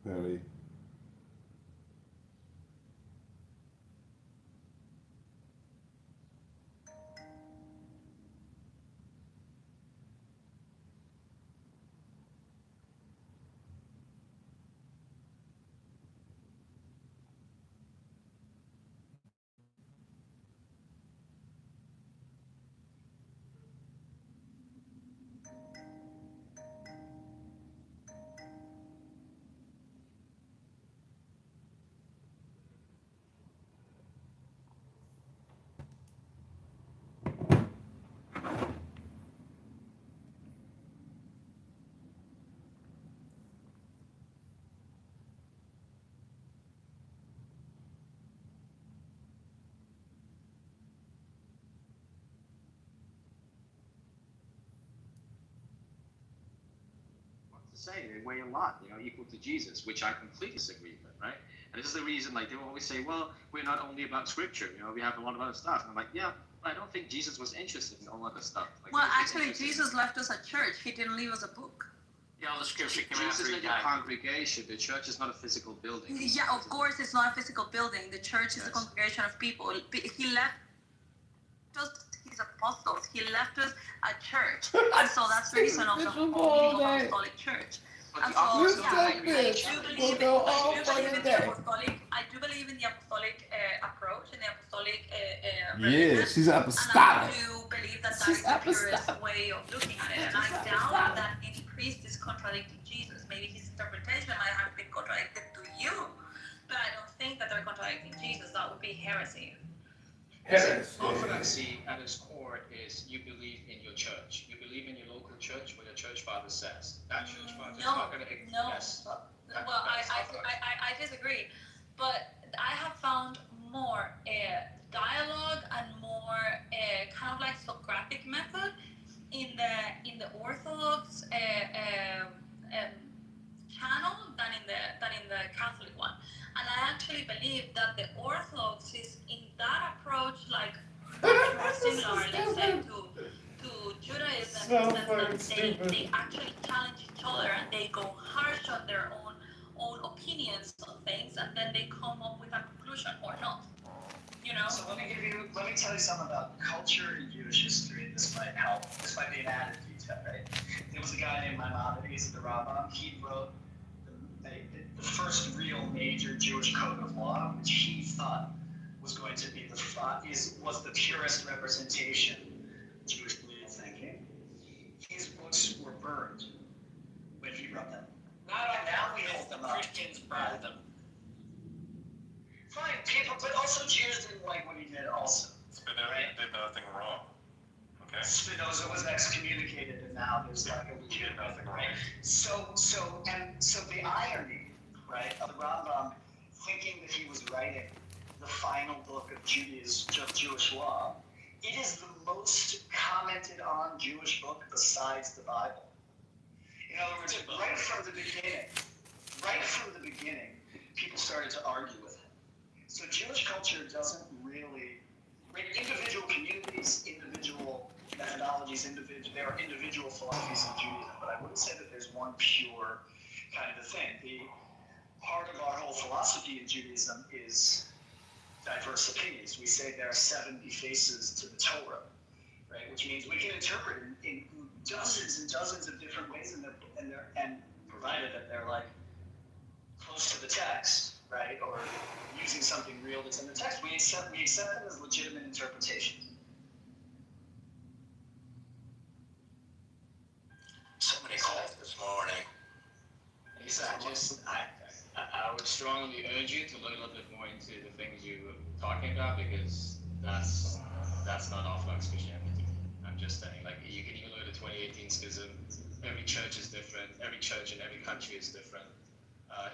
Patty. Say they weigh a lot, equal to Jesus, which I completely disagree with, right? And this is the reason, like, they will always say, well, we're not only about scripture, we have a lot of other stuff. And I'm like, yeah, but I don't think Jesus was interested in all other stuff. Like, well, actually, Jesus left us a church. He didn't leave us a book. Yeah, all the scripture came Jesus after he is a died. congregation. The church is not a physical building. Yeah, of course, it's not a physical building. The church is a congregation of people. He left us his apostles. He left us a church, and so that's the reason of the whole meaning of apostolic church. And so, I do believe in the apostolic approach and the apostolic religion. Yeah, she's apostolic. And I do believe that is the purest way of looking at it. And I doubt that any priest is contradicting Jesus. Maybe his interpretation might have been contradicted to you, but I don't think that they're contradicting Jesus. That would be heresy. Orthodoxy at its core is you believe in your church. You believe in your local church, what your church father says. That church father is not going to no. Yes. Well, I disagree, but I have found more dialogue and more kind of like Socratic method in the Orthodox channel than in the Catholic one. And I actually believe that the Orthodox is in that approach like much more similar, let's say, to Judaism, in the sense that they actually challenge each other and they go harsh on their own opinions on things, and then they come up with a conclusion or not. So let me tell you something about culture and Jewish history. This might help. This might be an added detail, right? There was a guy named Maimonides, the Rambam. He wrote the first real major Jewish code of law, which he thought was going to be was the purest representation of Jewish legal thinking. His books were burned when he wrote them. Now we hold them up. Christians burned them. Fine, people, but also Jews didn't like what he did also. Spinoza did nothing wrong. Okay. Spinoza was excommunicated, and now there's like a He did nothing wrong. right? So the irony, right, of the Rambam thinking that he was writing the final book of Jewish law, it is the most commented on Jewish book besides the Bible. In other words, right from the beginning, people started to argue with him. So Jewish culture doesn't really, individual communities, individual methodologies, there are individual philosophies in Judaism, but I wouldn't say that there's one pure kind of a thing. The part of our whole philosophy in Judaism is diverse opinions. We say there are 70 faces to the Torah, right? Which means we can interpret it in dozens and dozens of different ways, and provided that they're like close to the text, right, or using something real that's in the text, we accept them as legitimate interpretations. So many calls this morning. Exactly. I would strongly urge you to look a little bit more into the things you were talking about, because that's not Orthodox Christianity. I'm just saying, like, you can even look at the 2018 schism. Every church is different. Every church in every country is different.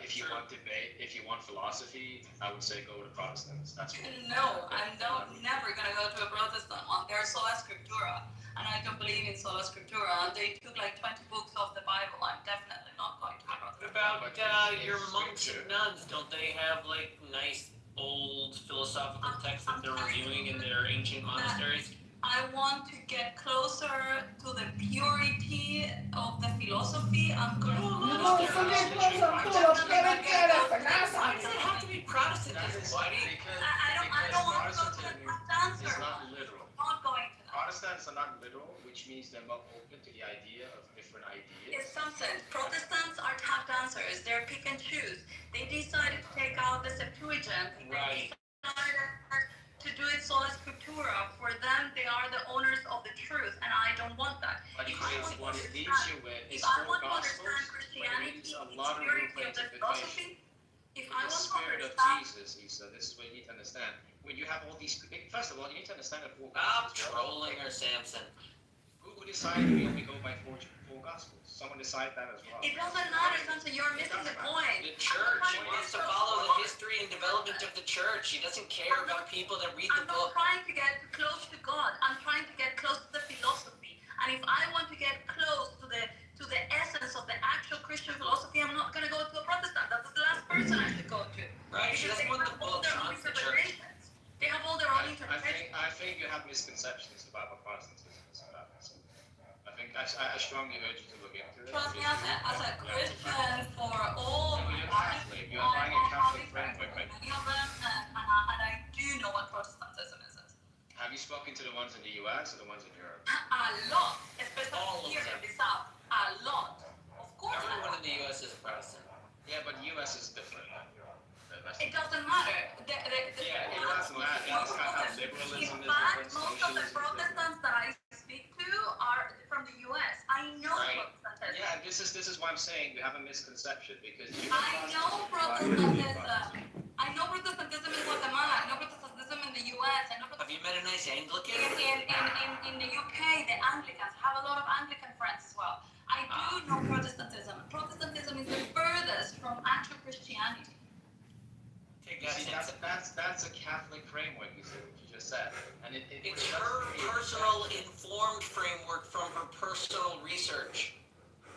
If you want debate, if you want philosophy, I would say go to Protestants. That's what. No, I'm never gonna go to a Protestant one. There's sola scriptura, and I don't believe in sola scriptura. And they took like 20 books off the Bible. I'm definitely not going to a Protestant. About your monks and nuns, don't they have like nice old philosophical texts that they're reviewing in their ancient monasteries? I want to get closer to the purity Christianity, of the philosophy, I'm going to No, go to sono the Arturo, quiere que eres Why does feliz. it have to be Protestantism, Whitey? I don't want to go to the correct answer. It's not literal. Not going to that. Protestants are not literal, which means they're not open to the idea of different It's ideas. something. Protestants are tap dancers. They're pick and choose. They decided to take out the Septuagint. Right. They decided to do it sola scriptura. For them, they are the owners of the truth, and I don't want that. But If I want to what it leaves understand, you with if is I four want to gospels, understand but it Christianity, leaves a its lot of room purity for of the interpretation. philosophy, if I The want to spirit of understand, Jesus, Isa, this is what you need to understand. When you have all these, first of all, you need to understand that four Stop gospels. trolling her, Samson. Who decided we only go by four gospels? Someone decided that as well. it doesn't matter, Samson. You're missing the point. The church, he wants to follow the history and development of the church. He doesn't care about people that read the I'm not book. trying to get close to God. I'm trying to get close to the philosophy. And if I want to get close to the essence of the actual Christian philosophy, I'm not going to go to a Protestant. That's the last person I should go to. Right, she Because doesn't they want the have all book, their she own wants the church. interpretations. They have all their own interpretations. I think you have misconceptions about what Protestantism is about. So I strongly urge you to look into it. Trust me, as a Christian for all No, my you're life, Catholic. You're applying a Catholic framework, right? many of them, and I do know what Protestantism is. Have you spoken to the ones in the U.S. or the ones in Europe? A lot, especially All of here them. in the South. A lot. Of course, I Everyone know. in the U.S. is a Protestant. Yeah, but the U.S. is different than Europe. It doesn't matter. Yeah, it doesn't matter. It's kind of how liberalism In is fact, different, most of the socialism is different. Protestants that I speak to are from the U.S. I know Right. Protestantism. Yeah, this is why I'm saying you have a misconception because you I know Protestantism. I know Protestantism in Guatemala. I know Protestantism in the U.S. I know Have you met a nice Anglican? in the UK, the Anglicans have a lot of Anglican friends as well. I do know Protestantism. Protestantism is the furthest from actual Christianity. Take You that, see, Samson. that's a Catholic framework, you see, what you just said. And It's her personal informed framework from her personal research.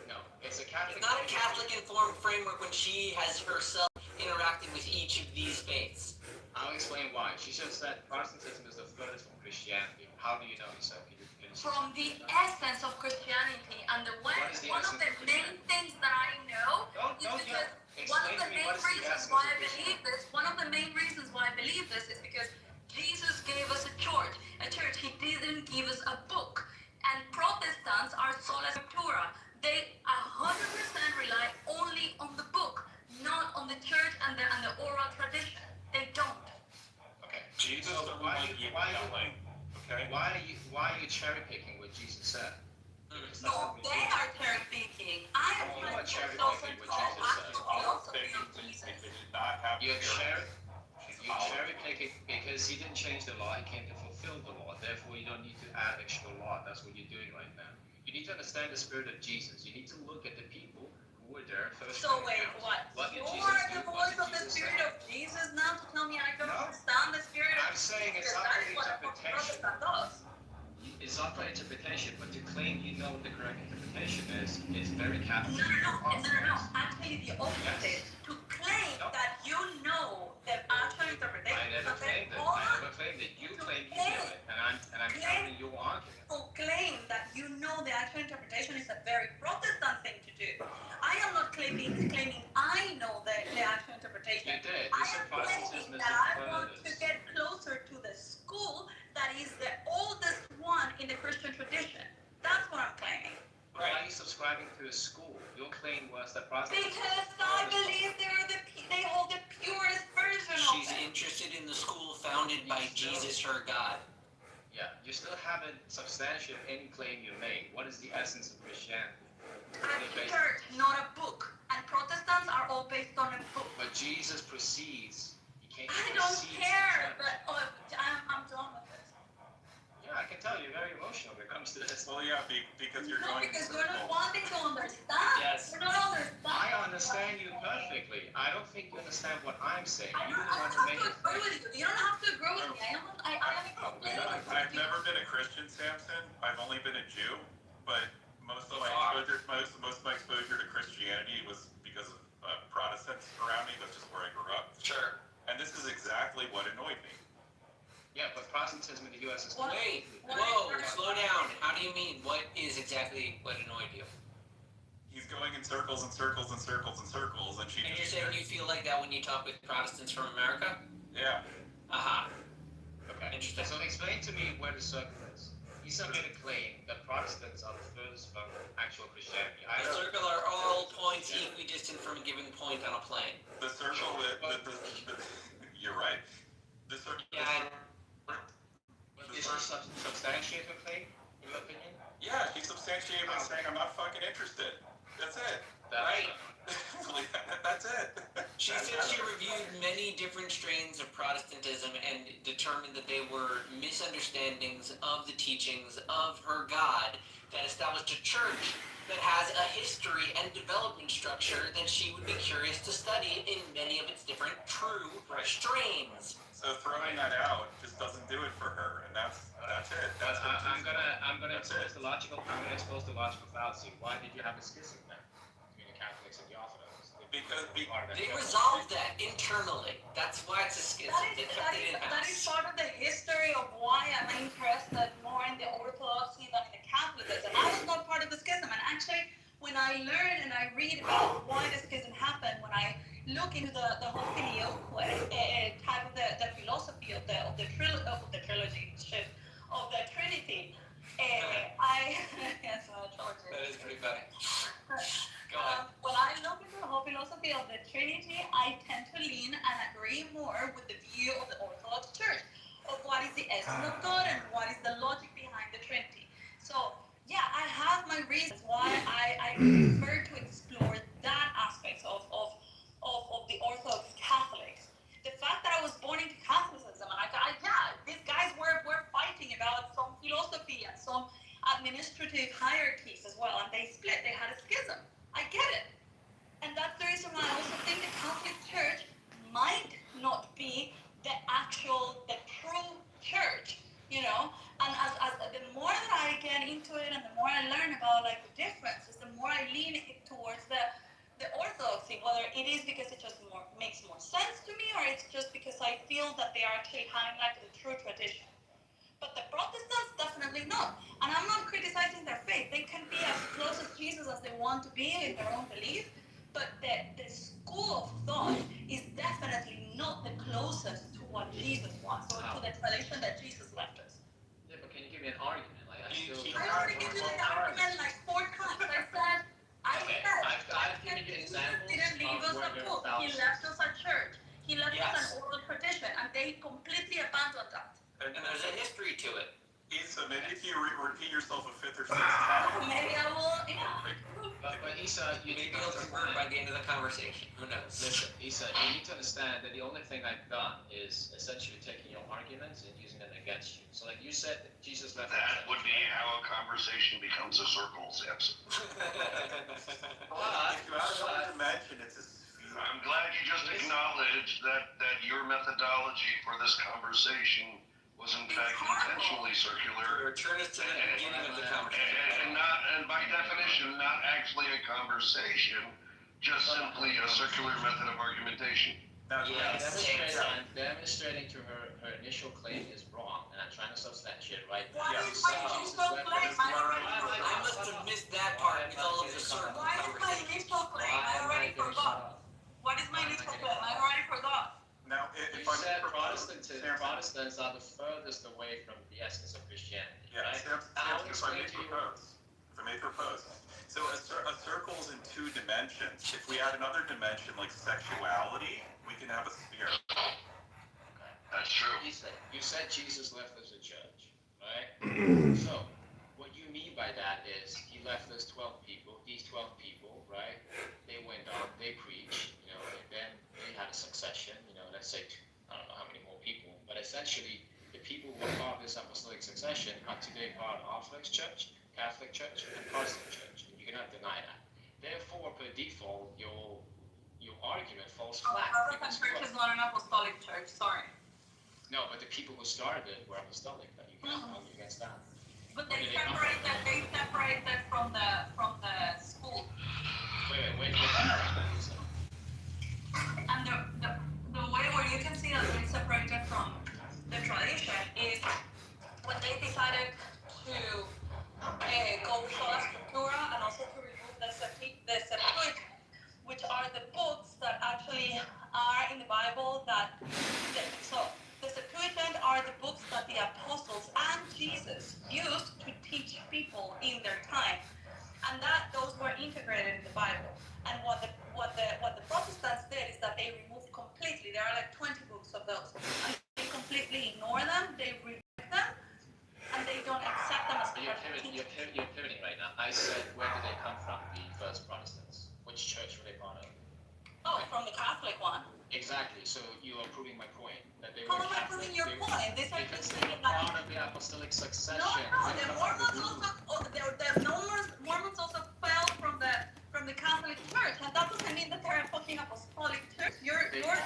No, it's a Catholic It's not a framework. Catholic informed framework when she has herself interacted with each of these faiths. I'll explain why. She just said Protestantism is the furthest from Christianity. How do you know, Lisa? Can you From the essence of Christianity and the way, What is the one of essence the of main things that I know Don't is because explain one of to the me main what is the reasons essence why of I believe this, one of the main reasons why I believe this is because Jesus gave us a church. He didn't give us a book. And Protestants are sola scriptura. They 100% rely only on the book, not on the church and the oral tradition. They don't. Okay. Jesus So doesn't why want you you why yelling, okay? why are you cherry picking what Jesus said? Because that's No, what we they do. are cherry picking. I am Oh, trying to cherry get closer picking to what the Jesus said. actual All I'm philosophy saying of is Jesus. they did not have You're Follow. cherry picking because he didn't change the law, he came to fulfill the law. Therefore, you don't need to add extra law. That's what you're doing right now. You need to understand the spirit of Jesus. You need to look at the people who were there first. So wait, what? Did You Jesus are do? the What voice did of the Jesus spirit say? of Jesus now to tell me I don't No. understand the spirit of I'm saying it's Jesus. up That to is what a interpretation. Protestant does. It's up for interpretation, but to claim you know what the correct interpretation is very Catholic. No. Actually, the opposite. To claim that you know the actual interpretation. I never claimed it. You claim you know it, and I'm counting your argument. To claim that you know the actual interpretation is a very Protestant thing to do. I am not claiming I know the actual interpretation. You did. I You said am Protestantism claiming is that the I want to furthest. get closer to the school that is the oldest one in the Christian tradition. That's what I'm claiming. Why are you subscribing to a school? Your claim was that Protestantism. Because I believe they hold the purest version of She's it. interested in the school founded by Jesus, her God. Yeah, you still haven't substantiated any claim you made. What is the essence of Christianity? A church, not a book. And Protestants are all based on a book. But Jesus proceeds. He came I to don't proceed to care, the but I'm done with this. Yeah, I can tell you're very emotional when it comes to this. Well, yeah, because you're No, going in because you're not circles. wanting to understand. Yes. You're not understanding. I understand you perfectly. I don't think you understand what I'm saying. I You don't want to have make to it agree with you. You don't have to agree with me. I am explaining. I've never been a Christian, Samson. I've only been a Jew, but most of my exposure to Christianity was because of Protestants around me. That's just where I grew up. Sure. And this is exactly what annoyed me. Yeah, but Protestantism in the U.S. is What? Wait, What whoa, is- slow down. How do you mean? What is exactly what annoyed you? circles and circles and circles and circles, and she And just... you're saying you feel like that when you talk with Protestants from America? Yeah. Aha. Okay. Interesting. So explain to me where the circle is. Isa made a claim that Protestants are the furthest from actual Christianity. The circle are all points equally distant from a given point on a plane. The circle, you're right. The circle... Yeah, Is she substantiate her claim, in your opinion? Yeah, she substantiated by saying, I'm not fucking interested. That's it. Right. That's it. She said she reviewed many different strains of Protestantism and determined that they were misunderstandings of the teachings of her God that established a church that has a history and development structure that she would be curious to study in many of its different true strains. So throwing that out just doesn't do it for her, and that's it. That's what I'm gonna expose the logical fallacy. Why did you have a schism then between the Catholics and the Orthodox? Because They resolved that internally. That's why it's a schism. They kept it That is in-house. part of the history of why I'm interested more in the Orthodoxy than in the Catholicism. I was not part of the schism, and actually, when I learn and I read about why the schism happened, when I look into the whole filioque type of the philosophy of the trilogy, shit, of the Trinity, I yes, I told you. That is pretty funny. Go on. When I look into the whole philosophy of the Trinity, I tend to lean and agree more with the view of the Orthodox Church of what is the essence of God and what is the logic behind the Trinity. So, yeah, I have my reasons why I prefer to explore that aspect of the Orthodox Catholics. The fact that I was born into Catholicism, and these guys were fighting about some philosophy and some administrative hierarchies as well, and they split, they had a schism. I get it. And that's the reason why I also think the Catholic Church might not be the true church, you know? And as the more that I get into it and the more I learn about like the differences, the more I lean towards the Orthodoxy, whether it is because it just makes more sense to me or it's just because I feel that they are actually having like the true tradition. But the Protestants, definitely not. And I'm not criticizing their faith. They can be as close as Jesus as they want to be in their own belief. But the school of thought is definitely not the closest to what Jesus was, or to the tradition that Jesus left us. Yeah, but can you give me an argument? Like, I already given you the argument like 4 times. I said I've given you Jesus examples didn't leave of us where a there book. are He thousands. left us a church. He left us Yes. an oral tradition, and they completely abandoned that. And there's a history to it. Isa, maybe if you repeat yourself a 5th or 6th time. Maybe I will, yeah. But Isa, you need Maybe to it'll convert by understand. the end of the conversation. Who knows? Listen, Isa, you need to understand that the only thing I've done is essentially taking your arguments and using them against you. So like you said, that Jesus left us That a would be how a conversation becomes a circle, Samson. If you add another dimension, it's a sphere. I'm glad you just acknowledged that your methodology for this conversation was in fact intentionally circular Return us to the beginning of the conversation. and by definition, not actually a conversation, just simply a circular method of argumentation. Now, Yeah. I'm demonstrating to her initial claim is wrong, and I'm trying to substantiate it, right? Why Yeah, is so my Jesus initial left claim? us I already I forgot. must have missed that part with all of the circle Why is my conversation. initial claim? I already forgot. What is my initial claim? I already forgot. Now, You if I said may propose, Protestants are the furthest away from the essence of Christianity, yeah, right? Samson, I'll if I may explain to you. propose, so a circle's in 2 dimensions. If we add another dimension like sexuality, we can have a sphere. That's true. You said Jesus left us a church, right? So, what you mean by that is he left us 12 people. These 12 people, right? They went on, they preached, you know, and then they had a succession, you know, let's say, I don't know how many more people, but essentially, the people who are part of this apostolic succession are today part of Orthodox Church, Catholic Church, and Protestant Church, and you cannot deny that. Therefore, per default, your argument falls flat. Protestant because church is not an apostolic church, sorry. no, but the people who started it were apostolic, that you cannot argue against that. But they separated from the school. Wait. And the way where you can see that they separated from the tradition is when they decided to go sola scriptura and also to remove the Septuagint apostolic succession. No, the Mormons also, the Mormons also fell from the Catholic Church, and that doesn't mean that they're a fucking apostolic church. They are.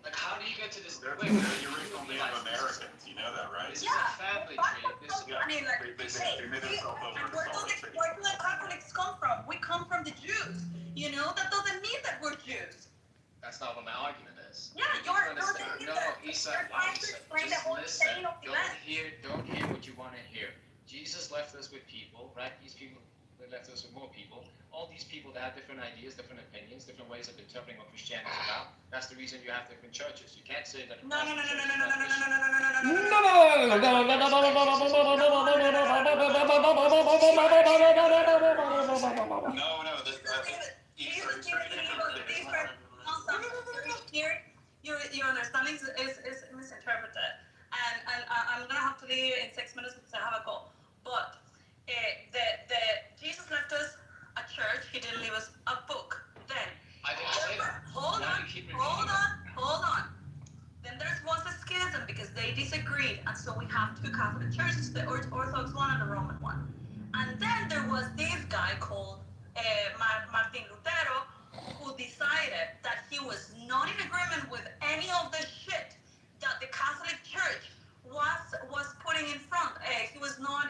Like, how do you get to this? They're Wait, the original Native Americans. You know that, right? This is a family tree. This is Yeah. I mean, like, They made themselves over and to where do solid the Catholics come from? We come from the Jews. You know, that doesn't mean that we're Jews. That's not what my argument is. Yeah, You you're need to understand. No, Isa, you're trying to Isa, explain the just whole listen. chain of events. Don't hear what you want to hear. Jesus left us with people, right? These people, they left us with more people. All these people that have different ideas, different opinions, different ways of interpreting what Christianity is about. That's the reason you have different churches. You can't say that. No. Your understanding is misinterpreted, and I'm gonna have to leave in 6 minutes because I have a call. But the Jesus left us a church. He didn't leave us a book. Then I didn't say that. hold on. Then there was a schism because they disagreed, and so we have two Catholic churches: the Orthodox one and the Roman one. And then there was this guy called Martin Lutero, who decided that he was not in agreement with any of the shit that the Catholic Church was putting in front. He was not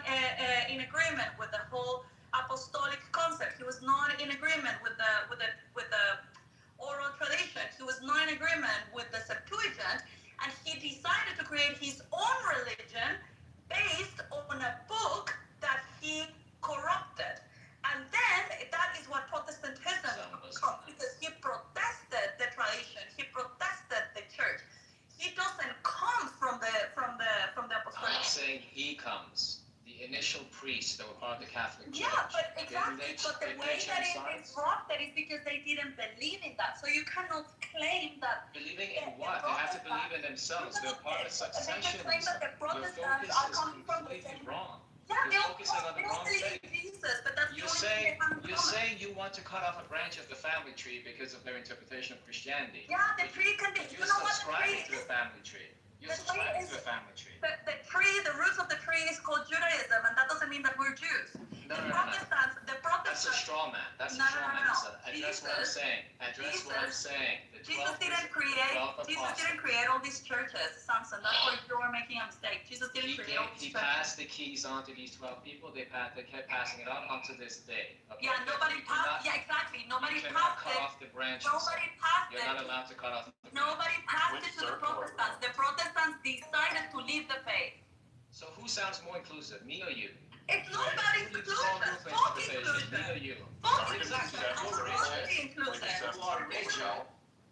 in agreement with the whole apostolic concept. He was not in agreement with the oral tradition. He was not in agreement with the Septuagint, and he decided to create his own religion based on a book that he corrupted. And then that is what Protestantism comes, because he protested the tradition, he protested the church. He doesn't come from the apostolic. I'm saying he comes. The initial priests that were part of the Catholic Church. Yeah, but exactly. But the way that it is corrupted is because they didn't believe in that. So you cannot claim that. Believing in what? They have to believe in themselves. They're part of They succession. can claim that the Your Protestants focus are is coming from the completely same. wrong. Yeah, You're focusing on the wrong believe thing. in Jesus, but that's the You're only saying thing they have in common. you want to cut off a branch of the family tree because of their interpretation of Christianity. Yeah, the tree can be. You're You know what the subscribing tree to is? the family tree. You're The tree subscribing is- to the family tree. The tree, the roots of the tree is called Judaism, and that doesn't mean that we're Jews. No. The That's a Protestants. straw man. That's a No. straw man. Address what I'm Jesus- saying. Address what I'm saying. The Jesus 12 didn't the create. 12 Jesus apostles. didn't create all these churches, Samson. That's where you're making a mistake. Jesus didn't create all these He churches. passed the keys on to these 12 people. They kept passing it on unto this day. Okay? Yeah, nobody You passed. cannot- Yeah, exactly. Nobody You cannot passed cut it. off the branches. Nobody passed You're not it. allowed to cut off the branches. Nobody passed Which it to the circle? Protestants. The Protestants decided to leave the faith. So who sounds more inclusive, me or you? It's not about Who needs inclusion. strong group Fuck interpretation, me or inclusion. you? Fuck Exactly. inclusion. I'm supposed to be inclusive. You are Rachel.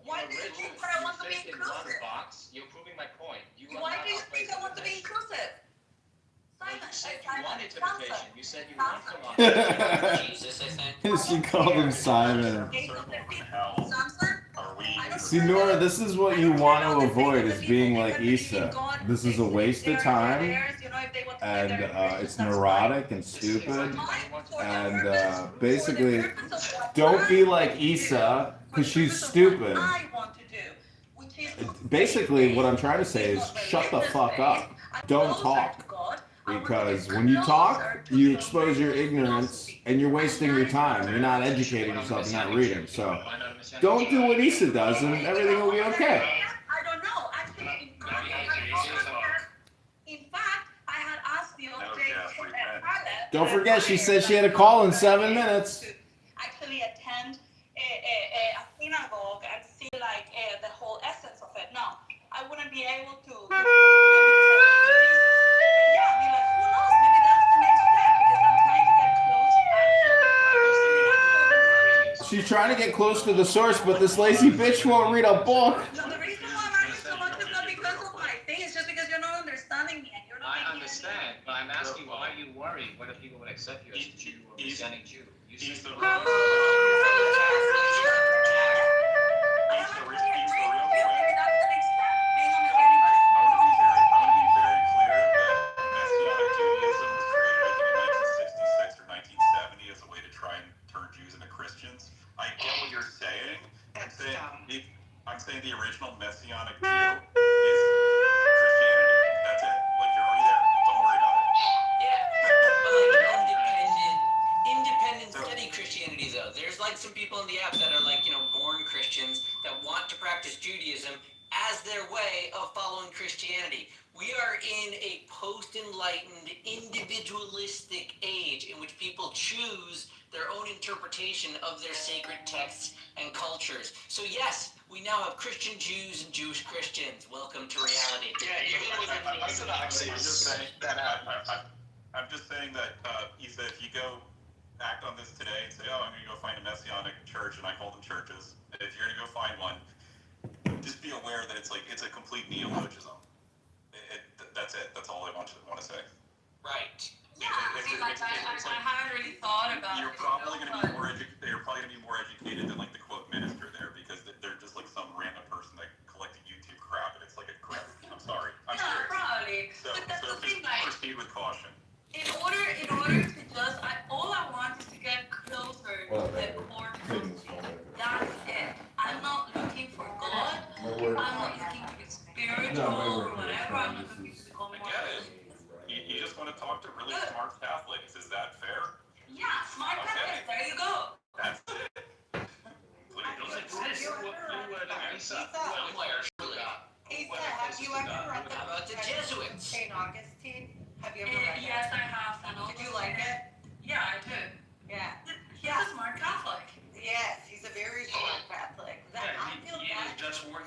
Why do you think that I want to be You fit in one inclusive? box. You're proving my point. You are Why not do you operating think I want to be interpretation. inclusive? Well, Simon, you said you Simon, want interpretation. Samson. You said you want Samson. to Jesus, I think. She called him Simon. Gates of the people. Samson? Are we? I don't See, care. Nora, this is what I you don't want care to about the avoid, faith is of the being people. They like can believe in Issa. God. This is a They- waste they're of time, theirs, you know, if they want to say and they're Christians, it's that's neurotic and This is stupid. exactly fine. what you want to For the And purpose- for the basically, purpose of what don't be I like want to do. Issa, For because the she's purpose of stupid. what I want to do, which is to Basically, say what I'm trying to faith say is is not shut the religious fuck faith. up. I'm Don't closer talk. to God. I want to Because be when you talk, closer to you the expose your religious ignorance, philosophy. and you're wasting your time. You're not educating yourself, you're not reading. So don't do what Issa does, and everything will be okay. I don't know. Actually, in fact, I had asked the OJ pilot. Don't forget, she said she had a call in 7 minutes. To actually attend a synagogue and see like the whole essence of it. Now, I wouldn't be able to. Yeah, I mean, like, who knows? Maybe that's the next step because I'm trying to get close. She's trying to get close to the source, but this lazy bitch won't read a book. No, the reason why I'm asking so much is not because of my thing. It's just because you're not understanding me and you're not. I making any- understand, but I'm asking why are you worried whether people would accept you as a Jew or Messianic Jew? You He's said the I am actually a great Jew. Maybe that's the next step. Being a Messianic Jew. I want to be very clear that Messianic Judaism was created, I think, in 1966 or 1970 as a way to try and turn Jews into Christians. I get what you're saying. I'm saying the original Messianic Jew is Christianity. That's it. Like, you're already there. Don't worry community, though. There's like some people in the app that are like, born Christians that want to practice Judaism as their way of following Christianity. We are in a post-enlightened, individualistic age in which people choose their own interpretation of their sacred texts and cultures. So yes, we now have Christian Jews and Jewish Christians. Welcome to reality. Yeah, even with orthodoxy, I'm just saying that I'm just saying that Isa, if you go act on this today and say, oh, I'm going to go find a Messianic church, and I call them churches, if you're going to go find one, just be aware that it's a complete neologism. That's it. That's all I want to say. Right. Yeah, I haven't really thought about You're it. probably going to be more educated than like the quote minister there, because they're just like some random person that collected YouTube crap, and it's like a crap. I'm sorry. I'm Yeah, serious. probably. So But that's the just thing, like, proceed with caution. in order to just, all I want is to get closer to the core truth. That's it. I'm not looking for God. I'm not looking to be spiritual or whatever. I'm not looking to become more religious. You just want to talk to really smart Catholics. Is that fair? Yeah, smart Catholics. There you go. That's it. Please. Isa, have you ever read the How about the Jesuits? St. Augustine? Have you ever read it? Yes, I have. Did you like it? Yeah, I do. Yeah. He's a smart Catholic. Yes, he's a very smart Catholic. I feel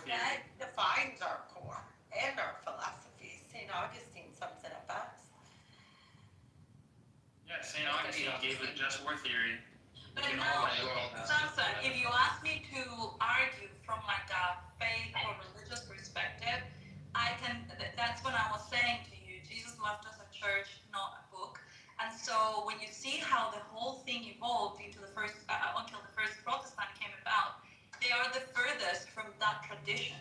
that defines our core and our philosophy. St. Augustine sums it up best. Yeah, St. Augustine gave the just war theory. But no, Samson, if you ask me to argue from like a faith or religious perspective, that's when I was saying to you, Jesus left us a church, not a book. And so when you see how the whole thing evolved into until the first Protestant came about, they are the furthest from that tradition.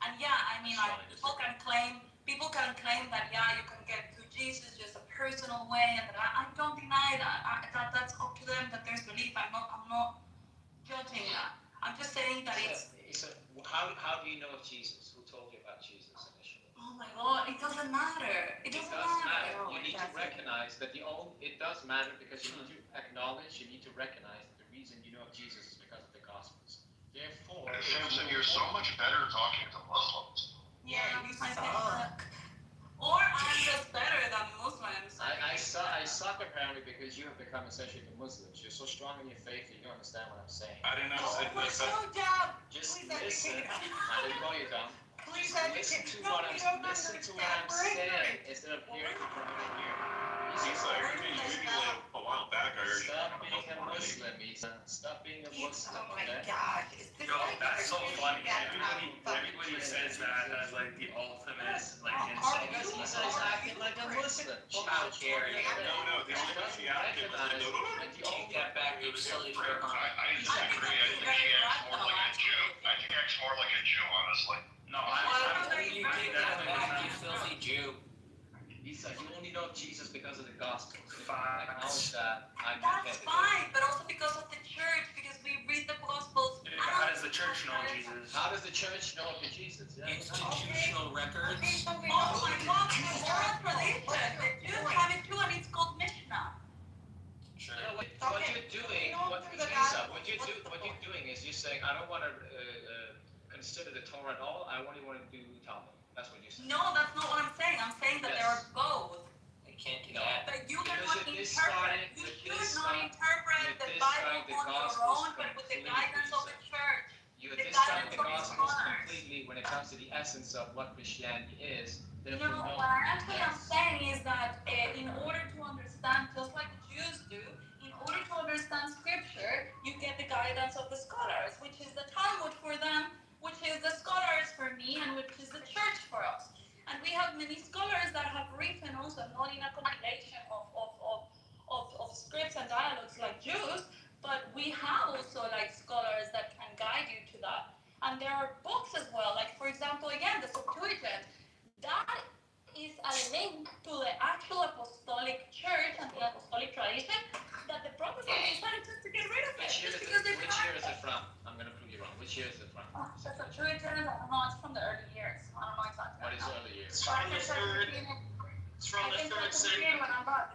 And yeah, I mean, like, people can claim that, yeah, you can get to Jesus just a personal way, and I don't deny that. That's up to them, that there's belief. I'm not judging that. I'm just saying that it's. How do you know of Jesus? Who told you about Jesus initially? Oh my God, it doesn't matter. It doesn't matter. You need to recognize that it does matter, because you need to acknowledge, you need to recognize that the reason you know of Jesus is because of the Gospels. Therefore, Samson, you're so much better talking to Muslims. Yeah, you suck. Or I'm just better than Muslims. I suck apparently because you have become essentially the Muslims. You're so strong in your faith that you don't understand what I'm saying. I didn't know. We're so dumb. Just Please listen. educate us. I didn't call you dumb. Please Listen educate us. to No, what we don't listen to what understand. I'm We're saying ignorant. instead of hearing it from here. Isa, a while back, I heard Stop being a Muslim, Isa. Stop being a Muslim, Oh my okay? gosh. Is this Yo, like that's so everything funny. that Everybody says that as like the ultimate like Because insult. Isa's acting like a Muslim. Child care. No, the only thing she acted was like, Take that back. You silly for I disagree. I think she acts more like a Jew. I think she acts more like a Jew, honestly. No, You take that back, you filthy Jew. Isa, you only know of Jesus because of the Gospels. Fine. Acknowledge that. That's fine, but also because of the church, because we read the Gospels. How does the church know Jesus? How does the church know of Jesus? Yeah. Institutional records. Okay, so we Oh know my God, the oral tradition. The Jews have it too, and it's called Mishnah. Sure. What you're doing, what you're doing is you're saying, I don't want to consider the Torah at all. I only want to do Talmud. That's what you're saying. No, that's not what I'm saying. I'm saying that there are both. You can't do No. that. But you Because cannot if this interpret. started- You if should this not started- interpret if the this Bible started the on your Gospels own, but with the completely, guidance of the church. You The discount guidance the of the Gospels scholars. completely when it comes to the essence of what Christianity is. No, Therefore, no. what I'm saying is that in order to understand, just like the Jews do, in order to understand Scripture, you get the guidance of the scholars, which is the Talmud for them, which is the scholars for me, and which is the church for us. And we have many scholars that have written also, not in a compilation of scripts and dialogues like Jews, but we have also like scholars that can guide you to that. And there are books as well, like for example, again, the Septuagint. That is a link to the actual apostolic church and the apostolic tradition that the Protestants decided just to get rid of it. Which year Just is because they which year is it from? I'm going to prove you wrong. Which year is it from? Oh, the Septuagint, I don't know, it's from the early years. I don't know exactly. What is early years? It's from the third. It's from the third century. When I'm back.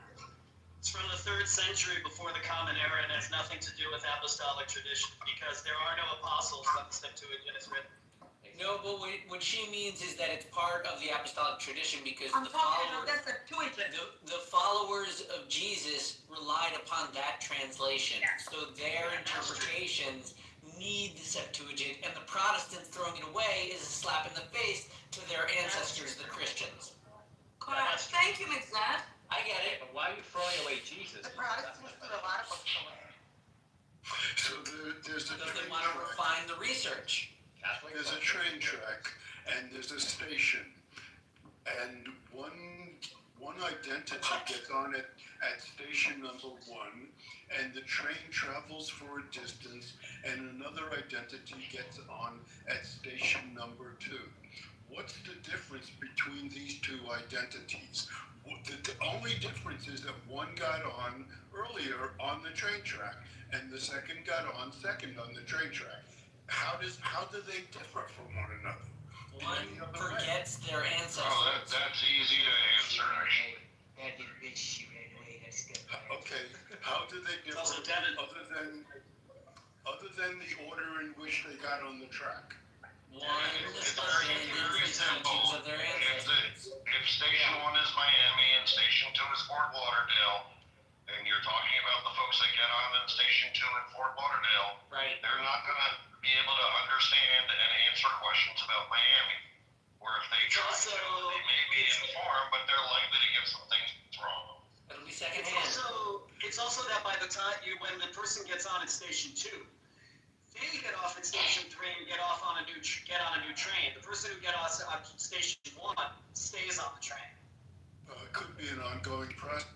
It's from the 3rd century before the Common Era and has nothing to do with apostolic tradition because there are no apostles when the Septuagint is written. No, but what she means is that it's part of the apostolic tradition because I'm talking about the Septuagint. the followers of Jesus relied upon that translation. Yes. So their interpretations need the Septuagint, and the Protestants throwing it away is a slap in the face to their ancestors, the Christians. Correct. Thank you, Mixad. I get it. But why are you throwing away Jesus? The Protestants threw a lot of books away. So there's a Because they train want to track. refine the research. Catholic? There's a train track, and there's a station, and one identity gets on at station number 1, and the train travels for a distance, and another identity gets on at station number 2. What's the difference between these two identities? The only difference is that one got on earlier on the train track, and the second got on second on the train track. How do they differ from one another? One forgets their ancestors. Oh, that's easy to answer, actually. Okay, how do they differ Also Devin. other than the order in which they got on the track? One It's very, very abandons the simple. teachings of their ancestors. If station 1 is Miami and station 2 is Fort Lauderdale, and you're talking about the folks that get on at station 2 in Fort Lauderdale, Right. they're not going to be able to understand and answer questions about Miami. Or if they try to, they may be informed, but they're likely to get some things wrong. It'll be It's secondhand. also that by the time when the person gets on at station 2, they get off at station 3 and get on a new train. The person who gets off at station 1 stays on the train. It could be an ongoing process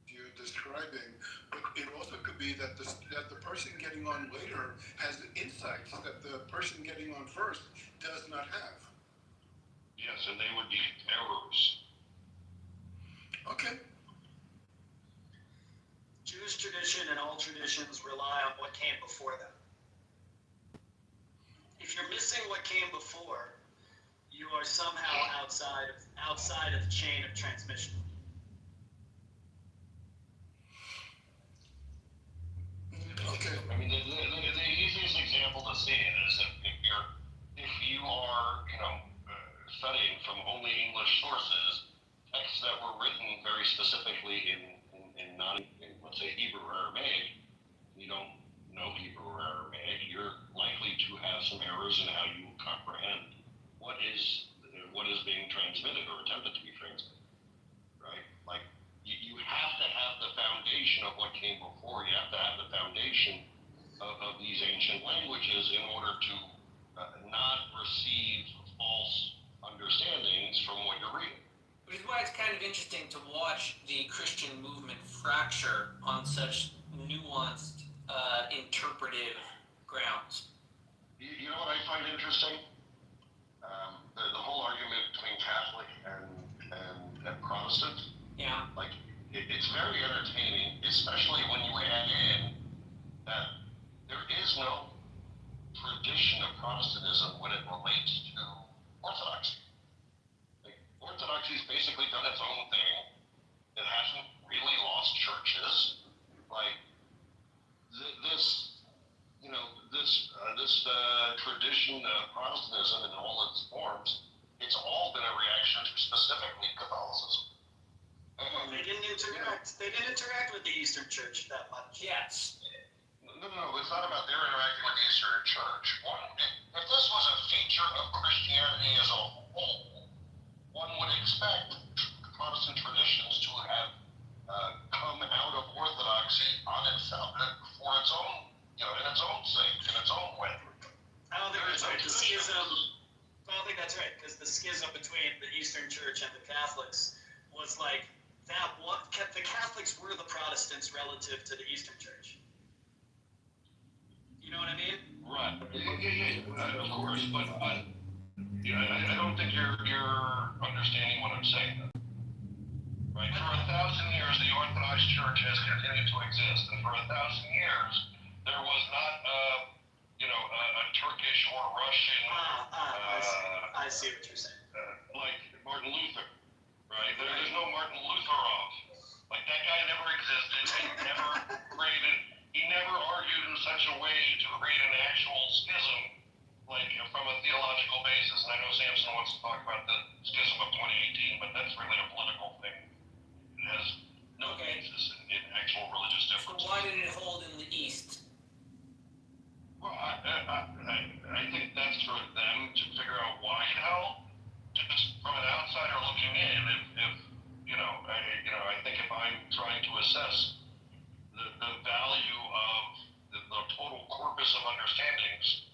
you're describing, but it also could be that the person getting on later has insights that the person getting on first does not have. Yes, and they would be errors. Okay. Jewish tradition and all traditions rely on what came before them. If you're missing what came before, you are somehow outside of the chain of transmission. Okay. I mean, the easiest example to see it is if you are, studying from only English sources, texts that were written very specifically in let's say Hebrew or Aramaic, you don't know Hebrew or Aramaic, you're likely to have some errors in how you comprehend what is being transmitted or attempted to be transmitted, right? Like, you have to have the foundation of what came before. You have to have the foundation of these ancient languages in order to not receive false understandings from what you're reading. Which is why it's kind of interesting to watch the Christian movement fracture on such nuanced, interpretive grounds. You know what I find interesting? The whole argument between Catholic and Protestant. Yeah. Like, it's very entertaining, especially when you add in that there is no tradition of Protestantism when it relates to Orthodoxy. Like, Orthodoxy's basically done its own thing. It hasn't really lost churches. Like, this tradition of Protestantism in all its forms, it's all been a reaction to specifically Catholicism. They didn't interact with the Eastern Church that much. Yes. No, it's not about their interacting with the Eastern Church. If this was a feature of Christianity as a whole, one would expect Protestant traditions to have come out of Orthodoxy on itself for its own, in its own sake, in its own way. I don't think that's right. The schism. I don't think that's right because the schism between the Eastern Church and the Catholics was like that. The Catholics were the Protestants relative to the Eastern Church. You know what I mean? Right. Yeah, of course, but I don't think you're understanding what I'm saying. Right. For 1,000 years, the Orthodox Church has continued to exist, and for 1,000 years, there was not a Turkish or Russian. I see what you're saying. Like Martin Luther, right? There's no Martin Lutherov. Like, that guy never existed, he never argued in such a way to create an actual schism, like, from a theological basis. And I know Samson wants to talk about the schism of 2018, but that's really a political thing. It has no basis in actual religious So differences. why did it hold in the East? Well, I think that's for them to figure out why it held. Just from an outsider looking in, if I think if I'm trying to assess the value of the total corpus of understandings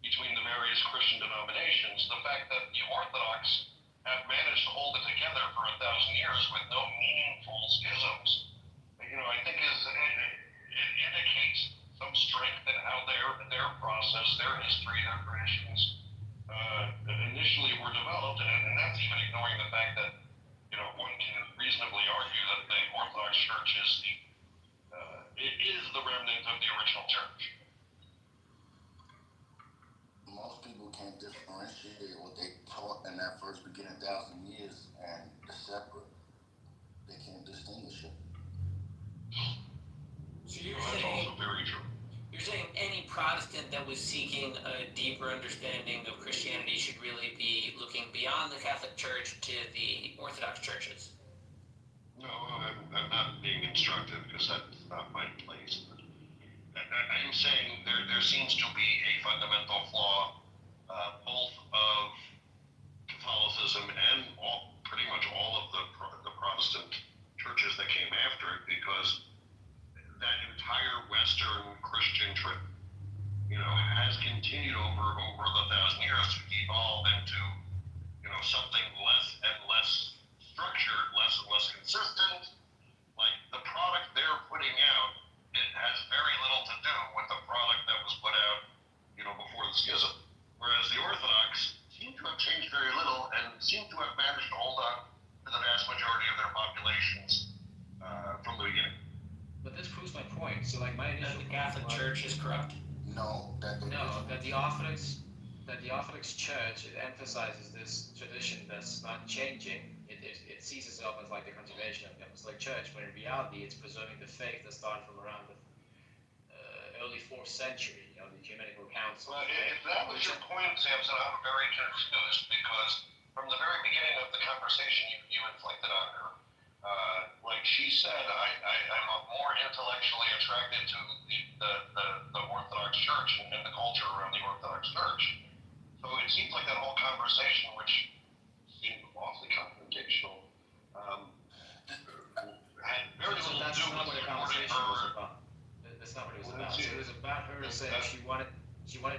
between the various Christian denominations, the fact that the Orthodox have managed to hold it together for 1,000 years with no meaningful schisms, I think it indicates some strength in how their process, their history, their traditions initially were developed, and that's even ignoring the fact that one can reasonably argue that the Orthodox Church is the remnant of the original church. Most people can't differentiate what they taught in that first beginning 1,000 years and the separate. They can't distinguish it. So you're That's saying, also very true. you're saying any Protestant that was seeking a deeper understanding of Christianity should really be looking beyond the Catholic Church to the Orthodox churches? No, I'm not being instructive because that's not my place. I'm saying there seems to be a fundamental flaw, both of Catholicism and pretty much all of the Protestant churches that came after it, because that entire Western Christian tradition, has continued over the 1,000 years to evolve into, something less and less structured, less and less consistent. Like, the product they're putting out, it has very little to do with the product that was put out, before the schism. Whereas the Orthodox seem to have changed very little and seem to have managed to hold on to the vast majority of their populations from the beginning. But this proves my point. So, like, my initial That the Catholic Church is corrupt? No, that the Orthodox Church, it emphasizes this tradition that's not changing. It sees itself as like the continuation of the Apostolic Church, but in reality, it's preserving the faith that started from around the early 4th century, the ecumenical council. Well, if that was your point, Samson, I'm very confused, because from the very beginning of the conversation you inflicted on her, like she said, I'm more intellectually attracted to the Orthodox Church and the culture around the Orthodox Church. So it seems like that whole conversation, which seemed awfully confrontational, had very little to do with what the supporting conversation was her. about. That's not what it was about. So it was about her saying she wanted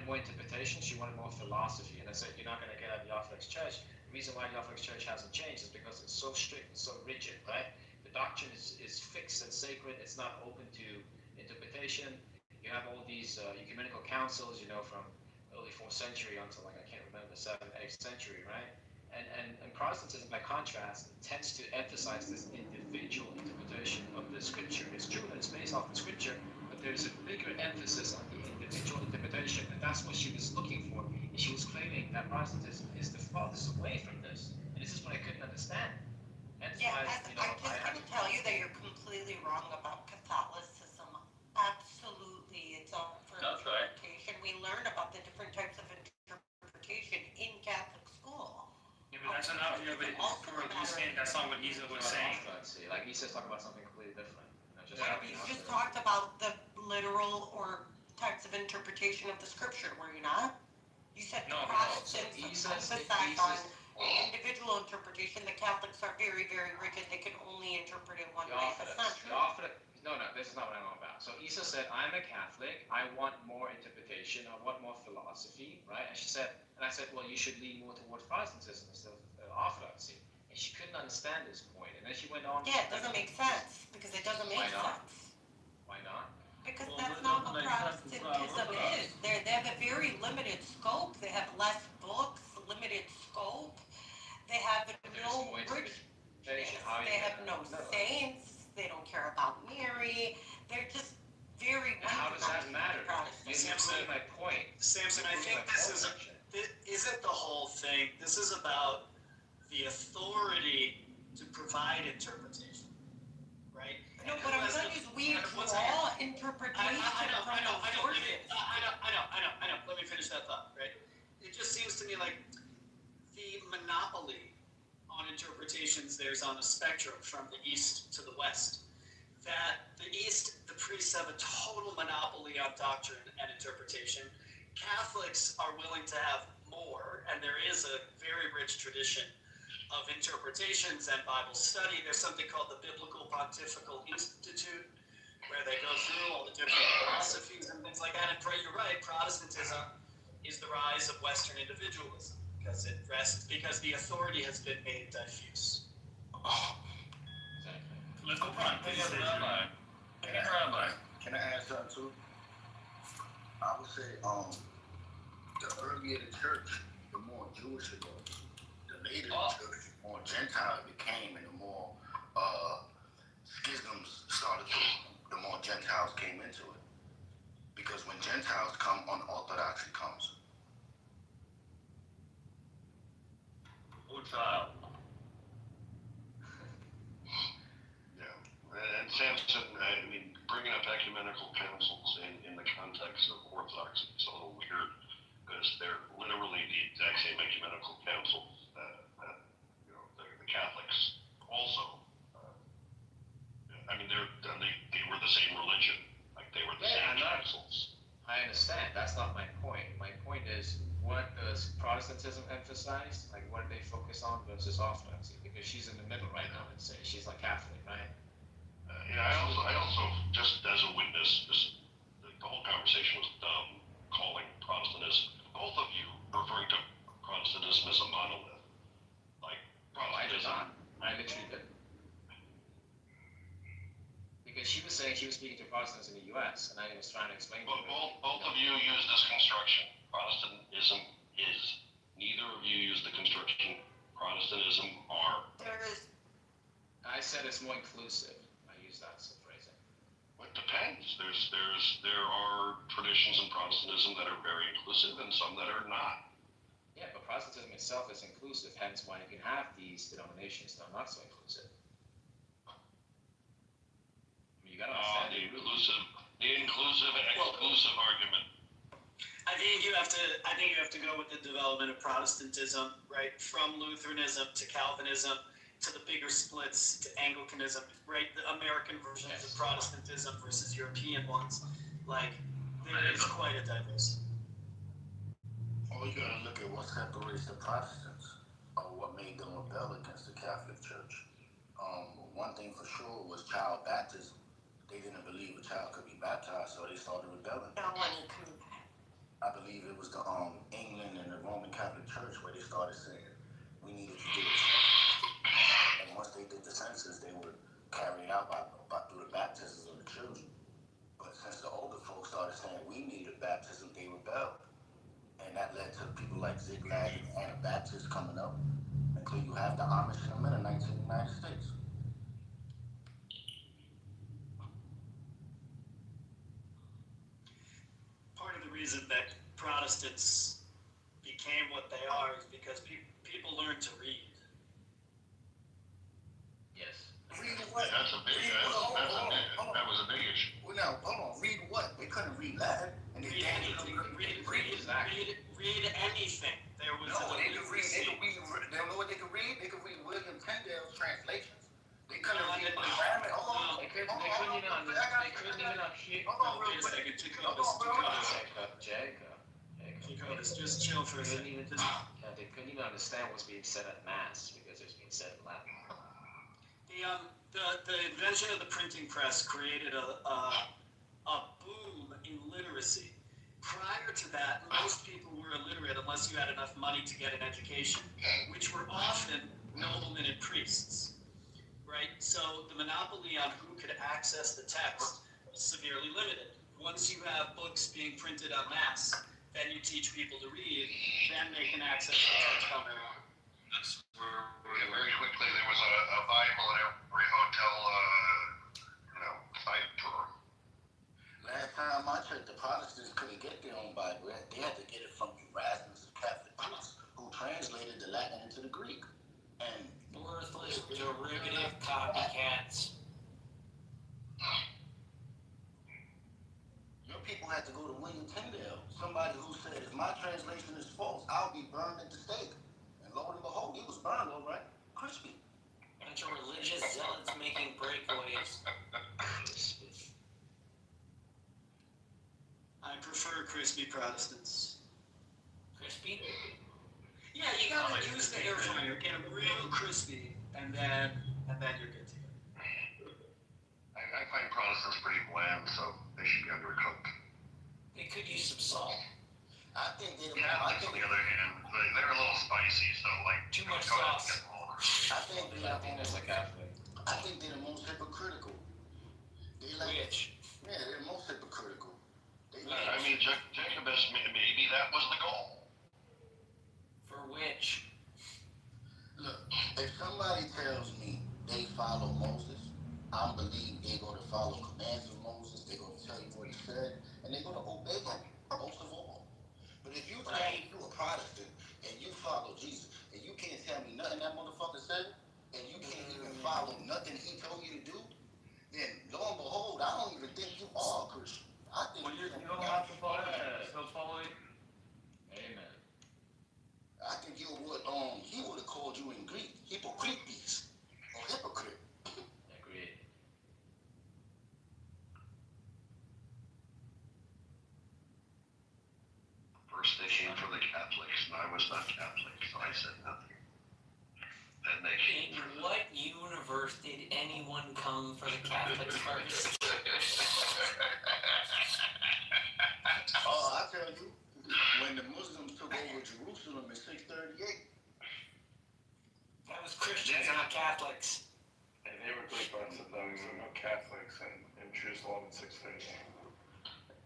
more interpretation, she wanted more philosophy. And I said, you're not going to get out of the Orthodox Church. The reason why the Orthodox Church hasn't changed is because it's so strict and so rigid, right? The doctrine is fixed and sacred. It's not open to interpretation. You have all these ecumenical councils, from early 4th century until, like, I can't remember, 7th, 8th century, right? And Protestantism, by contrast, tends to emphasize this individual interpretation of the scripture. It's true that it's based off the scripture, but there's a bigger emphasis on the individual interpretation, and that's what she was looking for. And she was claiming that Protestantism is the farthest away from this, and this is what I couldn't understand. Hence Yeah, why, I'm just going to tell you that you're completely wrong about Catholicism. Absolutely, it's up for That's right. interpretation. We learn about the different types of interpretation in Catholic school. Yeah, but that's not for Lucian, that's not what Isa was saying. Like Isa's talking about something completely different. You just talked about the literal or types of interpretation of the scripture, were you not? You said No, Protestants Isa's- emphasize on individual interpretation. The Catholics are very, very rigid. They can only interpret it one way. That's not true. No, this is not what I'm on about. So Isa said, I'm a Catholic. I want more interpretation. I want more philosophy, right? And I said, well, you should lean more towards Protestantism instead of Orthodoxy. And she couldn't understand this point. And then she went on. Yeah, it doesn't make sense because it doesn't make sense. Why not? Because Well, that's it not doesn't what make sense, it's not Protestantism Orthodox. is. They have a very limited scope. They have less books, limited scope. They have no rich. They have no saints. They don't care about Mary. They're just very. And how does that matter? You Samson, said my point. Samson, I think this isn't the whole thing. This is about the authority to provide interpretation, right? No, what I'm saying is we draw interpretation from those sources. I know. Let me finish that thought, right? It just seems to me like the monopoly on interpretations there's on a spectrum from the east to the west. That the east, the priests have a total monopoly on doctrine and interpretation. Catholics are willing to have more, and there is a very rich tradition of interpretations and Bible study. There's something called the Biblical Pontifical Institute, where they go through all the different philosophies and things like that. And you're right, Protestantism is the rise of Western individualism because the authority has been made diffuse. Let's go on. Can I add something too? I would say, the earlier the church, the more Jewish it was. The later the church, the more Gentile it became, and the more schisms started to, the more Gentiles came into it. Because when Gentiles come, unorthodoxy comes. Child. Yeah, and Samson, I mean, bringing up ecumenical councils in the context of Orthodoxy is a little weird because they're literally the exact same ecumenical councils that the Catholics also. I mean, they were the same religion, like they were the same councils. I understand. That's not my point. My point is, what does Protestantism emphasize? Like, what do they focus on versus Orthodoxy? Because she's in the middle right now, let's say. She's like Catholic, right? I also, just as a witness, the whole conversation was dumb, calling Protestantism. Both of you referring to Protestantism as a monolith. Like, Protestantism. I literally did. Because she was saying she was speaking to Protestants in the U.S., and I was trying to explain to her. Both of you use this construction. Protestantism is. Neither of you use the construction. Protestantism are. I said it's more inclusive. I use that as a phrasing. It depends. There are traditions in Protestantism that are very inclusive and some that are not. Yeah, but Protestantism itself is inclusive, hence why you can have these denominations that are not so inclusive. You gotta understand the inclusive and exclusive argument. I think you have to go with the development of Protestantism, right? From Lutheranism to Calvinism to the bigger splits to Anglicanism, right? The American versions of Protestantism versus European ones. Like, there is quite a diversity. Or you gotta look at what separates the Protestants, or what made them rebel against the Catholic Church. One thing for sure was child baptism. They didn't believe a child could be baptized, so they started rebelling. I believe it was the England and the Roman Catholic Church where they started saying we needed to do it. And once they did the census, they were carried out by through the baptisms of the children. But since the older folks started saying we needed baptism, they rebelled. And that led to people like Ziglag and Anabaptists coming up, until you have the Amish and the Mennonites in the United States. Part of the reason that Protestants became what they are is because people learned to read. Yes. Read what? That was a big issue. Well, now, hold on. Read what? They couldn't read Latin. And Read anything. There was no, they could read. They don't know what they could read. They could read William Tyndale's translations. They couldn't read the grammar. Hold on. They couldn't even understand. Jacob, just chill for a second. They couldn't even understand what's being said at Mass because it was being said in Latin. The invention of the printing press created a boom in literacy. Prior to that, most people were illiterate unless you had enough money to get an education, which were often noblemen and priests, right? So the monopoly on who could access the text was severely limited. Once you have books being printed en masse, then you teach people to read, then they can access the text on their own. Very quickly, there was a Bible at every hotel, side tour. Last time I checked, the Protestants couldn't get their own Bible. They had to get it from Erasmus, the Catholic priest, who translated the Latin into the Greek. And worthless, derivative copycats. people had to go to William Tyndale, somebody who said, if my translation is false, I'll be burned at the stake. And lo and behold, he was burned, all right? Crispy. Bunch of religious zealots making breakaways. I prefer crispy Protestants. Crispy? Yeah, you gotta use the air fryer, get them real crispy, and then you're good to go. I find Protestants pretty bland, so they should be undercooked. They could use some salt. I think they're Catholics, on the other hand, they're a little spicy, so like Too much go ahead and sauce. get them over. I think that's a Catholic. I think they're the most hypocritical. They like, Which? yeah, they're the most hypocritical. They I mean, Jacobus, maybe that was the goal. For which? Look, if somebody tells me they follow Moses, I believe they're going to follow commands of Moses. They're going to tell you what he said, and they're going to obey him most of all. But if you tell me you're a Protestant and you follow Jesus, and you can't tell me nothing that motherfucker said, and you can't even follow nothing he told you to do, then lo and behold, I don't even think you are a Christian. I think You don't have to follow it. Still follow it. Amen. I think you would he would have called you in Greek hypocrites or hypocrite. Agreed. First they came for the Catholics, and I was not Catholic, so I said nothing. Then they came for In what universe did anyone come for the Catholics first? Oh, I tell you, when the Muslims took over Jerusalem in 638, That was Christians, not Catholics. And they were good friends of those who were Catholics in Jerusalem in 630.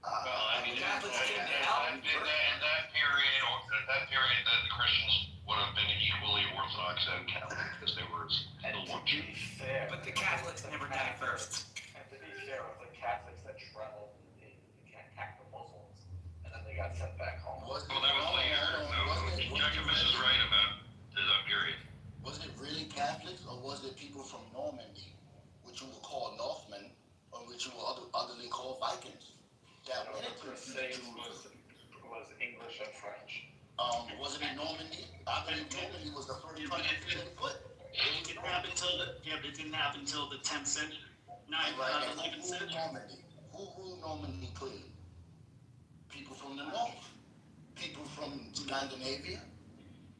Well, I mean, Catholics in came to help. that period, the Christians would have been equally Orthodox and Catholic because they were And the to one. be fair, But the Catholics never died first. And to be fair, it was the Catholics that traveled and attacked the Muslims, and then they got sent back home. was it, Well, that was later. No, Jacobus is right about that period. was it really Catholics or was it people from Normandy, which you would call Northmen, or which you would otherly call Vikings? That went into Crusades Jerusalem. was English and French. Was it in Normandy? I believe Normandy was the first country to set foot. It didn't happen until the 10th century. Right, and 11th who ruled century. Normandy? Who ruled Normandy clearly? People from the north. People from Scandinavia.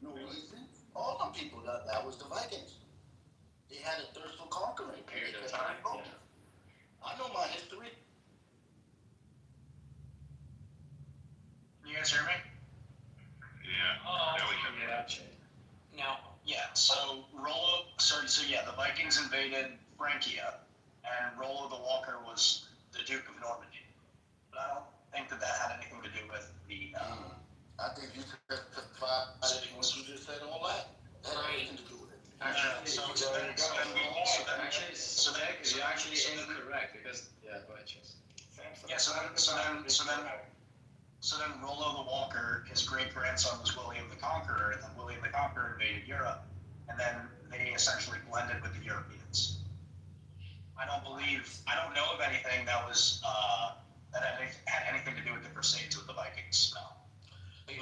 Norwegians. All them people, that was the Vikings. They had a thirst for conquering. Period of They time, kept on going. I know my history. You guys hear me? Yeah. Now we can. Now, Yeah, so the Vikings invaded Francia, and Rollo the Walker was the Duke of Normandy. But I don't think that had anything to do with the, I think you testified what you just said all that. That had nothing to do with it. You're actually incorrect because go ahead, Chase. Yeah, so then Rollo the Walker, his great-grandson was William the Conqueror, and then William the Conqueror invaded Europe, and then they essentially blended with the Europeans. I don't know of anything that was, that had anything to do with the Crusades with the Vikings, no. I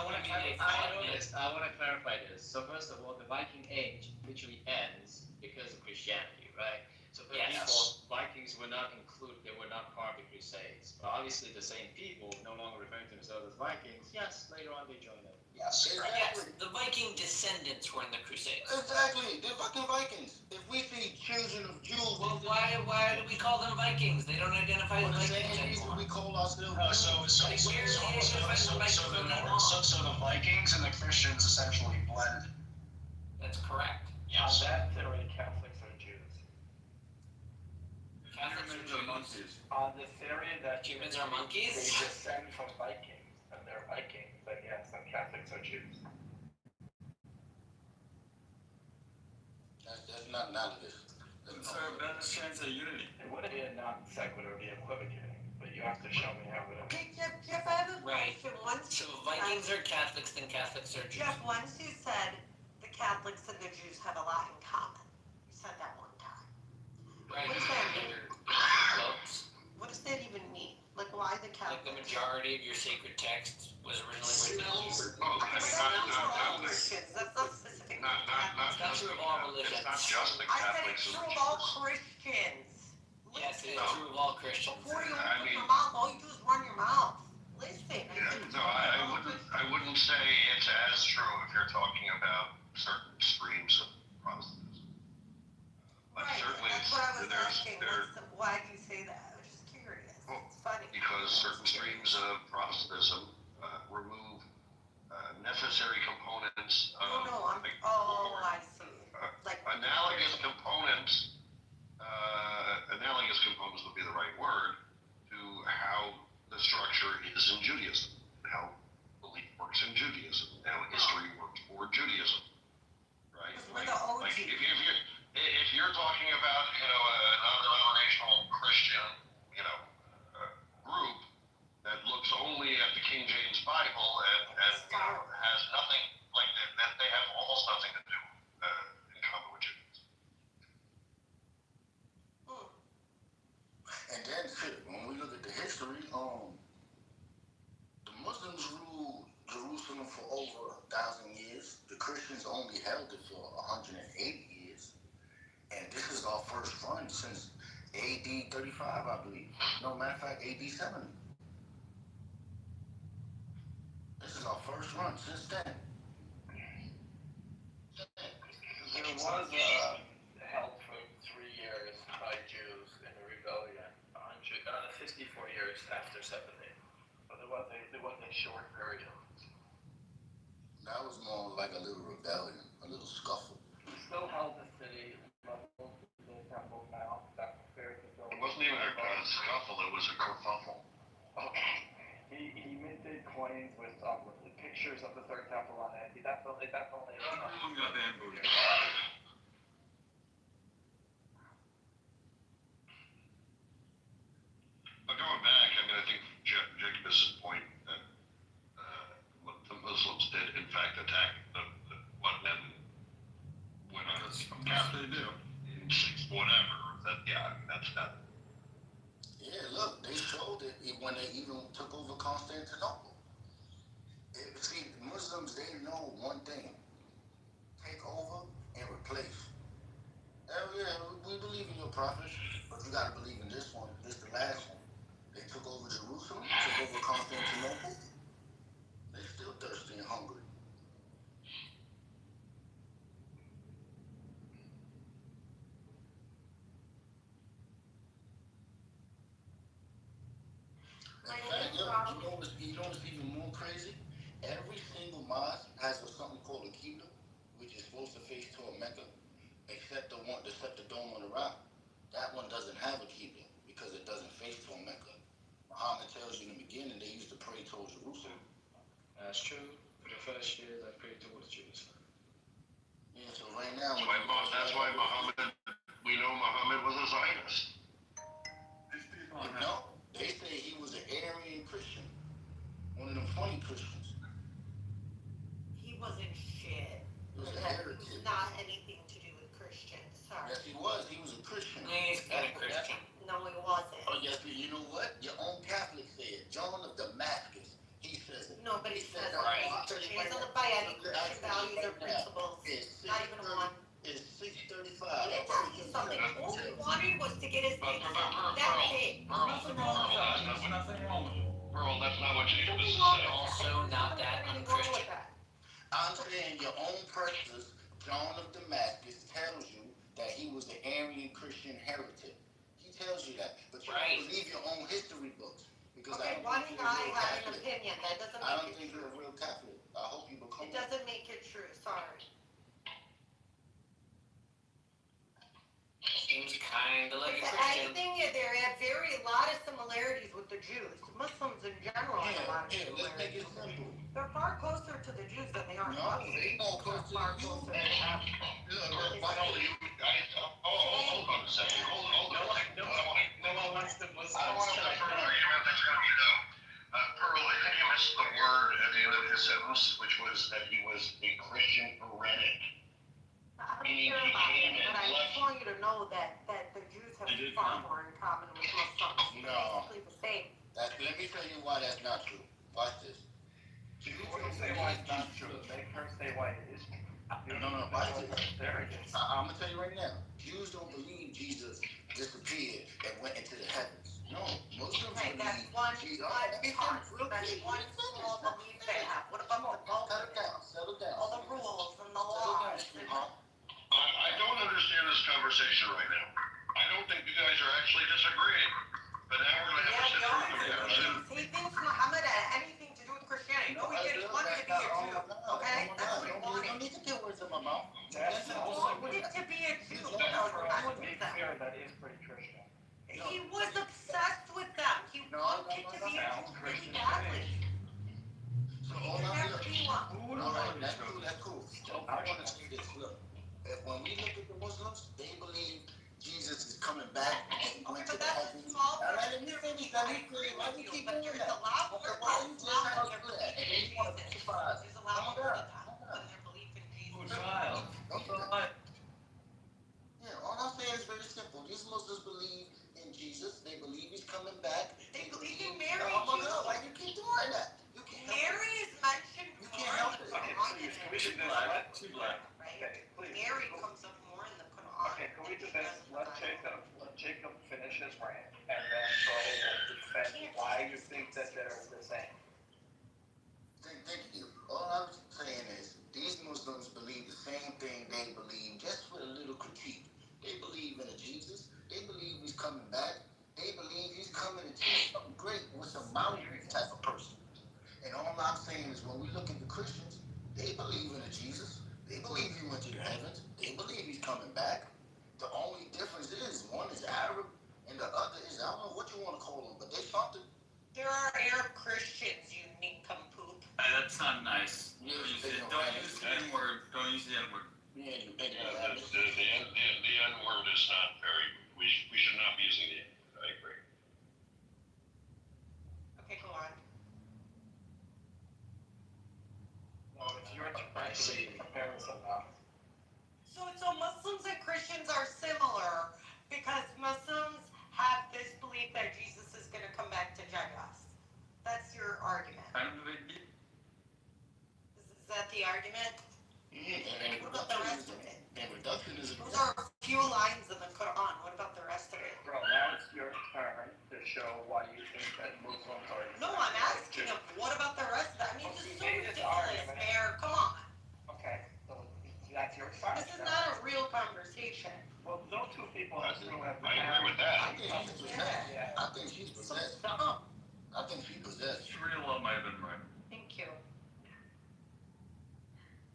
want to clarify this. So first of all, the Viking Age literally ends because of Christianity, right? So for Yes. default, Vikings were not included; they were not part of the Crusades. But obviously, the same people, no longer referring to themselves as Vikings, yes, later on they joined them. Yes. yes, the Viking descendants were in the Crusades. Exactly. They're fucking Vikings. If we see children of Jews, Well, why do we call them Vikings? They don't identify as for the Vikings same reason anymore. we call ourselves So the Vikings and the Christians essentially blended. That's correct. On that theory, Catholics are Jews. Catholics are Jews. monkeys. On the theory that Humans are monkeys? they descend from Vikings, and they're Vikings, then yes, then Catholics are Jews. That's not analogous. It's a better sense of unity. It would be a non sequitur, be equivocating, but you have to show me how it is. Hey, Jeff, I have a Right. question. Once So Vikings are Catholics, then Catholics are Jews. Jeff, once you said the Catholics and the Jews have a lot in common. You said that one time. Right. What does that mean? They're close. What does that even mean? like the majority of your sacred text was originally written in Hebrew. Oh, That's not all Christians, that's not specific. It's not true of all religions. It's not just the I said Catholics it's and true the of all Jews. Christians. Yes, it is No. true of all Christians. Before you I open mean- your mouth, all you do is run your mouth. Listen. Yeah, no, I wouldn't say it's as true if you're talking about certain streams of Protestantism. But Right, certainly that's what I was there's asking, why do you say that? I was just curious, Well, it's funny. because certain streams of Protestantism remove necessary components of I see, like. analogous components. Analogous components would be the right word to how the structure is in Judaism, how belief works in Judaism, how history works for Judaism, right? We're the OG. Like if you're talking about a non-denominational Christian group that looks only at the King James Bible and has nothing like that, they have almost nothing to do in common with Judaism. And then shit, when we look at the history, the Muslims ruled Jerusalem for over 1,000 years. The Christians only held it for 108 years. And this is our first run since AD 35, I believe. No, matter of fact, AD 70. This is our first run since then. There was held for 3 years by Jews in the rebellion, 64 years after 70. But there was a short period. That was more like a little rebellion, a little scuffle. He still held the city, level the temple now. That's fair to say. It wasn't even a scuffle, it was a kerfuffle. Okay. He minted coins with the pictures of the third temple on it. He definitely. Everyone got bambooed. But going back, I think Jacobus' point that what the Muslims did, in fact, attack what men went on They do. in whatever. That's not. Yeah, look, they showed it when they even took over Constantinople. See, Muslims, they know one thing: take over and replace. Hell yeah, we believe in your prophet, but you gotta believe in this one. This the last one. They took over Jerusalem, took over Constantinople. They still thirsty and hungry. In fact, you know what's even more crazy? Every single mosque has something called a qibla, which is supposed to face toward Mecca, except the dome on the rock. That one doesn't have a qibla because it doesn't face toward Mecca. Muhammad tells you in the beginning they used to pray towards Jerusalem. That's true. For the first years, I prayed towards Jerusalem. Yeah, so right now... That's why Muhammad, we know Muhammad was a Zionist. No, they say he was an Aryan Christian. One of them funny Christians. He wasn't shit. He was a That heretic. was not anything to do with Christians, sorry. Yes, he was. He was a Christian. He's not a Christian. No, he wasn't. Oh, yes, but you know what? Your own Catholic said. John of Damascus, he says it. Nobody He says said, that. He doesn't buy any Christian values or principles. Not even one. It's 6:35. Let me tell you something. All he wanted was to get his name. That's it. Nothing wrong with that. There's nothing wrong with it. Pearl, that's not what Jacobus is Nothing saying. wrong with Also not that Nothing wrong with unchristian. that. I'm saying your own precious John of Damascus tells you that he was an Aryan Christian heretic. He tells you that. But you Right. don't believe your own history books. Because Okay, I don't one think you're a guy real has an Catholic. opinion. That doesn't I don't make it think true. you're a real Catholic. I hope you become It doesn't make it true, sorry. Seems kinda like a If Christian. anything, there are a lot of similarities with the Jews. Muslims in general have a lot of let's make it similarities. simple. They're far closer to the Jews than they are to No, us. they more close to Far you. closer than us. Hold on a second. Hold on. No one wants the Muslims. I don't want to put an argument that's going to be no. Pearl, I think you missed the word at the end of his sentence, which was that he was a Christian heretic. I don't care about it, but I just want you to know that the Jews have far more in common with Muslims. No. Basically the same. Let me tell tell you why that's not true. Watch this. Before you say why it's not true, make her say why it is true. No, watch this. There it is. I'm gonna tell you right now. Jews don't believe Jesus disappeared and went into the heavens. No, Muslims Okay, that's believe one Jesus. part, Let me that's finish real quick. one small belief they have. What about the bulk of Settle it? down. Settle down. All the rules and the Settle down, laws. sweetheart. I don't understand this conversation right now. I don't think you guys are actually disagreeing, but now we're gonna have to sit through the discussion. He thinks Muhammad had anything to do with Christianity. No, he didn't. He wanted to be a Jew. Okay? That's what he wanted. Don't need to get words in my mouth. That's He also wanted to be a Jew. to be With them. clear, that is pretty Christian. He was obsessed with them. He wanted to be a Jew really badly. So He all could I'm never doing. be one. All right, that's cool. So I want to say this. Look, when we look at the Muslims, they believe Jesus is coming back and going to But the that's a heavens. small All right, part. let me finish. I agree Why with you you, keep but doing there's that? a lot more Okay, why you just Muslims have that to do that? And then believe you want to in Jesus. crucify us. There's a lot Oh my more God. to that than their belief in Jesus. Child. Don't do that. Yeah, all I'm saying is very simple. These Muslims believe in Jesus. They believe he's coming back. They believe in Mary, Oh my too. God, why you keep doing that? You can't help it. Mary is mentioned You more can't help in it. the Okay, Quran please, than can we do this? right? Okay, please. Mary comes up more in the Quran. Okay, can we do than this? she does in the Bible. Let Jacob finish his rant, and then Charlie will defend why you think that they're the same. Thank you. All I'm saying is these Muslims believe the same thing they believe, just with a little critique. They believe in a Jesus. They believe he's coming back. They believe he's coming to teach something great with some boundaries type of person. And all I'm saying is when we look at the Christians, they believe in a Jesus. They believe he went to the heavens. They believe he's coming back. The only difference is one is Arab and the other is, I don't know what you want to call them, but they something. There are Arab Christians, you nincompoop. That's not nice. Yeah, Don't use the N-word. Don't use the N-word. Yeah, you Yeah, the N-word is not very, we should not be using the N-word, I agree. Okay, go on. No, it's your turn to compare somehow. So Muslims and Christians are similar because Muslims have this belief that Jesus is going to come back to judge us. That's your argument. Is that the argument? And What about the rest of it? reductionism. Those are a few lines in the Quran. What about the rest of it? Bro, now it's your turn to show why you think that Muslims are. No, I'm asking him, what about the rest of it? I mean, this is so ridiculous, Mayor. Come on. Okay, so that's your side. This is not a real conversation. Well, no two people have to have. I agree with that. I think she's possessed. Yeah. I think she's So possessed. stop. I think she's possessed. Real love might have been right. Thank you.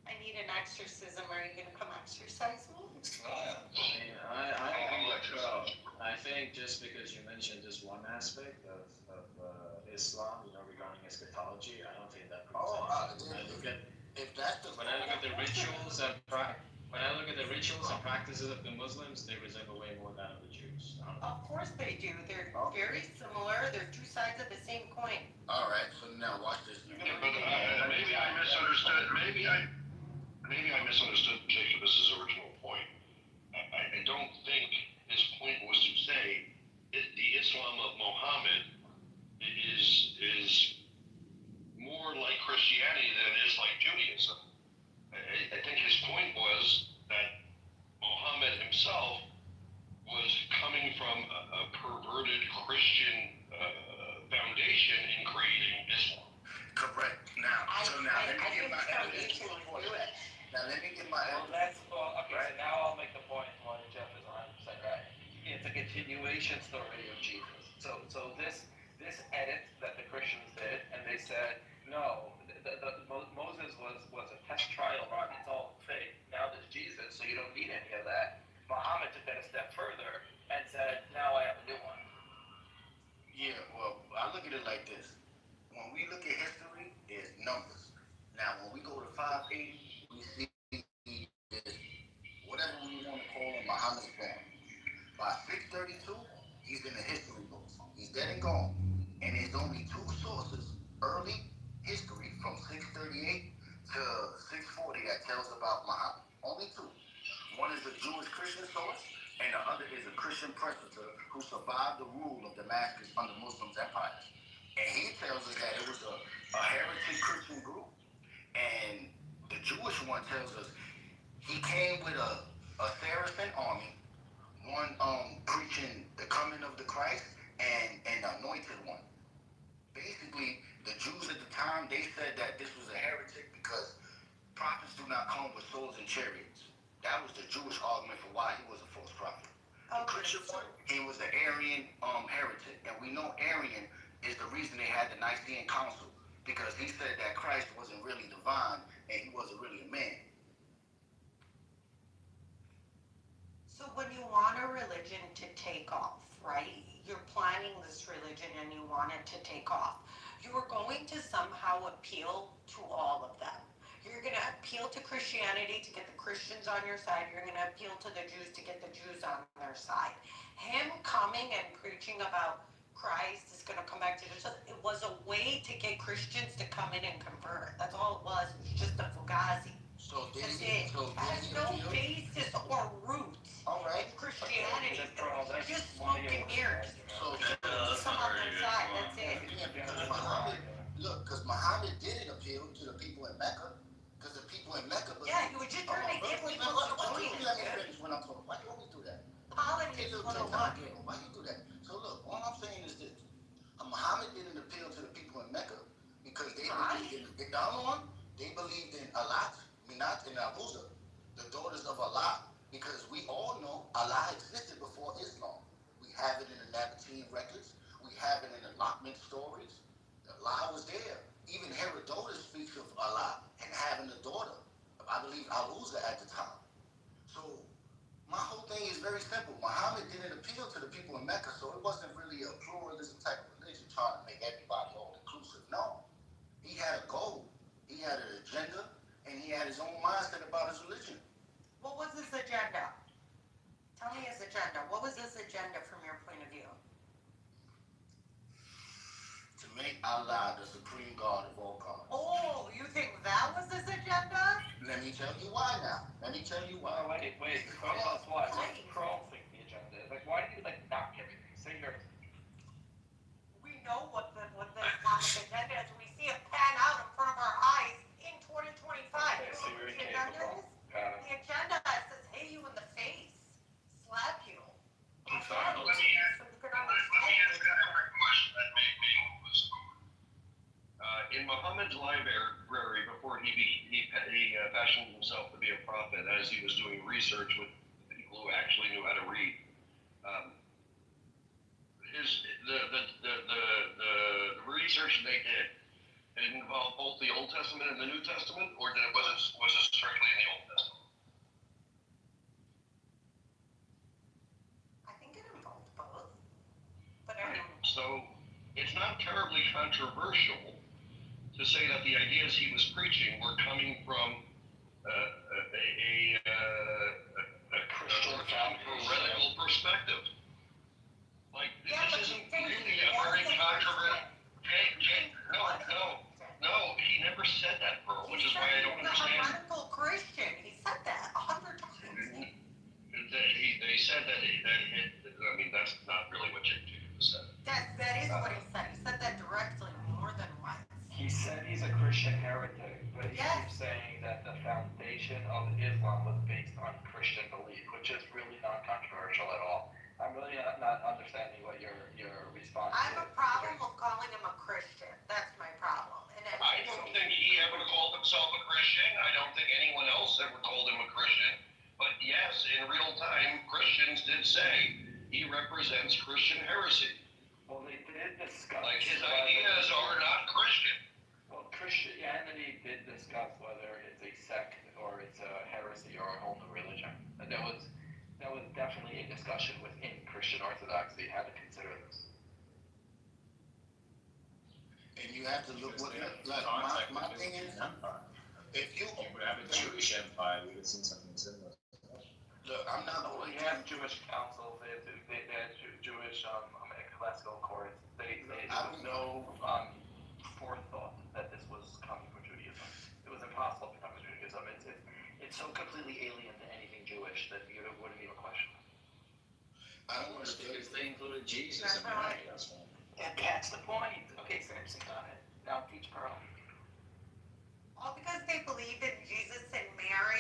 I need an exorcism. Are you going to come exercise me? I think just because you mentioned just one aspect of Islam, regarding eschatology, I don't think that proves anything. When I look at the rituals and practices of the Muslims, they resemble way more that of the Jews. Of course they do. They're very similar. They're two sides of the same coin. All right, so now watch this. Yeah, but maybe I misunderstood. Maybe I misunderstood Jacob's original point. I don't think his point was to say the Islam of Muhammad is more like Christianity than it is like Judaism. I think his point was that Muhammad himself was coming from a perverted Christian foundation in creating Islam. Correct. Now, let me get my evidence. Now let me get my evidence. Okay, so now I'll make the point why Jeff is 100% right. It's a continuation story of Jesus. So this edit that the Christians did, and they said, no, Moses was a test trial run. It's all fake. Now there's Jesus, so you don't need any of that. Muhammad took that a step further and said, now I have a new one. Yeah, well, I look at it like this. When we look at history, it's numbers. Now, when we go to 580, we see this, whatever we want to call him, Muhammad's born. By 632, he's in the history books. He's dead and gone. And there's only two sources, early history from 638 to 640 that tells about Muhammad. Only two. One is a Jewish Christian source, and the other is a Christian presbyter who survived the rule of Damascus under Muslims' empires. And he tells us he came with a Saracen army, one preaching the coming of the Christ and the anointed one. Basically, the Jews at the time, they said that this was a heretic because prophets do not come with swords and chariots. That was the Jewish argument for why he was a false prophet. The Christian one, he was an Arian heretic. And we know Arian is the reason they had the Nicene Council, because he said that Christ wasn't really divine and he wasn't really a man. So when you want a religion to take off, right? You're planning this religion and you want it to take off. You are going to somehow appeal to all of them. You're going to appeal to Christianity to get the Christians on your side. You're going to appeal to the Jews to get the Jews on their side. Him coming and preaching about Christ is going to come back to Jesus. It was a way to get Christians to come in and convert. That's all it was. It was just a fugazi. So did That's he? it. So It has no basis or roots in Christianity. They're just smoke and mirrors. So Come on their side. That's it. Muhammad, look, because Muhammad didn't appeal to the people in Mecca. Because the people in Mecca. Yeah, you were just trying to get people to join us. Let me finish when I'm talking. Why you always do that? Politics 101. Why you do that? So look, all I'm saying is this: Muhammad didn't appeal to the people in Mecca because they believed in Allah, Minat, and Abuza, the daughters of Allah. Because we all know Allah existed before Islam. We have it in the Nabatean records. We have it in the Lockman stories. Allah was there. Even Herodotus speaks of Allah and having a daughter. I believe Abuza at the time. So my whole thing is very simple. Muhammad didn't appeal to the people in Mecca, so it wasn't really a pluralism type of religion trying to make everybody all inclusive. No. He had a goal. He had an agenda, and he had his own mindset about his religion. What was his agenda? Tell me his agenda. What was his agenda from your point of view? To make Allah the supreme God of all gods. Oh, you think that was his agenda? Let me tell you why now. Let me tell you why. Oh, wait, tell us why. What does Carl think the agenda is? Like, why do you knock everything? Say yours. We know what the Islamic agenda is. We see it pan out in front of our eyes in 2025. Okay, You so know you're what the agenda incapable. is? Got it. The agenda says, hit you in the face, slap you. Let So you can understand the agenda. In Muhammad's library, before he fashioned himself to be a prophet, as he was doing research with people who actually knew how to read, the research they did, it involved both the Old Testament and the New Testament, or was it strictly in the Old Testament? I think it involved both. But So it's not terribly controversial to say that the ideas he was preaching were coming from a Christian heretical perspective. Like, yeah, this isn't really a very controversial. No, he never said that, bro, which is why I don't understand. He's a radical Christian. He said that 100 times. They said that I mean, that's not really what you said. That is what he said. He said that directly more than once. He said he's a Christian heretic, but he Yes. keeps saying that the foundation of Islam was based on Christian belief, which is really not controversial at all. I'm really not understanding what your response I have is. a problem with calling him a Christian. That's my problem. And I don't think he ever called himself a Christian. I don't think anyone else ever called him a Christian. But yes, in real time, Christians did say he represents Christian heresy. Well, they did discuss. Like, his ideas are not Christian. Well, Christianity did discuss whether it's a sect or it's a heresy or a whole new religion. And that was definitely a discussion within Christian Orthodoxy how to consider this. And you have to look what, like, my thing is, if you would have a Jewish empire, we would see something similar. look, I'm not Well, going you have Jewish councils, they have Jewish classical courts. There was no forethought that this was coming from Judaism. It was impossible to come from Judaism. It's so completely alien to anything Jewish that you wouldn't even question it. I don't understand. Because they included Jesus in Mary, that's why. And that's the point. Okay, Samson got it. Now teach Pearl. all because they believed in Jesus and Mary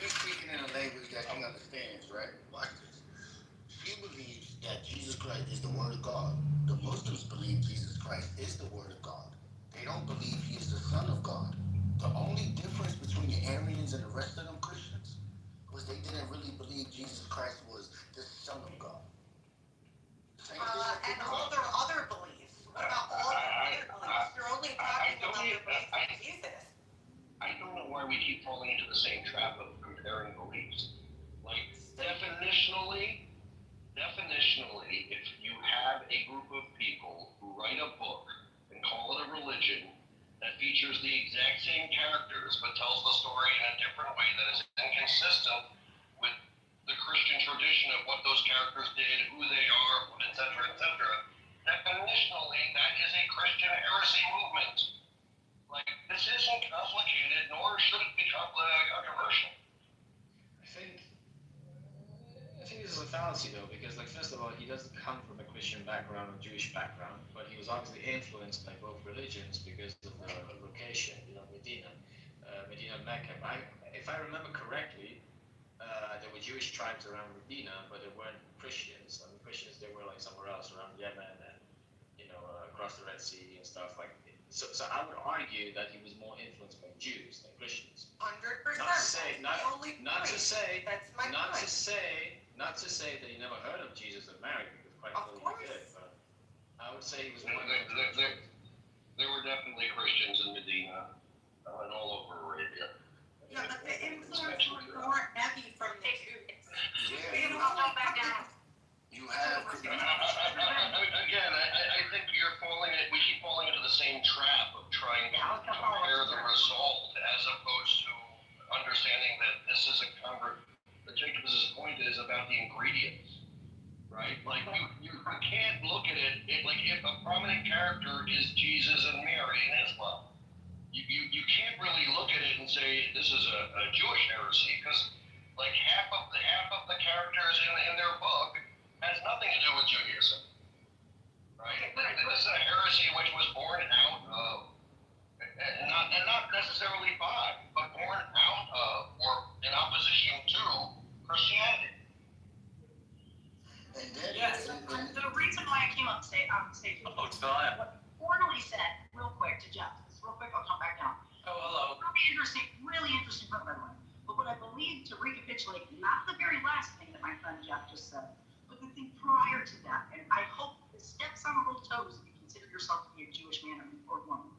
Just speaking in a language that she understands, right? Watch this. She believes that Jesus Christ is the Word of God. The Muslims believe Jesus Christ is the Word of God. They don't believe he is the Son of God. The only difference between the Arians and the rest of them Christians was they didn't really believe Jesus Christ was the Son of God. Same thing. And all their other beliefs. What about all their other beliefs? You're only talking about their beliefs in Jesus. I don't know why we keep falling into the same trap of comparing beliefs. Like, definitionally, if you have a group of people who write a book and call it a religion that features the exact same characters but tells the story in a different way that is inconsistent with the Christian tradition of what those characters did, who they are, etc., definitionally, that is a Christian heresy movement. Like, this isn't complicated, nor should it be controversial. I think this is a fallacy though, because like first of all, he doesn't come from a Christian background or Jewish background, but he was obviously influenced by both religions because of the location, Medina, Mecca. If I remember correctly, there were Jewish tribes around Medina, but there weren't Christians. I mean, Christians they were like somewhere else around Yemen and across the Red Sea and stuff like. So I would argue that he was more influenced by Jews than Christians. 100%. Not to say that he never heard of Jesus and Mary, because quite clearly he did. But I would say he was more. There were definitely Christians in Medina and all over Arabia. Yeah, but the influence was more heavy from the Jews. Yeah. Back down. You have. Again, I think we keep falling into the same trap of trying to compare the result as opposed to understanding that this is that Jacob's point is about the ingredients, right? Like you can't look at it like if a prominent character is Jesus and Mary in Islam, you can't really look at it and say this is a Jewish heresy because like half of the characters in their book has nothing to do with Judaism, right? This is a heresy which was born out of, and not necessarily by, but born out of or in opposition to Christianity. And then, Yes. The reason why I came up stage what formally said, real quick to Jeff, real quick, I'll come back down. Oh, hello. Really interesting point, by the way. But what I believe, to recapitulate, not the very last thing that my friend Jeff just said, but the thing prior to that, and I hope this steps on a little toes if you consider yourself to be a Jewish man or woman.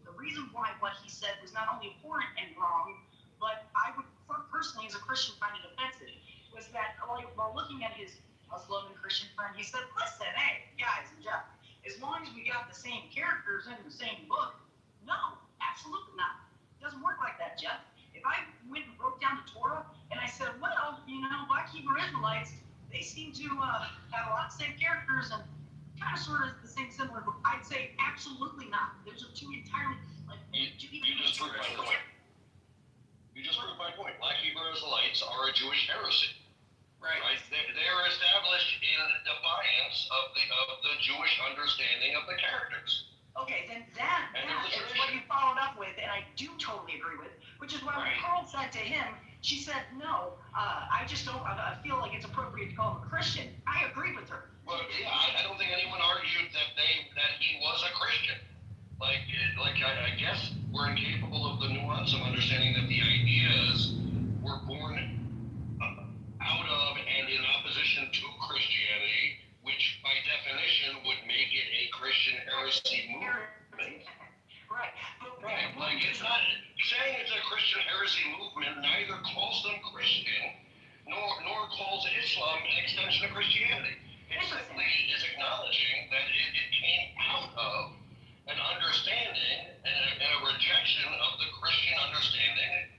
The reason why what he said was not only abhorrent and wrong, but I would personally, as a Christian, find it offensive, was that while looking at his Muslim and Christian friend, he said, listen, hey, guys and Jeff, as long as we got the same characters in the same book, no, absolutely not. It doesn't work like that, Jeff. If I went and broke down the Torah and I said, well, Black Hebrew Israelites, they seem to have a lot of the same characters and kind of sort of the same similar book, I'd say absolutely not. Those are two entirely, You just proved my point. You just proved my point. Black Hebrew Israelites are a Jewish heresy. Right. They are established in defiance of the Jewish understanding of the characters. Okay, then that is what you followed up with, and I do totally agree with, which is why when Carl said to him, she said, no, I just don't feel like it's appropriate to call him a Christian. I agree with her. Well, yeah, I don't think anyone argued that he was a Christian. I guess we're incapable of the nuance of understanding that the ideas were born out of and in opposition to Christianity, which by definition would make it a Christian heresy movement. Right. Like it's not saying it's a Christian heresy movement neither calls them Christian nor calls Islam an extension of Christianity. It simply is acknowledging that it came out of an understanding and a rejection of the Christian understanding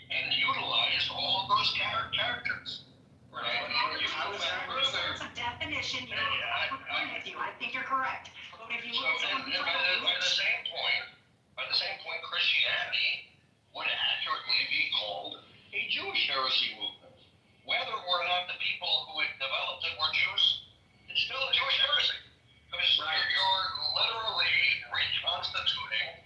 and utilized all of those characters. Right. It's a definition. I agree with you. I think you're correct. But if you look at by the same point, Christianity would accurately be called a Jewish heresy movement. Whether or not the people who had developed it were Jews, it's still a Jewish heresy. Because you're literally reconstituting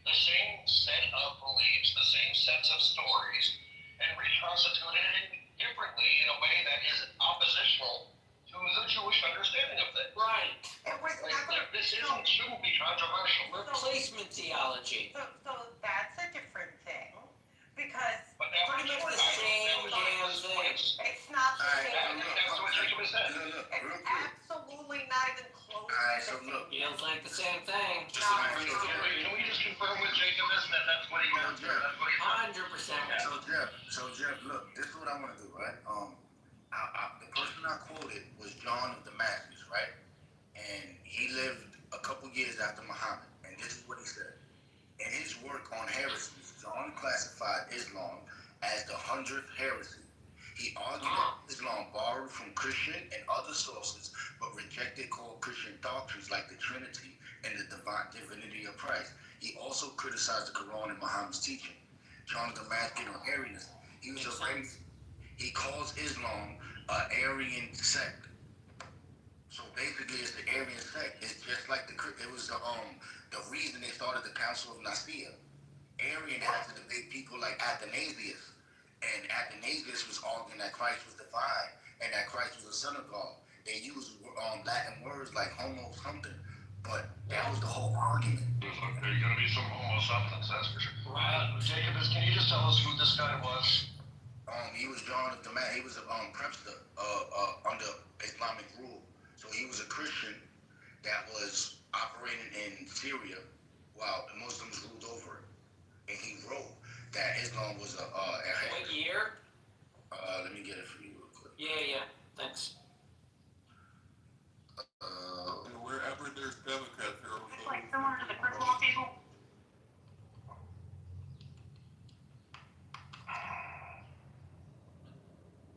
the same set of beliefs, the same sets of stories, and reconstituting constituted differently in a way that is oppositional to the Jewish understanding of things. Right. It was never. This shouldn't be controversial. Replacement theology. So that's a different thing, because But that Pretty much was the same damn thing. it's not the Alright, same. That's what Jacob has said. Look, It's real quick. absolutely not even close. Alright, to so the look. Feels like the same thing. No, Can we just confirm with Jacob that that's what he meant? That's what he meant. 100%. So Jeff, look, this is what I want to do, right? The person I quoted was John of Damascus, right? And he lived a couple years after Muhammad, and this is what he said. In his work on heresies, John classified Islam as the 100th heresy. He argued that Islam borrowed from Christian and other sources, but rejected core Christian doctrines like the Trinity and the divine divinity of Christ. He also criticized the Quran and Muhammad's teaching. John of Damascus on Arianism. He calls Islam an Aryan sect. So basically, it's the Aryan sect. It's just like it was the reason they started the Council of Nicaea. Arian had to debate people like Athanasius, and Athanasius was arguing that Christ was divine and that Christ was the Son of God. They used Latin words like homo something, but that was the whole argument. There's going to be some homo substance, that's for sure. Jacob, can you just tell us who this guy was? He was John of Damascus. He was a prepster under Islamic rule. So he was a Christian that was operating in Syria while the Muslims ruled over it. And he wrote that Islam was a What year? Let me get it for you real quick. Yeah. Thanks. And wherever there's Democrats, there are It's like similar to the Chris Law people.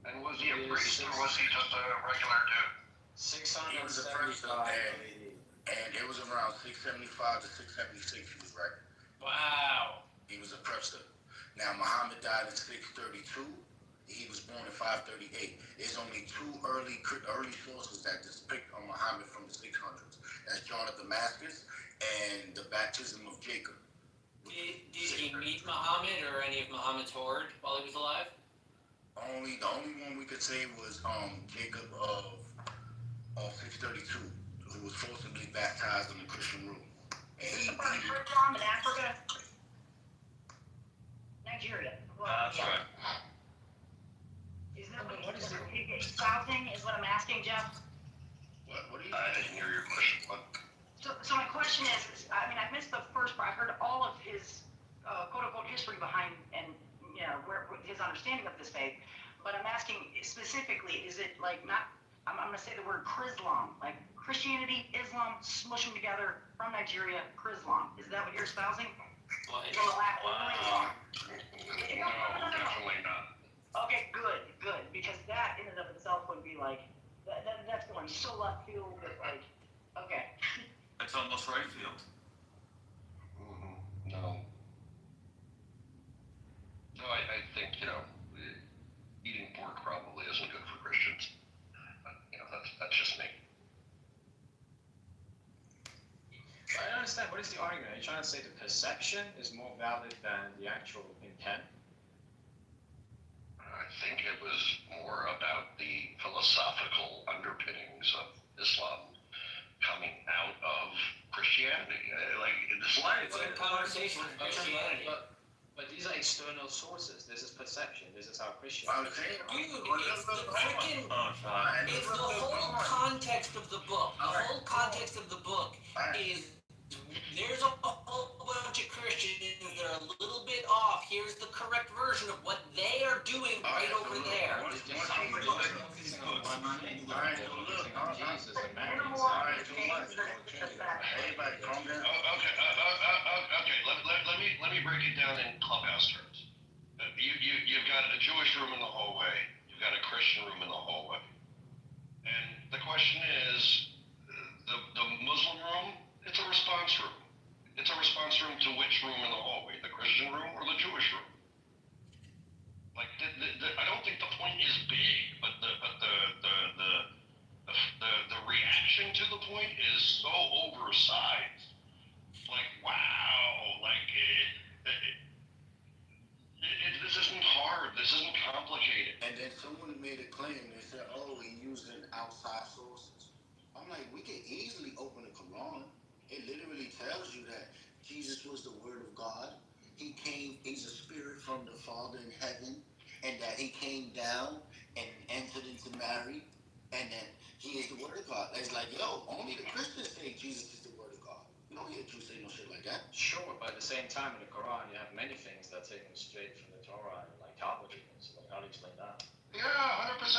And was he a priest or was he just a regular dude? 675 AD. And it was around 675 to 676 he was writing. Wow. He was a prepster. Now, Muhammad died in 632. He was born in 538. There's only two early sources that depict on Muhammad from the 600s. That's John of Damascus and the baptism of Jacob. Did he meet Muhammad or any of Muhammad's horde while he was alive? The only one we could say was Jacob of 632, who was forcibly baptized in the Christian rule. And Is this the first Islam in Africa? Nigeria. That's right. Is that what is espousing is what I'm asking, Jeff? What are you? I didn't hear your question. What? So my question is, I mean, I missed the first part. I heard all of his quote-unquote history behind and, you know, where his understanding of this faith. But I'm asking specifically, is it like not, I'm going to say the word Chrislam, like Christianity, Islam, smush them together from Nigeria, Chrislam. Is that what you're espousing? Well, No, definitely not. Okay, good, because that in and of itself would be like, that's going so left field that like, okay. It's almost right field. No. No, I think, eating pork probably isn't good for Christians. But, that's just me. I don't understand. What is the argument? Are you trying to say the perception is more valid than the actual intent? I think it was more about the philosophical underpinnings of Islam coming out of Christianity. It's a conversation with Christianity. But these are external sources. This is perception. This is how Dude, Christianity. it's the freaking, it's the whole context of the book. The whole context of the book is there's a whole bunch of Christians that are a little bit off. Here's the correct version of what they are doing right over there. Everybody calm down. Okay. Let me break it down in clubhouse terms. You've got a Jewish room in the hallway. You've got a Christian room in the hallway. And the question is, the Muslim room, it's a response room. It's a response room to which room in the hallway? The Christian room or the Jewish room? Like, I don't think the point is big, but the reaction to the point is so oversized. Like, wow, like this isn't hard. This isn't complicated. and someone made a claim. They said, "Oh, he using outside sources." I'm like, we can easily open the Quran. It literally tells you that Jesus was the Word of God. He came. He's a spirit from the Father in heaven, and that he came down and entered into Mary, and that he is the Word of God. It's like, yo, only the Christians say Jesus is the Word of God. You don't hear Jews say no shit like that. Sure, but at the same time in the Quran you have many things that are taken straight from the Torah, like Talmud and so how do you explain that? Yeah, 100%.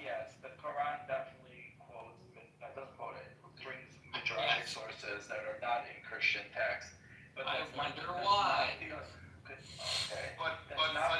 Yes, the Quran definitely quotes, doesn't quote it, brings midrashic sources that are not in Christian texts. But I that's wonder that's why. Okay. But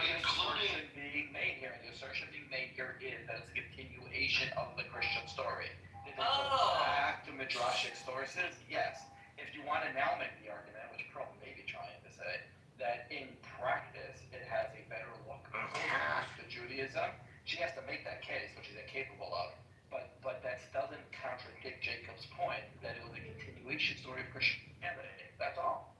including being made here, and the assertion being made here is that it's a continuation of the Christian story. If it Oh. goes back to midrashic sources, yes. If you want to now make the argument, which Pearl may be trying to say, that in practice it has a better look past to Judaism, she has to make that case, which she's incapable of. But that doesn't contradict Jacob's point that it was a continuation story of Christianity. That's all.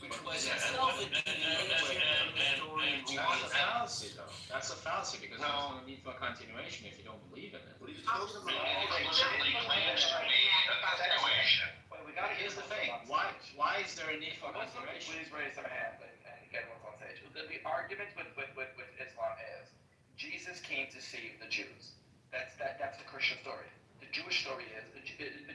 Which was itself a deviation from the story of That's a Jesus. fallacy, though. That's a fallacy because there's no need for continuation if you don't believe in it. What are you talking about? it certainly claims to be a continuation. Here's the thing. Why is there a need for continuation? Please raise their hand and get what's on stage. The argument with Islam is Jesus came to save the Jews. That's the Christian story. The Jewish story is that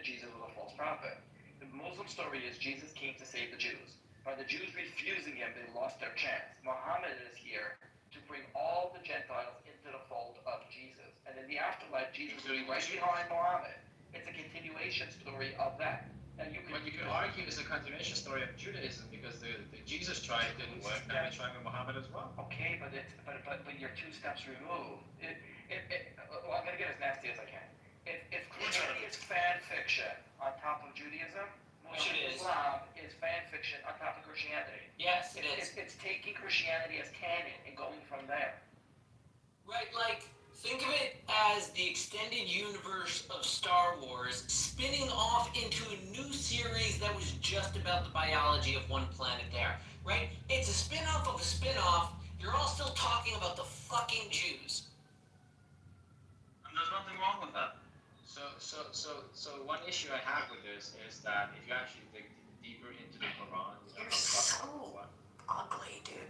Jesus was a false prophet. The Muslim story is Jesus came to save the Jews. By the Jews refusing him, they lost their chance. Muhammad is here to bring all the Gentiles into the fold of Jesus. And in the afterlife, Jesus will be right behind Muhammad. It's a continuation story of that. And you could argue it's a continuation story of Judaism because the Jesus tribe didn't work, now they're trying with Muhammad as well. Okay, but you're 2 steps removed. Well, I'm gonna get as nasty as I can. If Christianity is fan fiction on top of Judaism, Which it is. Islam is fan fiction on top of Christianity. Yes, it is. It's taking Christianity as canon and going from there. Right, like, think of it as the extended universe of Star Wars spinning off into a new series that was just about the biology of one planet there, right? It's a spin-off of a spin-off. You're all still talking about the fucking Jews. And there's nothing wrong with that. So one issue I have with this is that if you actually dig deeper into the Quran, You're so ugly, dude.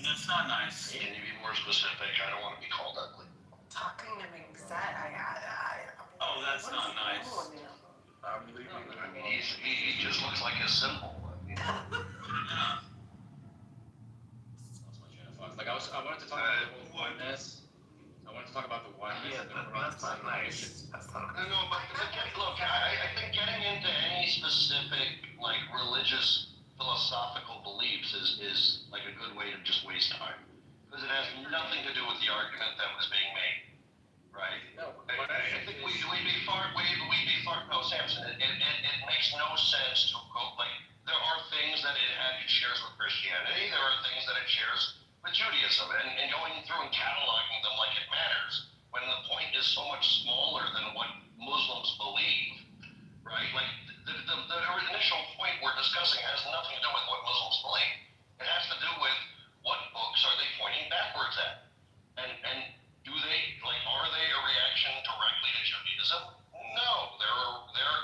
That's not nice. Can you be more specific? I don't want to be called ugly. Talking to me, I Oh, that's what not is nice. wrong with you? He just looks like a symbol. That's my train of thought. Like I wanted to talk about the whole oneness. I wanted to talk about the oneness and the Quran. That's not nice. That's not No, but look, I think getting into any specific like religious philosophical beliefs is like a good way to just waste time because it has nothing to do with the argument that was being made, right? No, I think we'd be far. No, Samson. It makes no sense to go like there are things that it shares with Christianity. There are things that it shares with Judaism, and going through and cataloging them like it matters when the point is so much smaller than what Muslims believe, right? Like the initial point we're discussing has nothing to do with what Muslims believe. It has to do with what books are they pointing backwards at, and do they are they a reaction directly to Judaism? No, they're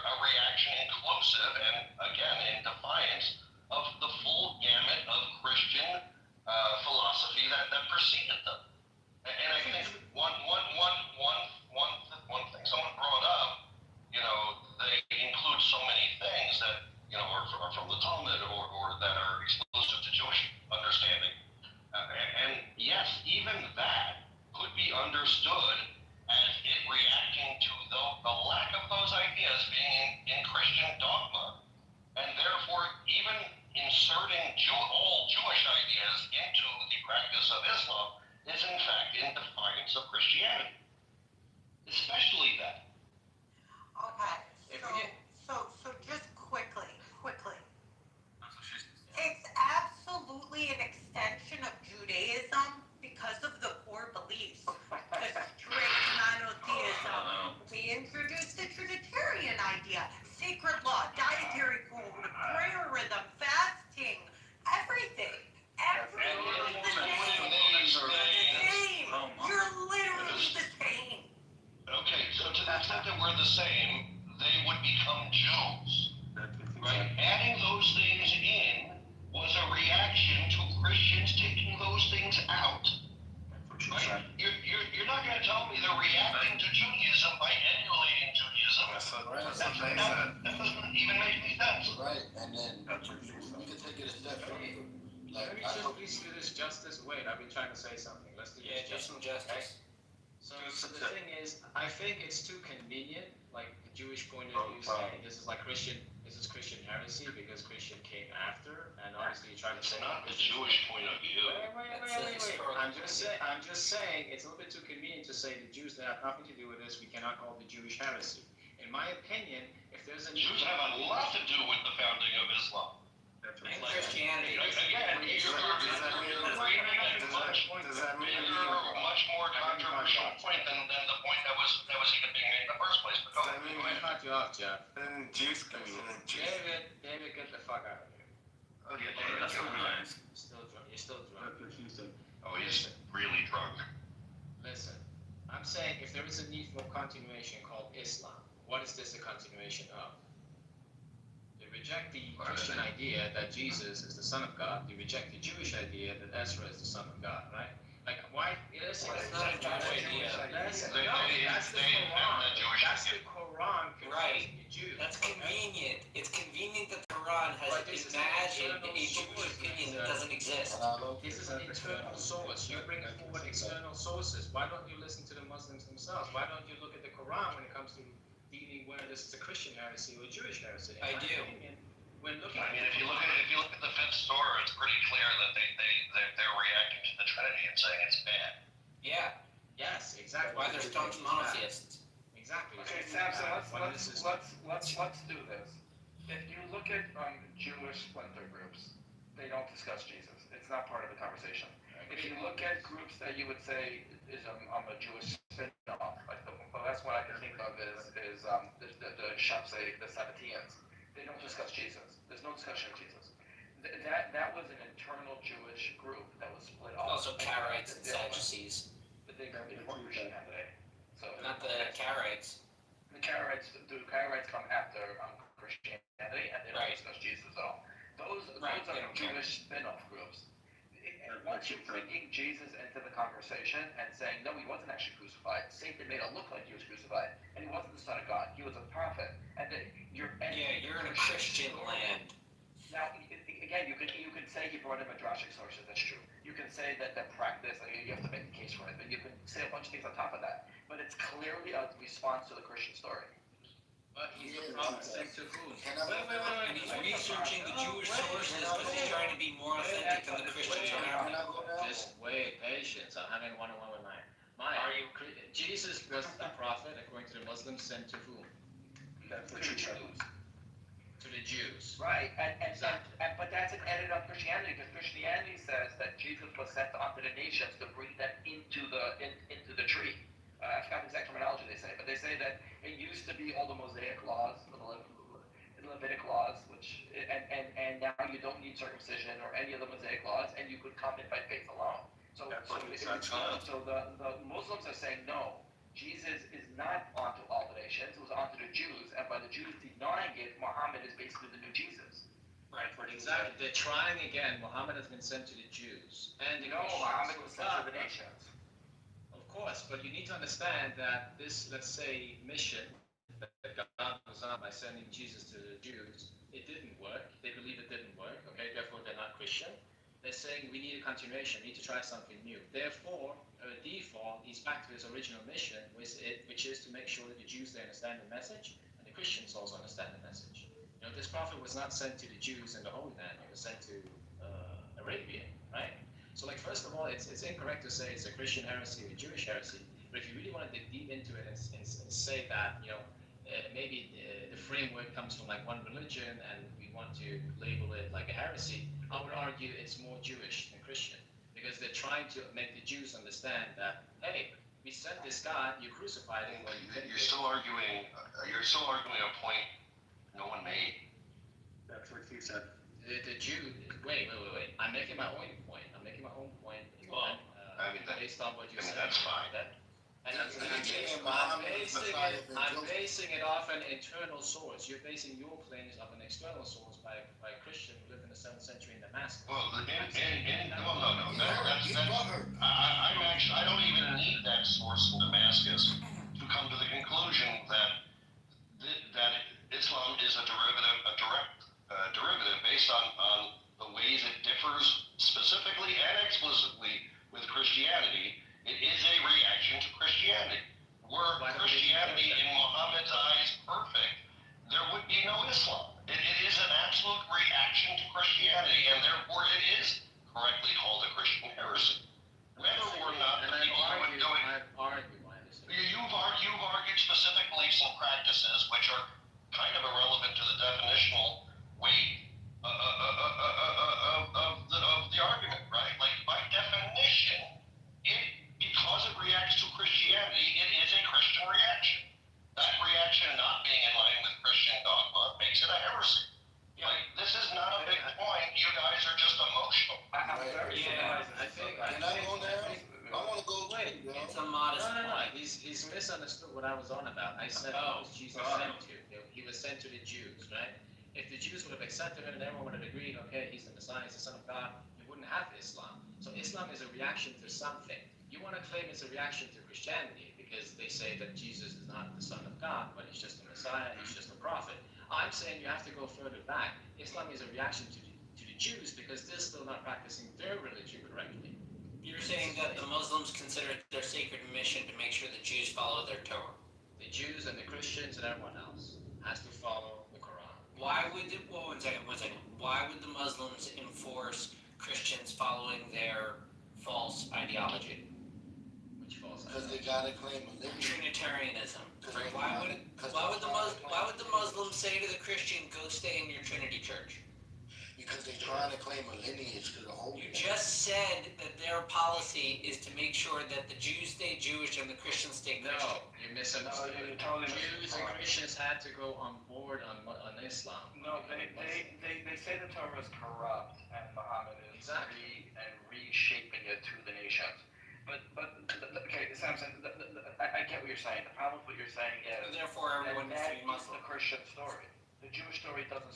a reaction inclusive and again in defiance of the full gamut of Christian philosophy that preceded them. And I think one thing someone brought up, they include so many things that are from the Talmud or that are exclusive to Jewish understanding. And yes, even that could be understood as it reacting to the lack of those ideas being in Christian dogma, and therefore even inserting all Jewish ideas into the practice of Islam is in fact in defiance of Christianity, especially that. Okay, so just quickly. It's absolutely an extension of Judaism because of the core beliefs. The strict monotheism. We introduced the Trinitarian idea, sacred law, dietary code, prayer rhythm, fasting, everything. Everything is the wait. I've been trying to say something. Let's do Yeah, this do some justice. justice. So the thing is, I think it's too convenient, like the Jewish point of view saying this is Christian heresy because Christian came after, and obviously you try to It's say not the Jewish point of view. Wait. I'm just saying it's a little bit too convenient to say the Jews that have nothing to do with this, we cannot call the Jewish heresy. In my opinion, if there's a Jews have a lot to do with the founding of Islam. And Christianity. Again, you're bringing a much more controversial point than the point that was even being made in the first place. But go ahead. I cut you off, Jeff. David, David, get the fuck out of here. Okay, that's so nice. You're still drunk. Oh, he's really drunk. Listen, I'm saying if there is a need for continuation called Islam, what is this a continuation of? They reject the Christian idea that Jesus is the Son of God. They reject the Jewish idea that Ezra is the Son of God, right? Like, why? It's not a Jewish idea. That's the Quran. That's the Quran. Right. The Jews. That's convenient. It's convenient that the Quran has imagined a Jewish opinion that doesn't exist. This is an internal source. You bring forward external sources. Why don't you listen to the Muslims themselves? Why don't you look at the Quran when it comes to dealing whether this is a Christian heresy or a Jewish heresy? I do. When looking I mean, if you look at the fifth surah, it's pretty clear that they're reacting to the Trinity and saying it's bad. Yeah. Yes, exactly. Why they're staunch monotheists. Exactly. Okay, Samson, let's do this. If you look at Jewish splinter groups, they don't discuss Jesus. It's not part of the conversation. If you look at groups that you would say is a Jewish spin-off, like the last one I can think of is the Shapsei, the Sabbateans. They don't discuss Jesus. There's no discussion of Jesus. That was an internal Jewish group that was split off. Also Karaites and Sadducees. But they got before Christianity. So Not the Karaites. the Karaites come after Christianity, and they don't discuss Jesus at all. Those are Jewish spin-off groups. Once you're bringing Jesus into the conversation and saying, no, he wasn't actually crucified, Satan made it look like he was crucified, and he wasn't the Son of God, he was a prophet, and you're in a Christian land. Now, again, you can say he brought in Midrashic sources, that's true. You can say that practice, you have to make the case for it, but you can say a bunch of things on top of that. But it's clearly a response to the Christian story. But he's a prophet sent to who? Wait. And he's researching the Jewish sources because he's trying to be more authentic than the Christians are now. Just wait, patience. I'm having one-on-one with Maya. Jesus was a prophet, according to the Muslims, sent to whom? To the Jews. To the Jews. Right, but that's an edit of Christianity, because Christianity says that Jesus was sent unto the nations to bring them into the tree. I forgot the exact terminology they say, but they say that it used to be all the Mosaic laws, the Levitic laws, and now you don't need circumcision or any of the Mosaic laws, and you could come in by faith alone. So the Muslims are saying no, Jesus is not onto all the nations; it was onto the Jews, and by the Jews denying it, Muhammad is basically the new Jesus. Right, exactly. They're trying again. Muhammad has been sent to the Jews, and Muhammad was sent to the nations. Of course, but you need to understand that this, let's say, mission that God was on by sending Jesus to the Jews, it didn't work. They believe it didn't work. Okay, therefore they're not Christian. They're saying we need a continuation, we need to try something new. Therefore, default, he's back to his original mission, which is to make sure that the Jews they understand the message, and the Christians also understand the message. You know, this prophet was not sent to the Jews in the Holy Land; it was sent to Arabia, right? So, like, first of all, it's incorrect to say it's a Christian heresy or a Jewish heresy. But if you really want to dig deep into it and say that, you know, maybe the framework comes from like one religion and we want to label it like a heresy, I would argue it's more Jewish than Christian, because they're trying to make the Jews understand that, hey, we sent this God, you crucified him. Well, You're still arguing a point no one made. That's what he said. The Jew. Wait. I'm making my own point. Based on what you said. That's fine. I'm basing it off an internal source. You're basing your claims off an external source by a Christian who lived in the 7th century in Damascus. Well, no. I don't even need that source in Damascus to come to the conclusion that Islam is a derivative based on the ways it differs specifically and explicitly Christianity, it is a reaction to Christianity. Were Christianity in Muhammad's eyes perfect, there would be no Islam. It is an absolute reaction to Christianity, and therefore it is correctly called a Christian heresy. Whether or not the people who are doing you've argued specific beliefs and practices which are kind of irrelevant to the definitional weight of the argument, right? Like by definition, because it reacts to Christianity, it is a Christian reaction. That reaction not being in line with Christian dogma makes it a heresy. Like, this is not a big point. You guys are just emotional. I'm very surprised. I think. Can I go now? I want to go too, yo. It's a modest No. point. He's misunderstood what I was on about. I said, who was Jesus sent to? He was sent to the Jews, right? If the Jews would have accepted him and everyone would have agreed, okay, he's the Messiah, he's the Son of God, you wouldn't have Islam. So Islam is a reaction to something. You want to claim it's a reaction to Christianity because they say that Jesus is not the Son of God, but he's just a Messiah, he's just a prophet. I'm saying you have to go further back. Islam is a reaction to the Jews because they're still not practicing their religion correctly. You're saying that the Muslims consider it their sacred mission to make sure the Jews follow their Torah. The Jews and the Christians and everyone else has to follow the Quran. Why would one second. Why would the Muslims enforce Christians following their false ideology? Which false Because they gotta claim a living. Trinitarianism. Right? Why would the Muslims say to the Christian, go stay in your Trinity church? Because they're trying to claim a lineage to the Holy You Land. just said that their policy is to make sure that the Jews stay Jewish and the Christians stay Christian. No, you misunderstood. No, you totally Jews and misunderstood. Christians had to go on board on Islam. No, they say the Torah is corrupt and Muhammad is reshaping it to the nations. But okay, Samson, I get what you're saying. The problem with what you're saying is Therefore, everyone needs to be that is Muslim. the Christian story. The Jewish story doesn't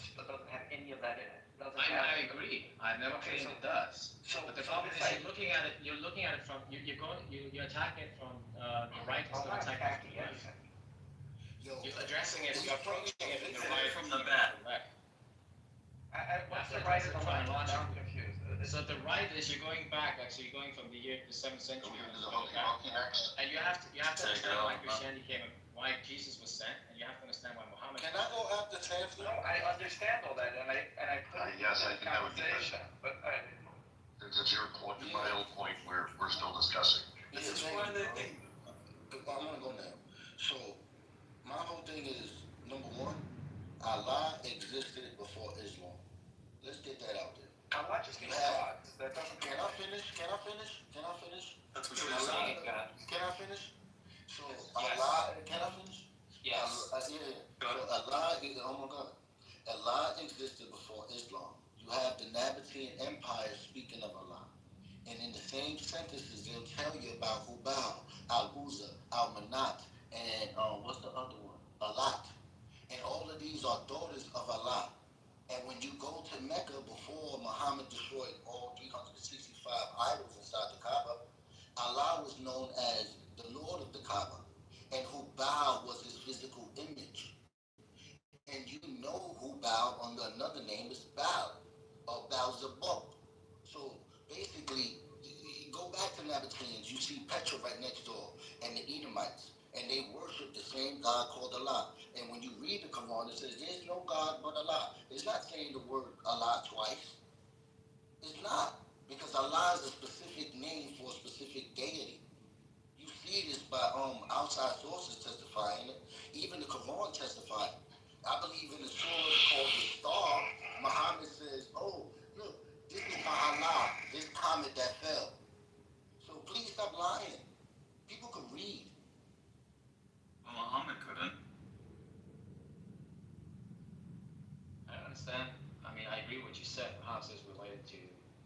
have any of that in it. I agree. I've never claimed it does. But the problem is you're looking at it from you're attacking it from the right instead of attacking it from the left. You're addressing it. You're approaching it in the right from the back. What's the right and the left? I'm confused. So the right is you're going back, so you're going from the 7th century, and you have to understand why Christianity came and why Jesus was sent, and you have to understand why Muhammad. Can I go after translate? No, I understand all that, and I put it Yes, I in think that would be conversation, but It's your point, my own point, we're still discussing. This is one of the things. I'm gonna go now. So, my whole thing is, number one, Allah existed before Islam. Let's get that out there. Allah just means God. That doesn't. Can I finish? That's what you're saying, God. Can I finish? So, Allah, can I finish? Yes. Yeah. So, Allah, oh my God. Allah existed before Islam. You have the Nabatean Empire speaking of Allah. And in the same sentences, they'll tell you about Hubal, Al-Uzza, Al-Manat, and what's the other one? Alat. And all of these are daughters of Allah. And when you go to Mecca before Muhammad destroyed all 365 idols inside the Kaaba, Allah was known as the Lord of the Kaaba. And Hubal was his physical image. And you know Hubal under another name is Baal, or Baal-Zebub. So basically, you go back to Nabateans, you see Petra right next door, and the Edomites. And they worship the same God called Allah. And when you read the Quran, it says there's no God but Allah. It's not saying the word Allah twice. It's not. Because Allah is a specific name for a specific deity. You see this by outside sources testifying it. Even the Quran testified. I believe in the surah called the Star. Muhammad says, oh, look, this is my Allah, this comet that fell. So please stop lying. People can read. Muhammad couldn't. I understand. I mean, I agree with what you said. How is this related to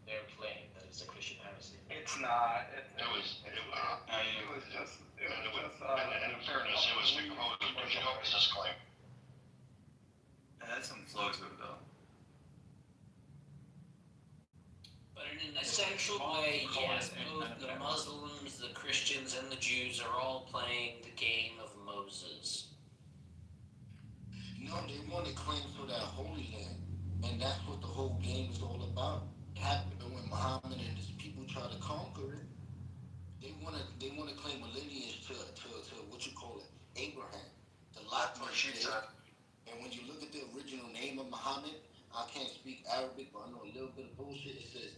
their claim that it's a Christian heresy? It's not. It was just. In fairness, it was Jehovah's claim. It had some flow to it though. But in an essential way, yes, both the Muslims, the Christians, and the Jews are all playing the game of Moses. No, they want to claim for that Holy Land. And that's what the whole game is all about. It happened when Muhammad and his people try to conquer it. they wanna claim a lineage to what you call it, Abraham, the lot kid. And when you look at the original name of Muhammad, I can't speak Arabic, but I know a little bit of bullshit. It says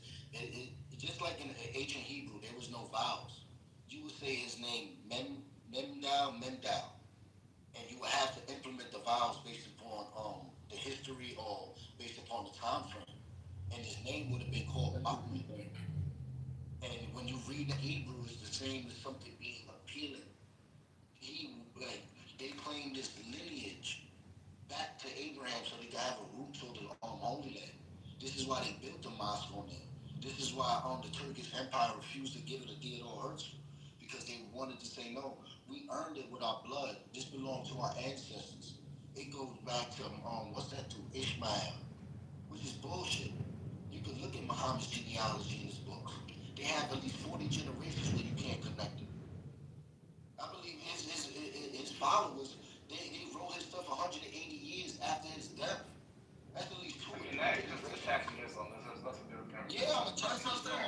just like in ancient Hebrew, there was no vowels. You would say his name Memdal, and you would have to implement the vowels based upon the history or based upon the time frame. And his name would have been called Ahmed. And when you read the Hebrew, it's the same as something being appealing. They claim this lineage back to Abraham so they could have a root to the Holy Land. This is why they built the mosque on there. This is why the Turkish Empire refused to give it a Theodore Herzl, because they wanted to say, no, we earned it with our blood. This belonged to our ancestors. It goes back to, what's that dude, Ishmael, which is bullshit. You can look at Muhammad's genealogy in his books. They have at least 40 generations where you can't connect it. I believe his followers, they wrote his stuff 180 years after his death. That's at least two. I mean, that is just attacking Islam. There's nothing to do with that. Yeah, I'm attacking Islam.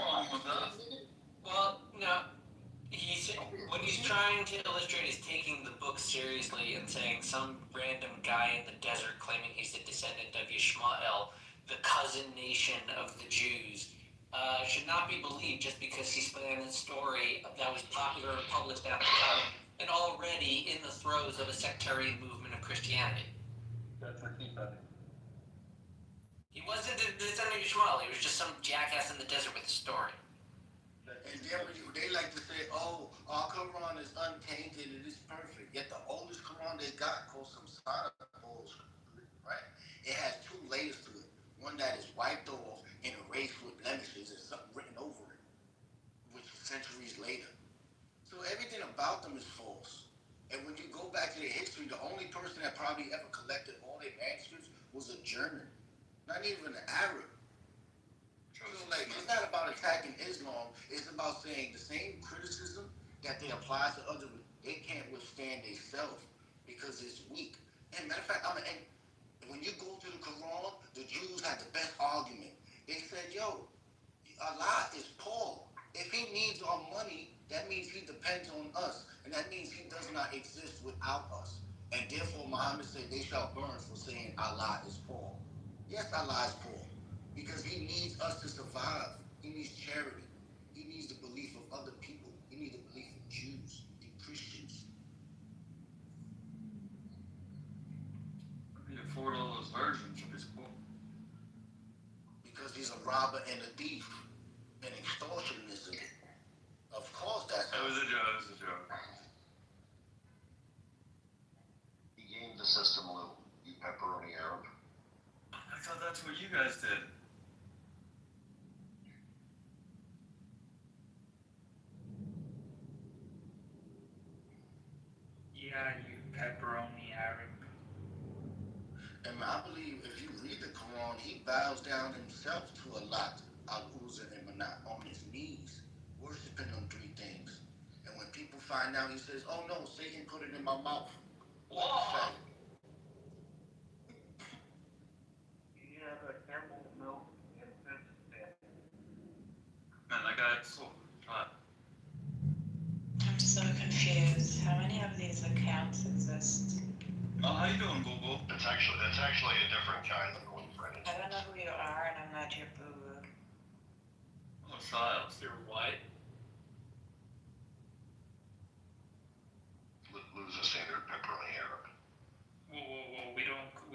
Well, no. What he's trying to illustrate is taking the book seriously and saying some random guy in the desert claiming he's a descendant of Ishmael, the cousin nation of the Jews, should not be believed just because he spun a story that was popular and published at the time and already in the throes of a sectarian movement of Christianity. That's what he said. He wasn't a descendant of Ishmael, he was just some jackass in the desert with a story. And then they like to say, oh, our Quran is untainted, it is perfect. Yet the oldest Quran they got calls some side bullshit, right? It has two layers to it. One that is wiped off and erased with blemishes and something written over it, which is centuries later. So everything about them is false. And when you go back to their history, the only person that probably ever collected all their manuscripts was a German, not even an Arab. So like, it's not about attacking Islam, it's about saying the same criticism that they apply to other, they can't withstand themselves because it's weak. And matter of fact, when you go to the Quran, the Jews had the best argument. They said, yo, Allah is poor. If he needs our money, that means he depends on us. And that means he does not exist without us. And therefore, Muhammad said, they shall burn for saying Allah is poor. Yes, Allah is poor. Because he needs us to survive. He needs charity. He needs the belief of other people. He needs the belief of Jews and Christians. He afford all those versions of his book. Because he's a robber and a thief and extortionism. Of course that's It was a joke, it was a joke. He gave the system a little, you pepperoni Arab. I thought that's what you guys did. Yeah, you pepperoni Arab. And I believe if you read the Quran, he bows down himself to Allah, Al-Uzza and Manat, on his knees, worshiping them three things. And when people find out, he says, oh no, Satan put it in my mouth. Whoa! Yeah, the camel milk and fish. Man, that guy so hot. I'm so confused. How many of these accounts exist? Oh, how you doing, Google? That's actually a different kind of one, Brennan. I don't know who you are, and I'm not your boo-boo. Oh, Styles. You're white. Lose a standard pepperoni Arab. Whoa, we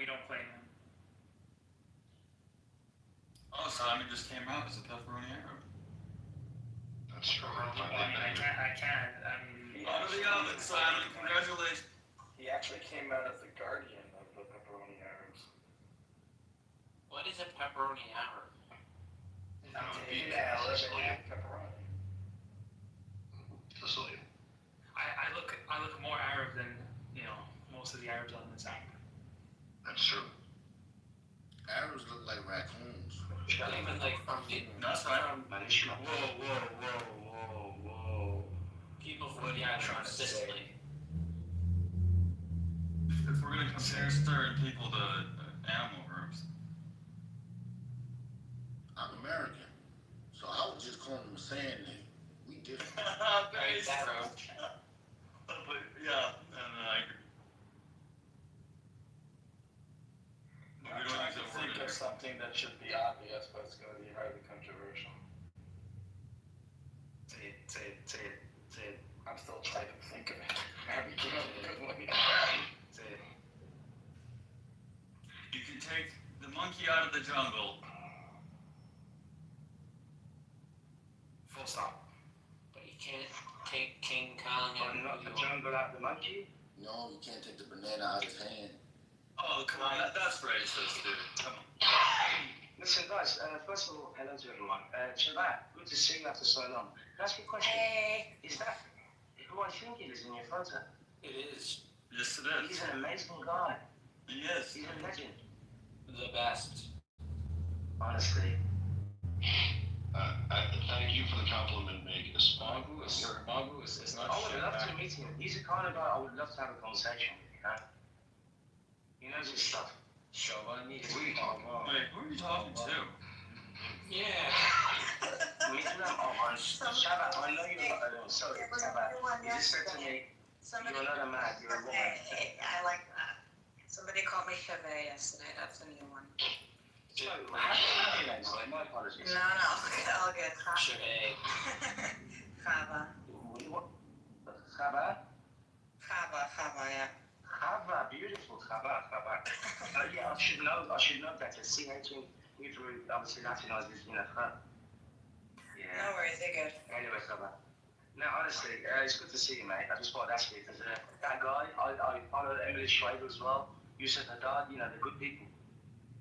don't claim him. Oh, Simon just came out as a pepperoni Arab. That's true. I can't. Out of the oven, Simon. Congratulations. He actually came out as the guardian of the pepperoni Arabs. What is a pepperoni Arab? Pepperoni. Sicilian. I look more Arab than most of the Arabs on this app. That's true. Arabs look like raccoons. Even like from That's right. Whoa. people from the island of Sicily. If we're gonna compare certain people to animal groups. I'm American, so I would just call them a sand name. We different. I bet It's true. But yeah, and I agree. I'm trying to think of something that should be obvious, but it's gonna be highly controversial. Say it. I'm still trying to think of it. Maybe give me a good one. Say it. You can take the monkey out of the jungle. Full stop. But you can't take King Kong out Not of the New York. jungle out the monkey? No, you can't take the banana out of his hand. Oh, come on, that's racist, dude. Come on. Listen, guys, first of all, hello to everyone. Shabbat, good to see you after so long. Can I ask you a question? Hey. Is that who I think it is in your photo? It is Yes, it is. He's an amazing guy. He is. He's a legend. the best. Honestly. Thank you for the compliment, Meg. Mongo is not I would love shit to meet him. He's the kind of guy I would love to have a conversation with, you know? He knows his stuff. Shabani. Wait, who are you talking to? Yeah. Me too, Shabbat, I know you're not, sorry, Shabbat. You just said to me, Somebody, you're not a man, you're a woman. I like that. Somebody called me Chevy yesterday. That's a new one. So, how do you know your name? Sorry, my apologies. No, all good. Shabbat. Chava. Chava? Chava, yeah. Chava, beautiful, Chava. Yeah, I should know better. See, Hebrew, obviously Latinized is, Chava. Yeah. No worries, you're good. Anyway, Chava. No, honestly, it's good to see you, mate. I just thought I'd ask you, because that guy, I follow Emily Schreiber as well. Yusuf Haddad, they're good people.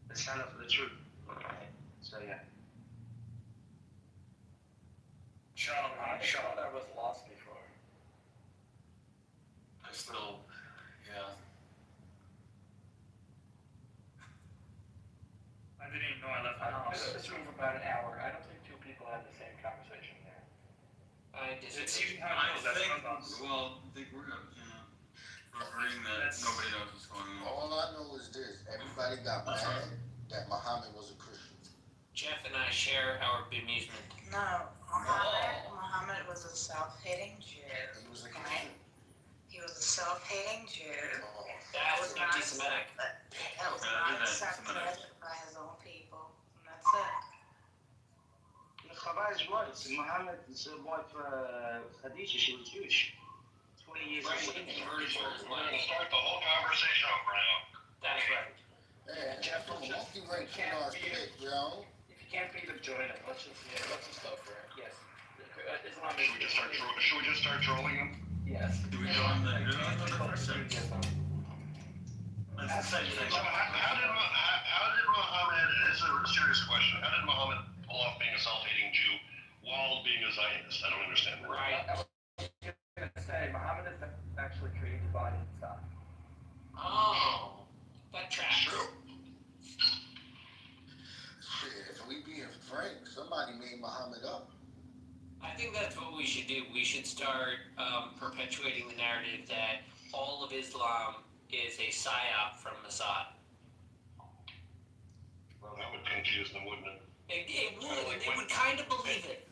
They stand up for the truth. Okay. So, yeah. Sean, I was lost before. I still, yeah. I didn't even know I left my house. This room for about an hour. I don't think two people had the same conversation there. I It's disagree. usually how I it goes. That's think, Clubhouse. well, I think we're agreeing that nobody knows what's going on. All I know is this: everybody got mad that Muhammad was a Christian. Jeff and I share our bemusement. No, Muhammad was a self-hating Jew. He was a Okay? Christian. He was a self-hating Jew. That was not anti-Semitic. That was Okay, I not did that, accepted anti-Semitic. by his own people. And that's it. Chava is right. Muhammad's wife, Khadija, she was Jewish. 20 years Right, ago. he converted to We're Islam. gonna start the whole conversation over now. That's right. Hey, Jeff, come on, just- monkey right to our stick, yo. If you can't beat him, join him. Let's just go for it. Yes. Islam Should we just start trolling them? Yes. Do we go on the person? Let's just say How did Muhammad, it's a serious question, how did Muhammad pull off being a self-hating Jew while being a Zionist? I don't understand that. Right. I was going to say, Muhammad is actually created by himself. Oh, that tracks. True. Shit, if we being frank, somebody made Muhammad up. I think that's what we should do. We should start perpetuating the narrative that all of Islam is a psyop from Mossad. Well, that would confuse them, wouldn't it? It would. They would kind of believe it.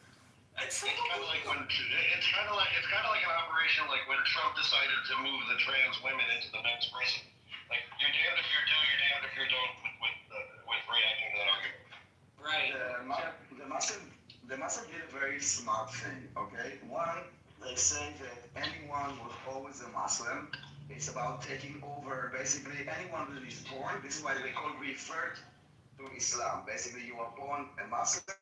It's kind of like when it's kind of like an operation like when Trump decided to move the trans women into the men's prison. Like you're damned if you do, you're damned if you don't with reacting to that argument. Right. The Muslim did a very smart thing, okay? One, they say that anyone was always a Muslim. It's about taking over basically anyone that is born. This is why they call revert to Islam. Basically, you are born a Muslim,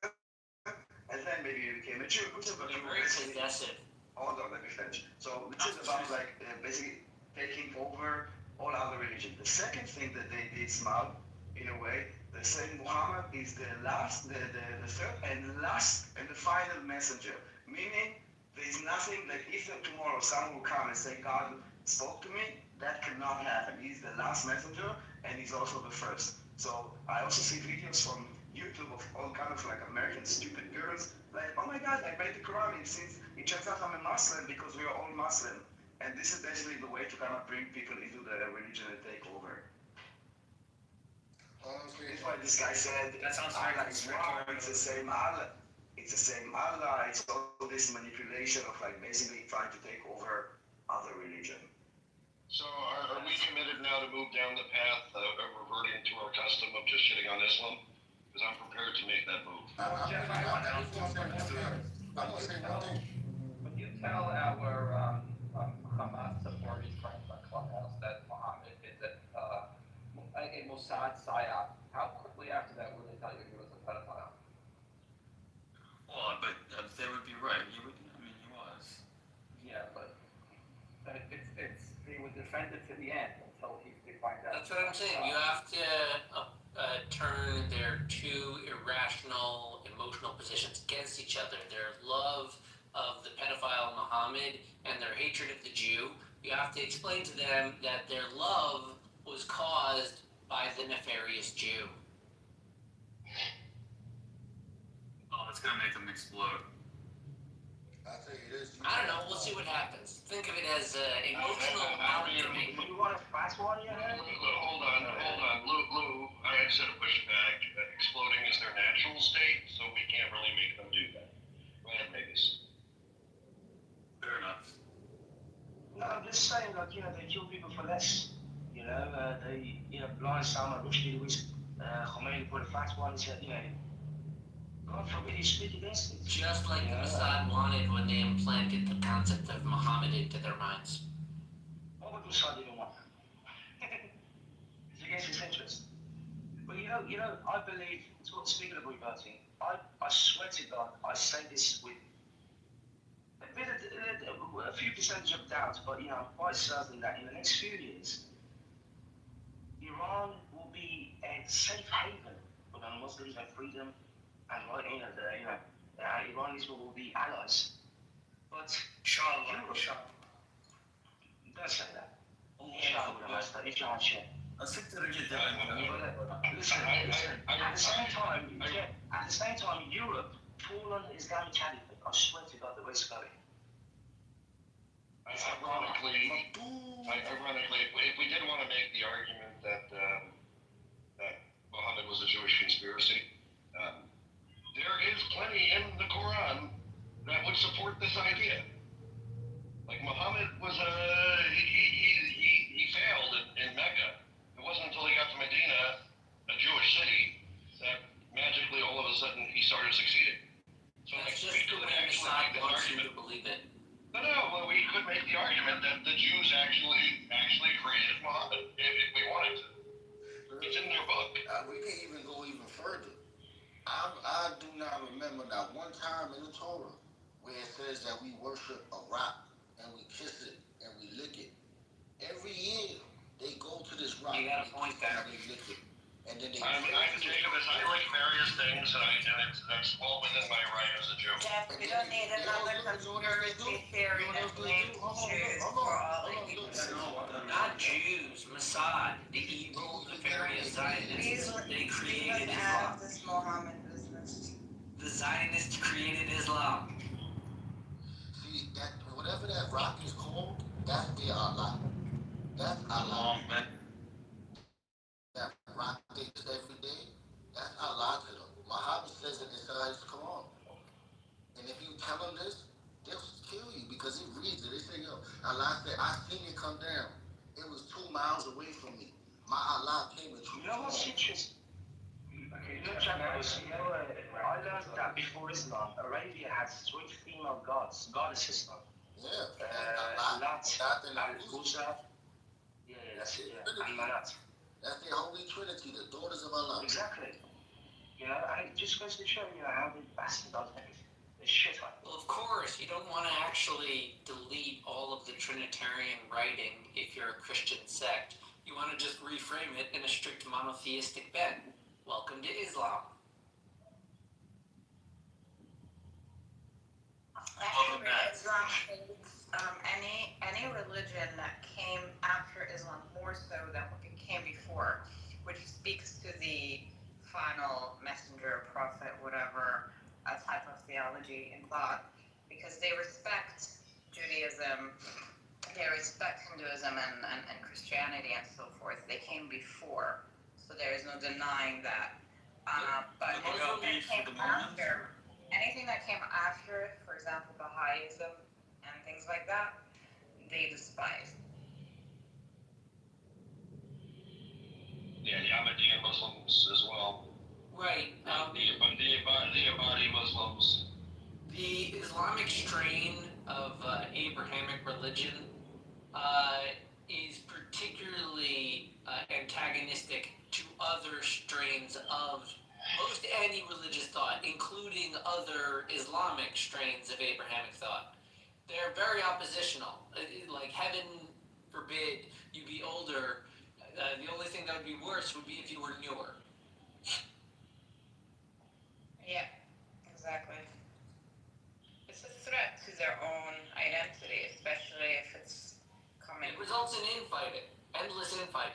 and then maybe you became a Jew. They're very possessive. Hold on, let me finish. So this is about like basically taking over all other religions. The second thing that they did smart, in a way, they say Muhammad is the third and last and the final messenger. Meaning, there is nothing like if tomorrow someone will come and say God spoke to me, that cannot happen. He's the last messenger and he's also the first. So I also see videos from YouTube of all kind of like American stupid girls like, oh my God, I made the Quran. It turns out I'm a Muslim because we are all Muslim. And this is basically the way to kind of bring people into the religion and take over. That's why this guy said, That sounds Allah very is one, it's the same Allah. It's the same Allah. It's all this manipulation of like basically trying to take over other religion. So are we committed now to move down the path of reverting to our custom of just shitting on Islam? Because I'm prepared to make that move. Jeff, I want to When you tell our Hamas supporters friends on Clubhouse that Muhammad is a Mossad psyop, how quickly after that will they tell you he was a pedophile? Well, but they would be right. He was. Yeah, but they would defend it to the end until they find out. That's what I'm saying. You have to turn their two irrational emotional positions against each other. Their love of the pedophile Muhammad and their hatred of the Jew. You have to explain to them that their love was caused by the nefarious Jew. Oh, it's gonna make them explode. I tell you this. I don't know. We'll see what happens. Think of it as emotional amalgamation. You want to fast one yet? Hold on. Lou, I had said a pushback. Exploding is their natural state, so we can't really make them do that. Go ahead, Mavis. Fair enough. No, I'm just saying, like, they kill people for less. They, blind Salman Rushdie was, Khomeini put a fatwa and said, God forbid you speak against it. Just like the Mossad wanted when they implanted the concept of Muhammad into their minds. What would Mossad even want? It's against his interest. But I believe, speaking of rebirthing, I swear to God, I say this with a few percentage of doubt, but I'm quite certain that in the next few years, Iran will be a safe haven for the Muslims and freedom, and Iranis will be allies. But Inshallah. Don't say that. Inshallah. Listen. At the same time, Europe, fallen Islamic Caliphate. I swear to God, the way it's going. Ironically, if we did want to make the argument that Muhammad was a Jewish conspiracy, there is plenty in the Quran that would support this idea. Like Muhammad was he failed in Mecca. It wasn't until he got to Medina, a Jewish city, that magically all of a sudden he started succeeding. So That's just the way Mossad wants you to believe it. No, well, we could make the argument that the Jews actually created Muhammad if we wanted to. It's in their book. We can even go even further. I do not remember that one time in the Torah where it says that we worship a rock and we kiss it and we lick it. Every year they go to this rock. You got a point there. And they lick it. And then they Jacob, I like various things, and that's all within my right as a Jew. Jeff, we don't need another conspiracy theory that blames Jews for all the evil. Not Jews, Mossad, the evil, nefarious Zionists. They created Islam. This Mohammed business. The Zionists created Islam. See, that whatever that rock is called, that's their Allah. That's Allah. That rock they use every day, that's Allah to them. Muhammad says it inside his Quran. And if you tell them this, they'll kill you because he reads it. They say, Allah said, I seen it come down. It was 2 miles away from me. My Allah came and You know what's interesting? I learned that before Islam, Arabia has 3 female gods, goddesses. Lat, Al-Uzza, that's it, and Manat. That's the Holy Trinity, the daughters of Allah. Exactly. And it just goes to show how they bastardize everything. They shit on it. Well, of course, you don't want to actually delete all of the Trinitarian writing if you're a Christian sect. You want to just reframe it in a strict monotheistic bent. Welcome to Islam. Actually, Islam hates any religion that came after Islam more so than what came before, which speaks to the final messenger, prophet, whatever type of theology and thought, because they respect Judaism, they respect Hinduism and Christianity and so forth. They came before, so there is no denying that. But anything that came after it, for example, Baha'ism and things like that, they despise. Yeah, the Ahmadiyya Muslims as well. Right. The Abadi Muslims. The Islamic strain of Abrahamic religion is particularly antagonistic to other strains of most any religious thought, including other Islamic strains of Abrahamic thought. They're very oppositional. Like, heaven forbid you be older. The only thing that would be worse would be if you were newer. Yeah, exactly. It's a threat to their own identity, especially if it's coming. It results in infighting, endless infighting.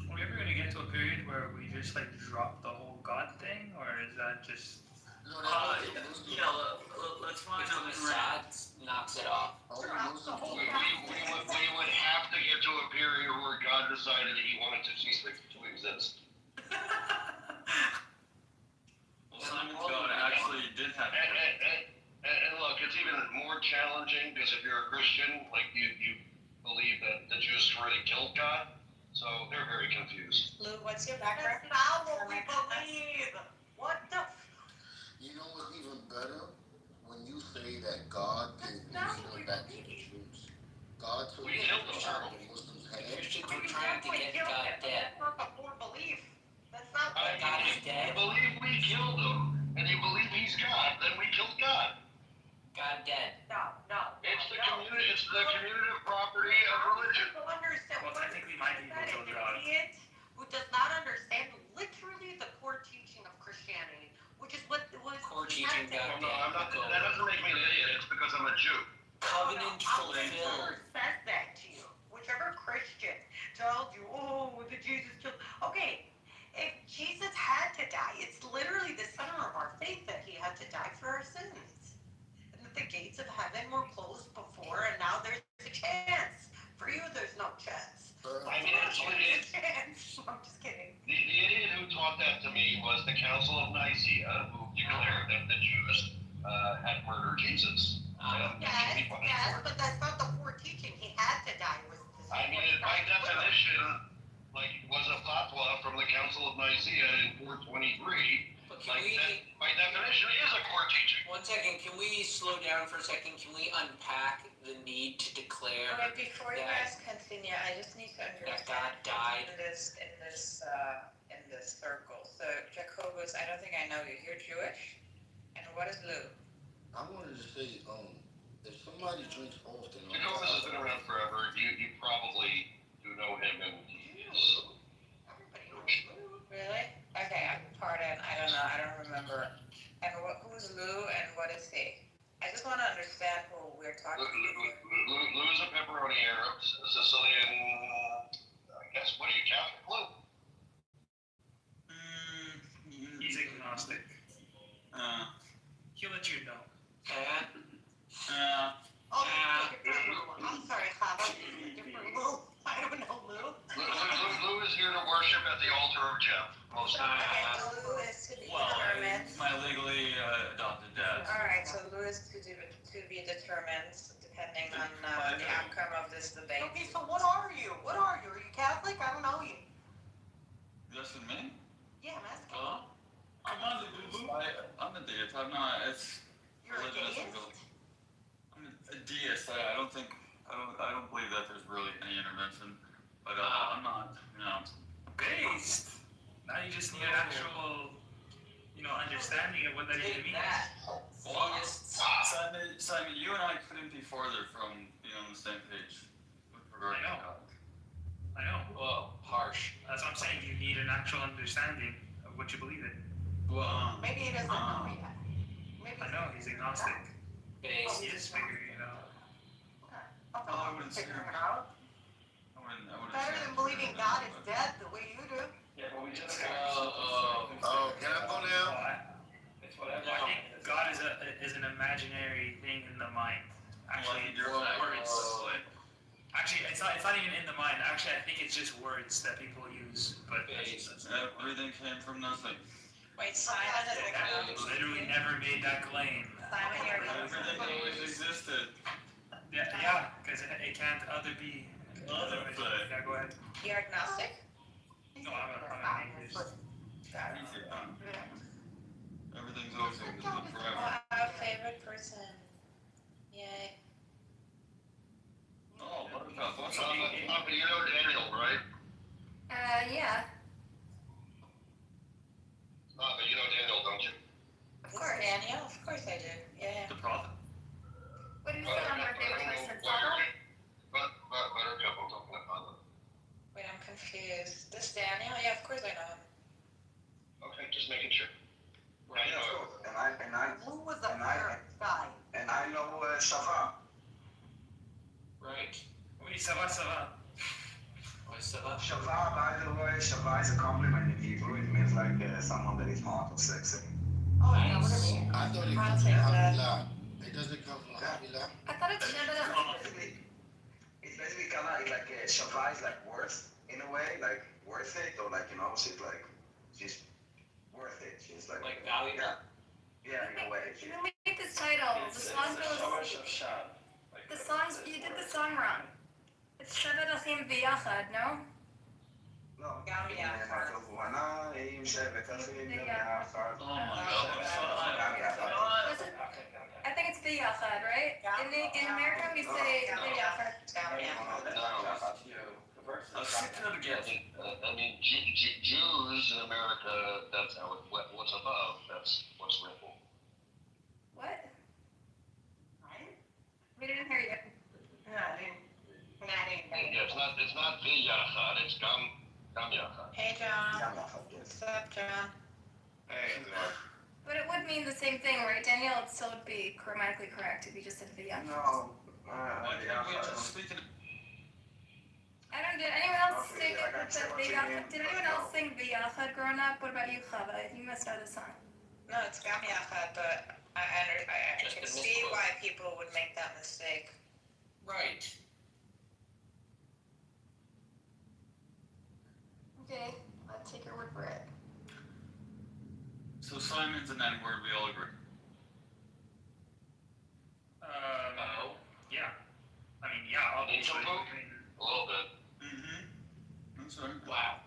Are we ever going to get to a period where we just like drop the whole God thing, or is that just? Let's find out when Assad knocks it off. We would have to get to a period where God decided that He wanted to cease to exist. Simon God actually did have. And look, it's even more challenging because if you're a Christian, like you believe that the Jews really killed God, so they're very confused. Lou, what's your background? That's not what we believe. What the? You know what's even better? When you say that God gave Israel back to the Jews. God took the Muslims' head. Christians were trying to get God dead. That's not the core belief. That's not what God is dead. You believe we killed him, and you believe he's God, then we killed God. God dead. No. It's the commutative property of religion. People understand. Well, technically, my people killed God. An idiot who does not understand literally the core teaching of Christianity, which is what was core teaching God No, I'm not. That doesn't make me an idiot. It's because I'm a Jew. Covenant fulfilled. Whoever says that to you, whichever Christian tells you, oh, the Jesus killed. Okay, if Jesus had to die, it's literally the center of our faith that he had to die for our sins. And that the gates of heaven were closed before, and now there's a chance. For you, there's no chance. I mean, I'm just kidding. The idiot who taught that to me was the Council of Nicaea, who declared that the Jews had murdered Jesus. Yes, but that's not the core teaching. He had to die. I mean, by definition, like, was a fatwa from the Council of Nicaea in 423. By definition, it is a core teaching. 1 second, can we slow down for a second? Can we unpack the need to declare But before you guys continue, I just need to understand God died in this circle. So Jacobus, I don't think I know you. You're Jewish, and what is Lou? I wanted to say, if somebody drinks often, Jacobus has been around forever. You probably do know him, and he is. Really? Okay, pardon. I don't know. I don't remember. And who's Lou and what is he? I just want to understand who we're talking about. Lou's a pepperoni Arab, Sicilian. I guess, what are you, Catholic, Lou? He's agnostic. He'll let you know. I'm sorry, Father. Different Lou. I don't know Lou. Lou is here to worship at the altar of Jeff. Lou is to be determined. He's my legally adopted dad. All right, so Lou is to be determined depending on the outcome of this debate. Okay, so what are you? Are you Catholic? I don't know you. You asking me? Yeah, I'm asking. I'm not I'm a deist. I'm not. You're a deist? I'm a deist. I don't believe that there's really any intervention. But I'm not. Based. Now you just need an actual, understanding of what that even means. Simon, you and I couldn't be farther from being on the same page with regard to God. I know. Whoa, harsh. That's what I'm saying. You need an actual understanding of what you believe in. Well, maybe he doesn't know yet. Maybe I know he's agnostic. Based. He is figuring it out. I wouldn't say. Figuring it out. I wouldn't Better than believing God is dead the way you do. Yeah, but we just can I go now? It's whatever. No, is an imaginary thing in the mind. Actually, Well, words. Actually, it's not even in the mind. Actually, I think it's just words that people use. But everything came from nothing. Wait, Simon doesn't know. Literally never made that claim. Simon, you're Everything always existed. Yeah, because it can't be. Yeah, go ahead. You're agnostic? No, I'm an atheist. Everything's always existed forever. Well, our favorite person. Yay. Oh, Buttercup, what's Papa, up? you know Daniel, right? Yeah. Papa, you know Daniel, don't you? Of course. Daniel? Of course I do. Yeah. The prophet. What do you say on my favorite person? Buttercup, I'm talking about. Wait, I'm confused. This Daniel? Yeah, of course I know him. Okay, just making sure. Right. And I Who was the first guy? and I know Shava. Right. Oui, ça va, ça va. Ouais, ça va. Shava, by the way, Shava is a compliment in Hebrew. It means like someone that is hot or sexy. Oh, I know what I mean. I thought it I'll comes from take that. Havilah. It doesn't come from Havilah. I thought it's Shabbat. It's basically kind of like Shava is like worth in a way, like worth it, or like she's like she's worth it. She's like valuable. Yeah, in a way. You made this title. The song goes. The songs. You did the song wrong. It's Shabbat Achim V'Yachad, no? No. Gam Yachad. I think it's V'Yachad, right? In America we say V'Yachad. I mean, Jews in America, that's how what's above, that's what's written. What? We didn't hear you. Yeah, it's not V'Yachad, it's Gam Yachad. Hey, John. What's up, John? Hey, But it would mean the same thing, right, Daniel? It still would be grammatically correct if you just said V'Yachad. No. Did anyone else sing it with the V'Yachad? Did anyone else sing V'Yachad growing up? What about you, Chava? You must know the song. No, it's Gam Yachad, but I can see why people would make that mistake. Right. Okay, I'll take your word for it. So Simon's an N-word, we all agree. Yeah. I mean, yeah, obviously. A little bit. Mm-hmm. That's right. Wow.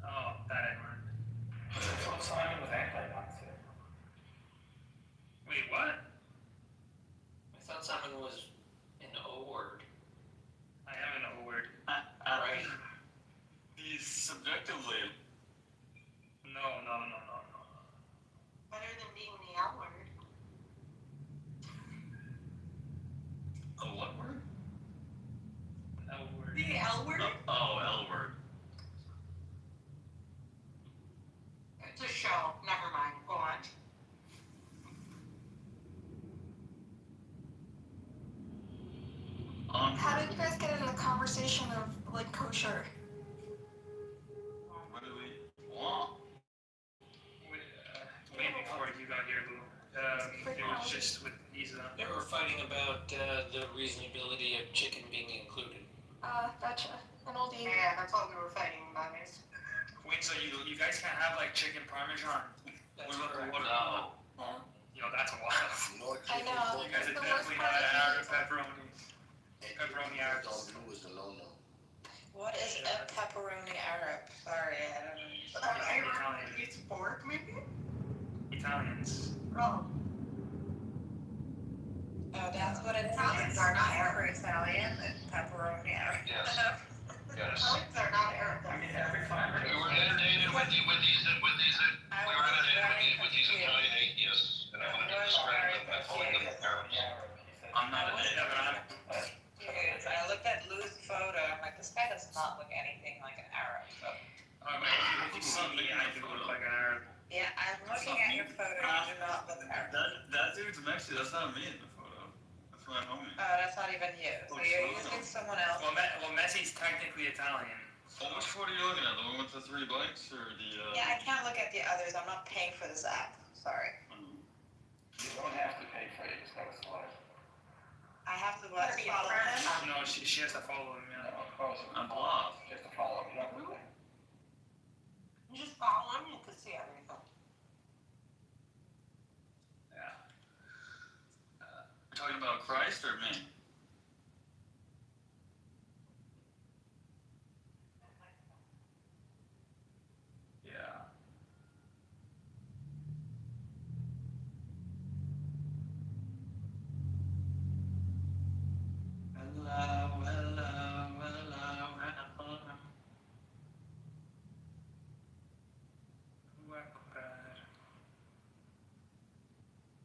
Oh, that N-word. Simon was anti-Nazi. Wait, what? I thought Simon was an O-word. I am an O-word. Right. He's subjectively. No. Better than being the L word. A what word? L-word. The L word? Oh, L-word. It's a show. Never mind. Go on. How did you guys get into the conversation of like kosher? What do we want? Way before you got here, Lou. It was just with Isa. They were fighting about the reasonability of chicken being included. Gotcha. An oldie. Yeah, that's all we were fighting about is. Wait, so you guys can't have like chicken parmesan? That's What correct. about No. Yo, that's wild. I know. You guys are It's the worst definitely part not of Arab it. pepperoni. Pepperoni Arabs. Don't know is a no-no. What is a pepperoni Arab? Sorry, I don't know. Italian. It's pork, maybe? Italians. Oh. Oh, that's what it Italians is. are not For Italian, it's pepperoni Arab. Yes. Yes. Italians are not Arab. We were inundated with these Italian atheists, and I wanted to discredit them by calling them Arabs. I'm not an Dude, I looked at Lou's photo, I'm like, this guy does not look anything like an Arab. So, If you see me, I do look like an Arab. yeah, I'm looking at your photo, you do not look Arab. That dude's Mexican. That's not me in the photo. That's my homie. Oh, that's not even you. So you're using someone else. Well, Messi's technically Italian. Well, which photo are you looking at? The one with the 3 bikes or the? Yeah, I can't look at the others. I'm not paying for this app. Sorry. You don't have to pay for it, you just gotta slide. I have to what? Gotta be a Follow friend. him? No, she has to follow him, yeah. No, close it. On blog. Just to follow him, not really. You just follow him, you can see everything. Yeah. Talking about Christ or me? Yeah. Hello, hello, hello, hello. Rockford.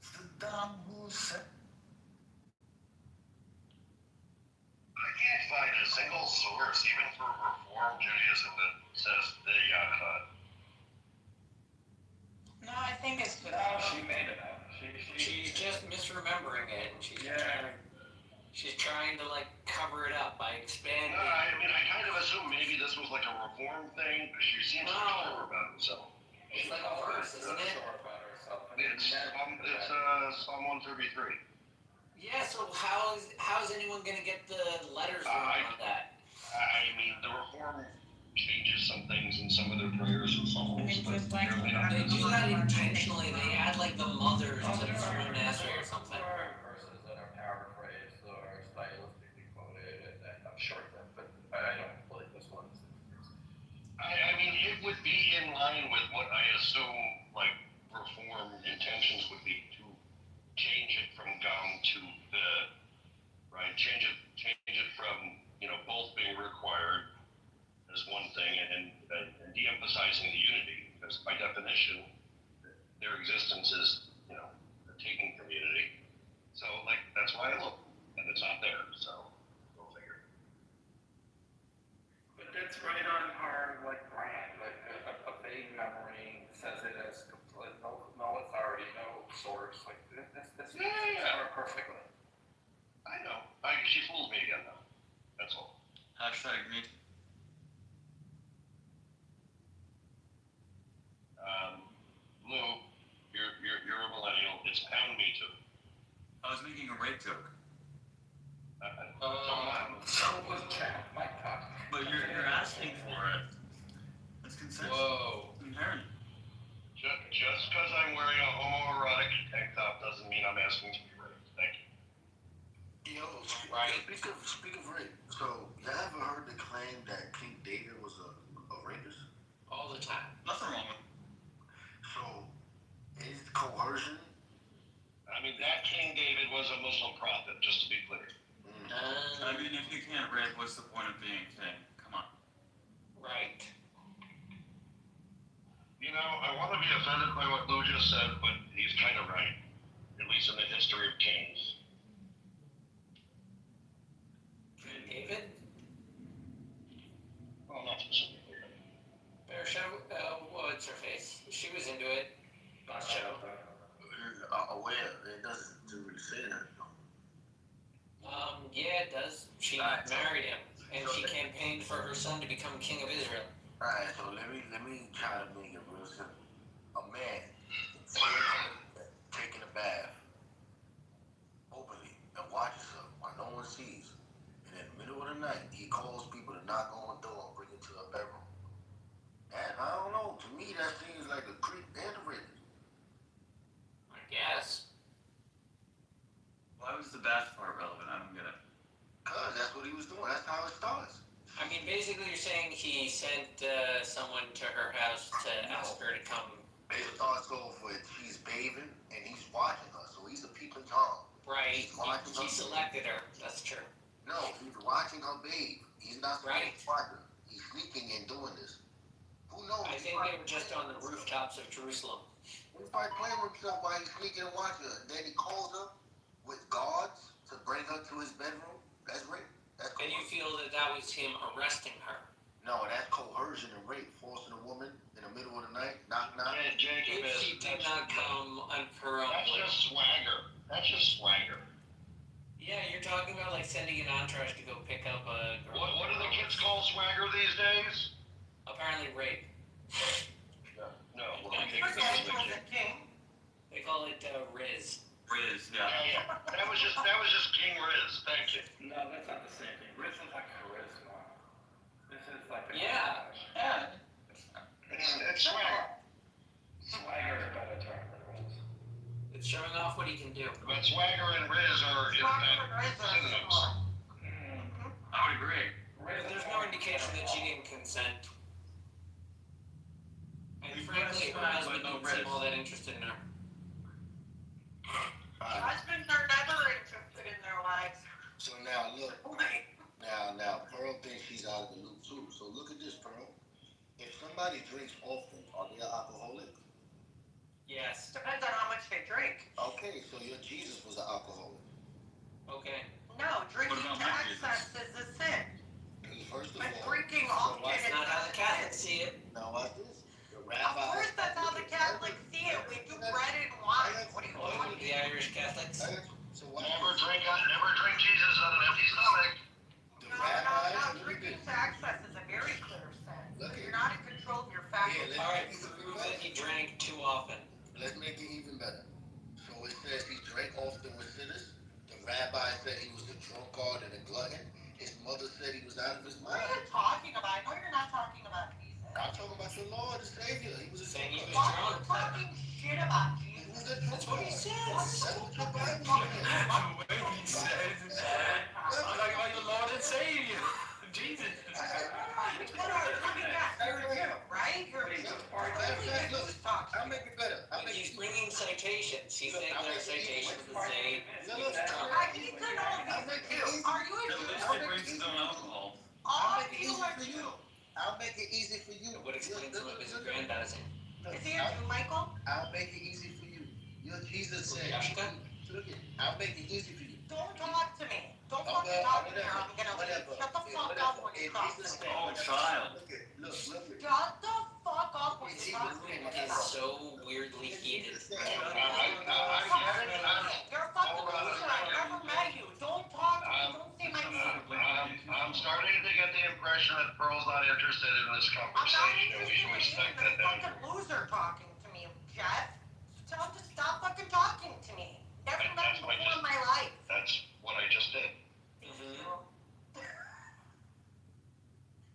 Saddam Hussein. I can't find a single source, even for Reform Judaism, that says they got cut. No, I think it's good. She made it up. She's just misremembering it, and Yeah. she's trying to like cover it up by expanding. No, I mean, I kind of assumed maybe this was like a Reform thing, but she seems No. sure about it, so. It's like a verse, isn't it? It's Psalm 133. Yeah. So how's anyone gonna get the letters wrong on that? I mean, the Reform changes some things in some of their prayers and songs, but really not. They do that intentionally. They add like the mothers to the Supreme Nasri or something. There are verses that are paraphrased or stylistically quoted and I'm short them, but I don't believe this one. I mean, it would be in line with what I assume, like, Reform intentions would be to change it from gum to the, right? Change it from, both being required as one thing and de-emphasizing the unity, because by definition, their existence is, a taking from unity. So, like, that's why I look, and it's not there, so go figure. But that's right on our brand, a vague memory says it as complete, no authority, no source, that's Yeah. perfectly. I know. She fooled me again, though. That's all. Hashtag me. Lou, you're a millennial. It's pound me too. I was making a rape joke. So was Jack, my God. But you're asking for it. It's consensual. Whoa. Inherent. Just because I'm wearing a homoerotic tank top doesn't mean I'm asking to be raped. Thank you. Yo, speak of rape. So, you ever heard the claim that King David was a rapist? All the time. Nothing wrong with it. So, is coercion? I mean, that King David was a Muslim prophet, just to be clear. I mean, if you can't rape, what's the point of being king? Come on. Right. I want to be offended by what Lou just said, but he's kind of right, at least in the history of kings. King David? Well, not specifically. Peoria, what's her face? She was into it. Aware, it doesn't really say that. Yeah, it does. She married him, and she campaigned for her son to become king of Israel. Alright, so let me try to make it real simple. A man taking a bath openly and watches her while no one sees. And in the middle of the night, he calls people to knock on the door and bring her to her bedroom. And I don't know, to me that seems like a creep and a rapist. I guess. Why was the bath part relevant? I don't get it. Cause that's what he was doing. That's how it starts. I mean, basically, you're saying he sent someone to her house to ask her to come. It starts off with she's bathing and he's watching her, so he's a peeping Tom. Right. He's watching He her. selected her. That's true. No, he's watching her bathe. He's not supposed to watch her. He's sneaking and doing this. Who knows? I think they were just on the rooftops of Jerusalem. He's probably playing with himself while he's sneaking and watching her. Then he calls her with guards to bring her to his bedroom. That's rape. That's And you feel that was him arresting her? No, that's coercion and rape. Forcing a woman in the middle of the night, knock. If she did not come on her own. That's just swagger. That's just swagger. Yeah, you're talking about like sending an entourage to go pick up a girl. What do the kids call swagger these days? Apparently rape. No. First, was a king. They call it Riz. Riz, yeah. That was just King Riz. Thank you. No, that's not the same thing. Riz is like charisma. This is like a Yeah. It's swagger. swagger is a better term than Riz. It's showing off what he can do. But swagger and Riz are synonyms. I would agree. But there's no indication that she didn't consent. And frankly, her husband didn't seem all that interested in her. Husbands are never interested in their wives. So now look, now Pearl thinks she's out of the loop too. So look at this, Pearl. If somebody drinks often, are they an alcoholic? Yes. Depends on how much they drink. Okay, so your Jesus was an alcoholic. Okay. No, drinking What to about my excess is a sin. First of But all, drinking so often watch is That's not how the a Catholics sin. see it. now watch this. The Of rabbi. course, that's how the Catholics see it. We do bread and wine. What are you Oh, talking the Irish Catholics. So watch Never this. drink Jesus on an empty stomach. The No, rabbi. no, drinking to excess is a very clear sin. Look You're at not in control of your faculties. Yeah, All right, prove that he drank too often. Let's make it even better. So it says he drank often with sinners. The rabbi said he was a drunkard and a glutton. His mother said he was out of his What mind. are you talking about? I know you're not talking about Jesus. I'm talking about your Lord and Savior. He was a Saying he was Why are you drunk. talking shit about He Jesus? was a That's what he drunkard. says. That's what your Bible says. The way he says, I'm talking about your Lord and Savior, Jesus. You're a Jew, right? You're a Jew. I'll make it better. But he's bringing citations. He's saying there are citations that say he was drunk. I need to know if he's a Jew. Are you a At Jew? least he brings his own alcohol. All of you are Jew. I'll make it easy for you. It would explain some of his aggrandizing. Is he a Jew, Michael? I'll make it easy for you. Your Jesus said. Yashka? Look it. I'll make it easy for you. Don't talk to me. Don't fucking talk to me or I'm gonna leave. Shut the fuck up when you talk to me. Oh, child. Look. Shut the fuck up when you talk to me. It is so weirdly heated. You're a fucking loser. I never met you. Don't talk to me. Don't say my name. I'm starting to get the impression that Pearl's not interested in this I'm not conversation. We interested can in respect you. that You're a boundary. fucking loser talking to me, Jeff. Tell him to stop fucking talking to me. Never met me before in my life. That's what I just did.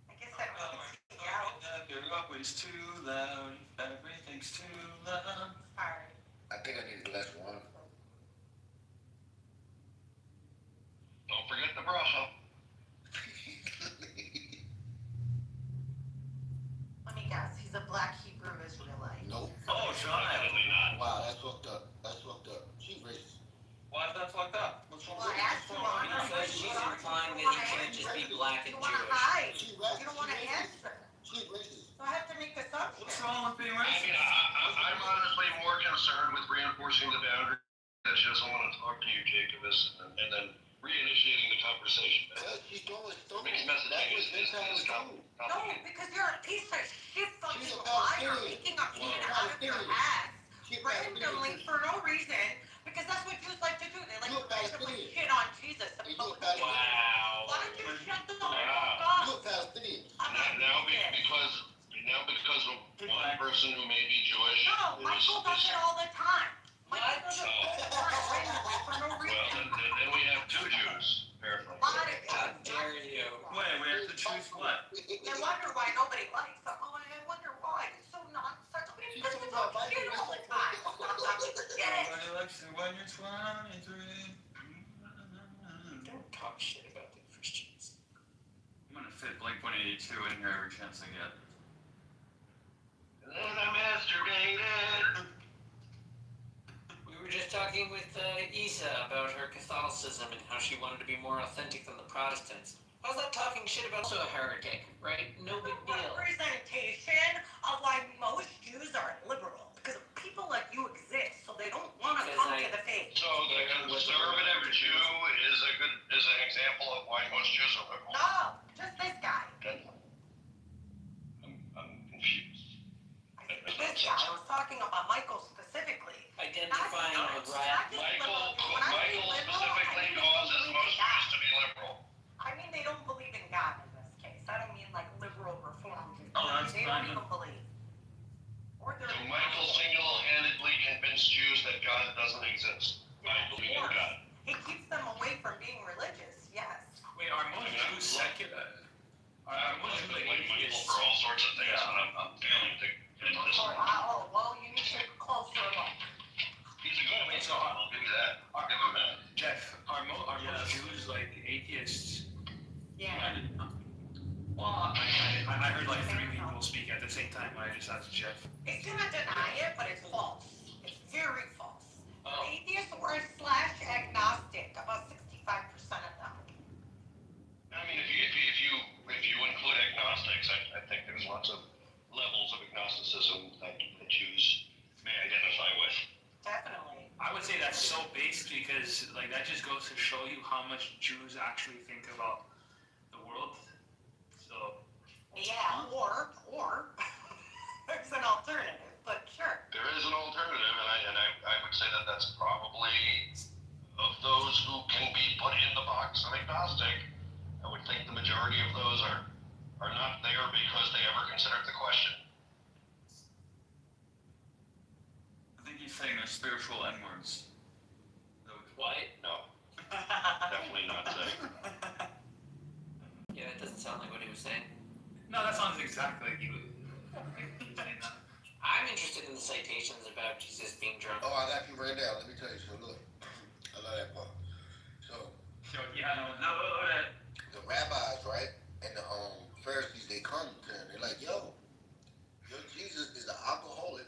I guess that was yeah. You're always too loud. Everything's too loud. Sorry. I think I need a glass of wine. Don't forget the bracha. Let me guess. He's a black Hebrew Israelite. Nope. Oh, child. Definitely not. Wow, that's fucked up. She racist. Why is that fucked up? What's wrong Well, I asked you. Because she's implying that he can't just be black and You want to Jewish. hide. She You don't want to answer. She's racist. So I have to make assumptions. What's wrong with being I mean, racist? I'm honestly more concerned with reinforcing the boundary that she doesn't want to talk to you, Jacobus, and then reinitiating the conversation. She's throwing stones. Mixed That's what messaging is Gentiles do. No, complicated. because you're a piece of shit fucking She's a liar Palestinian. making up shit out of your ass randomly for no reason. Because that's what Jews like to do. They like You're to a randomly Palestinian. shit on Jesus. And You're a publicly. Wow. Why don't you shut the fuck Wow. You're up? Palestinian. I'm not Now this. because of one person who may be Jewish. No, Michael does it all the time. Michael does it Oh. all the time randomly for no Well, reason. then we have two Jews, apparently. How dare you? Wait, we have to choose what? I wonder why nobody likes him. Oh, I wonder why. He's so nonsensical. He doesn't talk shit all the time. Shit. Everybody likes it when you're 23. Don't talk shit about the Christians. I'm gonna fit Blink-182 in here every chance I get. And I masturbated. We were just talking with Isa about her Catholicism and how she wanted to be more authentic than the Protestants. How's that talking shit about also a heretic, right? No big deal. Representation of why most Jews are liberal. Because people like you exist, so they don't want to come to the faith. So the conservative Jew is an example of why most Jews are liberal. No, just this guy. I'm confused. This guy. I was talking about Michael specifically. Identifying a rat. Michael specifically causes most Jews to be liberal. I mean, they don't believe in God in this case. I don't mean like liberal reform Jews. Oh, that's They fine. don't even believe. Or they're So Michael single-handedly convinced Jews that God doesn't exist. Yes. That's Jeff. He's gonna deny it, but it's false. It's very false. Oh. Atheist or slash agnostic, about 65% of them. I mean, if you include agnostics, I think there's lots of levels of agnosticism that Jews may identify with. Definitely. I would say that's so based because like that just goes to show you how much Jews actually think about the world. So Yeah, or there's an alternative, but sure. There is an alternative, and I would say that that's probably, of those who can be put in the box of agnostic, I would think the majority of those are not there because they ever considered the question. I think he's saying they're spiritual N-words. What? No. Definitely not saying. Yeah, that doesn't sound like what he was saying. no, that sounds exactly like you. saying that. I'm interested in the citations about Jesus being drunk. Oh, I got you right down. Let me tell you. So look, I love that part. So Yeah, no. the rabbis, right, and the Pharisees, they come to him. They're like, yo, your Jesus is an alcoholic.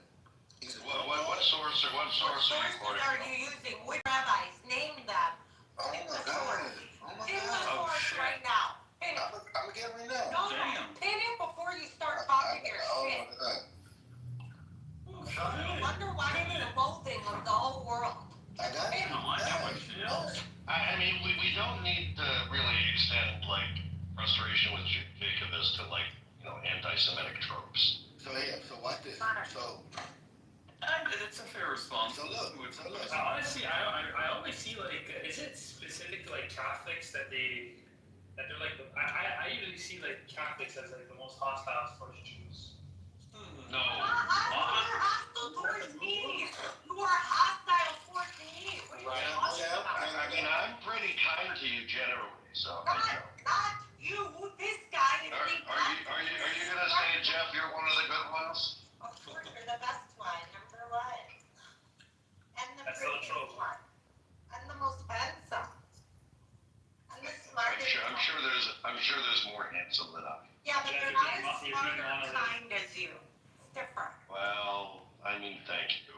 He's a What source are you Sources quoting are from? you using? Which rabbis? Name them. Oh Pin my the God. source. Oh my Pin the God. source right now. Pin it. I'm getting right now. No, Damn. pin it before you start talking your Oh shit. my God. I wonder why you're the loathing of the whole world. I got Pin it. it. I got my shit. I mean, we don't need to really extend like frustration with Jacob as to like anti-Semitic tropes. So yeah, so watch this. So It's a fair response. So look. Honestly, I always see like, is it specific to like Catholics that they're like, I usually see like Catholics as like the most hostile towards Jews. No. You're hostile towards me. You are hostile towards me. What are you talking about? I mean, I'm pretty kind to you generally, so. Not you. This guy is Are you gonna say, Jeff, you're one of the good ones? Of course, you're the best one. Number one. And the That's so prettiest true. one. And the most handsome. And the I'm smartest sure one. I'm sure there's more handsome than I. Yeah, but they're not as smart or kind as you. It's different. Well, I mean, thank you.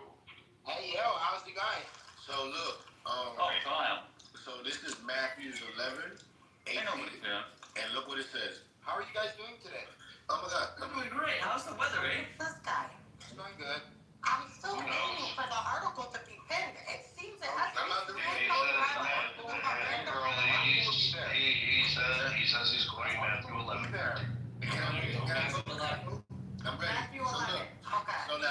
hey yo, how's the guy? So look, Kyle. so this is Matthew 11, 18, and look what it says. How are you guys doing today? Oh my God. I'm doing great. How's the weather, eh? This guy. It's going good. I'm still waiting for the article to be pinned. It seems it has to I'm not be doing it. He says he's quoting Matthew 11. I'm ready. Matthew So 11. look. Okay. So now,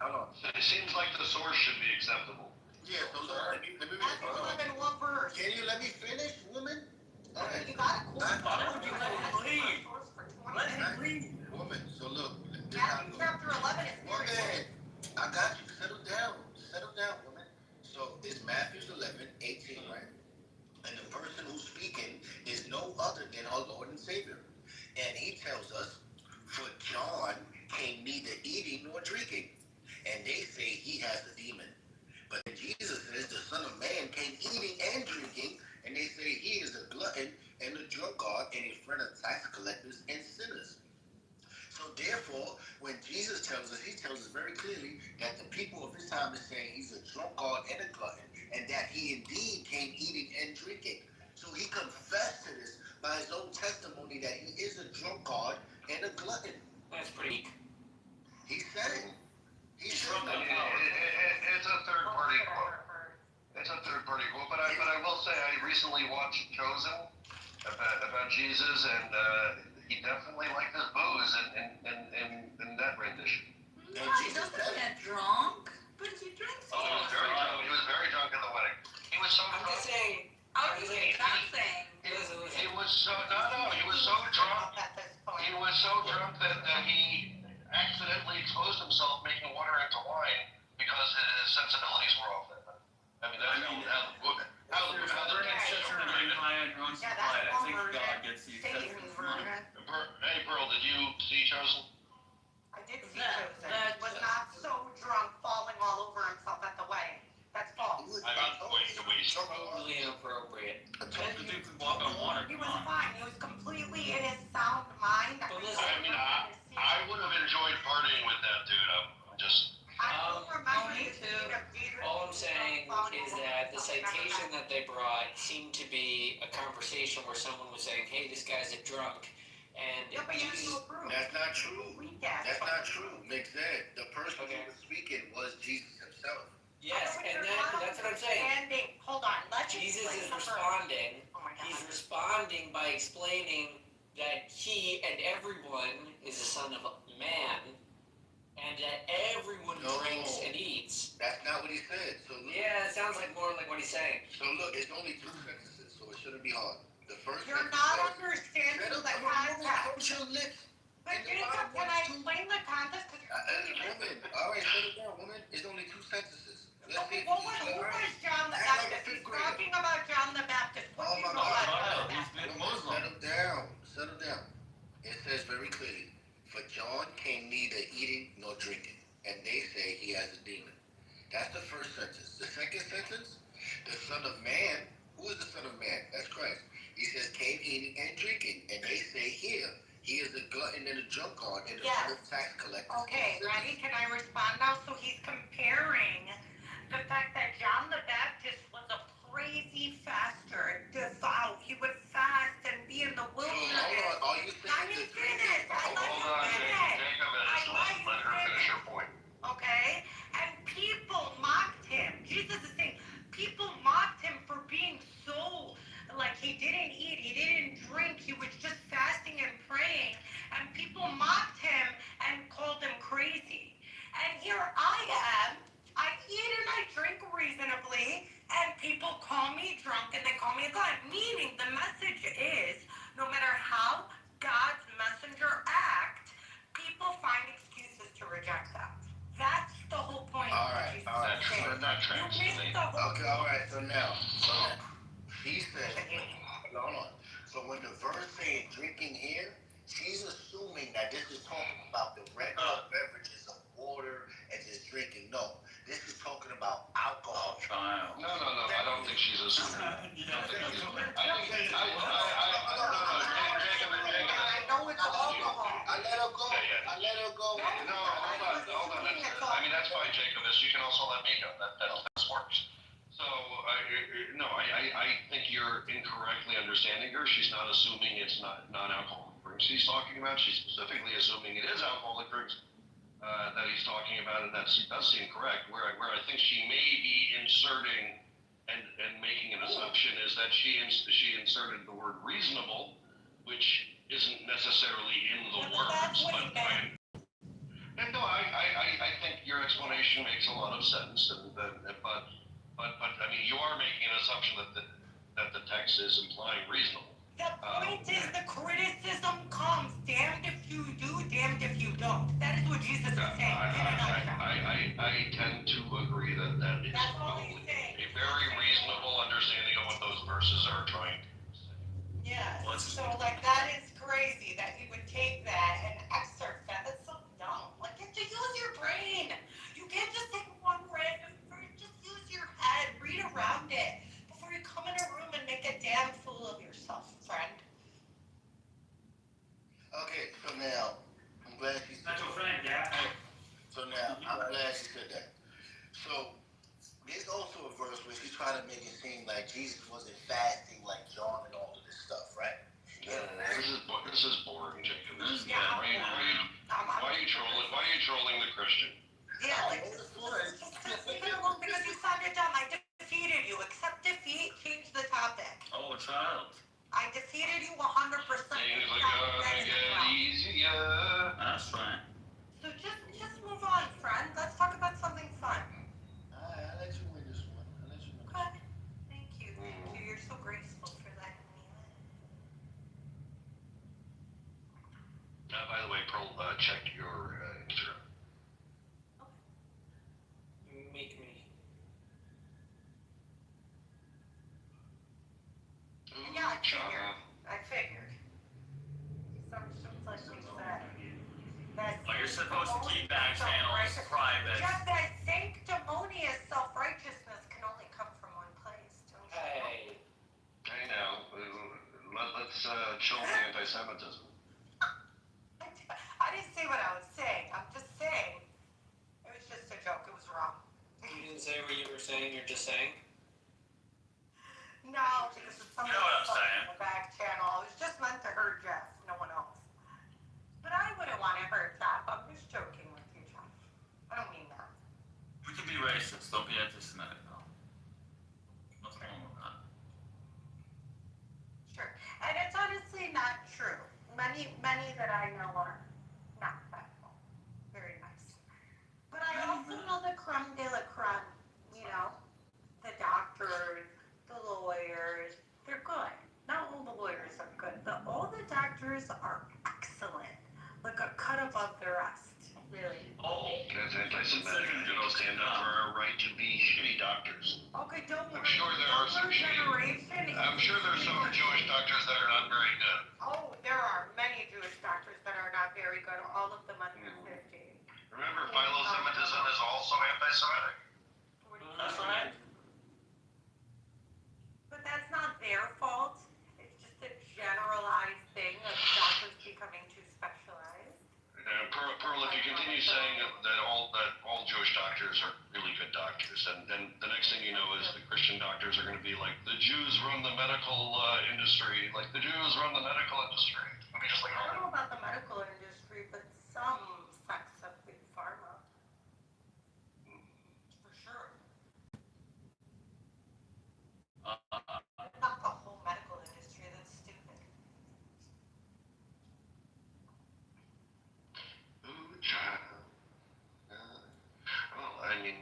hold on. It seems like the source should be acceptable. Yeah, so look, let me Matthew 11, one verse. Can you let me finish, woman? All right. You got it. Cool. Why don't you let him lead? Let him lead. Woman, so look. Matthew chapter 11 is Woman, very I got you. Settle down. Settle down, woman. So it's Matthew 11, 18, right? And the person who's speaking is no other than our Lord and Savior. And he tells us, for John came neither eating nor drinking. And they say he has a demon. But Jesus says the Son of Man came eating and drinking. And they say he is a glutton and a drunkard and a friend of tax collectors and sinners. So therefore, when Jesus tells us, he tells us very clearly that the people of his time is saying he's a drunkard and a glutton, and that he indeed came eating and drinking. So he confessed to this by his own testimony that he is a drunkard and a glutton. That's pretty. He said it. He's It's a third party quote. It's a third party quote, but I will say I recently watched Chosen about Jesus, and he definitely liked his booze in that rendition. And He Jesus doesn't said it. get drunk, but he drinks. Oh, he was very drunk. He was very drunk at the wedding. He was so I'm drunk. just saying. Okay, nothing. He was so he was so drunk. He was so drunk that he accidentally exposed himself making water into wine because his sensibilities were off that night. I mean, that's how the Yeah, that's I think one God version. gets the Satan's exception. version. Hey, Pearl, did you see Chosen? I did see That- Chosen. that- He was not so drunk falling all over himself at the wedding. That's false. I mean, wait. Totally inappropriate. The dude can walk on water. He Come was on. fine. He was completely in his sound mind. But listen, I mean, I would have enjoyed partying with that dude. I'm just. Me too. All I'm saying is that the citation that they brought seemed to be a conversation where someone was saying, "Hey, this guy's a drunk," and Jesus. That's not true. That's not true. Nick said the person who was speaking was Jesus himself. Yes, and that's what I'm saying. Hold on, let's Jesus explain is the verse. responding. Oh my God. He's responding by explaining that he and everyone is a son of man, and that everyone drinks and eats. That's not what he said. So look, Yeah, it sounds like more like what he's saying. So look, it's only 2 sentences, so it shouldn't be hard. The first You're sentence not says, understanding the context. But Jacob, can I explain the context? Woman, all right, shut it down, woman. It's only 2 sentences. Let's see. Who was John the Baptist? He's talking about John the Baptist. What do you know about John the Baptist? Settle down. Settle down. It says very clearly, for John came neither eating nor drinking, and they say he has a demon. That's the first sentence. The second sentence, the Son of Man, who is the Son of Man? That's Christ. He says came eating and drinking, and they say here, he is a glutton and a drunkard and a son of tax collectors. Okay, ready? Can I respond now? So he's comparing the fact that John the Baptist was a crazy faster, devout. He would fast and be in the wilderness. Hold on, are you saying Let me finish. Hold on, Jacob. Let her finish her point. Okay? And people mocked him. Jesus is saying, people mocked him for being so, like, he didn't eat, he didn't drink, he was just fasting and praying. And people mocked him and called him crazy. And here I am, I eat and I drink reasonably, and people call me drunk and they call me a glutton. Meaning, the message is, no matter how God's messenger act, people find excuses to reject them. That's the whole point. All right. Not translating. Okay, all right. So now, he said, hold on. So when the verse saying drinking here, she's assuming that this is talking about the regular beverages of water and just drinking. No, this is talking about alcohol. No. I don't think she's assuming. I know it's alcohol. I let her go. No, hold on. I mean, that's fine, Jacob. You can also let me go. That works. So, I think you're incorrectly understanding her. She's not assuming it's not non-alcoholic drinks he's talking about. She's specifically assuming it is alcoholic drinks that he's talking about, and that does seem correct. Where I think she may be inserting and making an assumption is that she inserted the word reasonable, which isn't necessarily in the words. And no, I think your explanation makes a lot of sense, but I mean, you are making an assumption that the text is implying reasonable. The point is, the criticism comes, damned if you do, damned if you don't. That is what Jesus is saying. I tend to agree that is probably a very reasonable understanding of what those verses are trying to say. Yeah, so like that is crazy that he would take that and excerpt that. That's so dumb. Like, you have to use your brain. You can't just take one random verse. Just use your head. Read around it before you come in a room and make a damn fool of yourself, friend. Okay, so now, I'm glad she said that. So now, I'm glad she said that. So, there's also a verse where she's trying to make it seem like Jesus wasn't fasting like John and all of this stuff, right? Yeah. This is boring, Jacob. Why are you trolling the Christian? Yeah, like, just leave it alone because you sounded dumb. I defeated you. Accept defeat, change the topic. Oh, child. I defeated you 100%. Things are gonna get easier. That's fine. So just move on, friend. Let's talk about something fun. Alright, I'll let you win this one. Okay. Thank you. You're so graceful for that. By the way, Pearl, check your Instagram. Make me. Yeah, I figured. Something like you said. Well, you're supposed to keep back channels private. Just that sanctimonious self-righteousness can only come from one place, don't you? Hey. I know. Let's chill the anti-Semitism. I didn't say Don't be anti-Semitic, though. What's wrong with that? Sure. And it's honestly not true. Many that I know are not respectful. Very nice. But I also know the creme de la creme, you know, the doctors, the lawyers, they're good. Not all the lawyers are good, but all the doctors are excellent. Like a cut above the rest, really. Oh, that's anti-Semitic. You don't stand up for our right to be shitty doctors. Okay, don't I'm sure there are some generation. I'm sure there's some Jewish doctors that are not very good. Oh, there are many Jewish doctors that are not very good, all of them under 50. Remember, philo-Semitism is also anti-Semitic. That's right. But that's not their fault. It's just a generalized thing of doctors becoming too specialized. Pearl, if you continue saying that all Jewish doctors are really good doctors, and then the next thing you know is the Christian doctors are going to be like, the Jews run the medical industry, like the Jews run the medical industry. I mean, just like, I don't know about the medical industry, but some sects of big pharma. For sure. Not the whole medical industry, that's stupid. Well, I mean,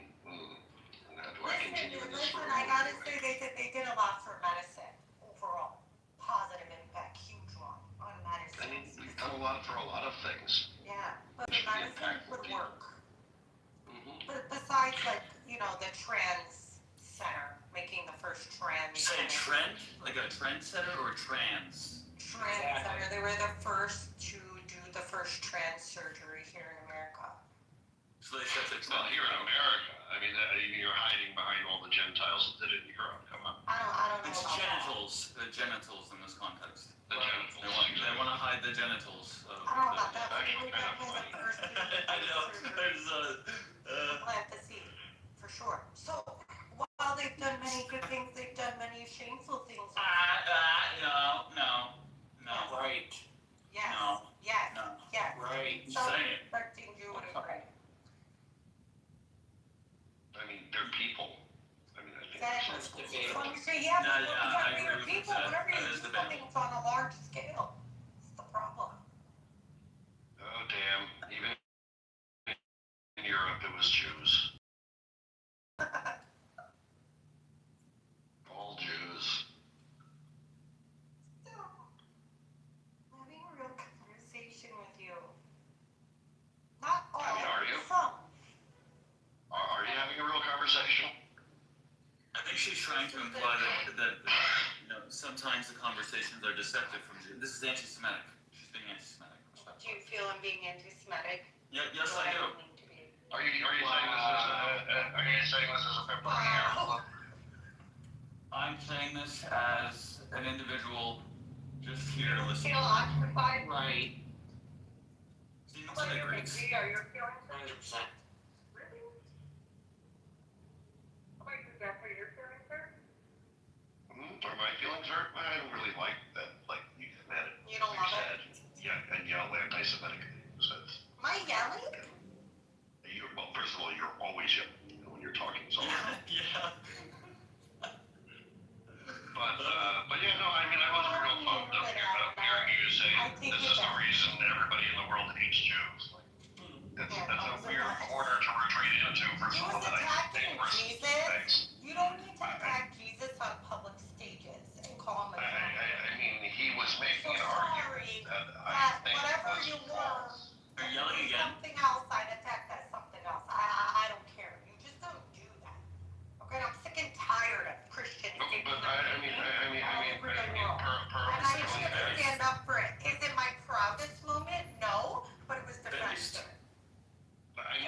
how do I continue in this Listen, I gotta say they did a lot for medicine overall. Positive impact, huge one on medicine. I mean, we've done a lot for a lot of things. Yeah, but the medicine would work. But besides, like, you know, the trans center, making the first trans You say center. trend? Like a trendsetter or trans? Trans center, they were the first to do the first trans surgery here in America. So they said it's Well, here in America, I mean, you're hiding behind all the Gentiles that did it in Europe. Come on. I don't know It's about genitals. The genitals in this context. The genitals. They want to hide the genitals. that. I don't know about that, but they were definitely the first to do I know. There's plant the seed, for sure. So, while they've done many good things, they've done many shameful things. No. Right. Yes, No. yes, No. yes. Right. Say it. Self-respecting Jewish, right. I mean, they're people. I mean, I think Exactly. that's When you say, yeah, but Yeah, we I got agree bigger with people, that. whatever, That you is do debatable. something on a large scale. It's the problem. Oh, damn. Even in Europe, it was Jews. All Jews. So, having a real conversation with you. Not all, I mean, are you? some. Are you having a real conversation? I think she's trying to imply that you know, sometimes the conversations are deceptive from Jews. This is anti-Semitic. She's being anti-Semitic. Do you feel I'm being anti-Semitic? Yeah, yes, I do. Are you saying this as a February? I'm saying this as an individual just here listening. Feel occupied? Right. See, How about you, Greeks. Mickey? Are your feelings? 100%. Really? How about you, Jeff? Are your feelings hurt? Are my feelings hurt? I don't really like that. Like, you had it. You don't love it? Yeah, and yell anti-Semitic things. Am I yelling? Well, first of all, you're always yelling when you're talking. So. Yeah. But yeah, no, I mean, I was real pumped up hearing you say this is the reason everybody in the world hates Jews. Like, that's a weird corner to retreat into for someone that I think Jesus. You don't need to attack Jesus on public stages and call him a I mean, he was making an argument that I think whatever was you were, Are you yelling again? something else, I'd attack that something else. I don't care. You just don't do that. Okay, I'm sick and tired of Christians. Okay, but I mean, and I need to stand up for it. Is it my proudest moment? No, but it was defensive. So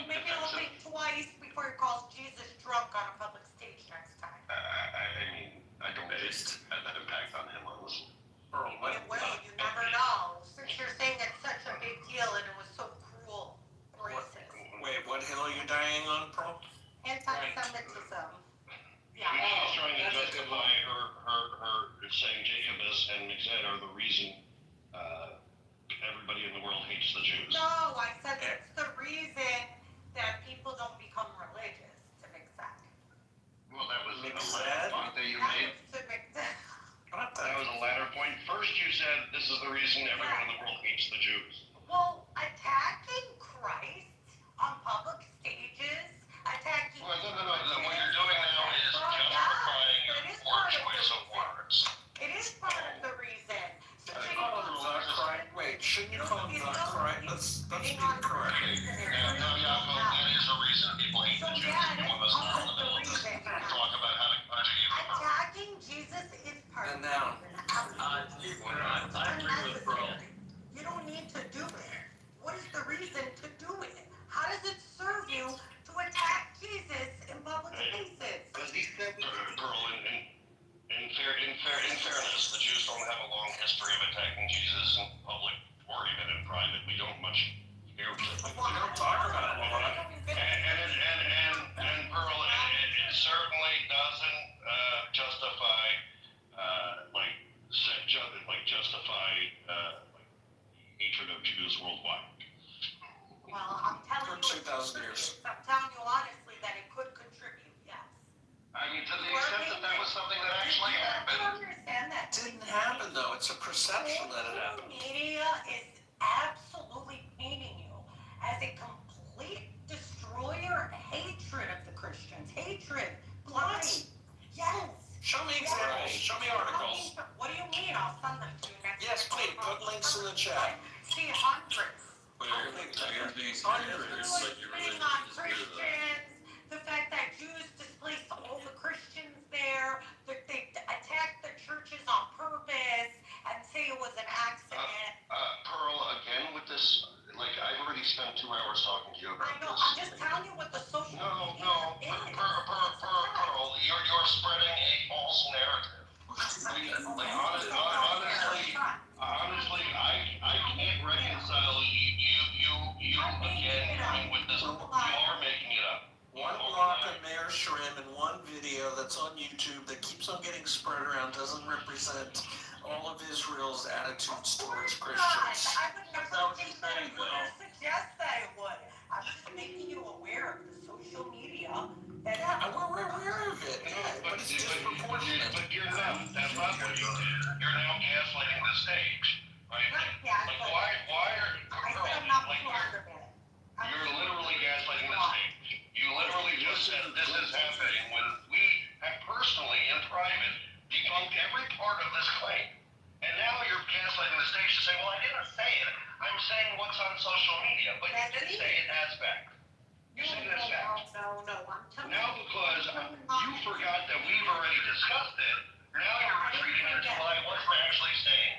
maybe I'll think twice before he calls Jesus drunk on a public stage next time. I mean, I don't have that impact on him, honestly. It will, you never know. Since you're saying it's such a big deal and it was so cruel and racist. Wait, what hill are you dying on, Pearl? Anti-Semitism. She's trying to justify her saying Jacobus and Mixed are the reason everybody in the world hates the Jews. No, I said it's the reason that people don't become religious, to make sense. Well, that was a McZad? latter point that you made. That was a latter point. First you said this is the reason everyone in the world hates the Jews. Well, attacking Christ on public stages, attacking. Well, no. What you're doing now is justifying your poor choice of words. It is part of the reason. So Wait, shouldn't you call him not correct? Let's be correct. Now, Yaakov, that is a reason people hate the Jews. You want us now in the middle of this talk about how to punish you. attacking Jesus is part of And the now, reason. I agree with Bro. You don't need to do it. What is the reason to do it? How does it serve you to attack Jesus in public spaces? Because he said, Pearl, in fairness, the Jews don't have a long history of attacking Jesus in public or even in private. We don't much hear of it. we don't talk about it a lot. And Pearl, it certainly doesn't justify hatred of Jews worldwide. Well, I'm telling For you. 2,000 years. I'm telling you honestly that it could contribute, yes. I mean, to the extent that was something that actually I happened. don't understand that. Didn't happen though. It's a perception that it happened. Social media is absolutely painting you as a complete destroyer, hatred of the Christians, hatred, blind. Yes. Show me examples. Show me articles. What do you mean? I'll send them to you next Yes, please. Put links in the chat. See hundreds. But you're being Hundreds. serious. Like you're really on just good at that. Christians, the fact that Jews displaced all the Christians there, that they attacked the churches on purpose and say it was an accident. Pearl, again with this, like I've already spent 2 hours talking to you about I know, this. I'm just telling you what the social No, media is. Pearl, you're spreading a false narrative. Honestly, I can't reconcile you again coming with this. You are making it up. One block of Mayor Shrim and one video that's on YouTube that keeps on getting spread around doesn't represent all of Israel's attitudes towards Christians. I would never think that it would or suggest that it would. I'm just making you aware of the social media. We're aware of it, but it's disproportionate. But you're not. That's not what you did. You're now gaslighting the stage, right? Like why are you're literally gaslighting the stage. You literally just said this is happening when we have personally in private debunked every part of this claim. And now you're gaslighting the stage to say, well, I didn't say it. I'm saying what's on social media, but you did say it as fact. You said it as fact. No, I'm telling you. Now because you forgot that we've already discussed it, now you're retreating into what I wasn't actually saying.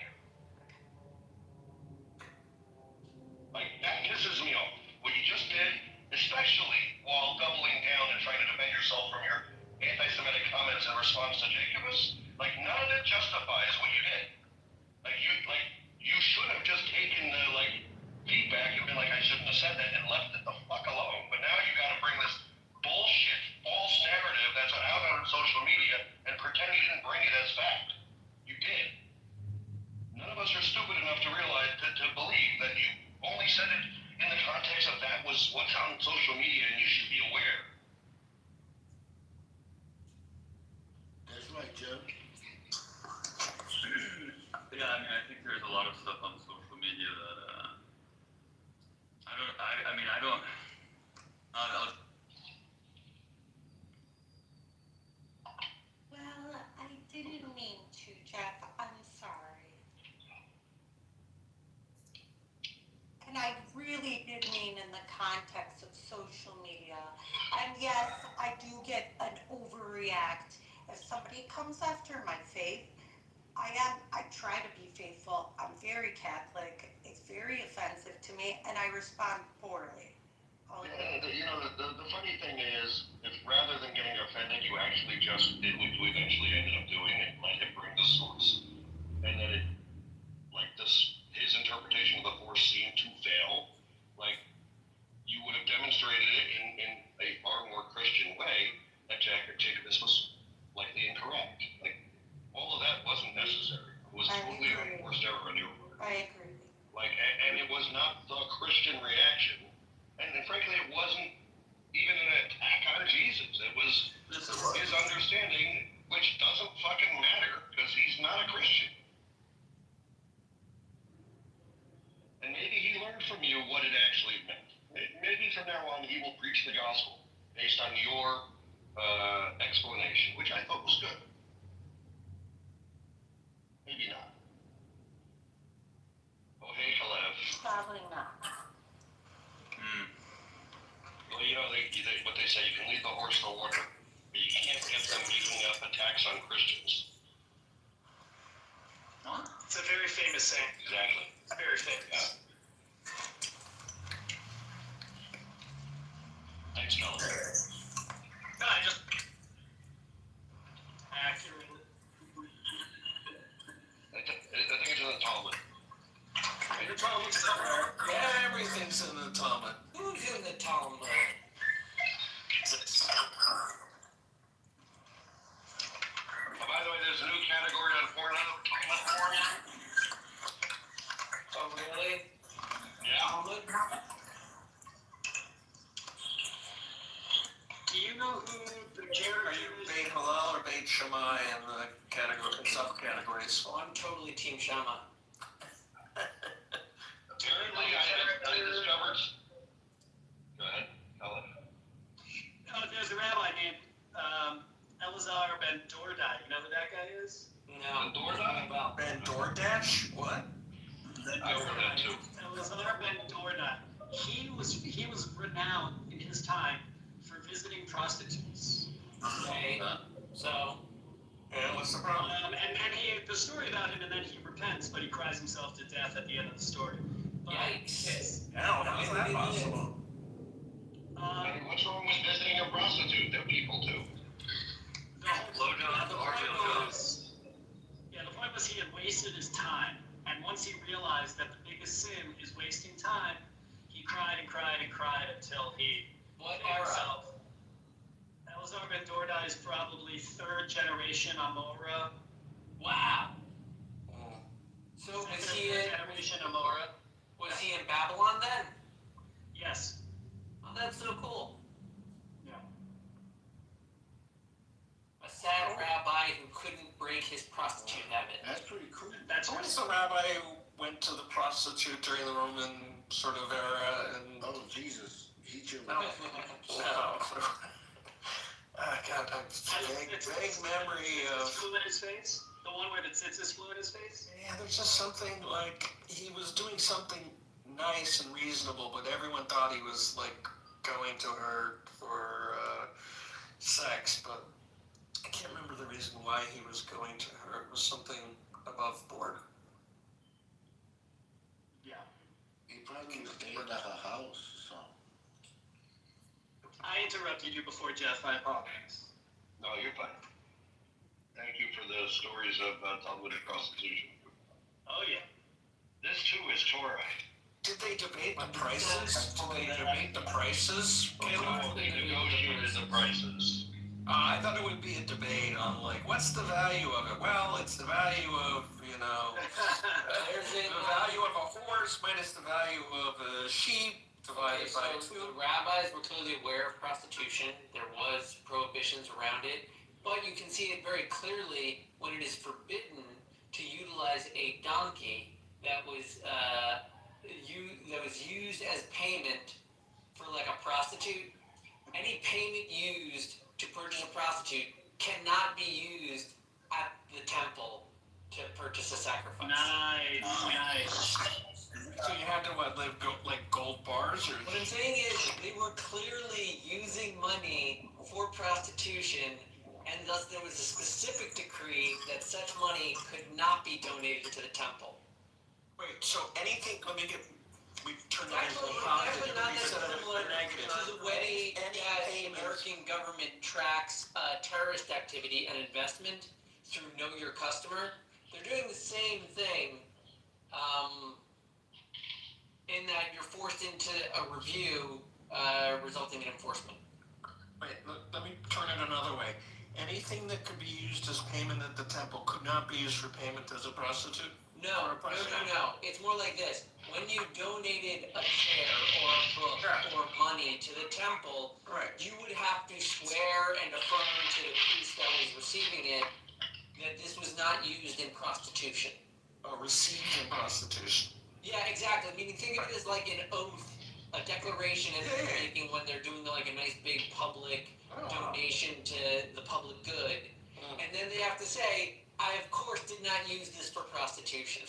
Like, that pisses me off. What you just did, especially while doubling down and trying to defend yourself from your anti-Semitic comments in response to Jacobus, like, none of it justifies what you did. You should have just taken the, feedback and been like, I shouldn't have said that and left it the fuck alone. But now you gotta bring this bullshit, false narrative that's out on social media and pretend you didn't bring it as fact. You did. None of us are stupid enough to realize, to believe that you only said it in the context of that was what's on social media and you should be aware. That's right, Joe. Yeah, I mean, I think there's a lot of stuff on social media that, Well, I didn't mean to, Jeff. I'm sorry. And I really did mean in the context of social media. And yes, I do get an overreact. If somebody comes after my faith, I try to be faithful. I'm very Catholic. It's very offensive to me, and I respond poorly. The funny thing is, if rather than getting offended, you actually just did what you eventually ended up doing, it might have bring the source. And then his interpretation of the Force seemed to fail. You would have demonstrated it in a far more Christian way that Jacobus was likely incorrect. All of that wasn't necessary. It was totally unforced error on your part. I agree. And it was not the Christian reaction. And frankly, it wasn't even an attack on Jesus. It was his preach the gospel based on your explanation, which I thought was good. Maybe not. Oh, hey, Kalev. Probably not. Well, you know, what they say, you can lead the horse to water, but you can't get them using up attacks on Christians. It's a very famous saying. Exactly. It's very famous. Yeah. Thanks, Mel. No, I just accurate. I think it's in the Talmud. The Talmud's somewhere. Everything's in the Talmud. Who's in the Talmud? Oh, by the way, there's a new category on Pornhub. Oh, really? Yeah. Talmud? Do you know who the character Are you is? Beit Hillel or Beit Shammai in the subcategories? Oh, I'm totally Team Shama. Apparently, I discovered. Go ahead. Tell it. There's a rabbi named Elazar Ben Dordai. You know who that guy is? No. Dordai? Well, Ben DoorDash? What? I heard that too. Elazar Ben Dordai. He was renowned in his time for visiting prostitutes. okay. So, Yeah, what's the problem? The story about him, and then he repents, but he cries himself to death at the end of the story. But yikes. How is that possible? What's wrong with visiting a prostitute? They're people too. The point was he had wasted his time, and once he realized that the biggest sin is wasting time, he cried and cried and cried until he What killed era? himself. Elazar Ben Dordai is probably third generation Amora. Wow. So was he in Generation Amora. Babylon then? Yes. Oh, that's so cool. Yeah. A sad rabbi who couldn't break his prostitute habit. That's pretty cool. That's Who was the rabbi who went to the prostitute during the Roman sort of era? And Oh, Jesus. He just. no. God, vague memory of. Flew in his face? The one where the tzitzis flew in his face? Yeah, there's just something like he was doing something nice and reasonable, but everyone thought he was like going to her for sex. But I can't remember the reason why he was going to her. It was something above board. Yeah. He probably was staying at her house or something. I interrupted you before, Jeff. I apologize. No, you're fine. Thank you for the stories of Talmudic prostitution. Oh, yeah. This too is Torah. Did they debate the prices? Did they debate the prices? No, they negotiated the prices. I thought it would be a debate on like, what's the value of it? Well, it's the value of, the value of a horse minus the value of a sheep divided by So two. the rabbis were clearly aware of prostitution. There was prohibitions around it, but you can see it very clearly when it is forbidden to utilize a donkey that was used as payment for like a prostitute. Any payment used to purchase a prostitute cannot be used at the temple to purchase a sacrifice. Nice. So you had to live like gold bars or? What I'm saying is they were clearly using money for prostitution, and thus there was a specific decree that such money could not be donated to the temple. Wait, so anything? We turned It's that into actually a positive. not You that said it was similar negative. to the way Any that the payment. American government tracks terrorist activity and investment through Know Your Customer. They're doing the same thing in that you're forced into a review resulting in enforcement. Wait, let me turn it another way. Anything that could be used as payment at the temple could not be used for payment as a prostitute? No. It's more like this. When you donated a chair or a book or money to the temple, you would have to swear and affirm to the priest that was receiving it that this was not used in prostitution. Received in prostitution. Yeah, exactly. Meaning, think of it as like an oath a declaration as they're making when they're doing like a nice big public donation to the public good. And then they have to say, I of course did not use this for prostitution.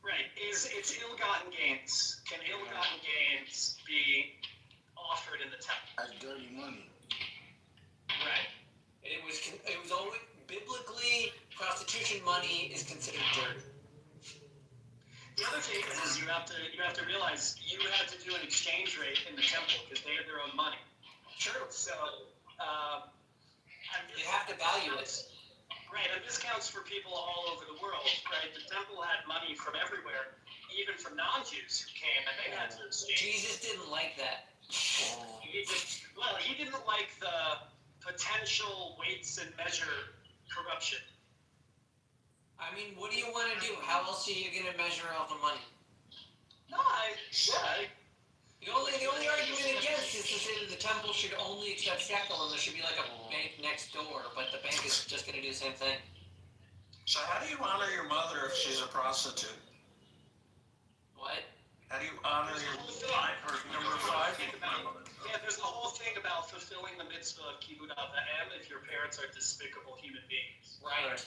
Right. It's ill-gotten gains. Can ill-gotten gains be offered in the temple? That's dirty money. Right. It was always, biblically, prostitution money is considered dirty. The other thing is you have to realize you had to do an exchange rate in the temple because they had their own money. True. So you have to value it. Right, and this counts for people all over the world, right? The temple had money from everywhere, even from non-Jews who came, and they had to exchange. Jesus didn't like that. He didn't like the potential weights and measure corruption. I mean, what do you want to do? How else are you going to measure all the money? No, The only argument against is to say that the temple should only accept shekel and there should be like a bank next door, but the bank is just going to do the same thing. So how do you honor your mother if she's a prostitute? What? How do you honor your number 5? Yeah, there's the whole thing about fulfilling the mitzvah of kibbud av va'em if your parents are despicable human beings. Right.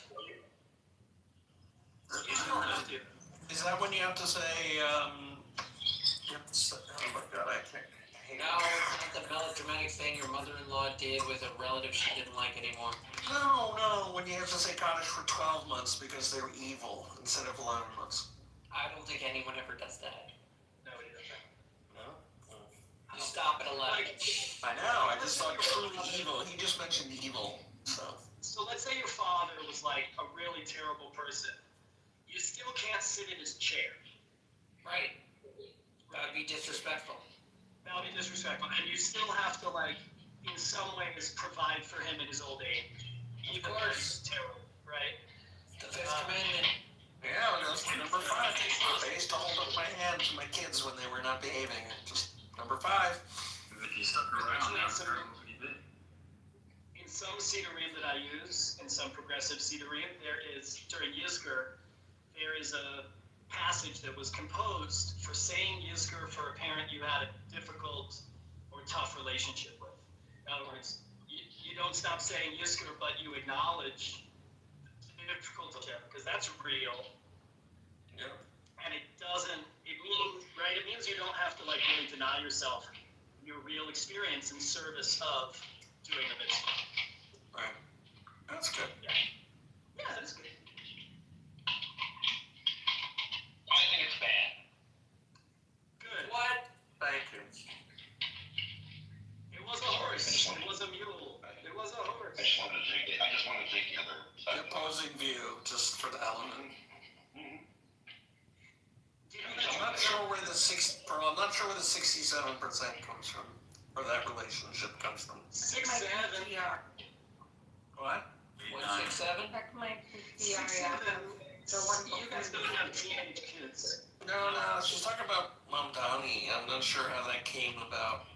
You still have to. Is that when you have to say, oh my God, I can't. No, it's not the melodramatic thing your mother-in-law did with a relative she didn't like anymore. No, when you have to say Kaddish for 12 months because they were evil instead of 11 months. I don't think anyone ever does that. Nobody does that. No? You stop at 11. I know, I just thought truly evil. He just mentioned evil, so. So let's say your father was like a really terrible person. You still can't sit in his chair. Right. That would be disrespectful. That would be disrespectful. And you still have to, like, in some ways, provide for him in his old age. Of course. He's terrible, right? The fifth commandment. Yeah, that's number 5. I used to hold up my hand to my kids when they were not behaving. Just number 5. If you stuck around after In some Sidurim that I use, in some progressive Sidurim, there is, during Yizkor, there is a passage that was composed for saying Yizkor for a parent you had a difficult or tough relationship with. In other words, you don't stop saying Yizkor, but you acknowledge the difficulty, because that's real. Yeah. And it means you don't have to like really deny yourself your real experience in service of doing the mitzvah. Right. That's good. Yeah, that's good. I think it's bad. Good. What? Thank you. It was a horse. It was a mule. It was a horse. I just wanted to take the other side. The opposing view, just for the element. I'm not sure where the 67% comes from, or that relationship comes from. 6'7". What? What, 6'7"? That's my 6'7". The one You guys don't have teenage kids. No, she's talking about Mom Downey. I'm not sure how that came about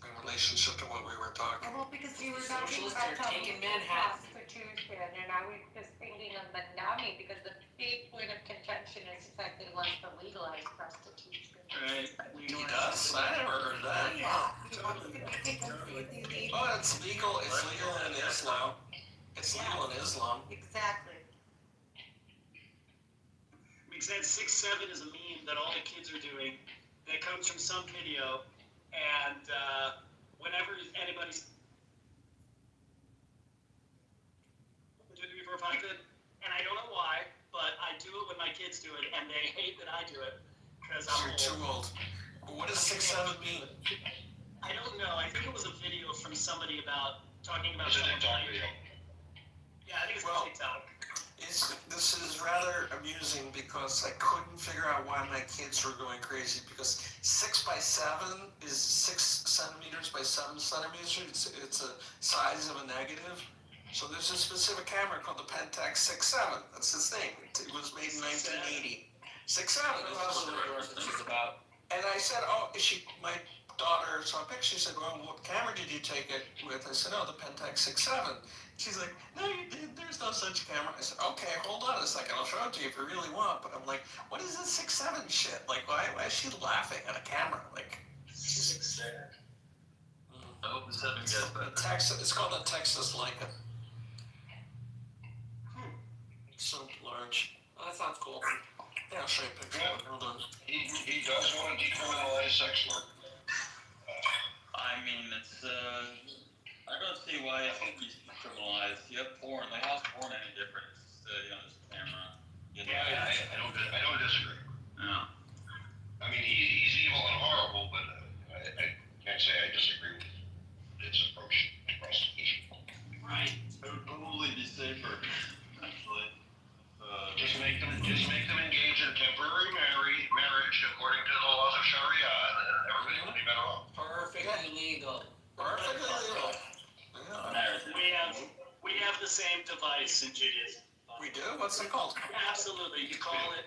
in relationship to what we were talking. Well, because you were talking Socialists about are taking Manhattan. prostitution, and I was just thinking of Mandami, because the big point of contention is the fact that he wants to legalize prostitution. Right. He does? I never heard that. Yeah, he wants to make them see these illegal. Oh, it's legal. It's legal in Islam. It's legal in Islam. Exactly. Because that 6'7" is a meme that all the kids are doing that comes from some video, and whenever anybody's 1, 2, 3, 4, 5, good. And I don't know why, but I do it when my kids do it, and they hate that I do it because I'm You're too old. What does 6'7" mean? I don't know. I think it was a video from somebody talking about It's a TikTok video. Yeah, I think it's Well, TikTok. This is rather amusing because I couldn't figure out why my kids were going crazy, because 6 by 7 is 6 centimeters by 7 centimeters. It's a size of a negative. So there's a specific camera called the Pentax 6-7. That's his name. It was made in 1980. 6-7. That's what the reference is about. And I said, my daughter saw a picture. She said, well, what camera did you take it with? I said, oh, the Pentax 6-7. She's like, no, you didn't. There's no such camera. I said, okay, hold on a second. I'll show it to you if you really want. But I'm like, what is this 6-7 shit? Like, why is she laughing at a camera? Like, Six there. I hope the 7 gets better. Texas, it's called a Texas Lichen. So large. Oh, that sounds cool. Yeah, I'll show you a picture. Hold on. He does want to decriminalize sex work. I mean, it's, I don't see why it should be criminalized. You have porn, like, how's porn any different? It's just, just a camera. I don't disagree. No. I mean, he's evil and horrible, but I can't say I disagree with his approach to prostitution. Right. It would probably be safer, actually. Just make them engage in temporary marriage according to the laws of Sharia, and everybody will be better off. Perfectly legal. Perfectly legal. We have the same device in Judaism. We do? What's it called? Absolutely. You call it.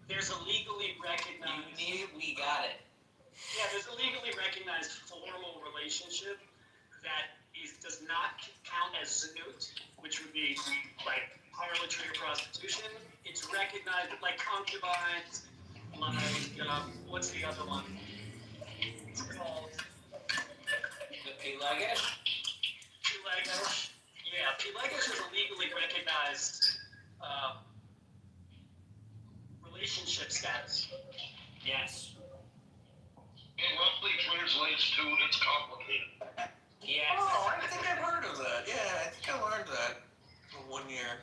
There's a legally recognized. We got it. Yeah, there's a legally recognized formal relationship that does not count as zanut, which would be like harlotry or prostitution. It's recognized like concubines, like what's the other one? It's called the Pelegish. Pelegish. Yeah, Pelegish is a legally recognized relationship status. Yes. It roughly translates to it's complicated. Yes. Oh, I think I've heard of that. Yeah, I think I learned that for 1 year.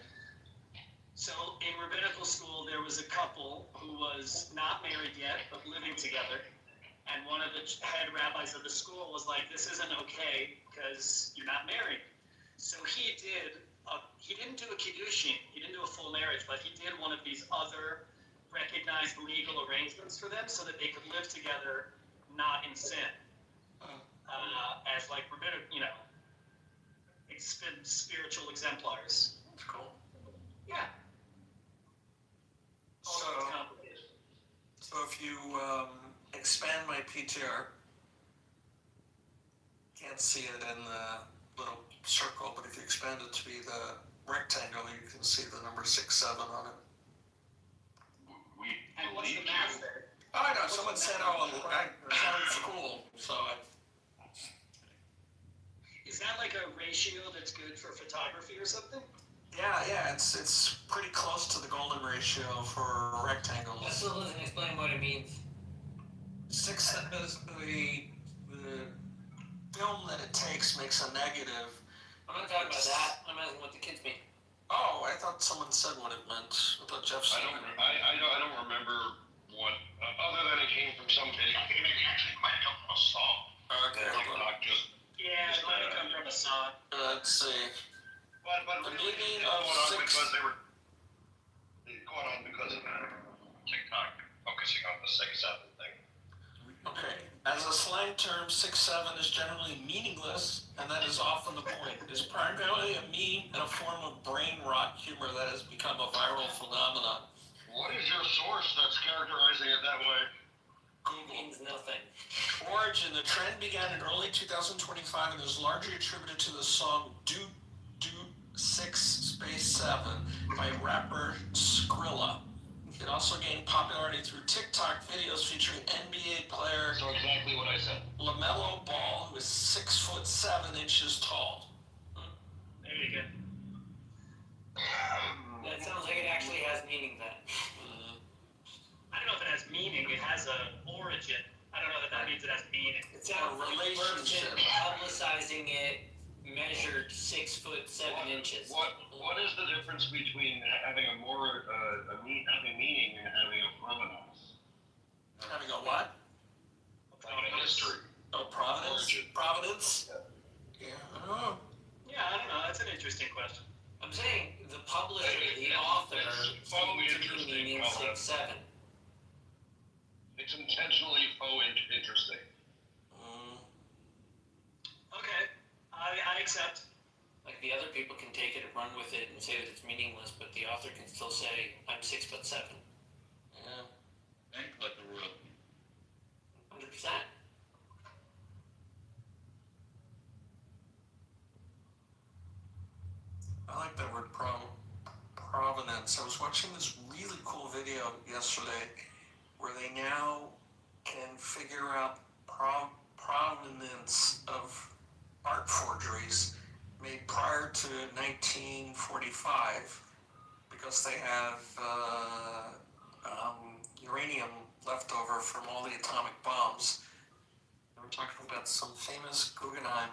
So in rabbinical school, there was a couple who was not married yet, but living together. And one of the head rabbis of the school was like, this isn't okay because you're not married. So he didn't do a kiddushin, he didn't do a full marriage, but he did one of these other recognized legal arrangements for them so that they could live together not in sin. As like rabbinic, spiritual exemplars. That's cool. Yeah. So if you expand my PTR, can't see it in the little circle, but if you expand it to be the rectangle, you can see the number 67 on it. And what's the math there? Oh, I know. Someone said, that sounds cool. So is that like a ratio that's good for photography or something? Yeah, it's pretty close to the golden ratio for rectangles. Let's explain what it means. 6 is the film that it takes makes a negative. I'm not talking about that. I'm asking what the kids mean. Oh, I thought someone said what it meant. I thought Jeff said it. I don't remember what, other than it came from some video. Maybe actually it might come from a song. Okay. Not just. Yeah, it might have come from a song. Let's see. But really, bleeding it of caught on 6. because they caught on because of TikTok focusing on the 6-7 thing. Okay. As a slang term, 6-7 is generally meaningless, and that is often the point. It is primarily a meme and a form of brain rot humor that has become a viral phenomenon. What is your source that's characterizing it that way? Google. Means nothing. Origin: the trend began in early 2025 and is largely attributed to the song Do 6-7 by rapper Skrilla. It also gained popularity through TikTok videos featuring NBA player So exactly what I said. LaMelo Ball, who is 6'7" tall. There you go. That sounds like it actually has meaning then. I don't know if it has meaning. It has an origin. I don't know that means it has meaning. It's a relationship. Publicizing it measured 6'7". What is the difference between having having meaning and having a provenance? Having a what? A history. Oh, provenance. Origin. Provenance. Yeah. I don't know. Yeah, I don't know. That's an interesting question. I'm saying the publisher, the author, It's probably interesting. meaning 6'7". It's intentionally interesting. Okay, I accept. Like the other people can take it and run with it and say that it's meaningless, but the author can still say, I'm 6'7". Yeah. Think like the rule. 100%. I like that word provenance. I was watching this really cool video yesterday where they now can figure out provenance of art forgeries made prior to 1945 because they have uranium left over from all the atomic bombs. We're talking about some famous Guggenheim,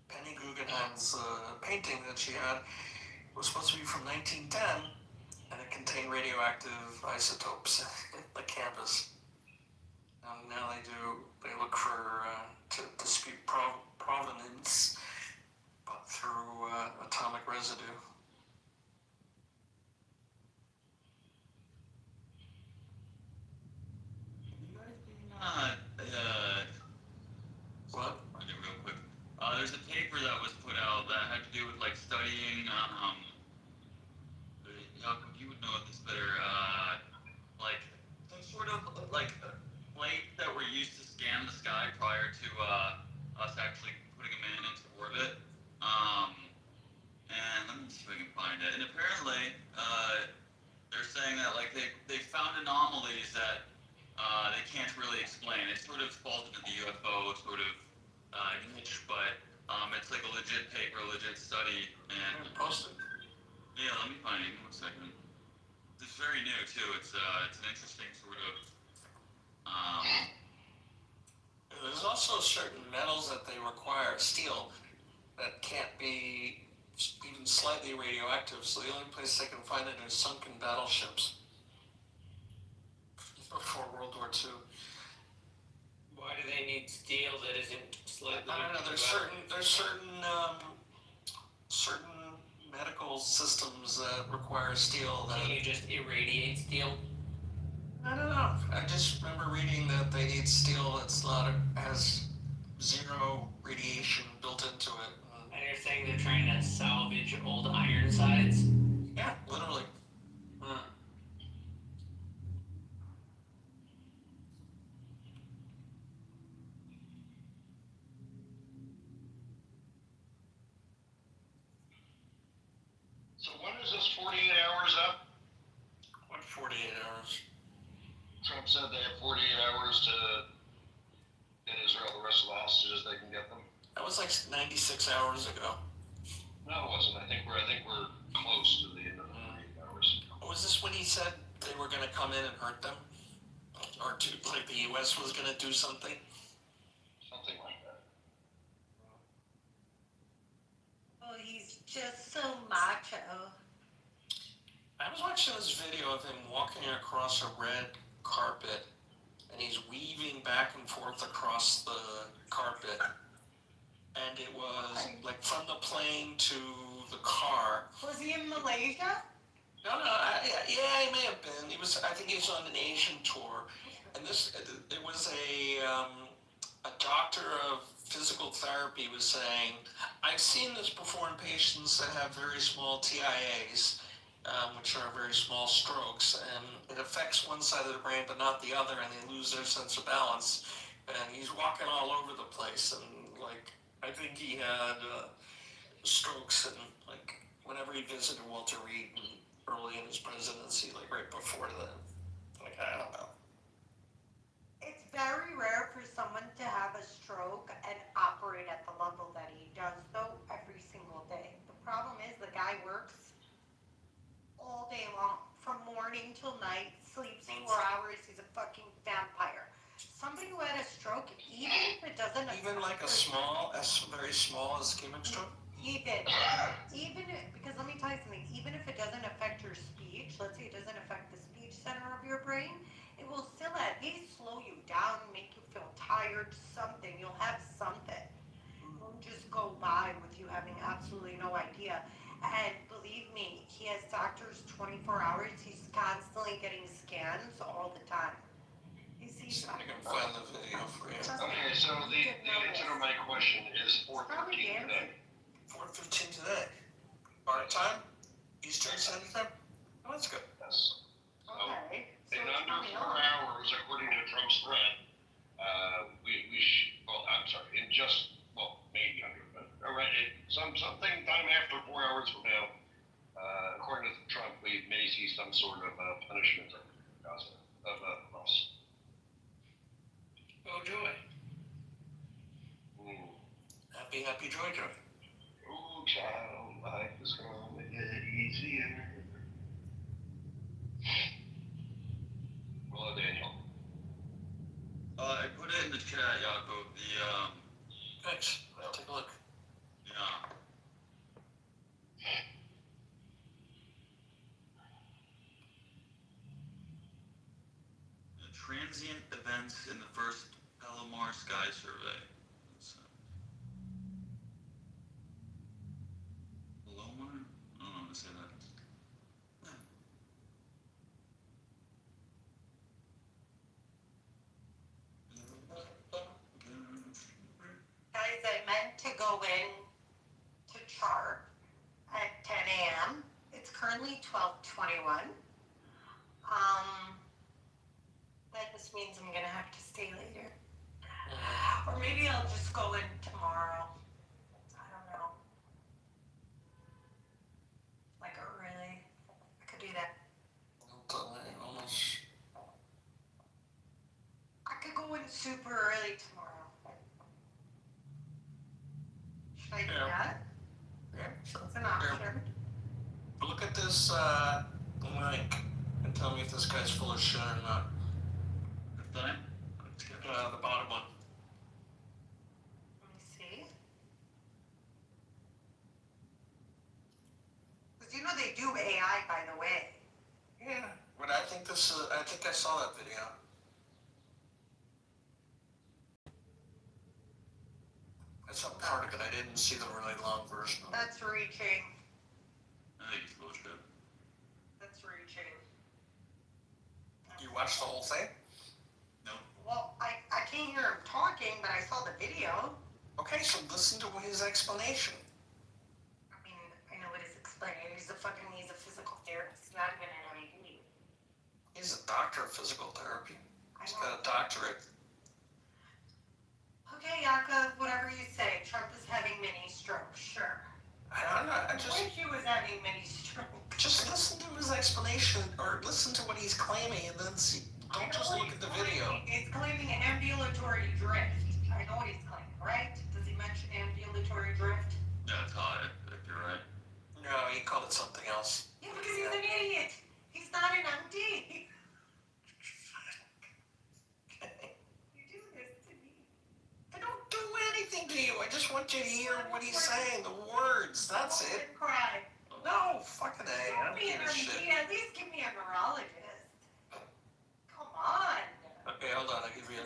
Penny Guggenheim's painting that she had. It was supposed to be from 1910, and it contained radioactive isotopes in the canvas. And now they look for, to dispute provenance, but through atomic residue. What? I'll do it real quick. There's a paper that was put out that had to do with like studying, Jakob, you would know this better, like some sort of like plate that were used to scan the sky prior to us actually putting a man into orbit. And let me see if I can find it. And apparently, they're saying that like they found anomalies that they can't really explain. It sort of falls into the UFO sort of niche, but it's like a legit paper, legit study, and posted. Yeah, let me find it. Give me 1 second. It's very new too. It's an interesting sort of. There's also certain metals that they require, steel, that can't be even slightly radioactive. So the only place they can find it is sunken battleships before World War II. Why do they need steel that isn't slightly? I don't know. There's certain medical systems that require steel. That Can you just irradiate steel? I don't know. I just remember reading that they need steel that's has zero radiation built into it. And you're saying they're trying to salvage old Ironsides? Yeah, literally. So when is this 48 hours up? What 48 hours? Trump said they have 48 hours to get Israel the rest of the hostages they can get them. That was like 96 hours ago. No, it wasn't. I think we're close to the end of the 48 hours. Was this when he said they were going to come in and hurt them? Or like the U.S. was going to do something? Something like that. Oh, he's just so macho. I was watching this video of him walking across a red carpet, and he's weaving back and forth across the carpet. And it was like from the plane to the car. Was he in Malaysia? No, yeah, he may have been. I think he was on an Asian tour, and it was a doctor of physical therapy was saying, I've seen this before in patients that have very small TIAs, which are very small strokes, and it affects one side of the brain but not the other, and they lose their sense of balance. And he's walking all over the place, and like I think he had strokes, and like whenever he visited Walter Reed early in his presidency, like right before then, like I don't know. It's very rare for someone to have a stroke and operate at the level that he does, though, every single day. The problem is the guy works all day long, from morning till night, sleeps 4 hours, he's a fucking vampire. Somebody who had a stroke, even if it doesn't Even like a very small ischemic stroke? Even because let me tell you something, even if it doesn't affect your speech, let's say it doesn't affect the speech center of your brain, it will still at least slow you down, make you feel tired, something, you'll have something. It won't just go by with you having absolutely no idea. And believe me, he has doctors 24 hours, he's constantly getting scans all the time. I can find the video for you. Okay, so the answer to my question is 4:15 today. 4:15 today. Our time? Eastern Standard Time? Oh, that's good. Yes. Okay. In under 4 hours, according to Trump's threat, maybe under, but something time after 4 hours from now, according to Trump, we may see some sort of punishment of Hamas. Oh, joy. happy, happy, joy, joy. Ooh, child, life is gonna get easier. Well, Daniel. I put it in the chat, Jacob. Thanks. Take a look. Yeah. The transient events in the first Palomar Sky Survey. Palomar? I don't know how to say that. Guys, I meant to go in to chart at 10 a.m. It's currently 12:21. That just means I'm gonna have to stay later. Or maybe I'll just go in tomorrow. I don't know. Like, really? I could do that. Almost. I could go in super early tomorrow. Should I do that? Yeah, sure. It's an option. Look at this link and tell me if this guy's full of shit or not. The thing? The bottom one. Let me see. Because you know they do AI, by the way. Yeah, but I think I saw that video. That's a part of it. I didn't see the really long version of it. That's reaching. I think it's bullshit. That's reaching. You watched the whole thing? No. Well, I can't hear him talking, but I saw the video. Okay, so listen to his explanation. I mean, I know what he's explaining. He's a physical therapist, not even an MD. He's a doctor of physical therapy. He's I know. got a doctorate. Okay, Yaakov, whatever you say. Trump is having mini strokes, sure. I don't know. I just wish he was having mini strokes. just listen to his explanation, or listen to what he's claiming, and then see. Don't just look at the video. He's claiming ambulatory drift. I know what he's claiming, right? Does he mention ambulatory drift? Yeah, it's hot, if you're right. No, he called it something else. Yeah, because he's an idiot. He's not an MD. You do this to me. I don't do anything to you. I just want you to hear what he's saying, the words. That's it. Cry. No, fucking A. I don't Don't be give an a shit. MD. At least give me a neurologist. Come on. Okay, hold on. I'll give you.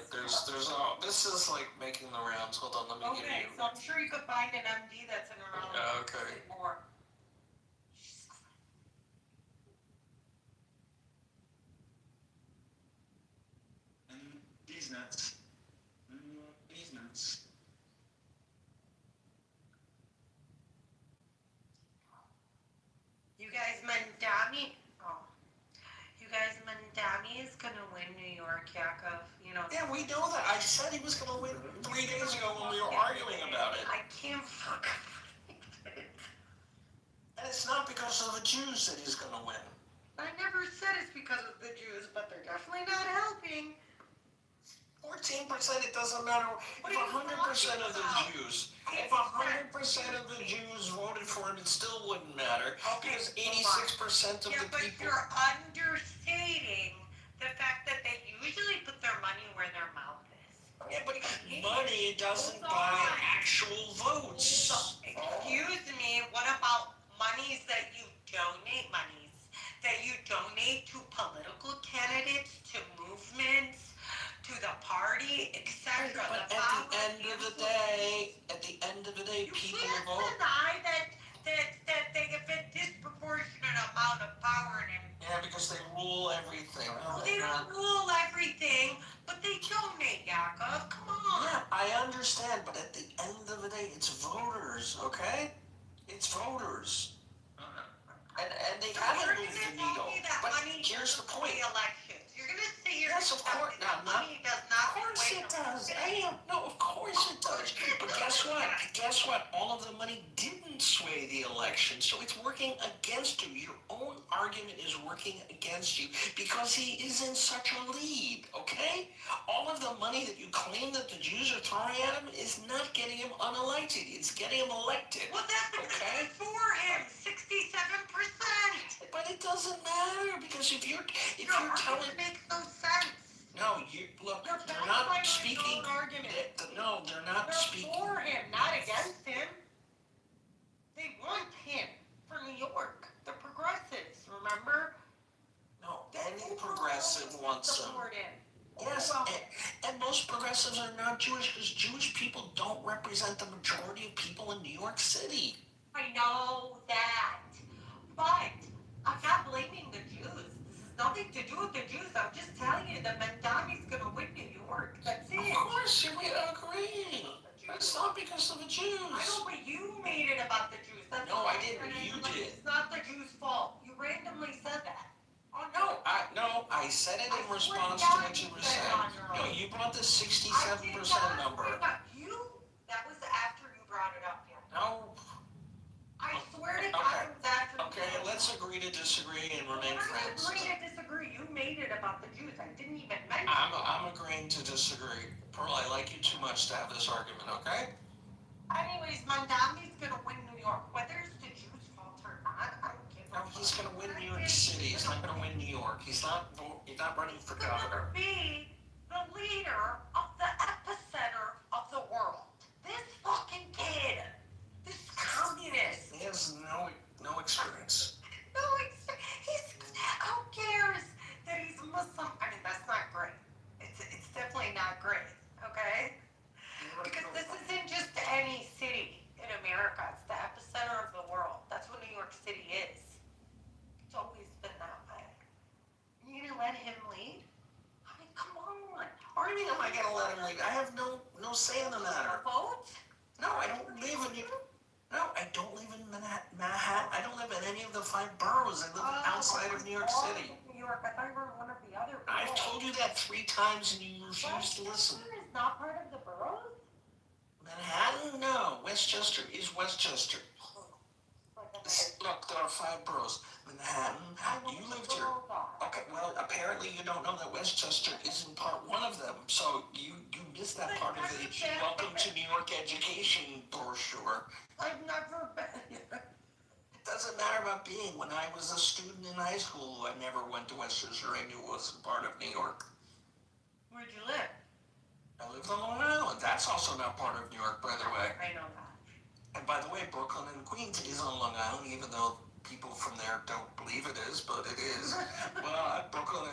This is like making the rounds. Hold on. Let me give Okay, you. so I'm sure you could find an MD that's a neurologist. Okay. More. These nuts. These nuts. You guys, Mandami. Oh. You guys, Mandami is gonna win New York, Yakov. You know. Yeah, we know that. I said he was going to win 3 days ago when we were arguing about it. I can't fuck. And it's not because of the Jews that he's going to win. I never said it's because of the Jews, but they're definitely not helping. 14%, it doesn't matter. If 100% of the Jews, if 100% of the Jews voted for him, it still wouldn't matter. Because 86% of Yeah, the but people. you're understating the fact that they usually put their money where their mouth is. Yeah, but money doesn't buy actual votes. Excuse me, what about monies that you donate, that you donate to political candidates, to movements, to the party, etc. But at the end of the day, people vote. You can't deny that they give a disproportionate amount of power in. Yeah, because they rule everything. Well, they don't rule everything, but they donate, Yakov. Come on. Yeah, I understand, but at the end of the day, it's voters, okay? It's voters. And they haven't moved the needle. But here's the point. Elections. You're gonna sit here Yes, of course. Now, Money does of not course sway it the does. No, of course it does. But guess what? Guess what? All of the money didn't sway the election, so it's working against you. Your own argument is working against you because he is in such a lead, okay? All of the money that you claim that the Jews are throwing at him is not getting him unelected. It's getting him elected. Well, that's okay? for him, 67%. But it doesn't matter because if you're telling makes no sense. no, they're not speaking. No, they're not speaking. For him, not against him. They want him for New York. The progressives, remember? No, any progressive wants him. Support him. Yes, and most progressives are not Jewish because Jewish people don't represent the majority of people in New York City. I know that, but I'm not blaming the Jews. This has nothing to do with the Jews. I'm just telling you that Mandami's going to win New York. That's it. Of course, we agree. It's not because of the Jews. I know, but you made it about the Jews. That's no, I didn't. You did. It's not the Jews' fault. You randomly said that. Oh, no, I said it in response to what you were saying. No, you brought the 67% number. That was after you brought it up, yeah. No. I swear to God, it was after. Okay, let's agree to disagree and remain friends. I'm agreeing to disagree. You made it about the Jews. I didn't even mention it. I'm agreeing to disagree. Pearl, I like you too much to have this argument, okay? Anyways, Mandami's gonna win New York. Whether it's the Jews' fault or not, I don't give a fuck. No, he's gonna win New York City. He's not gonna win New York. He's not running for governor. Be the leader of the epicenter of the world. This fucking kid. This communist. He has no experience. No, who cares that he's Muslim? I mean, that's not great. It's definitely not great, okay? Because this isn't just any city in America. It's the epicenter of the world. That's what New York City is. It's always been that way. You're gonna let him lead? I mean, come on. What do you mean am I gonna let him lead? I have no say in the matter. Vote? No, I don't live in I don't live in Manhattan. I don't live in any of the 5 boroughs. I live outside of New York City. New York. I thought you were one of the other boroughs. I've told you that 3 times and you refuse to listen. Westchester is not part of the boroughs? Manhattan? No. Westchester is Westchester. Look, there are 5 boroughs. Manhattan, you lived here. Okay, well, apparently you don't know that Westchester isn't part 1 of them. So you missed that part of the Welcome to New York Education brochure. I've never been here. It doesn't matter about being. When I was a student in high school, I never went to Westchester. I knew it wasn't part of New York. Where'd you live? I lived on Long Island. That's also not part of New York, by the way. I know that. And by the way, Brooklyn and Queens is on Long Island, even though people from there don't believe it is, but it is. Well, Brooklyn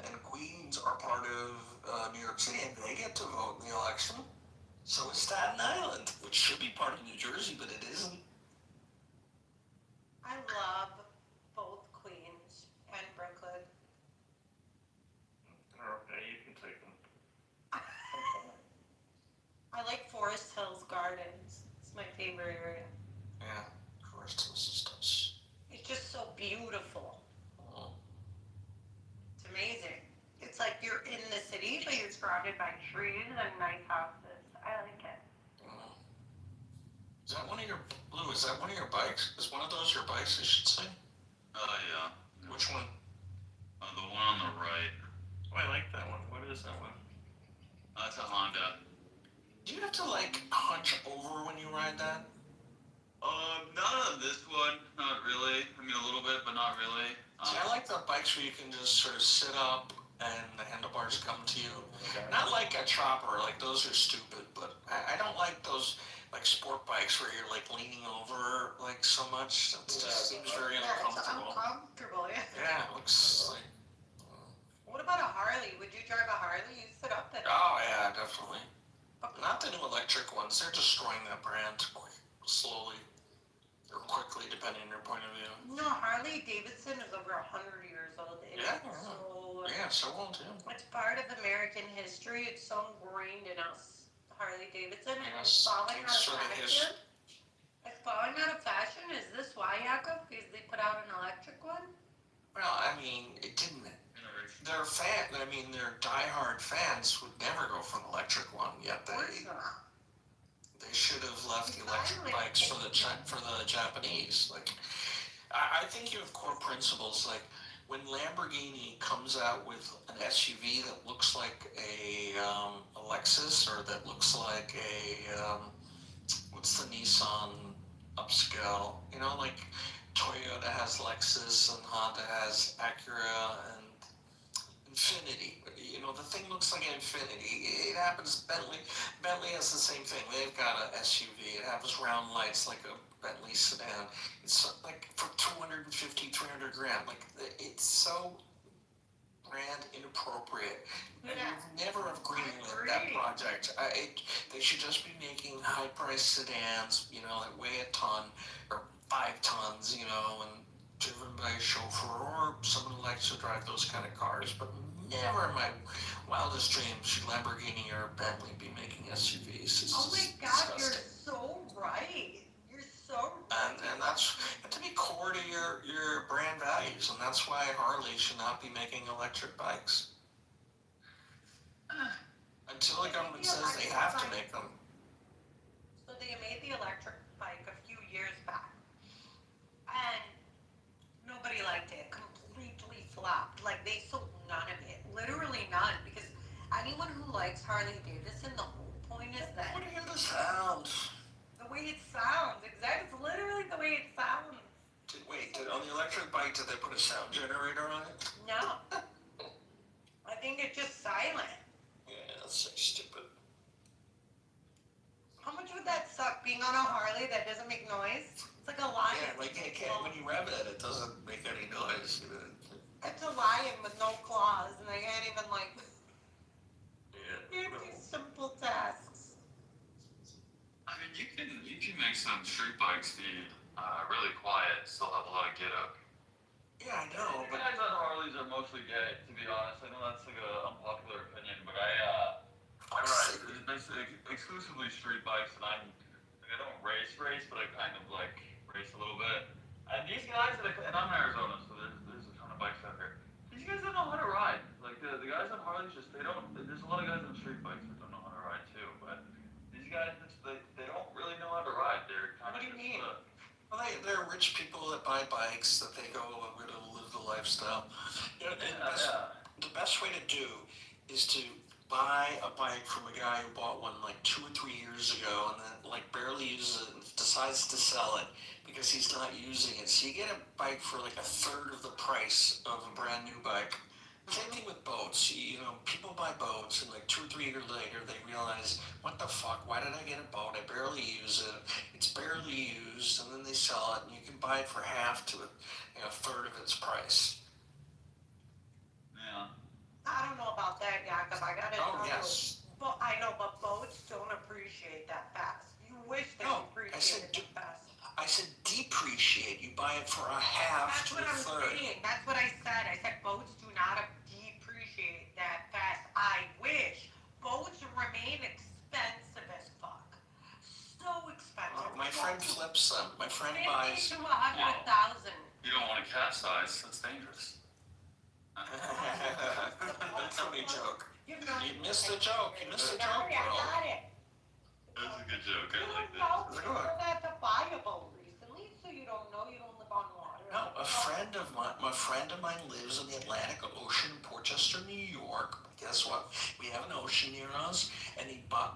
and Queens are part of New York City, and they get to vote in the election. So is Staten Island, which should be part of New Jersey, but it isn't. I love both Queens and Brooklyn. Okay, you can take them. I like Forest Hills Gardens. It's my favorite area. Yeah, Forest Hills is nice. It's just so beautiful. It's amazing. It's like you're in the city, but you're surrounded by trees and nice houses. I like it. Is that one of your bikes? Is one of those your bikes, I should say? Yeah. Which one? The one on the right. Oh, I like that one. What is that one? It's a Honda. Do you have to hunch over when you ride that? Not on this one. Not really. I mean, a little bit, but not really. See, I like the bikes where you can just sort of sit up and the handlebars come to you. Okay. Not like a chopper, those are stupid, but I don't like those sport bikes where you're leaning over so much. That just seems very uncomfortable. It's uncomfortable, yeah. Yeah, it looks like. What about a Harley? Would you drive a Harley? You sit up in it. Oh yeah, definitely. Not the new electric ones. They're destroying that brand slowly or quickly, depending on your point of view. No, Harley Davidson is over 100 years old. So old too. It's part of American history. It's so ingrained in us. Harley Davidson, and Yes, it's falling out sort of of fashion. It's falling out of fashion. Is this why, Jakob? Because they put out an electric one? Well, I mean, it didn't. their diehard fans would never go for an electric one, yet they should have left the electric bikes for the Japanese. Like, I think you have core principles. Like, when Lamborghini comes out with an SUV that looks like a Lexus, or that looks like a what's the Nissan upscale? You know, like Toyota has Lexus and Honda has Acura and Infinity. You know, the thing looks like an Infinity. It happens. Bentley has the same thing. They've got an SUV. It has round lights like a Bentley sedan. It's like for 250, 300 grand. Like, it's so brand inappropriate. And you'd never have greenlit that project. They should just be making high-priced sedans, you know, that weigh a ton or 5 tons, you know, and driven by a chauffeur or someone who likes to drive those kind of cars. But never in my wildest dreams should Lamborghini or Bentley be making SUVs. Oh my God, you're so right. You're so right. And that's to be core to your brand values, and that's why Harley should not be making electric bikes. Until the government says they have to make them. So they made the electric bike a few years back, and nobody liked it. Completely flopped. Like, they sold none of it. Literally none. Because anyone who likes Harley Davidson, the whole point is that. What do you hear the sound? The way it sounds. Exactly. It's literally the way it sounds. On the electric bike, did they put a sound generator on it? No. I think it's just silent. Yeah, that's so stupid. How much would that suck, being on a Harley that doesn't make noise? It's like a lion. Yeah, like it can't, when you rev it doesn't make any noise. It's a lion with no claws, and they can't even, like, yeah. do simple tasks. I mean, you can make some street bikes be really quiet, still have a lot of get up. Yeah, I know. The guys on Harleys are mostly gay, to be honest. I know that's like an unpopular opinion, but I ride basically exclusively street bikes, and I don't race, but I kind of like race a little bit. And these guys, and I'm in Arizona, so there's a ton of bikes out here. These guys don't know how to ride. Like the guys on Harleys, they don't. There's a lot of guys on street bikes that don't know how to ride too, but these guys, they don't really know how to ride. They're kind of. What do you mean? Well, they're rich people that buy bikes that they go, we're going to live the lifestyle. You know, the best way to do is to buy a bike from a guy who bought one like 2 or 3 years ago and then like barely uses it and decides to sell it because he's not using it. So you get a bike for like a third of the price of a brand new bike. Same thing with boats. You know, people buy boats and like 2 or 3 years later they realize, what the fuck, why did I get a boat? I barely use it. It's barely used, and then they sell it and you can buy it for half to a third of its price. Yeah. I don't know about that, Jakob. I gotta tell yes. you. But I know, but boats don't appreciate that fast. You wish they appreciated it fast. I said depreciate. You buy it for a half to a third. That's what I'm saying. That's what I said. I said boats do not depreciate that fast. I wish. Boats remain expensive as fuck. So expensive. My friend flips them. My friend buys. 50 to 100,000. You don't want to capsize. That's dangerous. That's a funny joke. You missed a joke. You missed a joke, bro. I got it. That's a good joke. I like that. You don't have to buy a boat recently, so you don't know. You don't live on water. No, a friend of mine lives in the Atlantic Ocean, Portchester, New York. Guess what? We have an ocean near us, and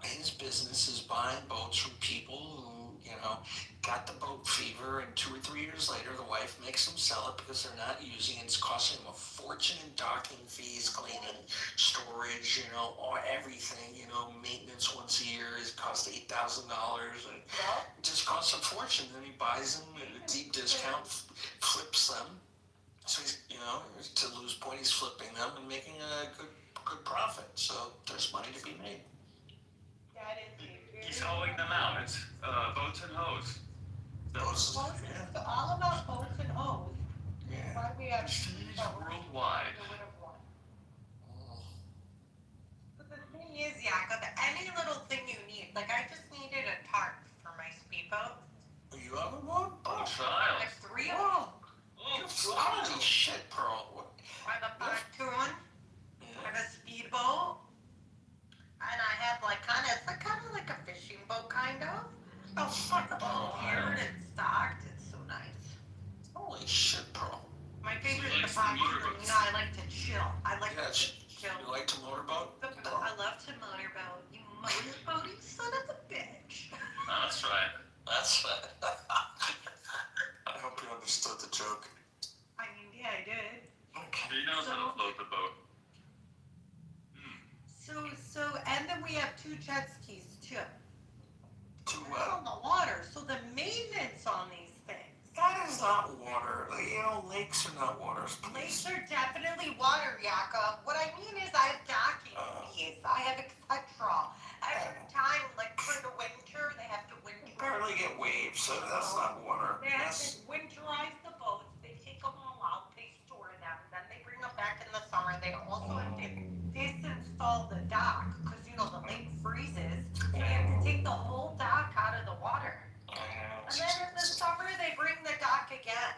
his business is buying boats from people who, you know, got the boat fever, and 2 or 3 years later, the wife makes them sell it because they're not using it. It's costing them a fortune in docking fees, cleaning, storage, you know, everything. You know, maintenance once a year is cost $8,000, and it just costs a fortune. Then he buys them at a deep discount, flips them. So he's, you know, to Lou's point, he's flipping them and making a good profit. So there's money to be made. He's hoeing them out. It's boats and hoes. Boats. It's all about boats and hoes. Yeah. Why we have worldwide. But the thing is, Jakob, any little thing you need, like I just needed a tarp for my speedboat. You have a boat? Oh, child. Like 3 of them. Holy shit, Pearl. Are the pontoon? Oh, fuck, cleared and stocked. It's so nice. Holy shit, bro. My favorite department, you know, I like to chill. I like to chill. You like to motorboat? I love to motorboat. You motorboating son of a bitch. That's right. That's right. I hope you understood the joke. I mean, yeah, I did. Okay. He knows how to float the boat. And then we have 2 jet skis too. To They're on the water, so the maintenance on these things. That is not water. You know, lakes are not waters. Lakes are definitely water, Yaka. What I mean is I have docking fees. I have etc. Every time, like for the winter, they have to winterize. You barely get waves, so that's not water. They have to winterize the boats. They take them all out. They store them. Then they bring them back in the summer. They also have to disinstall the dock because, you know, the lake freezes. So you have to take the whole dock out of the water. And then in the summer, they bring the dock again.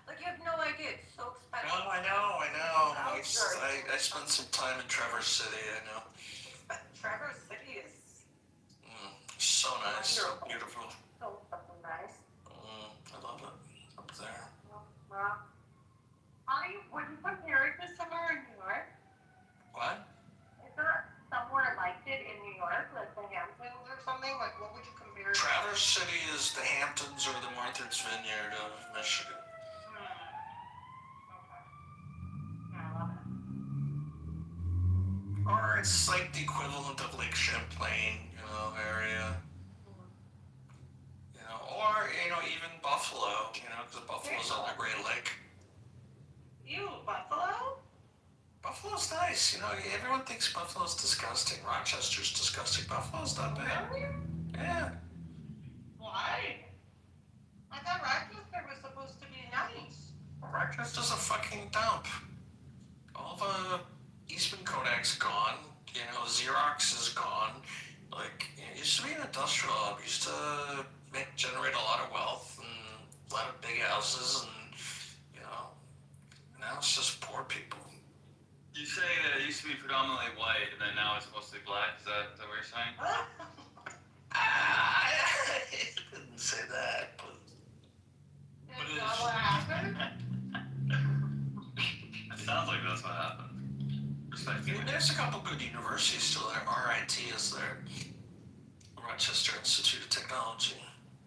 Like, you have no idea. It's so expensive. Oh, I know. I spent some time in Traverse City, I know. But Traverse City is so nice, so beautiful. so fucking nice. I love it up there. Well, would you compare it to somewhere in New York? What? Is there somewhere like it in New York, like the Hamptons or something? Like, what would you compare it to? Traverse City is the Hamptons or the Martha's Vineyard of Michigan. Or it's like the equivalent of Lake Champlain, you know, area. You know, or, you know, even Buffalo, you know, because Buffalo's on the Great Lake. Ew, Buffalo? Buffalo's nice, you know, everyone thinks Buffalo's disgusting. Rochester's disgusting. Buffalo's not bad. Really? Yeah. Why? I thought Rochester was supposed to be nice. Rochester's a fucking dump. All the Eastman Kodak's gone. You know, Xerox is gone. Like, it used to be an industrial hub. It used to generate a lot of wealth and a lot of big houses and, you know, now it's just poor people. You say that it used to be predominantly white and then now it's mostly black. Is that what you're saying? I didn't say that, but Is that what happened? It sounds like that's what happened. Respectfully. There's a couple good universities still there. RIT is there. Rochester Institute of Technology.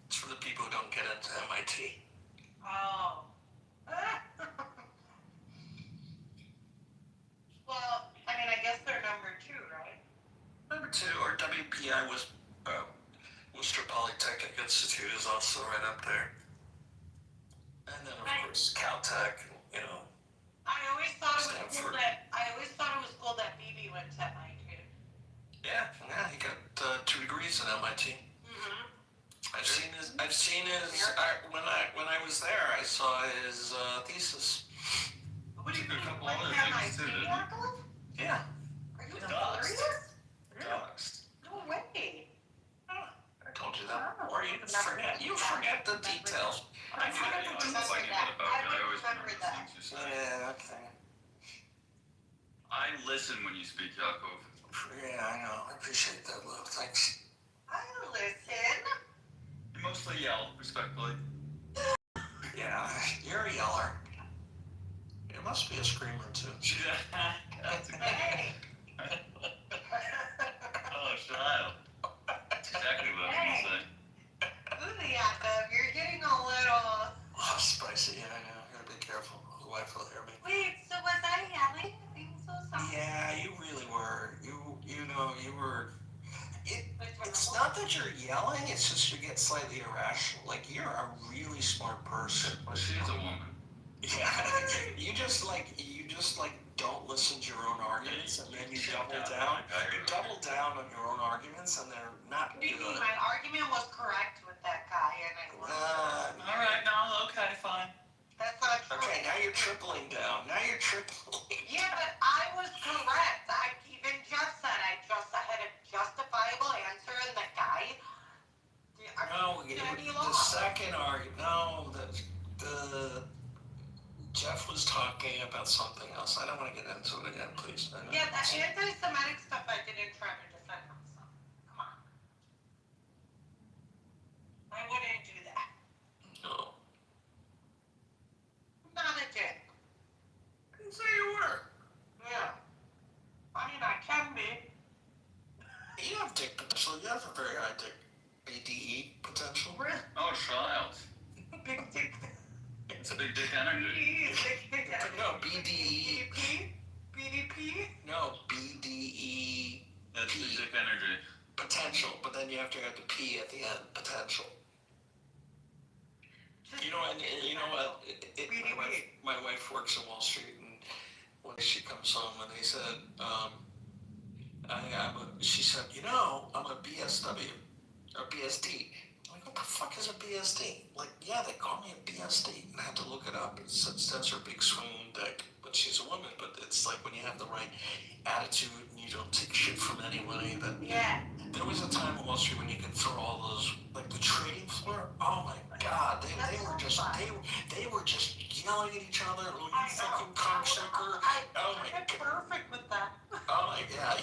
It's for the people who don't get into MIT. Oh. Well, I mean, I guess they're number 2, right? Number 2, or WPI was Worcester Polytechnic Institute is also right up there. And then of course Caltech, you know. I always thought it was cool Stanford. that BB went to MIT. Yeah, he got 2 degrees at MIT. Mm-hmm. I've seen his. When I was there, I saw his thesis. What do you Took a mean? couple Went other to things too, MIT, didn't he? Yakov? Yeah. Are you Doxed. serious? Doxed. No way. I told you that. Oh, Or you forget the details. I forget I to was remember thinking that. about it. I always remember remember that. things you say. Yeah, okay. I listen when you speak, Yakov. Yeah, I know. I appreciate that, love. Thanks. I listen. You mostly yell, respectfully. Yeah, you're a yeller. You must be a screamer too. That's a Hey. Oh, child. That's exactly what I was going to say. Ooh, Yakov, you're getting a little... Oh, spicy. Yeah, I know. Gotta be careful. The wife will hear me. Wait, so was I yelling? I'm so sorry. Yeah, you really were. You were. It's not that you're yelling. It's just you get slightly irrational. Like you're a really smart person. Well, she is a woman. Yeah, you just don't listen to your own arguments, and then you double down. You double down on your own arguments, and they're not What do you mean? good. My argument was correct with that guy, and I was... All right, no, okay, fine. That's not true. Okay, now you're tripling down. Yeah, but I was correct. Even Jeff said I had a justifiable answer, and the guy... No, the second argument. No, the Jeff was talking about something else. I don't want to get into it again, please. Yeah, the anti-Semitic stuff I didn't try to defend myself. Come on. very high dick. ADE potential? Really? Oh, child. Big dick. It's a big dick energy. Big dick. No, BDE. BDP? No, BDE. That's big dick energy. Potential, but then you have to add the P at the end. Potential. You know, and you know what? My wife works in Wall Street, and when she comes home, and they said, she said, you know, I'm a BSW or BSD. I'm like, what the fuck is a BSD? Like, yeah, they call me a BSD, and I had to look it up. It stands for big swinging dick, but she's a woman. But it's like when you have the right attitude and you don't take shit from anybody. That yeah. There was a time on Wall Street when you could throw all those, like the trading floor. Oh my God, they were just yelling at each other. Oh, you fucking cocksucker! Oh my God. Perfect with that. Oh my God,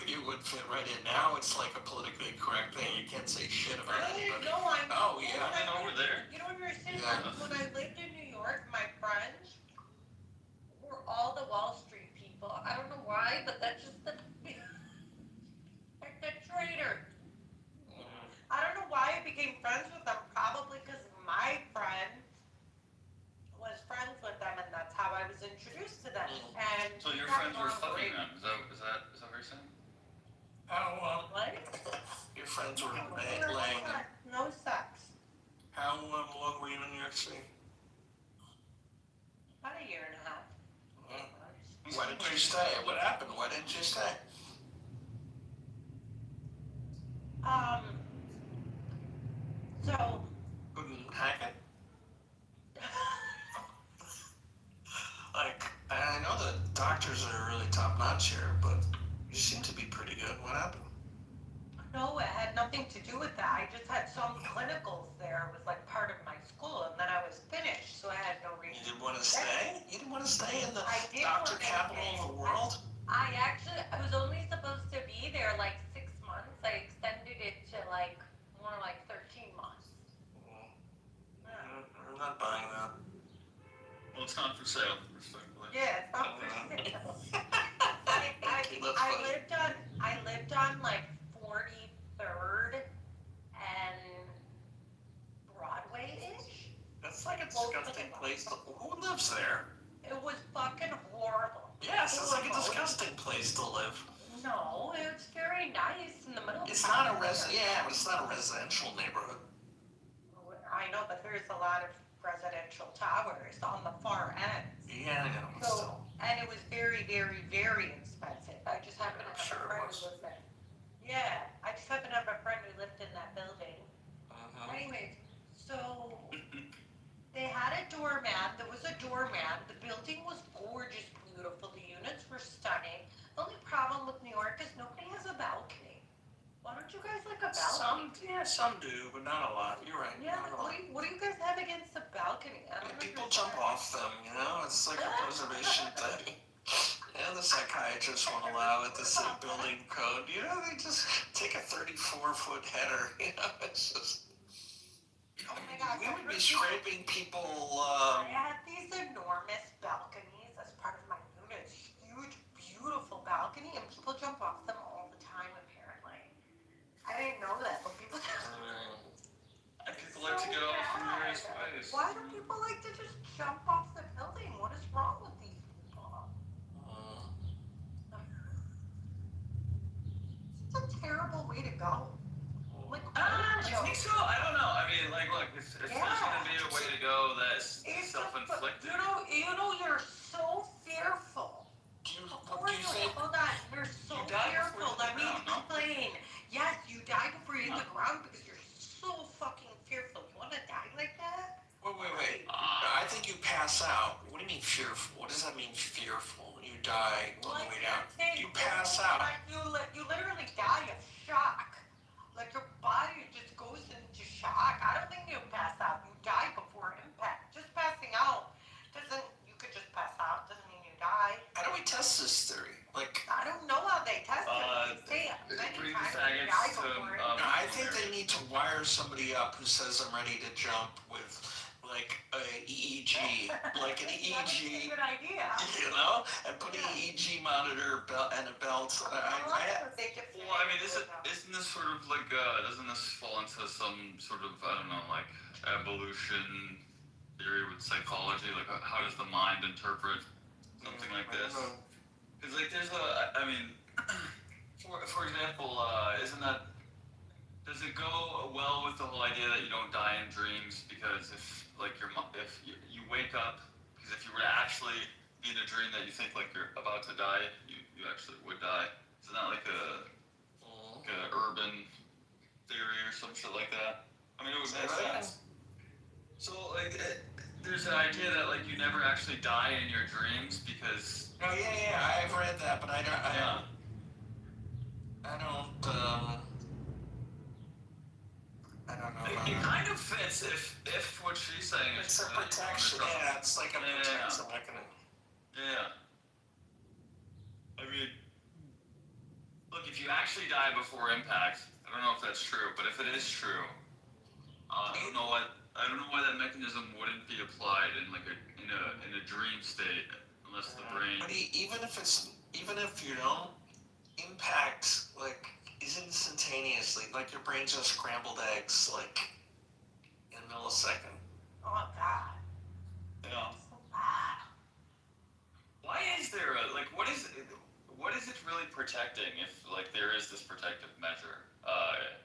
you would fit right in. Now it's like a politically correct thing. You can't say shit about anybody. No, I'm. Oh yeah. And over there. You don't understand. Yeah. When I lived in New York, my friends were all the Wall Street people. I don't know why, but that's just the trader. I don't know why I became friends with them. Probably because my friend was friends with them, and that's how I was introduced to them. And So your friends were fucking them? Is that what you're saying? How what? Your friends were laying. No sex. How long were you in New York City? About a year and a half. Why didn't you stay? What happened? Why didn't you stay? So. Couldn't hack it? Like, I know the doctors are really top notch here, but you seem to be pretty good. What happened? No, it had nothing to do with that. I just had some clinicals there. It was like part of my school, and then I was finished, so I had no reason. You didn't want to stay? You didn't want to stay in the I doctor capital of the world? I was only supposed to be there like 6 months. I extended it to like more like 13 months. I'm not buying that. Well, it's not for sale, respectfully. Yeah, it's not for sale. I lived on like 43rd and Broadway-ish. That's like a disgusting place. Who lives there? It was fucking horrible. Yes, it's like a disgusting place to live. No, it's very nice in the middle of It's not a but it's not a residential neighborhood. I know, but there's a lot of residential towers on the far end. Yeah, I know. So, and it was very, very, very expensive. I just happened to have a friend who lived there. Yeah, I just happened to have a friend who lived in that building. Anyways, so they had a doorman. There was a doorman. The building was gorgeous, beautiful. The units were stunning. The only problem with New York is nobody has a balcony. Why don't you guys like a balcony? Some do, but not a lot. You're right. Yeah, what do you guys have against the balcony? I don't know. People jump off them, you know? It's like a preservation thing. And the psychiatrists won't allow it, the same building code. You know, they just take a 34-foot header, you know? It's just... Oh my God, we would be scraping people... I had these enormous balconies as part of my unit. Huge, beautiful balcony, and people jump off them all the time, apparently. I didn't know that, but people People like to get off in various ways. Why do people like to just jump off the building? What is wrong with these people? It's a terrible way to go. Like, I think so. I don't know. I mean, like, look, it's just gonna be a way to go that's self-inflicted. You know, you're so fearful. Hold on, you're so fearful. Let me explain. Yes, you die before you hit the ground because you're so fucking fearful. You want to die like that? Wait. I think you pass out. What do you mean fearful? What does that mean, fearful? You die on the way down. You pass out. You literally die of shock. Like your body just goes into shock. I don't think you pass out. You die before impact. Just passing out you could just pass out, doesn't mean you die. How do we test this theory? Like, I don't know how they test it. They say many times you die before impact. I think they need to wire somebody up who says I'm ready to jump with like a EEG, like an EEG. That's a good idea. You know, and put an EEG monitor and a belt. Well, I mean, isn't this sort of like, doesn't this fall into some sort of, I don't know, like evolution theory with psychology? Like, how does the mind interpret something like this? Because, like, there's I mean, for example, does it go well with the whole idea that you don't die in dreams? Because if you wake up, because if you were to actually be in a dream that you think like you're about to die, you actually would die. Isn't that like a urban theory or some shit like that? I mean, it would make sense. So like, there's an idea that like you never actually die in your dreams because. Oh yeah, I've read that, but I don't. I don't know. It kind of fits if what she's saying is. It's a protection. Yeah, it's like a protection mechanism. Yeah. I mean, look, if you actually die before impact, I don't know if that's true, but if it is true, I don't know why that mechanism wouldn't be applied in like in a dream state, unless the brain. But even if you don't impact like is instantaneously, like your brain just scrambled eggs like in a millisecond. Oh God. Yeah. So bad. Why is there what is it really protecting if like there is this protective measure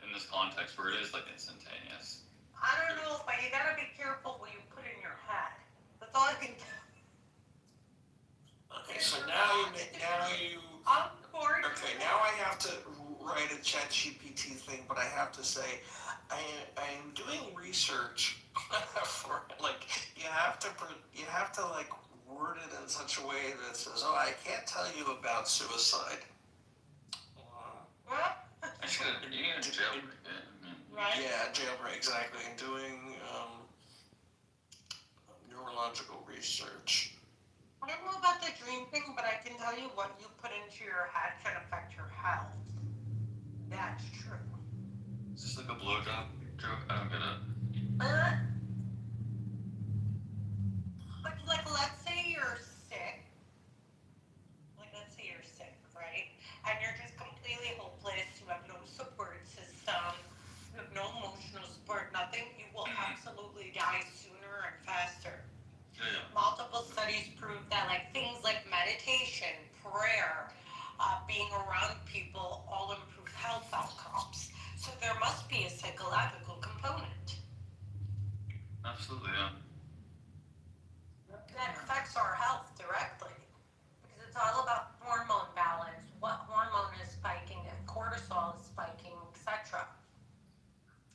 in this context where it is like instantaneous? I don't know, but you gotta be careful what you put in your head. That's all I can tell. Okay, so now you. Okay, now I have to write a ChatGPT thing, but I have to say, I am doing research for like you have to like word it in such a way that says, oh, I can't tell you about suicide. I should have been in jailbreak. Right? Yeah, jailbreak, exactly. And doing neurological research. I don't know about the dream thing, but I can tell you what you put into your head can affect your health. That's true. Is this like a blowjob joke? I don't get it. Like, let's say you're sick. Let's say you're sick, right? And you're just completely hopeless. You have no support system. You have no emotional support, nothing. You will absolutely die sooner and faster. Yeah. Multiple studies prove that things like meditation, prayer, being around people all improve health outcomes. So there must be a psychological component. Absolutely, yeah. That affects our health directly. Because it's all about hormone balance, what hormone is spiking, if cortisol is spiking, etc.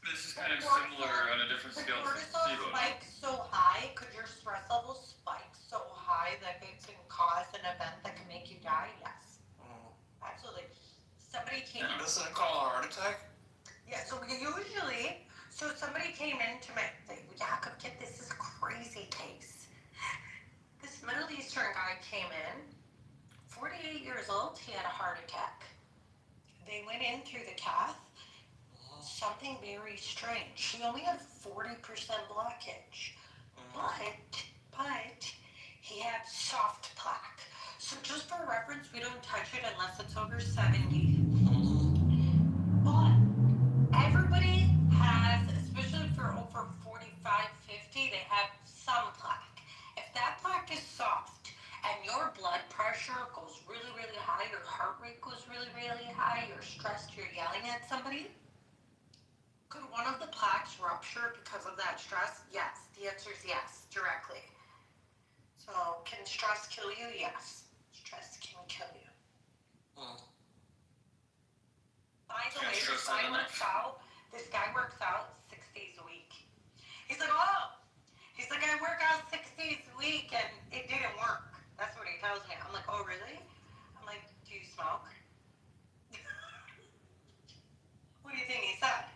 This is kind of similar on a different scale to cortisol placebo. spikes so high, could your stress level spike so high that it can cause an event that can make you die? Yes. Absolutely. Somebody came in. Doesn't it call a heart attack? Yeah, so somebody came in to me, Jacob, get this is a crazy case. This Middle Eastern guy came in, 48 years old, he had a heart attack. They went in through the cath. Something very strange. He only had 40% blockage, but he had soft plaque. So just for reference, we don't touch it unless it's over 70. But everybody has, especially for over 45, 50, they have some plaque. If that plaque is soft and your blood pressure goes really, really high, your heart rate goes really, really high, you're stressed, you're yelling at somebody, could one of the plaques rupture because of that stress? Yes. The answer is yes, directly. So, can stress kill you? Yes. Stress can kill you. By the way, this guy works out 6 days a week. He's like, I work out 6 days a week and it didn't work. That's what he tells me. I'm like, oh, really? I'm like, do you smoke? What do you think he said?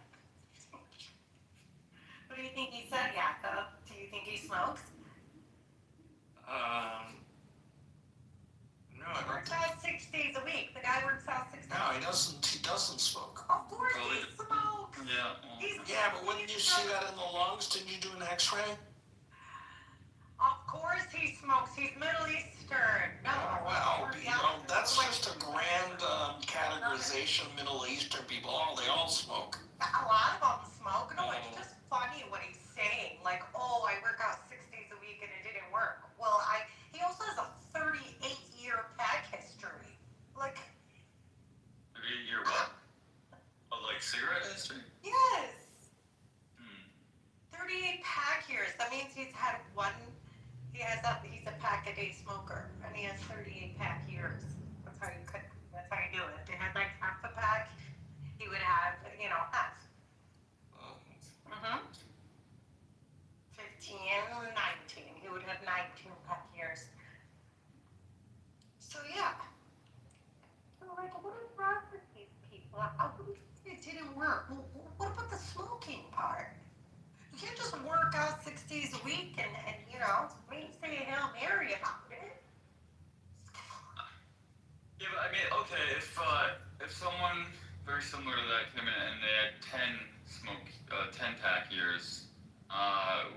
What do you think he said, Jacob? Do you think he smokes? No, I don't. Works out 6 days a week. The guy works out 6 days. No, he doesn't smoke. Of course he smokes. Yeah, but wouldn't you see that in the lungs? Didn't you do an X-ray? Of course he smokes. He's Middle Eastern. No, day smoker, and he has 38 pack years. That's how you do it. They had like half a pack, he would have, half. 15, 19. He would have 19 pack years. So yeah. I'm like, what is wrong with these people? How come it didn't work? Well, what about the smoking part? You can't just work out 6 days a week and maybe say a Hail Mary about it. Yeah, but I mean, okay, if someone very similar to that came in and they had 10 pack years,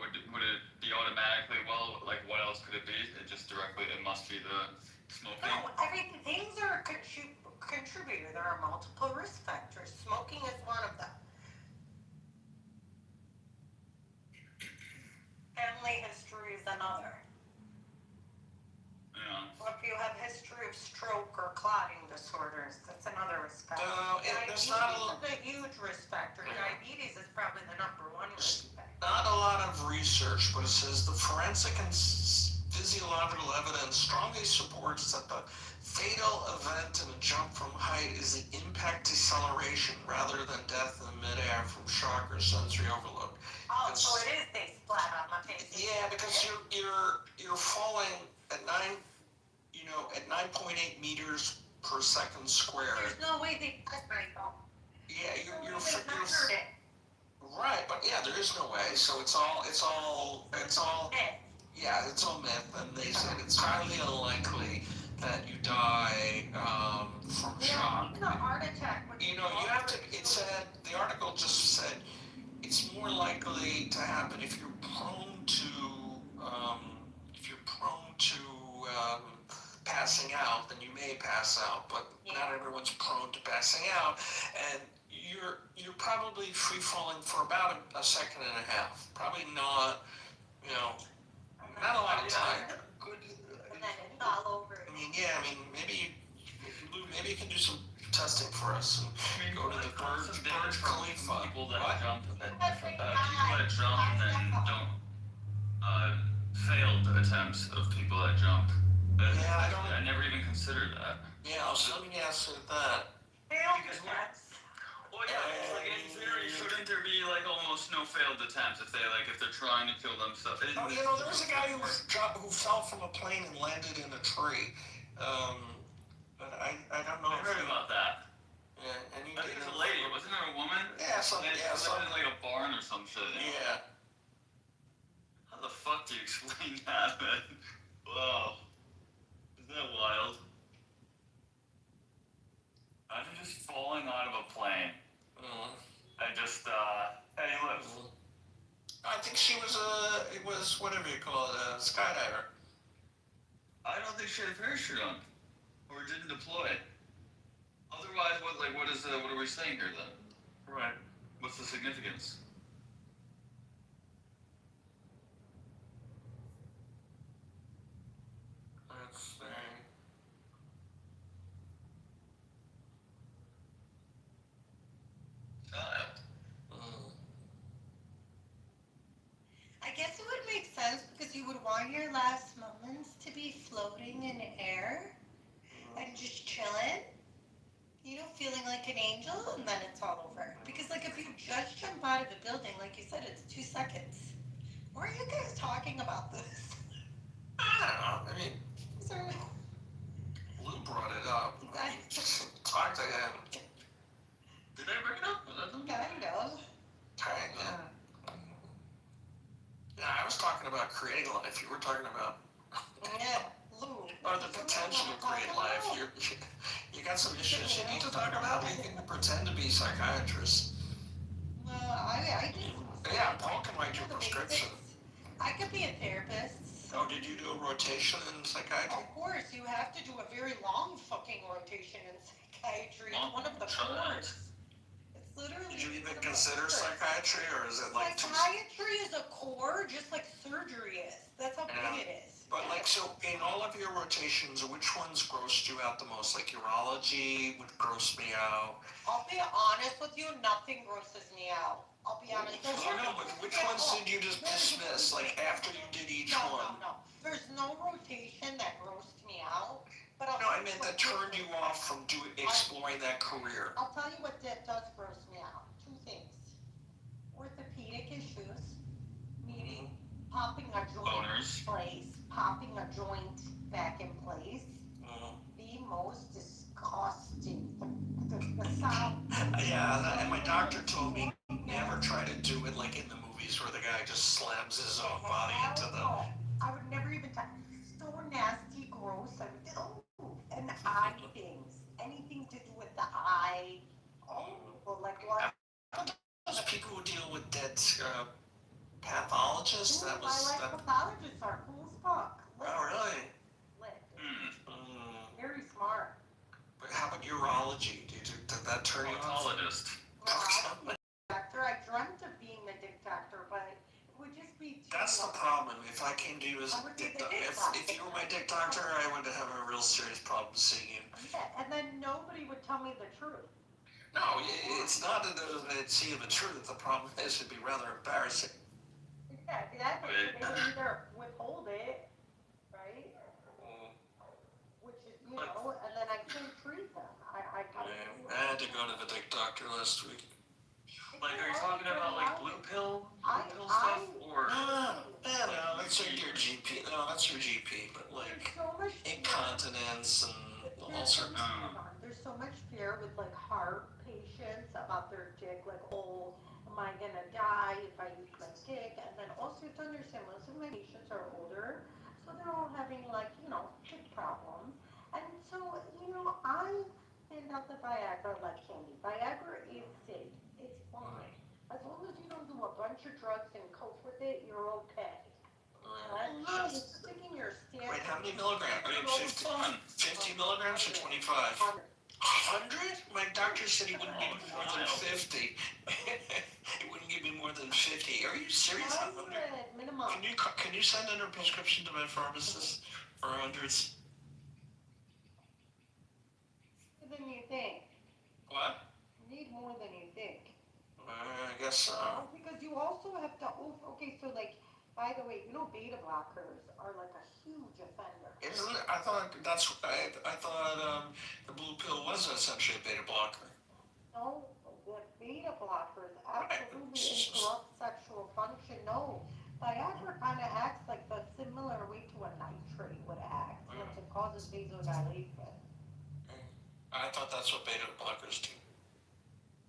would it be automatically, well, like what else could it be? It just directly, it must be the smoking? No, things are a contributor. There are multiple risk factors. Smoking is one of them. Family history is another. Yeah. Well, if you have history of stroke or clotting disorders, that's another risk factor. There's not a huge risk factor. Diabetes is probably the number one risk factor. Not a lot of research, but it says the forensic and physiological evidence strongly supports that the fatal event in a jump from height is the impact deceleration rather than death in midair from shock or sensory overload. Oh, so it is they splat on my face. Yeah, because you're falling at 9.8 meters per second square. There's no way they cut my phone. Yeah, you're heard it. Right, but yeah, there is no way. So it's all yeah, it's all myth, and they said it's highly unlikely that you die from shock. A heart attack. You have to. It said the article just said it's more likely to happen if you're prone to passing out, then you may pass out, but not everyone's prone to passing out, and you're probably free falling for about a second and a half. Probably not, not a lot of time. And then it's all over. Maybe you can do some testing for us and go to the Burj Khalifa. People that jump and then don't failed attempts of people that jump. I never even considered that. Yeah, so let me ask you that. Well, yeah, it's like in theory, shouldn't there be like almost no failed attempts if they're trying to kill themselves? There was a guy who fell from a plane and landed in a tree. But I don't know. I heard about that. Yeah, and I think it was a lady, wasn't there a woman? Yeah, something. In like a barn or some shit. Yeah. How the fuck do you explain that, man? Wow. Isn't that wild? Imagine just falling out of a plane. And just, hey, look. I think she was whatever you call it, a skydiver. I don't think she had a parachute on. Or didn't deploy. Otherwise, what are we saying here then? Right. What's the significance? Let's see. I guess it would make sense because you would want your last moments to be floating in air and just chilling, feeling like an angel, and then it's all over. Because if you just jump out of a building, like you said, it's 2 seconds. Why are you guys talking about this? I don't know. Lou brought it up. Talk to him. Did I bring it up? Kind of. Yeah, I was talking about creating life. You were talking about Lou. Or the potential to create life. You got some issues you need to talk about. We can pretend to be psychiatrists. Well, I do. Yeah, Paul can write you a prescription. I could be a therapist. Oh, did you do a rotation in psychiatry? Of course, you have to do a very long fucking rotation in psychiatry. It's one of the cores. It's literally. Did you even consider psychiatry, or is it like psychiatry is a core, just like surgery is. That's how big it is. But so in all of your rotations, which ones grossed you out the most? Like urology would gross me out. I'll be honest with you, nothing grosses me out. I'll be honest. Oh, no, but which ones did you just dismiss, like, after you did each one? No. There's no rotation that grossed me out, but No, I meant that turned you off from exploring that career. I'll tell you what that does gross me out. Two things. Orthopedic issues, meaning popping a joint in place, popping a joint back in place. The most disgusting. The sound. Yeah, and my doctor told me never try to do it like in the movies where the guy just slams his own body into the. I would never even touch. So nasty, gross. I would and eye things. Anything to do with the eye. Oh, like what? Those people who deal with dead pathologists. That was. Pathologists are cool as fuck. Oh, really? Very smart. But how about urology? Did that turn you off? Doctor, I dreamt of being a dick doctor, but it would just be too. That's the problem. If I came to you as a dick doctor, if you were my dick doctor, I would have a real serious problem seeing you. Yeah, and then nobody would tell me the truth. No, it's not that they'd see the truth. The problem is it'd be rather embarrassing. Yeah, exactly. They would either withhold it, right? Which is, and then I can't treat them. I had to go to the dick doctor last week. Like, are you talking about like blue pill stuff, or? No, that's your GP. No, that's your GP. But like incontinence and all sorts. There's so much fear with like heart patients about their dick, like, oh, am I gonna die if I use my dick? And then also to understand, most of my patients are older, so they're all having like, dick problems. And so, I hand out the Viagra like candy. Viagra is safe. It's fine. As long as you don't do a bunch of drugs and cope with it, you're okay. Sticking your stamp. Wait, how many milligrams? 50 milligrams or 25? 100? My doctor said he wouldn't give me more than 50. He wouldn't give me more than 50. Are you serious? 100 minimum. Can you send under a prescription to my pharmacist for hundreds? More than you think. What? You need more than you think. I guess so. Because you also have to. Okay, so like. By the way, beta blockers are like a huge offender. Isn't it? I thought the blue pill was essentially a beta blocker. No, the beta blockers absolutely interrupt sexual function. No, Viagra kind of acts like the similar way to a nitrate would act, like it causes vasodilation. I thought that's what beta blockers do.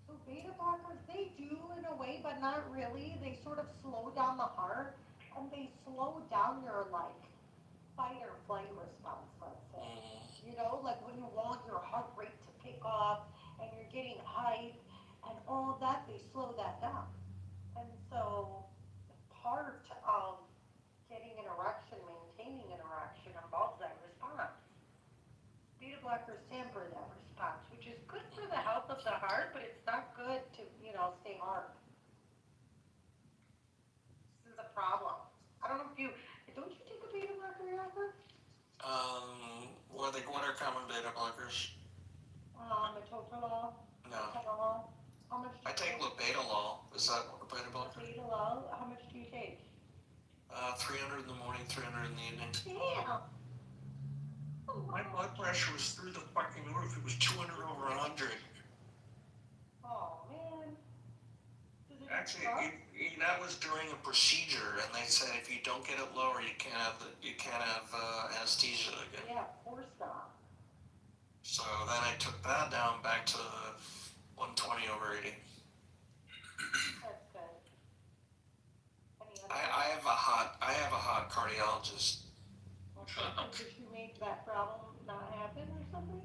So beta blockers, they do in a way, but not really. They sort of slow down the heart. And they slow down your, like, fight or flight response, let's say. Like when you want your heart rate to pick up and you're getting hype and all of that, they slow that down. And so part of getting an erection, maintaining an erection involves that response. Beta blockers tamper that response, which is good for the health of the heart, but it's not good to, stay hard. This is a problem. I don't know if don't you take a beta blocker ever? What are common beta blockers? Metoprolol. No. Metoprolol. How much do you take labetalol. Is that a beta blocker? Labetalol. How much do you take? 300 in the morning, 300 in the evening. Damn. My blood pressure was through the fucking roof. It was 200 over 100. Oh man. Actually, that was during a procedure, and they said if you don't get it lower, you can't have anesthesia again. Yeah, of course not. So then I took that down back to 120 over 80. That's good. I have a hot cardiologist. Did you make that problem not happen or something?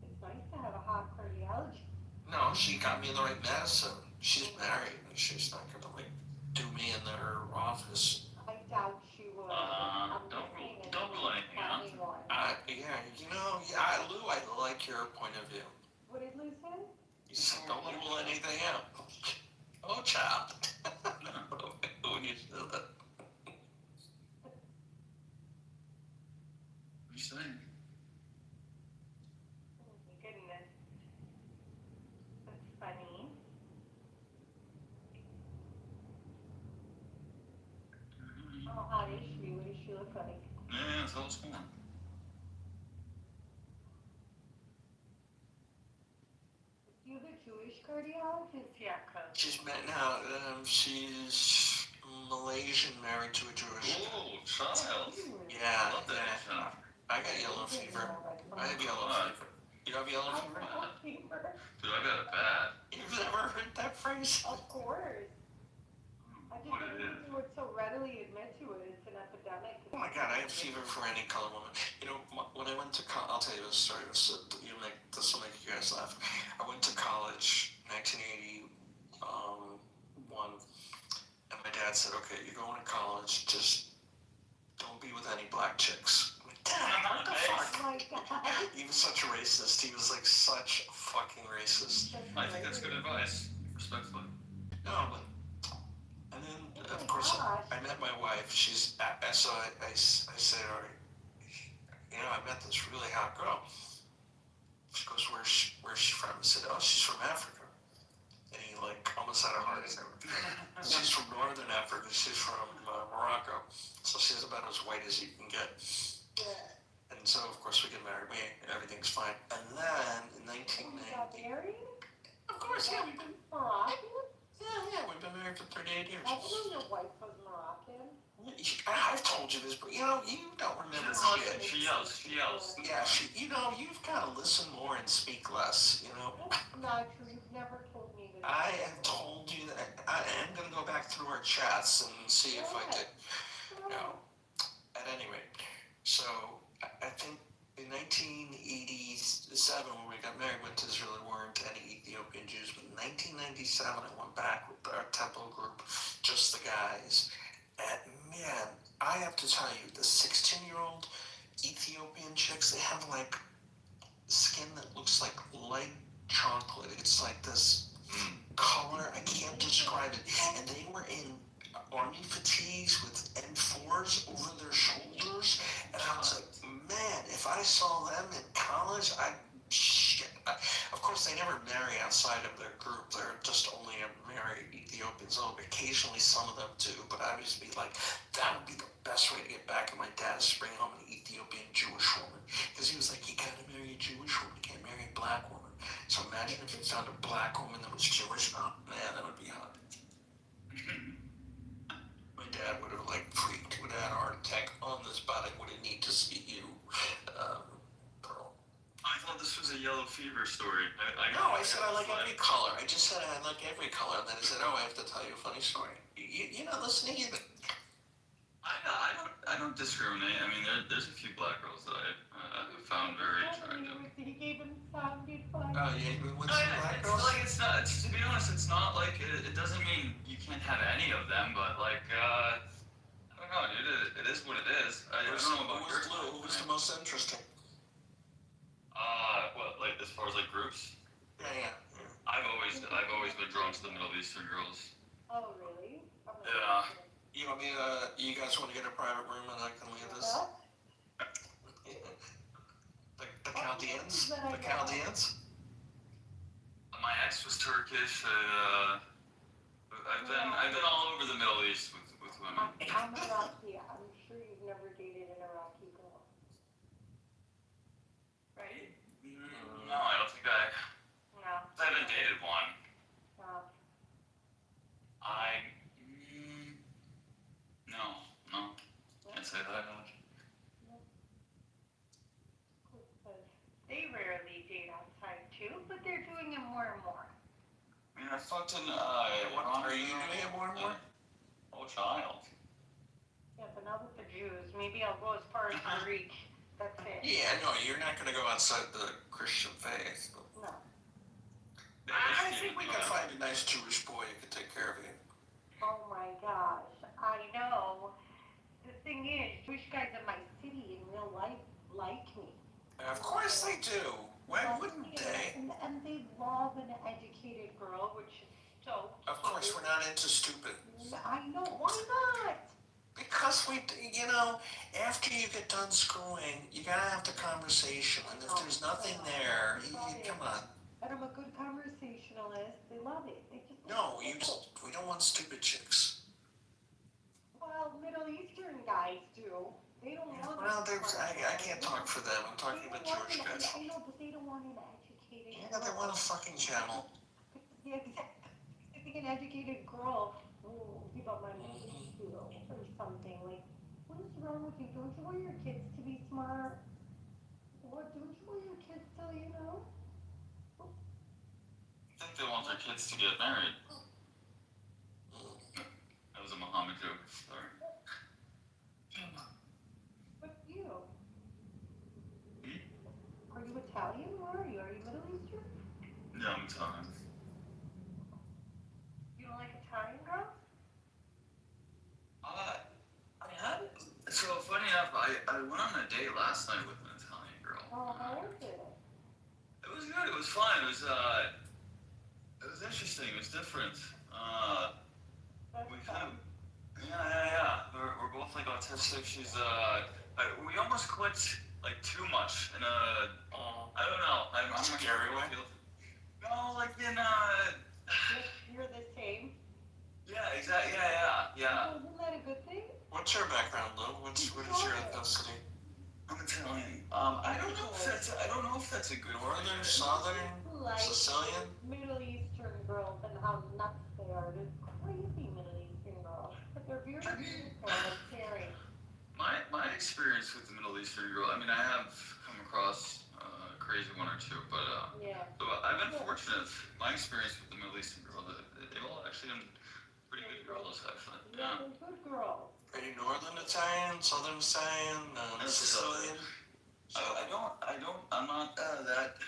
It's nice to have a hot cardiologist. No, she got me in the right medicine. She's married, and she's not gonna do me in her office. I doubt she would. Don't rule anything out. Lou, I like your point of view. What did Lou say? He said, don't rule anything out. Oh, child. When you said that. What are you saying? Oh my goodness. That's funny. tell us more. You the Jewish cardiologist? Yeah, She's she's Malaysian, married to a Jewish. Oh, child. Yeah, Love that yeah. Asian. I got yellow fever. I have yellow fever. You have yellow fever? Dude, I got it bad. You've never heard that phrase? Of course. I just What it don't is. think you would so readily admit to it. It's an epidemic. Oh my God, I have fever for any color woman. You know, when I went to college, I'll tell you this story. This will make you guys laugh. I went to college, 1981, and my dad said, "Okay, you're going to college. Just don't be with any black chicks." I'm like, Dad, what the fuck? Oh my God. He was such a racist. He was like such a fucking racist. I think that's good advice, respectfully. No, but and then of course I met my wife. She's so I said, "All right, you know, I met this really hot girl." She goes, "Where's she from?" I said, "Oh, she's from Africa." And he like almost had a heart attack. She's from Northern Africa. She's from Morocco, so she's about as white as you can get. Yeah. And so of course we get married. Everything's fine. And then in 1990. You got married? Of course, yeah, we've been. Moroccan? Yeah, we've been married for 38 years. I didn't know your wife was Moroccan. I've told you this, but you know, you don't remember shit. She yells. Yeah, you've got to listen more and speak less, you know? That's not true. You've never told me this. I have told you that. I am going to go back through our chats and see if I did. No. At any rate, so I think in 1987, when we got married, went to Israel, there weren't any Ethiopian Jews, but in 1997, I went back with our temple group, just the guys. And man, I have to tell you, the 16-year-old Ethiopian chicks, they have like skin that looks like light chocolate. It's like this color, I can't describe it. And they were in army fatigues with N4s over their shoulders. And I was like, man, if I saw them in college, of course, they never marry outside of their group. They're just only married Ethiopians. Oh, occasionally some of them do, but I used to be like, that would be the best way to get back at my dad, is to bring home an Ethiopian Jewish woman. Because he was like, you gotta marry a Jewish woman, you can't marry a black woman. So imagine if you found a black woman that was Jewish. Oh, man, that would be hot. My dad would have like freaked, would have had a heart attack on the spot. I wouldn't need to see you, Pearl. I thought this was a yellow fever story. No, I said I like every color. I just said I like every color, and then I said, oh, I have to tell you a funny story. You're not listening either. I don't discriminate. I mean, there's a few black girls that I have found very attractive. He gave him sounded funny. Oh, yeah, what's No, the black it's girls? like it's not. To be honest, it's not like it doesn't mean you can't have any of them, but like I don't know, dude. It is what it is. I don't know about your Who was the most interesting? What, like as far as like groups? Yeah. I've always been drawn to the Middle Eastern girls. Oh, really? Yeah. You want me you guys want to get a private room and I can leave this? The Chaldeans? The Chaldeans? My ex was Turkish. I've been all over the Middle East with women. I'm Iraqi. I'm sure you've never dated an Iraqi girl. Right? No, I don't think I No. haven't dated one. No. No. Can't say that. They rarely date outside too, but they're doing it more and more. I mean, I fucked in, Are you doing it more and more? Oh, child. Yeah, but not with the Jews. Maybe I'll go as far as Greek. That's it. Yeah, no, you're not going to go outside the Christian faith. No. I think we can find a nice Jewish boy who can take care of you. Oh my gosh, I know. The thing is, Jewish guys in my city in real life like me. Of course they do. Why wouldn't they? And they love an educated girl, which is so. Of course, we're not into stupid. I know. Why not? Because after you get done screwing, you gotta have the conversation. And if there's nothing there, come on. And I'm a good conversationalist. They love it. They just No, we don't want stupid chicks. Well, Middle Eastern guys do. They don't want. Well, I can't talk for them. I'm talking about Jewish guys. I know, but they don't want an educated. Yeah, they want a fucking channel. Yeah, exactly. I think an educated girl will give up my money or something. Like, what is wrong with you? Don't you want your kids to be smart? What don't you want your kids to, I think they want their kids to get married. That was a Muhammad joke. Sorry. But you? Are you Italian? Where are you? Are you Middle Eastern? Yeah, I'm Italian. You don't like Italian girls? So funny enough, I went on a date last night with an Italian girl. Oh, how was it? It was good. It was fun. It was interesting. It was different. We kind of, yeah. We're both like autistic. She's we almost clicked like too much in a, I don't know. I'm not scary way. No, like in You're the same. Yeah, exactly. Yeah. Isn't that a good thing? What's your background, Lou? What is your ethnicity? I'm Italian. I don't know if that's a good Northern, Southern, Sicilian. Middle Eastern girls and how nuts they are. They're crazy Middle Eastern girls, but they're very beautiful and caring. My experience with the Middle Eastern girl. I mean, I have come across a crazy one or two, but so I've been fortunate. My experience with the Middle Eastern girl, they've all actually been pretty good girls, actually. Yeah, they're good girls. Are you Northern Italian, Southern Italian, Sicilian? I'm not that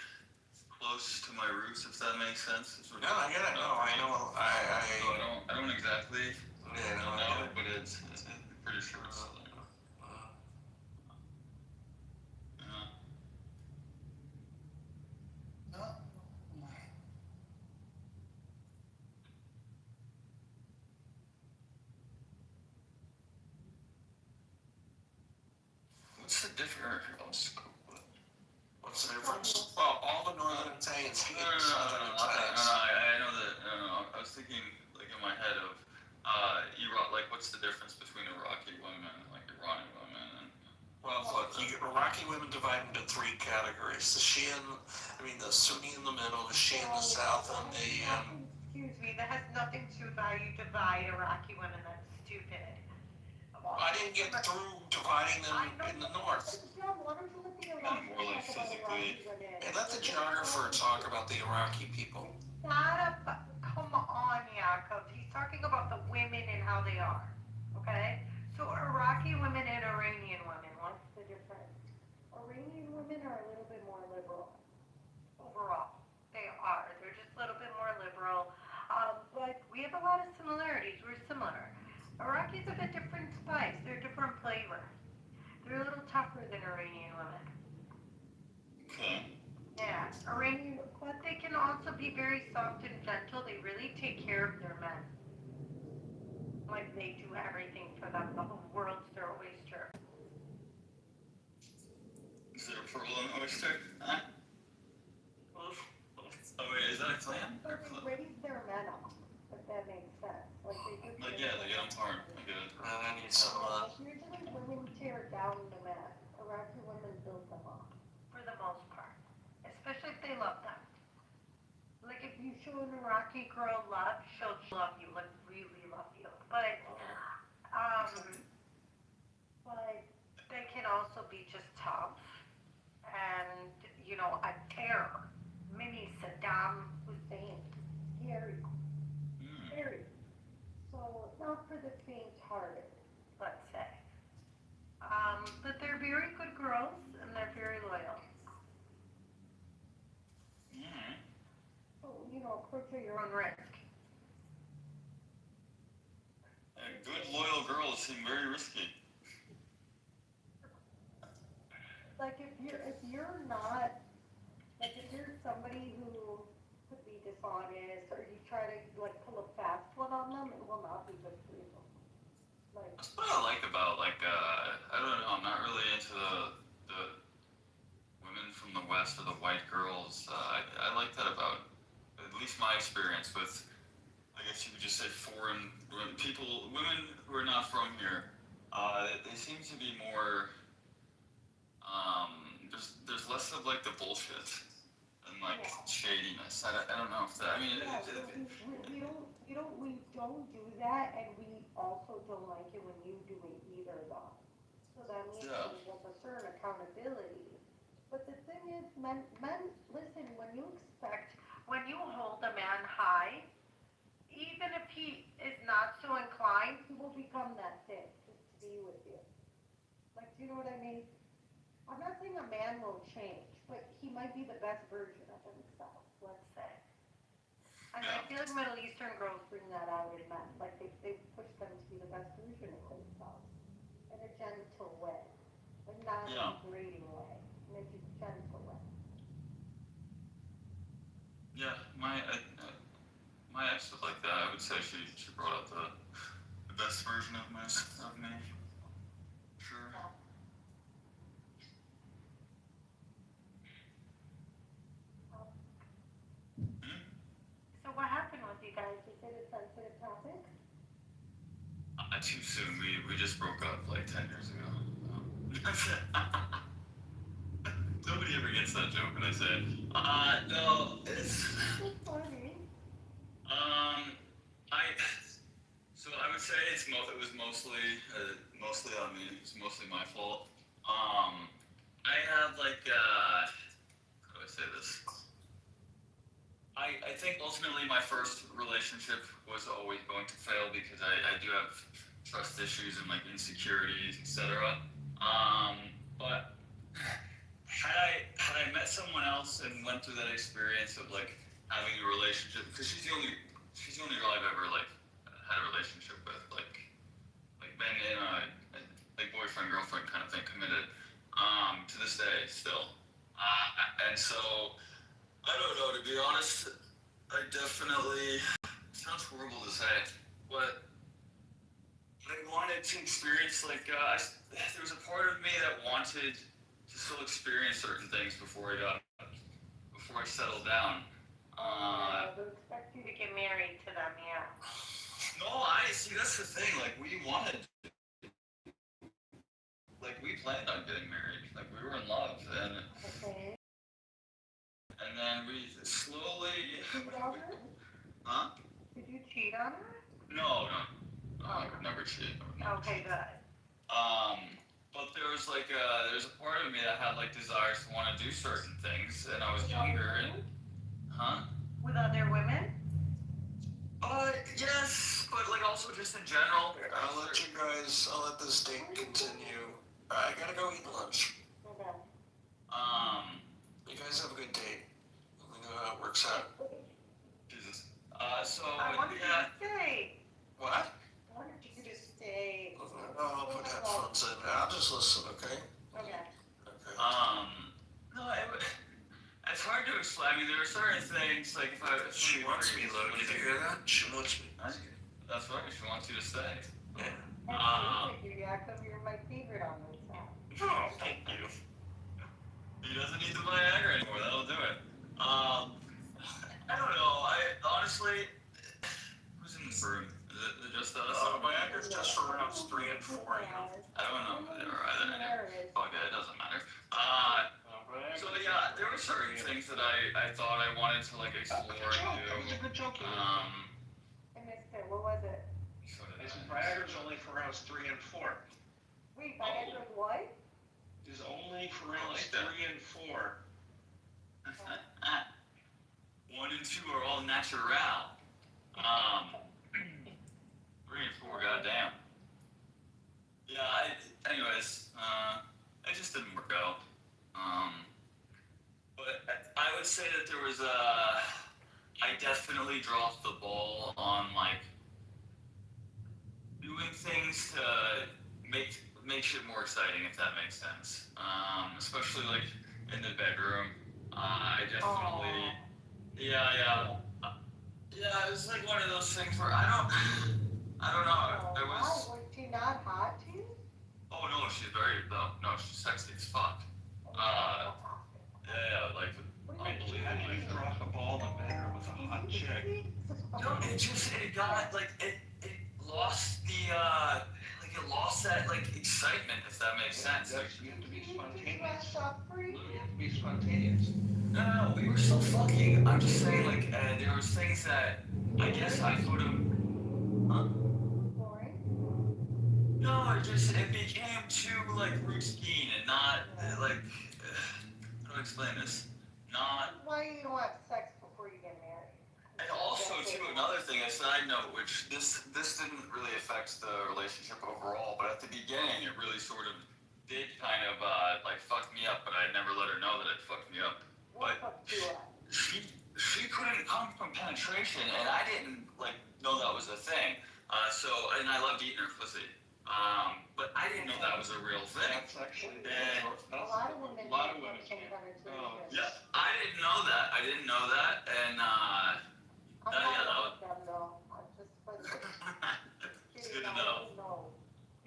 close to my roots, if that makes sense. No, I get it. No, I know. I don't exactly know, but it's pretty sure it's Southern. What's the difference? What's the difference? Well, all the Northern Italians hate Southern Italians. I know that. I was thinking, like in my head of Iraq. Like, what's the difference between Iraqi women and like Iranian women? And well, look, Iraqi women divide into three categories: the Sunni in the middle, the Shia in the south, and the. Excuse me, that has nothing to do with how you divide Iraqi women. That's stupid. I didn't get through dividing them in the north. more like physically. Hey, let the geographer talk about the Iraqi people. Come on, Yaakov. He's talking about the women and how they are. Okay? So Iraqi women and Iranian women, what's the difference? Iranian women are a little bit more liberal. Overall. They are. They're just a little bit more liberal. But we have a lot of similarities. We're similar. Iraqi's a bit different spice. They're a different flavor. They're a little tougher than Iranian women. Okay. Yeah, Iranian, but they can also be very soft and gentle. They really take care of their men. Like they do everything for them. The whole world's their oyster. Is there a pearl in the oyster? Huh? Oh wait, is that a clam? But they raise their men up, if that makes sense. Like yeah, they get them hard. I get it. I need some. Usually women tear down the men. Iraqi women build them up, for the most part. Especially if they love them. Like if you show an Iraqi girl love, she'll love you, like really love you. But they can also be just tough and, a terror. Mini Saddam Hussein. Scary. Scary. So not for the faint-hearted, let's say. But they're very good girls and they're very loyal. So, approach at your own risk. Good loyal girls seem very risky. Like if you're not, like if you're somebody who could be dishonest or you try to pull a fast one on them, it will not be good for you. That's what I like about I don't know. I'm not really into the women from the West or the white girls. I like that about at least my experience with, I guess you could just say foreign people, women who are not from here. they seem to be more, there's less of like the bullshit and like shadiness. I don't know if that, I mean, We don't do that, and we also don't like it when you do it either, though. So that means Yeah. there's a certain accountability. But the thing is, men, listen, when you hold a man high, even if he is not so inclined, he will become that thing just to be with you. Like, do you know what I mean? I'm not saying a man will change, but he might be the best version of himself, let's say. And I feel like Middle Eastern girls bring that out in men. Like, they push them to be the best version of themselves in a gentle way. Like, not in a degrading way, in a gentle way. Yeah, my ex was like that. I would say she brought out the best version of me. Sure. So what happened with you guys? Is it a sensitive topic? Too soon. We just broke up like 10 years ago. Nobody ever gets that joke when I say it. No, it's funny. So I would say it was mostly on me. It's mostly my fault. I have like how do I say this? I think ultimately my first relationship was always going to fail because I do have trust issues and like insecurities, etc. But had I met someone else and went through that experience of like having a relationship, because she's the only girl I've ever like had a relationship with, like been in a like boyfriend girlfriend kind of thing, committed, to this day still, and so I don't know, to be honest. I definitely, it sounds horrible to say, but I wanted to experience like there was a part of me that wanted to still experience certain things before I settled down. I would expect you to get married to them, yeah. No, see that's the thing. Like we planned on getting married. Like we were in love, and and then we slowly. Huh? Did you cheat on her? No, I would never cheat. Okay, good. But there's a part of me that had like desires to want to do certain things, and I was younger, and With other women? Yes, but like also just in general. I'll let this date continue. I gotta go eat lunch. Okay. You guys have a good date. Let me know how it works out. Jesus. So I wanted you to stay. What? I wanted you to stay. I'll put headphones in. I'll just listen, okay? Okay. No, it's hard to explain. I mean, there are certain things, like if she wants me, Lo. Did you hear that? She wants me. That's right, she wants you to stay. Yeah. You're my favorite on this app. Oh, thank you. He doesn't need the Viagra anymore, that'll do it. I don't know, honestly, who's in this room? Is it just us? Viagra's just for rounds 3 and 4, you know. I don't know who they are either. Okay, it doesn't matter. So yeah, there were certain things that I thought I wanted to like explore and do. That was a good joke. I missed it. What was it? Viagra's only for rounds 3 and 4. Wait, Viagra's what? Is only for rounds 3 and 4. 1 and 2 are all natural. 3 and 4, goddamn. Yeah. Anyways, it just didn't work out. But I would say that there was I definitely dropped the ball on like doing things to make shit more exciting, if that makes sense. Especially like in the bedroom. I definitely, yeah. It was like one of those things where I don't know. It was. Was she not hot to you? Oh no, she's she's sexy as fuck. Like unbelievable. You drop a ball in the bedroom with a hot chick. No, it got like it lost the like like it lost that like excitement, if that makes sense. Like, You have to be spontaneous. Free. You have to be spontaneous. no, we were still fucking. I'm just saying, like, there was things that I guess I could have. Huh? No, it became too like routine and not like. How do I explain this? Not. Why you don't have sex before you get married? And also, too, another thing, a side note, which this didn't really affect the relationship overall, but at the beginning, it really sort of did kind of like fuck me up, but I never let her know that it fucked me up. But she couldn't come from penetration, and I didn't like know that was a thing. And I loved eating her pussy. But I didn't know that was a real thing. That's actually A lot of women can't. Yeah, I didn't know that. And I'm yeah, not like them though. I'm just it's good to know.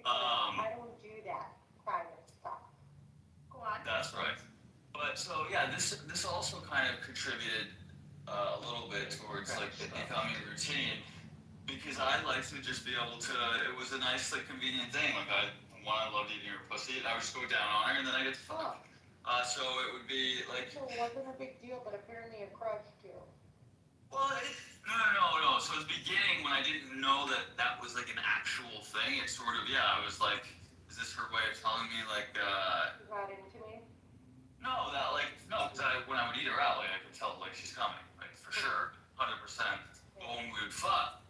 I don't do that kind of stuff. Go on. That's right. But so yeah, this also kind of contributed a little bit towards like it becoming routine, because I like to just be able to. It was a nice like convenient thing. Like I loved eating her pussy, and I would just go down on her, and then I get to fuck. So it would be like. So it wasn't a big deal, but apparently it crushed you. Well, no. So at the beginning, when I didn't know that was like an actual thing, it sort of I was like, is this her way of telling me like? You got into me. No, because when I would eat her out, like I could tell like she's coming, like for sure, 100%. But when we would fuck,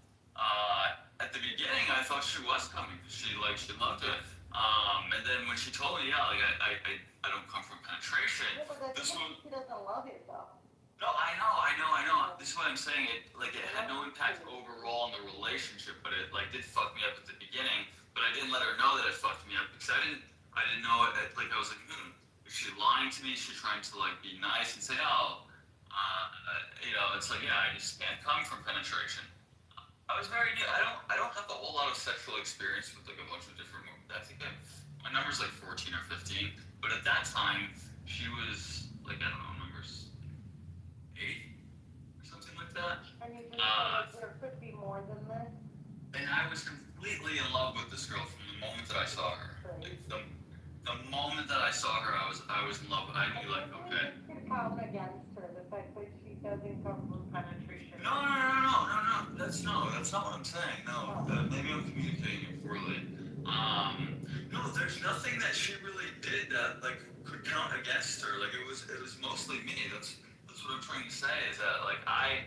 at the beginning I thought she was coming because she loved it. And then when she told me, like I don't come from penetration. Yeah, but she doesn't love it though. No, I know. This is what I'm saying. It had no impact overall on the relationship, but it did fuck me up at the beginning. But I didn't let her know that it fucked me up because I didn't know it. Like I was like, is she lying to me? Is she trying to like be nice and say, it's like I just can't come from penetration. I was very new. I don't have a whole lot of sexual experience with like a bunch of different women. I think my number's like 14 or 15. But at that time, she was like I don't know. 8 or something like that. And you just feel like there could be more than this? And I was completely in love with this girl from the moment that I saw her. Like, the moment that I saw her, I was in love. I knew like, okay. You could count against her the fact that she doesn't come from penetration. No. That's not what I'm saying. No, maybe I'm communicating it poorly. No, there's nothing that she really did that like could count against her. Like it was mostly me. That's what I'm trying to say is that like I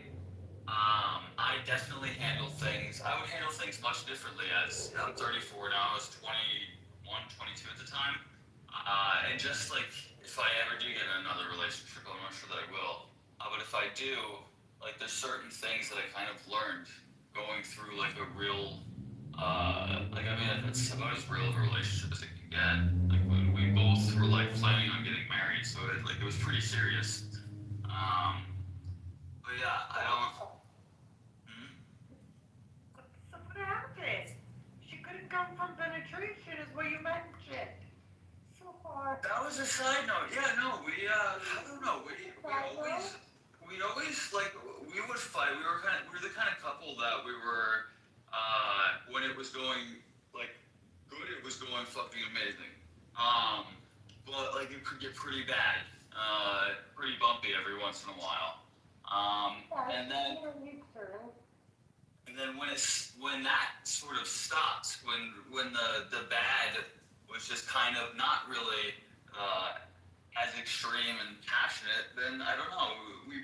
definitely handle things. I would handle things much differently as I'm 34 now. I was 21, 22 at the time. And just like if I ever do get in another relationship, I'm not sure that I will. But if I do, like there's certain things that I kind of learned going through like a real it's about as real of a relationship as it can get. Like when we both were like planning on getting married, so it was pretty serious. But yeah, I don't. So what happened? She couldn't come from penetration, is what you mentioned. So hard. That was a side note. Yeah, no, I don't know. We always like we would fight. We were the kind of couple that we were when it was going like good, it was going fucking amazing. But like it could get pretty bad. Pretty bumpy every once in a while. And then when that sort of stopped, when the bad was just kind of not really as extreme and passionate, then I don't know. We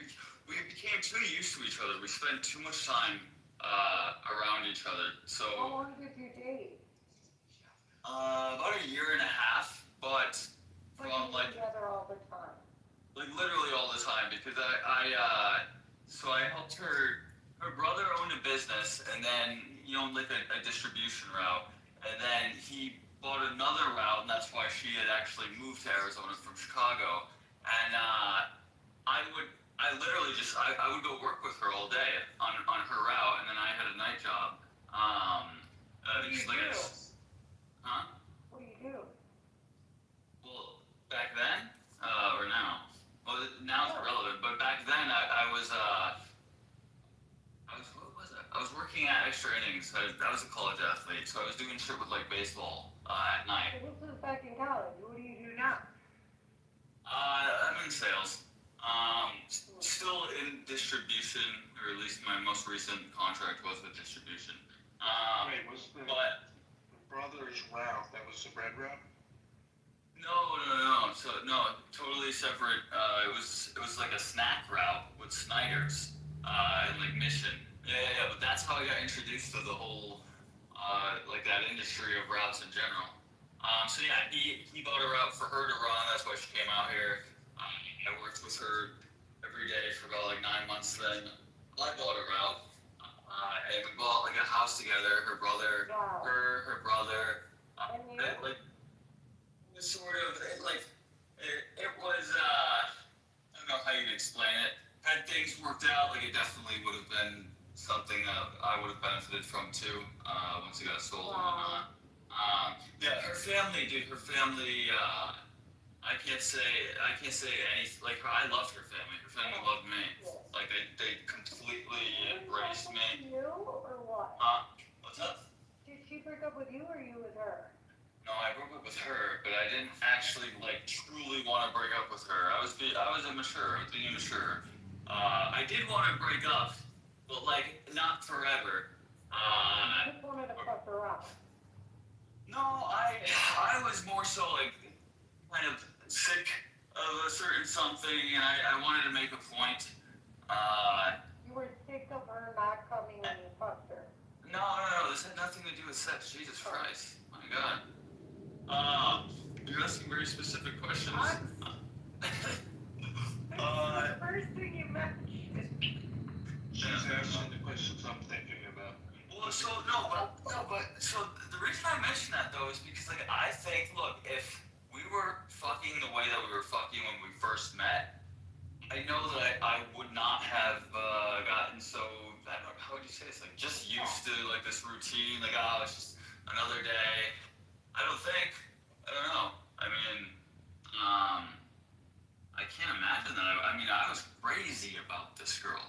became too used to each other. We spent too much time around each other. So how long did you date? About a year and a half, but from like together all the time. Like literally all the time, because so I helped her. Her brother owned a business, and then he owned like a distribution route, and then he bought another route, and that's why she had actually moved to Arizona from Chicago. And I would go work with her all day on her route, and then I had a night job. What do you do? Huh? What do you do? Well, back then or now? Well, now it's irrelevant, but back then I was what was it? I was working at extra innings. I was a college athlete, so I was doing shit with like baseball at night. This was back in college. What do you do now? I'm in sales. Still in distribution, or at least my most recent contract was with distribution. Wait, was the Brothers route, that was the bread route? No. So no, totally separate. It was like a snack route with Snyder's, and like Mission. Yeah. But that's how I got introduced to the whole, like that industry of routes in general. So yeah, he bought a route for her to run. That's why she came out here. I worked with her every day for about like 9 months. Then I bought a route, and we bought like a house together. Her brother, her brother, like sort of it was. I don't know how you'd explain it. Had things worked out, like it definitely would have been something that I would have benefited from too. Once it got sold and whatnot. Yeah, her family, dude. Her family. I can't say any. Like I loved her family. Her family loved me. Like they completely embraced me. You or what? What's up? Did she break up with you or you with her? No, I broke up with her, but I didn't actually like truly want to break up with her. I was immature. I was being immature. I did want to break up, but like not forever. I just wanted to fuck her up. No, I was more so like kind of sick of a certain something, and I wanted to make a point. You were sick of her not coming when you fucked her. No, this had nothing to do with sex. Jesus Christ. My God. You're asking very specific questions. The first thing you mentioned. She's asking the questions I'm thinking about. Well, so the reason I mention that though is because like I think, look, if we were fucking the way that we were fucking when we first met, I know that I would not have gotten so, I don't know, how would you say this, like just used to like this routine, like it's just another day. I don't know. I mean, I can't imagine that. I mean, I was crazy about this girl.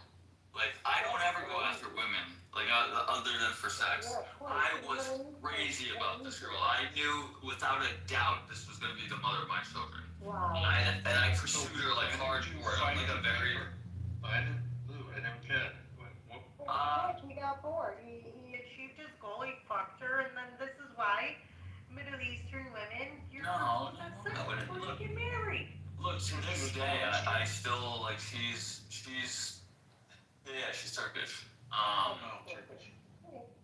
Like, I don't ever go after women, like, other than for sex. I was crazy about this girl. I knew, without a doubt, this was going to be the mother of my children. Wow. And I pursued her, like, hardcore. I'm, like, a very... I don't get it. He got bored. He achieved his goal, he fucked her, and then this is why Middle Eastern women, you're not supposed to get married. Look, to this day, I still, like, she's Turkish. Turkish.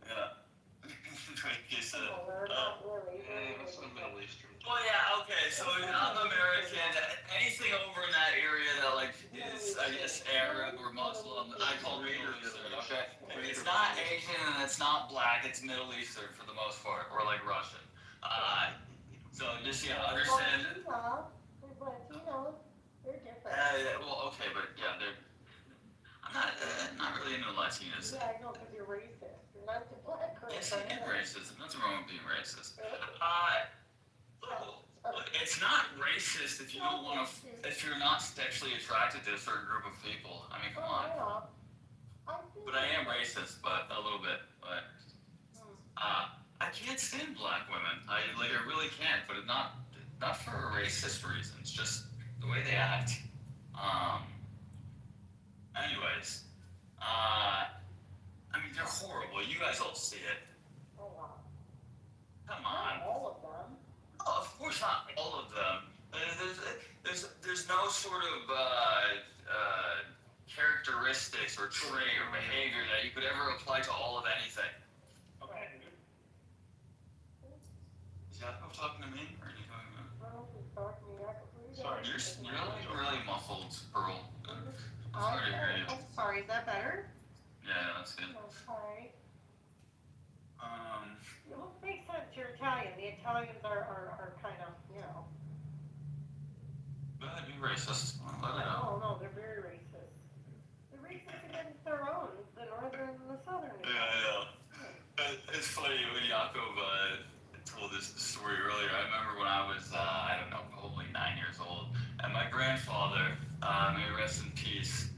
Yeah. That's the Middle Eastern. Well, yeah, okay, so I'm American. Anything over in that area that, like, is, I guess, Arab or Muslim, I call Middle Eastern, okay? It's not Asian and it's not black, it's Middle Eastern for the most part, or, like, Russian. So just, understand. There's Latinos. They're different. Well, okay, but, yeah, I'm not really into Latinas. Yeah, I know, because you're racist. You're not the black person. Yes, I am racist. Nothing wrong with being racist. Look, it's not racist if you don't want to, if you're not sexually attracted to a certain group of people. I mean, come on. But I am racist, but a little bit. But I can't stand black women. I really can't. But not for racist reasons. Just the way they act. Anyways, I mean, they're horrible. You guys all see it. Oh, wow. Come on. Not all of them. Oh, of course not all of them. There's no sort of characteristics or trait or behavior that you could ever apply to all of anything. Okay. Is Jacob talking to me, or are you talking about? Well, he's talking to me. Sorry, you're really muffled, Pearl. I'm sorry, is that better? Yeah, that's good. Okay. It will make sense, you're Italian. The Italians are kind of, Go ahead, be racist. Let it out. No, they're very racist. They're racist against their own, the northern and the southern. Yeah. It's funny when Jacob told this story earlier. I remember when I was, I don't know, probably 9 years old, and my grandfather, may he rest in peace,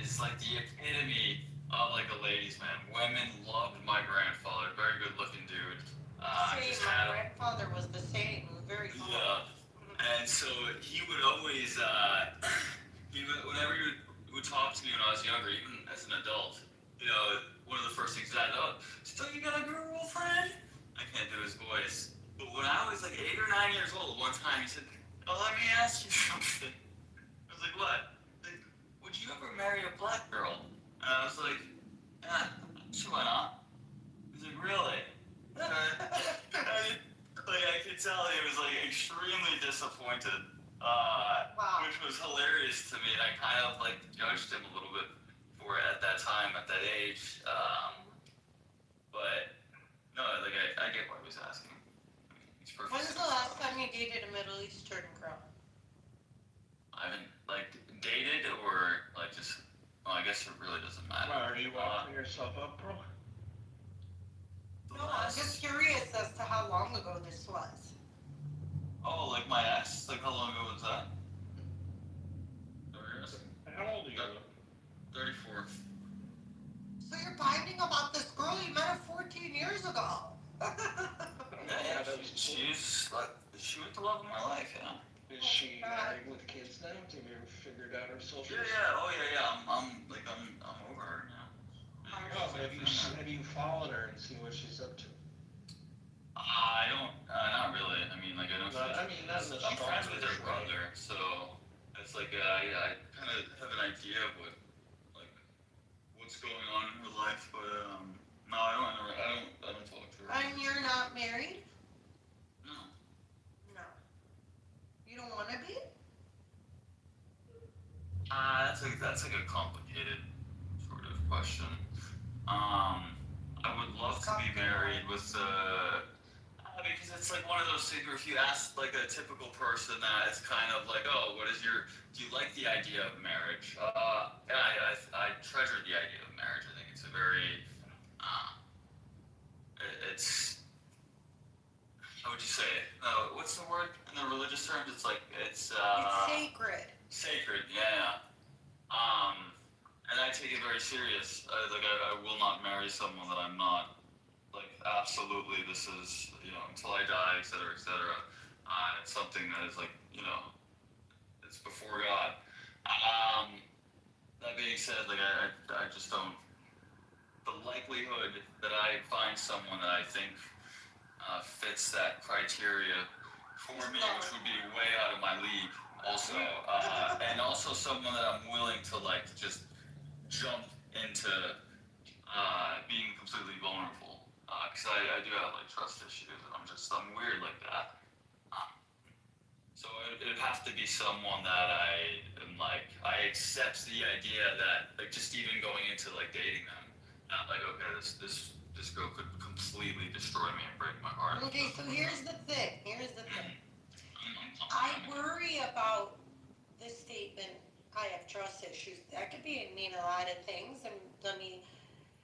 is like the epitome like a ladies' man. Women loved my grandfather. Very good looking dude. Same, Just my had grandfather was the same, very hot. yeah. And so he would always, whenever he would talk to me when I was younger, even as an adult, one of the first things I know, so you got a girlfriend? I can't do his voice. But when I was like 8 or 9 years old, one time he said, oh, let me ask you something. I was like, what? Like, would you ever marry a black girl? And I was like, yeah, sure, why not? He's like, really? I could tell he was like extremely disappointed, which was hilarious to me, and I kind of like judged him a little bit for it at that time, at that age. But no, like I get what he was asking. He's perfect. When's the last time you dated a Middle Eastern girl? I haven't like dated or like just. Well, I guess it really doesn't matter. Well, are you offering yourself up, bro? No, I'm just curious as to how long ago this was. Oh, like my ex? Like how long ago was that? 3 years? How old are you? 34. So you're finding about this girl you met her 14 years ago. Yeah, she was the love of my life, yeah. Is she married with kids now? Have you ever figured out her social? Yeah. Oh yeah. I'm over her now. Oh, but have you followed her and seen what she's up to? I don't. Not really. I mean, like I don't. I'm friends with her brother, so it's like I kind of have an idea of what's going on in her life, but no, I don't talk to her. And you're not married? No. No. You don't want to be? That's like a complicated sort of question. I would love to be married with because it's like one of those things where if you ask like a typical person that it's kind of like, oh, do you like the idea of marriage? Yeah, I treasure the idea of marriage. I think it's a very, it's, how would you say it? What's the word in the religious terms? It's like, it's sacred. Sacred, yeah. And I take it very serious. I will not marry someone that I'm not. Like, absolutely, this is, until I die, et cetera, et cetera. It's something that is like, it's before God. That being said, like, I just don't, the likelihood that I find someone that I think fits that criteria for me, which would be way out of my league also, and also someone that I'm willing to, like, just jump into being completely vulnerable. Because I do have like trust issues, and I'm weird like that. So it'd have to be someone that I am like, I accept the idea that like just even going into like dating them, not like okay, this girl could completely destroy me and break my heart. Okay, so here's the thing. I worry about this statement. I have trust issues. That could mean a lot of things, and let me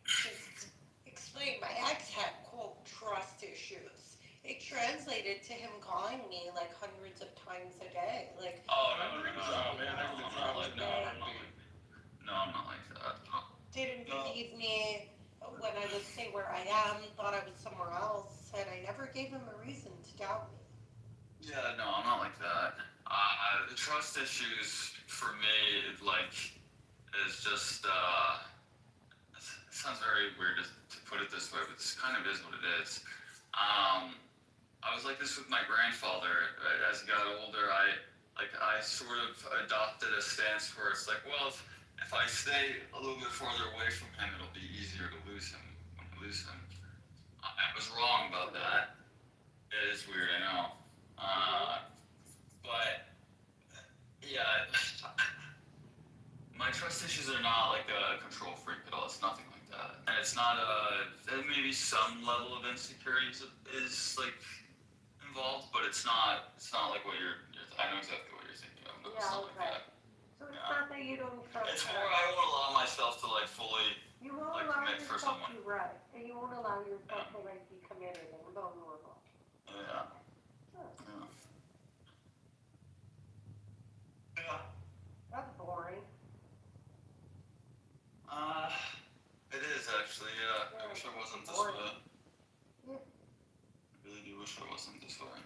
just explain. My ex had, quote, trust issues. It translated to him calling me like hundreds of times a day. Like, oh, no, I'm not like that. No, I'm not like that. No. Didn't believe me when I would say where I am, thought I was somewhere else, and I never gave him a reason to doubt me. Yeah, no, I'm not like that. The trust issues for me, like, is just, it sounds very weird to put it this way, but this kind of is what it is. I was like this with my grandfather. As he got older, I sort of adopted a stance where it's like, well, if I stay a little bit farther away from him, it'll be easier to lose him when I lose him. I was wrong about that. It is weird, I know. But yeah, my trust issues are not like a control freak at all. It's nothing like that, and it's not maybe some level of insecurity is like involved, but it's not like what you're I know exactly what you're thinking of. No, it's not like that. So it's not that you don't trust. It's more I won't allow myself to like fully commit for someone. You right, and you won't allow yourself to like be committed and vulnerable. Yeah. That's boring. wasn't the story.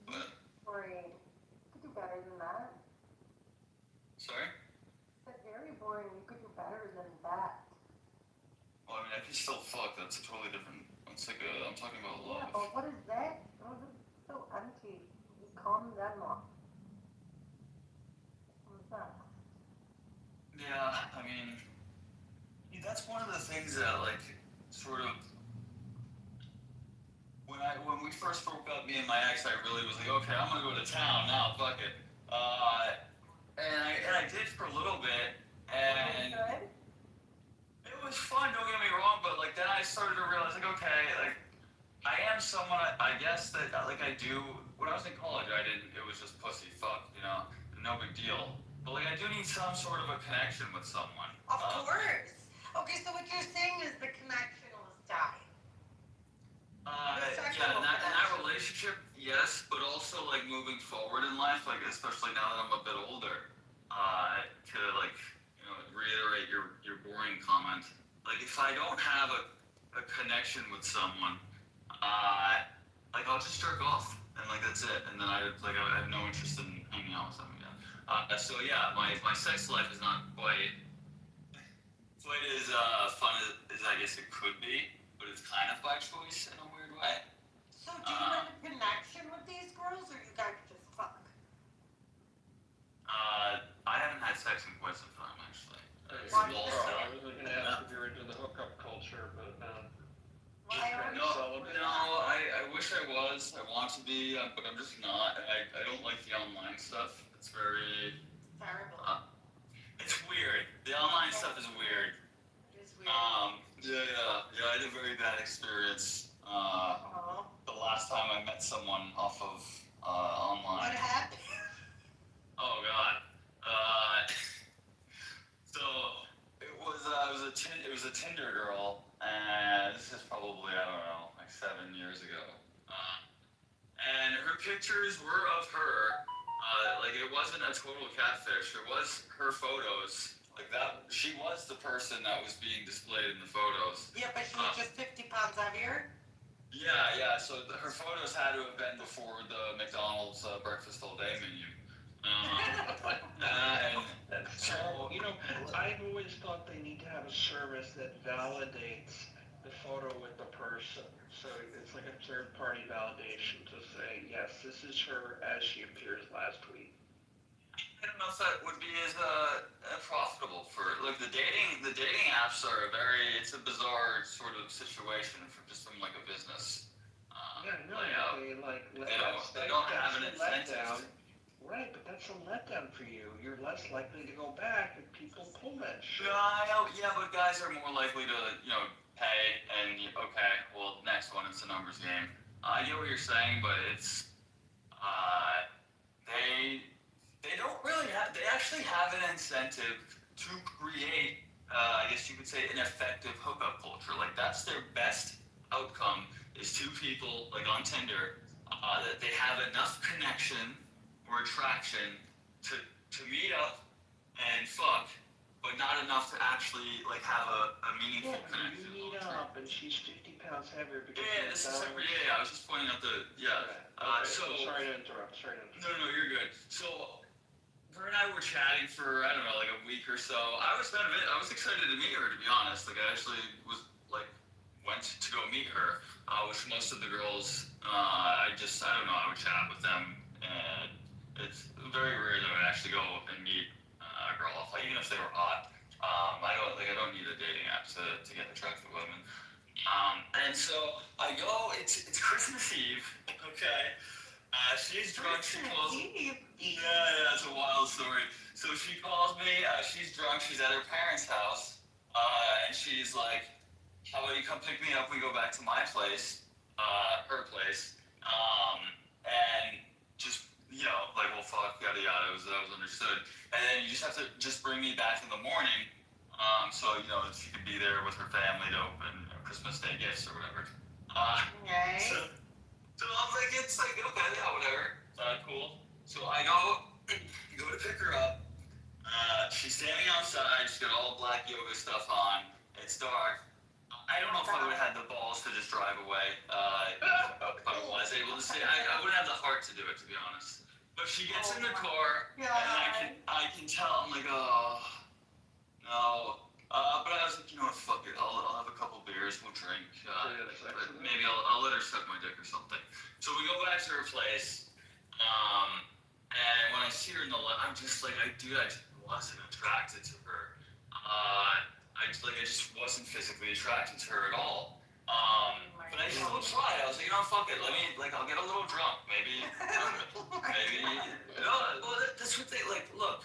But Boring. You could do better than that. sorry. That's very boring. You could do better than that. Well, I mean, I can still fuck. That's a totally different. It's like I'm talking about love. Yeah, but what is that? Oh, that's so empty. Just calm them off. What's that? Yeah, I mean, that's one of the things that, like, sort of, when we first broke up, me and my ex, I really was like, okay, I'm gonna go to town now, fuck it. And I did for a little bit, and it was fun, don't get me wrong, but, like, then I started to realize, like, okay, like, I am someone, I guess that, like, I do, when I was in college, it was just pussy fuck, you know, no big deal. But, like, I do need some sort of a connection with someone. Of course. Okay, so what you're saying is the connection was dying. Yeah, in that relationship, yes, but also, like, moving forward in life, like, especially now that I'm a bit older, to, like, you know, reiterate your boring comment, like, if I don't have a connection with someone, like, I'll just jerk off, and, like, that's it, and then I have no interest in hanging out with them again. So, yeah, my sex life is not quite as fun as I guess it could be, but it's kind of by choice in a weird way. So do you have a connection with these girls, or you guys just fuck? I haven't had sex in quite some time, actually. I was gonna ask if you're into the hookup culture, but Why are you? No, I wish I was. I want to be, but I'm just not. I don't like the online stuff. It's very... Terrible. It's weird. The online stuff is weird. It is weird. Yeah, I had a very bad experience. The last time I met someone off of online. What happened? Oh God. So it was a Tinder girl, and this is probably, I don't know, like 7 years ago. And her pictures were of her. Like, it wasn't a total catfish. It was her photos. Like, that, she was the person that was being displayed in the photos. Yeah, but she was just 50 pounds heavier? Yeah. So her photos had to have been before the McDonald's breakfast all day menu. That's terrible. You know, I've always thought they need to have a service that validates the photo with the person. So it's like a third-party validation to say, yes, this is her as she appears last week. I don't know if that would be as profitable for, like, the dating apps are it's a bizarre sort of situation from like a business. They don't have an incentive. Right, but that's a letdown for you. You're less likely to go back if people pull that shit. Yeah, but guys are more likely to, you know, pay and, okay, well, next one, it's a numbers game. I get what you're saying, but it's, they don't really have, they actually have an incentive to create, I guess you could say, an effective hookup culture. Like, that's their best outcome, is two people, like on Tinder, that they have enough connection or attraction to meet up and fuck, but not enough to actually, like, have a meaningful connection. You meet up and she's 50 pounds heavier because this is separate. I was just pointing out sorry to interrupt. No, you're good. So, her and I were chatting for, I don't know, like a week or so. I was excited to meet her, to be honest. Like, I actually went to go meet her, which most of the girls, I don't know, I would chat with them, and it's very rare that I would actually go and meet a girl off, like, even if they were hot. I don't need a dating app to get attractive women. And so I go, it's Christmas Eve, okay? She's drunk, she calls me. Yeah, it's a wild story. So she calls me, she's drunk, she's at her parents' house, and she's like, how about you come pick me up, we go back to my place, her place, and just, you know, like, well, fuck, yada yada, that was understood. And then you just have to just bring me back in the morning, so, you know, she could be there with her family to open Christmas Day gifts or whatever. So I was like, it's like, okay, yeah, whatever, cool. So I go to pick her up, she's standing outside, she's got all black yoga stuff on, it's dark. I don't know if I would have had the balls to just drive away, if I'm was able to say. I wouldn't have the heart to do it, to be honest. But she gets in the car, and I can tell. I'm like, oh no. But I was like, you know what? Fuck it. I'll have a couple beers. We'll drink. Maybe I'll let her suck my dick or something. So we go back to her place. And when I see her in the I'm just like, I just wasn't attracted to her. I just wasn't physically attracted to her at all. But I still tried. I was like, you know, fuck it. I'll get a little drunk. Maybe. Well, that's what they look.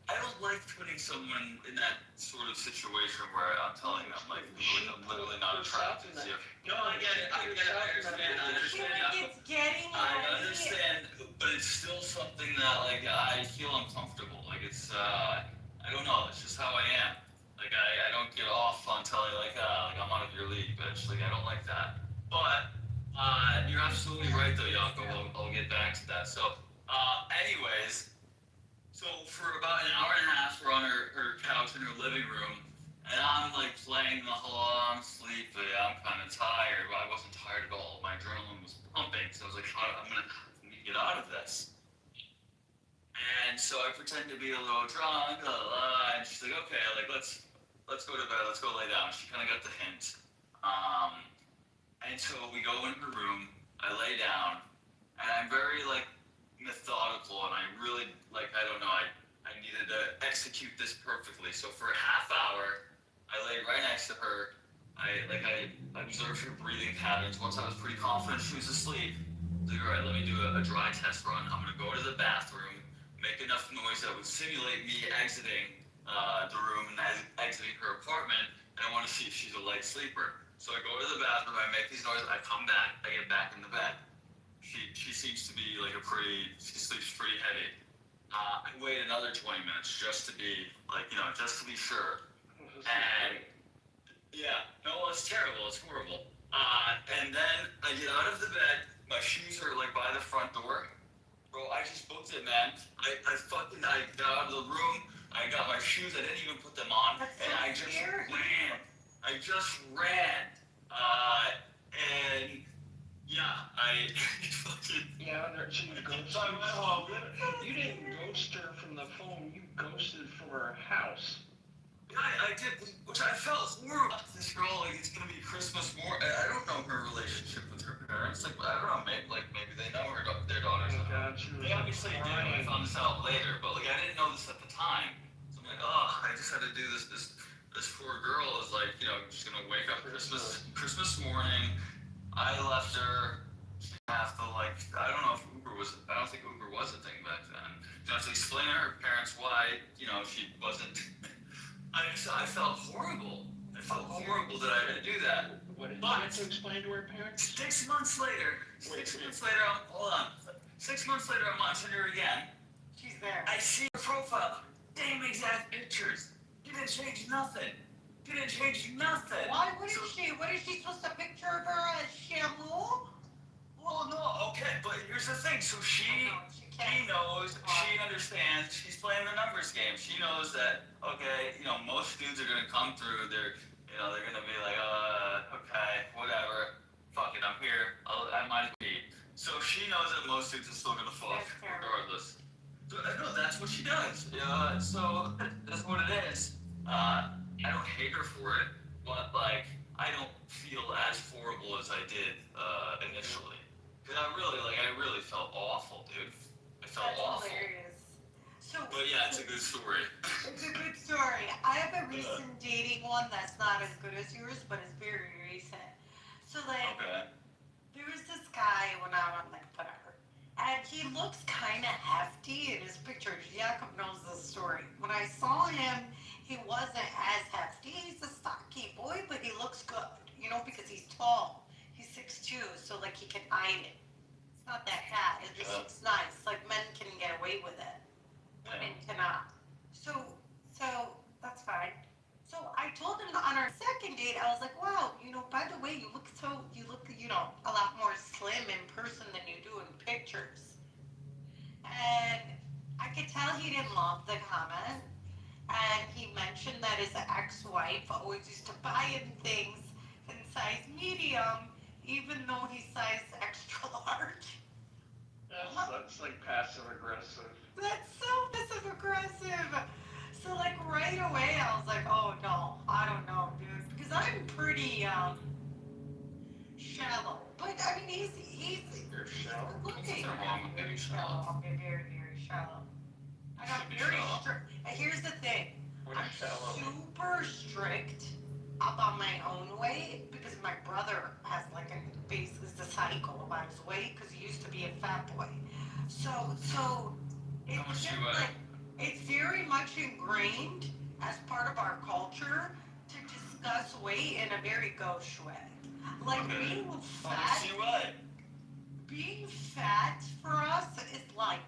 I don't like putting someone in that sort of situation where I'm telling them, I'm literally not attracted to you. No, I get it. I understand, but it's still something that, I feel uncomfortable. I don't know. It's just how I am. I don't get off on telling I'm out of your league, bitch. I don't like that. But you're absolutely right, though, Jakob. I'll get back to that. So, anyways, so for about an hour and a half, we're on her couch in her living room, and I'm playing the whole, I'm sleepy, I'm kind of tired. Well, I wasn't tired at all. My adrenaline was pumping, so I was like, I'm gonna get out of this. And so I pretend to be a little drunk, and she's like, okay, let's go to bed, let's go lay down. She kind of got the hint. And so we go in her room, I lay down, and I'm very methodical, and I really I don't know, I needed to execute this perfectly. So for a half hour, I laid right next to her. I observed her breathing patterns. Once I was pretty confident she was asleep, I was like, all right, let me do a dry test run. I'm gonna go to the bathroom, make enough noise that would simulate me exiting the room and exiting her apartment, and I want to see if she's a light sleeper. So I go to the bathroom, I make these noises, I come back, I get back in the bed. She seems to be she sleeps pretty heavy. I wait another 20 minutes just to be just to be sure. And yeah, no, it's terrible, it's horrible. And then I get out of the bed, my shoes are by the front door. Bro, I just booked it, man. I got out of the room, I got my shoes, I didn't even put them on, and I just ran. And yeah, I fucking... Yeah, she ghosted you. You didn't ghost her from the phone, you ghosted from her house. Yeah, I did, which I felt horrible. This girl, it's gonna be Christmas morning. I don't know her relationship with her parents. I don't know, maybe they know their daughters. Oh God, they obviously did. I found this out later, but I didn't know this at the time. So I'm like, I just had to do this. This poor girl is just gonna wake up Christmas morning. I left her. She have to I don't know if Uber was. I don't think Uber was a thing back then. She has to explain to her parents why she wasn't. I felt horrible. I felt horrible that I had to do that. What did you have to explain to her parents? 6 months later. Hold on. 6 months later, I'm on Tinder again. She's there. I see her profile. Same exact pictures. Didn't change nothing. Why wouldn't she? What is she supposed to picture of her as Shamu? Well, no, okay, but here's the thing. So she knows, she understands, she's playing the numbers game. She knows that, okay, most dudes are gonna come through, they're gonna be like, okay, whatever, fuck it, I'm here, I might as well. So she knows that most dudes are still gonna fuck, regardless. So, no, that's what she does. So, that's what it is. I don't hate her for it, but, I don't feel as horrible as I did, initially. Cause I really felt awful, dude. I felt awful. Hilarious. But yeah, it's a good story. It's a good story. I have a recent dating one that's not as good as yours, but it's very recent. So okay. There was this guy when I was whatever, and he looks kind of hefty in his pictures. Jakob knows the story. When I saw him, he wasn't as hefty. He's a stocky boy, but he looks good, because he's tall. He's 6'2", so he can hide it. It's not that fat. It just looks nice. Men can get away with it. Women cannot. So that's fine. So I told him on our second date, I was like, wow, by the way, you look a lot more slim in person than you do in pictures. And I could tell he didn't love the comment. And he mentioned that his ex-wife always used to buy him things in size medium, even though he's size extra large. That's like passive aggressive. That's so passive aggressive. So like right away I was like, oh no, I don't know, dude, because I'm pretty shallow. But I mean, he's You're shallow. looking. Nothing wrong with being shallow. I'm very, very shallow. I got very strict. Here's the thing. I'm super strict about my own weight because my brother has like basically the cycle about his weight because he used to be a fat boy. So it's just like it's very much ingrained as part of our culture to discuss weight in a very gauche way. Like being fat. Being fat for us is like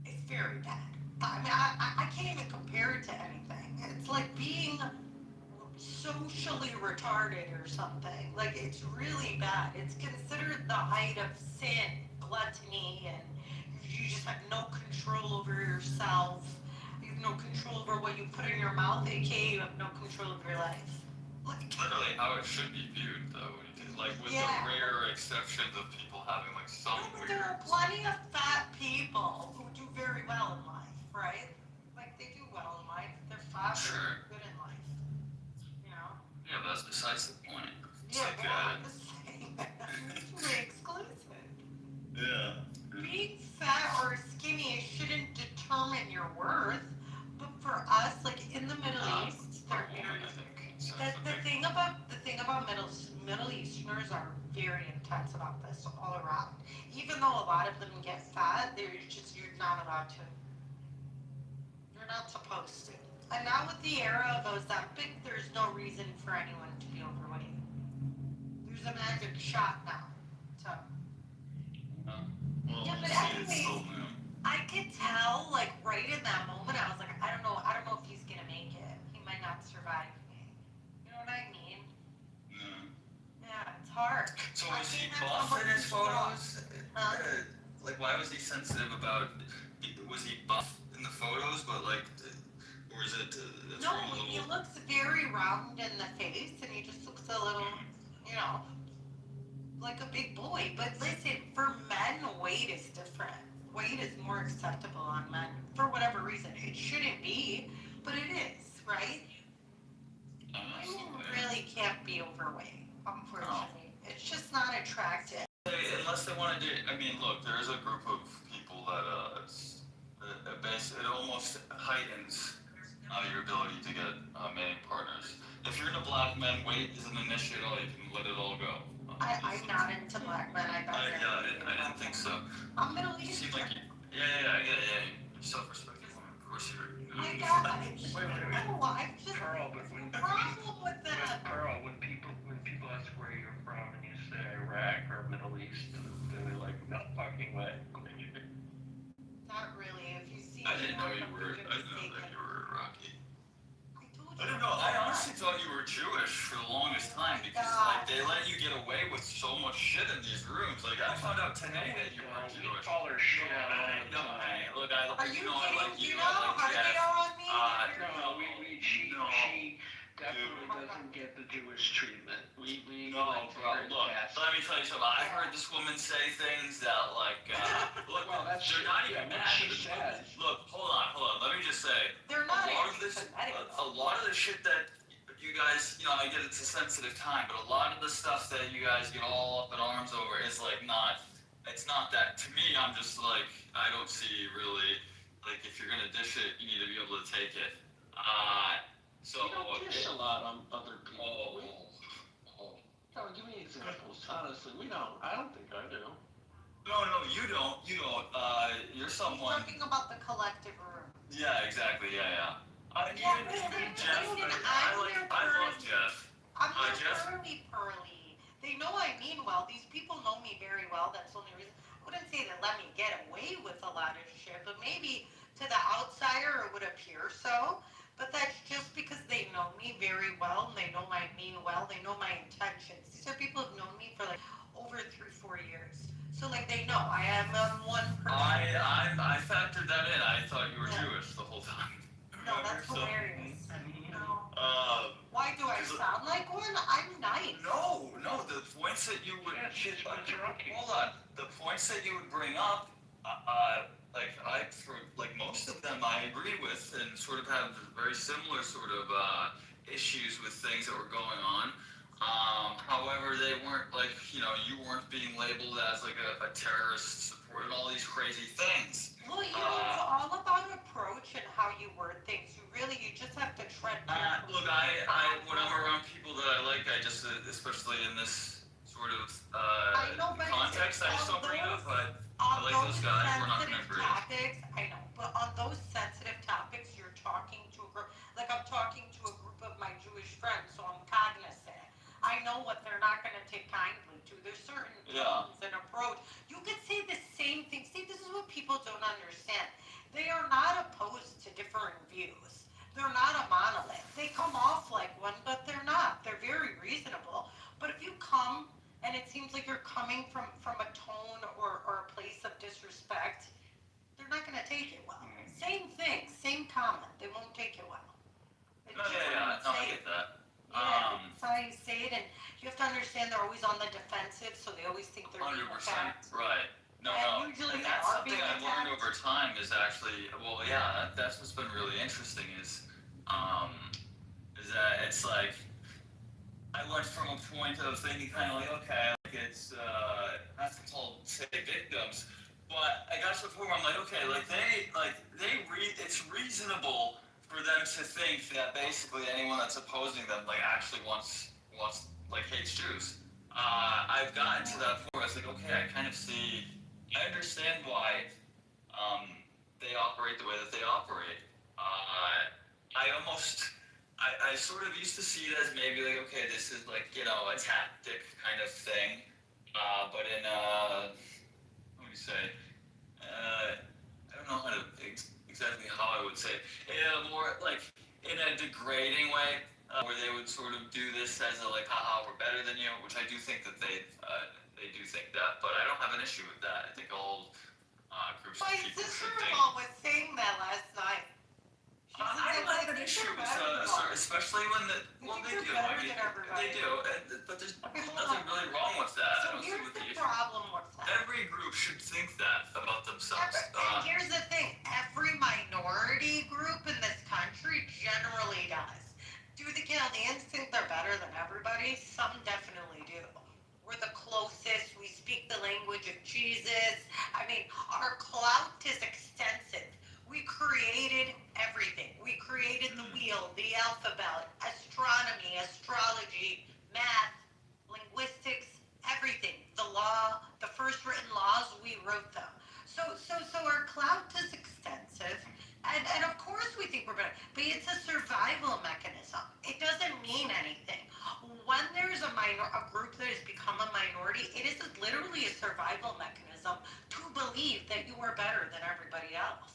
it's very bad. I mean, I can't even compare it to anything. It's like being socially retarded or something. Like, it's really bad. It's considered the height of sin, gluttony, and you just have no control over yourself. You have no control over what you put in your mouth, aka you have no control over your life. Literally how it should be viewed, though. Like, with the rare exceptions of people having, like, some weird... There are plenty of fat people who do very well in life, right? Like, they do well in life. They're fat, they're good in life. You know? Yeah, but that's besides the point. It's like, I'm just saying that. It's really exclusive. Yeah. Being fat or skinny shouldn't determine your worth, but for us, like, in the Middle East, they're very... The thing about Middle Easterners are very intense about this all around. Even though a lot of them get fat, you're not allowed to. You're not supposed to. And now with the era of Ozempic, there's no reason for anyone to be overweight. There's a magic shot now. So. Well, yeah, but anyways, I could tell, like, right in that moment, I was like, I don't know if he's gonna make it. He might not survive me. You know what I mean? Yeah, it's hard. So was he buff in his photos? Like, why was he sensitive about... Was he buff in the photos, but, like... Or is it... No, he looks very round in the face, and he just looks a little, you know, like a big boy. But listen, for men, weight is different. Weight is more acceptable on men, for whatever reason. It shouldn't be, but it is, right? You really can't be overweight, unfortunately. It's just not attractive. Unless they want to do... I mean, look, there is a group of people that it almost heightens your ability to get mating partners. If you're into black men, weight isn't an issue at all. You can let it all go. I'm not into black men. I didn't think so. I'm Middle Eastern. You seem like you... Yeah. You're self-respecting woman. Of course you're... My God. I just... Carl, but when people ask where you're from and you say Iraq or Middle East, they're like, no fucking way. Not really. If you see I didn't know that you were Iraqi. I don't know. I honestly thought you were Jewish for the longest time because like they let you get away with so much shit in these rooms. Like I found out today that you were Jewish. We call her shit out all the time. Look, I like you. I like you. She definitely doesn't get the Jewish treatment. We no, bro. Look, let me tell you something. I heard this woman say things that like, look, well, they're not even mad. She says. Look, hold on. Let me just say, they're not a lot of the shit that you guys, you know, I get it's a sensitive time, but a lot of the stuff that you guys get all up in arms over is like not. It's not that. To me, I'm just like, I don't see really like if you're gonna dish it, you need to be able to take it. So we don't dish a lot on other people. No, give me examples. Honestly, we don't. I don't think I do. No, you don't. You're someone. Talking about the collective room. Yeah, exactly. Yeah. Even Jeff. I love Jeff. I'm not pearly. They know I mean well. These people know me very well. That's the only reason. I wouldn't say they let me get away with a lot of shit, but maybe to the outsider it would appear so. But that's just because they know me very well and they know I mean well. They know my intentions. These are people who've known me for like over 3-4 years. So like they know I am one person. I factored that in. I thought you were Jewish the whole time. No, that's hilarious. No. Why do I sound like one? I'm nice. points that you would interrupting. hold on, the points that you would bring up, like most of them I agree with and sort of have very similar sort of issues with things that were going on. However, they weren't like, you weren't being labeled as like a terrorist supporting all these crazy things. Well, it's all about approach and how you word things. You just have to tread carefully. Look, when I'm around people that I like, I just, especially in this sort of context, I just don't bring it up. But I like those guys. We're not going to agree. I know, but on those sensitive topics, you're talking to a group. Like I'm talking to a group of my Jewish friends, so I'm cognizant. I know what they're not going to take kindly to. There's certain tones and approach. You could say the same thing. See, this is what people don't understand. They are not opposed to differing views. They're not a monolith. They come off like one, but they're not. They're very reasonable. But if you come and it seems like you're coming from a tone or a place of disrespect, they're not going to take it well. Same thing, same comment. They won't take it well. No, I get that. That's how you say it, and you have to understand they're always on the defensive, so they always think they're being 100%, attacked. right. No, Usually and that's they are something being I've learned attacked. over time is actually, that's what's been really interesting is that it's like, I went from a point of thinking kind of like, okay, like it's, that's called, say, victims, but I got to the point where I'm like, okay, it's reasonable for them to think that basically anyone that's opposing them, like, actually wants like, hates Jews. I've gotten to that point where I was like, okay, I kind of see, I understand why they operate the way that they operate. I sort of used to see it as maybe like, okay, this is like, a tactic kind of thing. But in, what do you say? I don't know exactly how I would say it. More like in a degrading way, where they would sort of do this as a like, haha, we're better than you, which I do think that they do think that, but I don't have an issue with that. I think all groups of My people should think. sister-in-law was saying that last night. I don't have an issue with especially when they do. I mean, they do, but there's nothing really wrong with that. I don't see what the issue. Problem with that. Every group should think that about themselves. And here's the thing, every minority group in this country generally does. Do the Chaldeans think they're better than everybody? Some definitely do. We're the closest, we speak the language of Jesus. I mean, our clout is extensive. We created everything. We created the wheel, the alphabet, astronomy, astrology, math, linguistics, everything. The law, the first written laws, we wrote them. So our clout is extensive. And of course we think we're better, but it's a survival mechanism. It doesn't mean anything. When there's a group that has become a minority, it is literally a survival mechanism to believe that you are better than everybody else.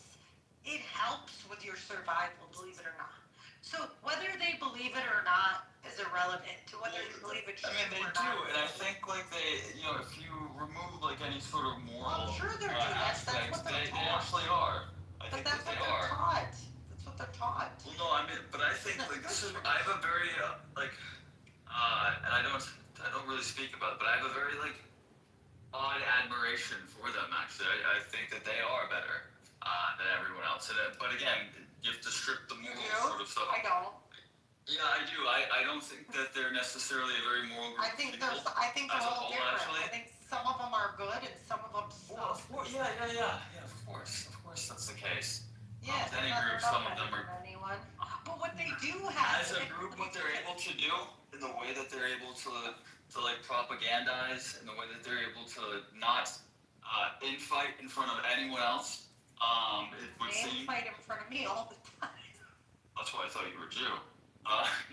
It helps with your survival, believe it or not. So whether they believe it or not is irrelevant to whether you believe it's true or not. I mean, they do, and I think like they, if you remove like any sort of moral aspects, they actually are. I think that they are. That's what they're taught. Well, no, I mean, but I think like this is, I have a very and I don't really speak about it, but I have a very like odd admiration for them. Actually, I think that they are better than everyone else. But again, you have to strip the moral sort of stuff. I don't. Yeah, I do. I don't think that they're necessarily a very moral group. I think they're all different. Actually. I think some of them are good and some of them suck. Yeah. Of course, that's the case. Yeah, any group, some of them are. Anyone. But what they do have as a group, what they're able to do, in the way that they're able to like propagandize, in the way that they're able to not infight in front of anyone else. It would seem. They fight in front of me all the time. That's why I thought you were Jew.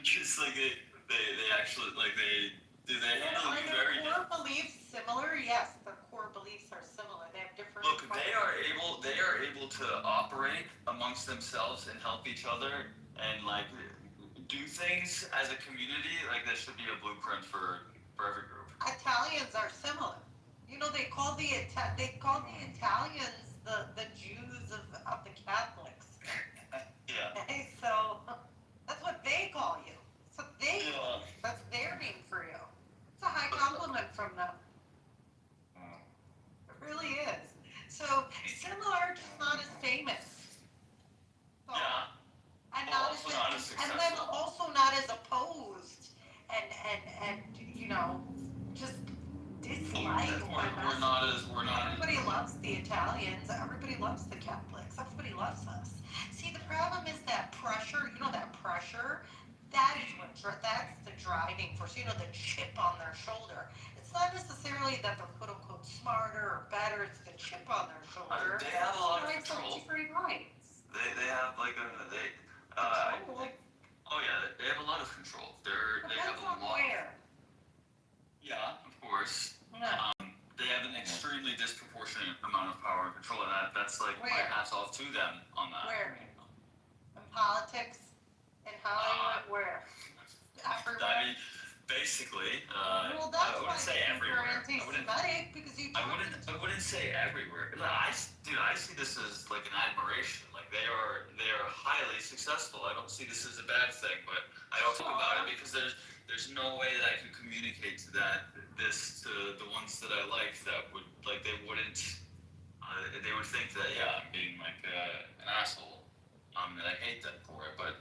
Just like they actually like they handle you very. Their core beliefs similar? Yes, their core beliefs are similar. They have different. Look, they are able to operate amongst themselves and help each other and like do things as a community. Like that should be a blueprint for every group. Italians are similar. They call the Italians the Jews of the Catholics. Yeah. Okay, so that's what they call you. So that's their name for you. It's a high compliment from See, the problem is that pressure, that pressure, that is that's the driving force, the chip on their shoulder. It's not necessarily that they're quote unquote smarter or better, it's the chip on their shoulder. They have a lot of It's control. different rights. They have like oh yeah, they have a lot of control. They have a lot. Where? Yeah, of course. Yeah. They have an extremely disproportionate amount of power and control, and that's like my Where? hats off to them on that. Where? In politics? In Hollywood? Where? Everywhere? I mean, basically, Well, that's I wouldn't say why everywhere. you're anti-Semitic, because you I wouldn't say everywhere. I see this as like an admiration. Like they are highly successful. I don't see this as a bad thing, but I don't talk about it because there's no way that I could communicate to the ones that I like that would like they wouldn't they would think that I'm being like an asshole and I hate them for it. But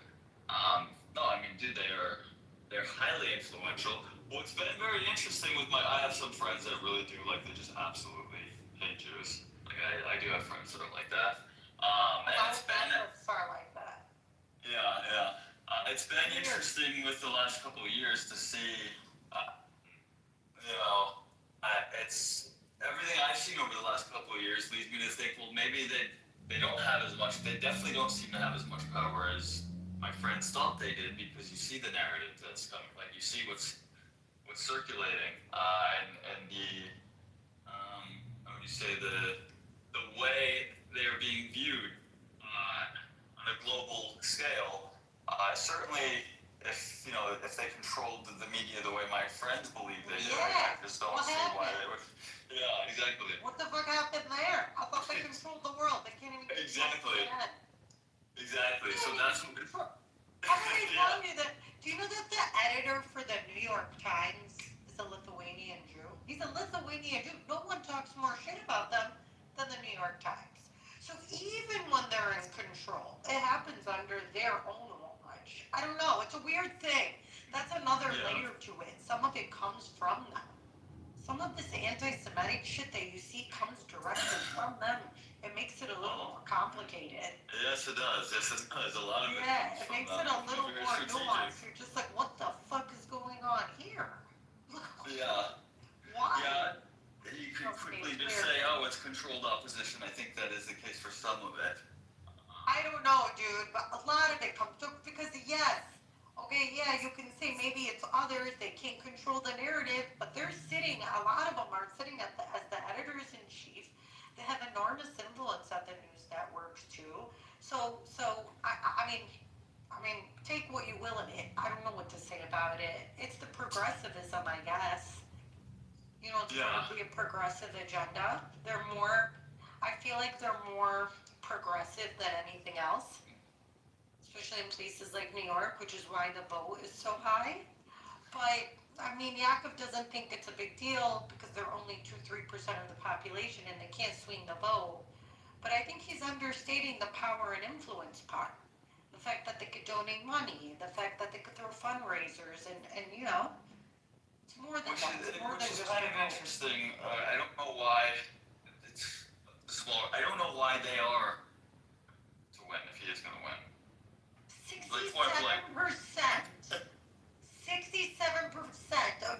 no, I mean, dude, they're highly influential. What's been very interesting with I have some friends that really do like they just absolutely hate Jews. Like I do have friends that are like that. And it's been far like that. Yeah. It's been interesting with the last couple of years to see, it's everything I've seen over the last couple of years leads me to think, well, maybe they don't have as much. They definitely don't seem to have as much power as my friends thought they did, because you see the narrative that's coming. Like you see what's circulating, and the how would you say the way they are being viewed on a global scale. Certainly, if they controlled the media the way my friends believe they do, I just don't see why they would. Yeah, exactly. What the fuck happened there? I thought they controlled the world. They can't even control CNN. Exactly. So that's what. How are they telling you that? Do you know that the editor for the New York Times is a Lithuanian Jew? He's a Lithuanian Jew. No one talks more shit about them than the New York Times. So even when they're in control, it happens under their own watch. I don't know. It's a weird thing. That's another layer to it. Some of it comes from them. Some of this anti-Semitic shit that you see comes directly from them. It makes it a little more complicated. Yes, it does. Yes, it does. A lot of it. Yeah, it makes it a little more nuanced. You're just like, what the fuck is going on here? Yeah. Why? Yeah. You could quickly just say, oh, it's controlled opposition. I think that is the case for some of it. I don't know, dude, but a lot of it comes through because, yes, okay, yeah, you can say maybe it's others, they can't control the narrative, but they're sitting, a lot of them are sitting as the editors-in-chief. They have enormous influence at the news networks, too. So I mean, take what you will of it. I don't know what to say about it. It's the progressivism, I guess. It's going to be a progressive agenda. I feel like they're more progressive than anything else, especially in places like New York, which is why the vote is so high. But I mean, Yakov doesn't think it's a big deal because they're only 2-3% of the population and they can't swing the vote. But I think he's understating the power and influence part. The fact that they could donate money, the fact that they could throw fundraisers, and it's more than that. It's more than Which is just kind of interesting. I don't know why it's small. I don't know why they are to win if he is going to win. 67%. 67% of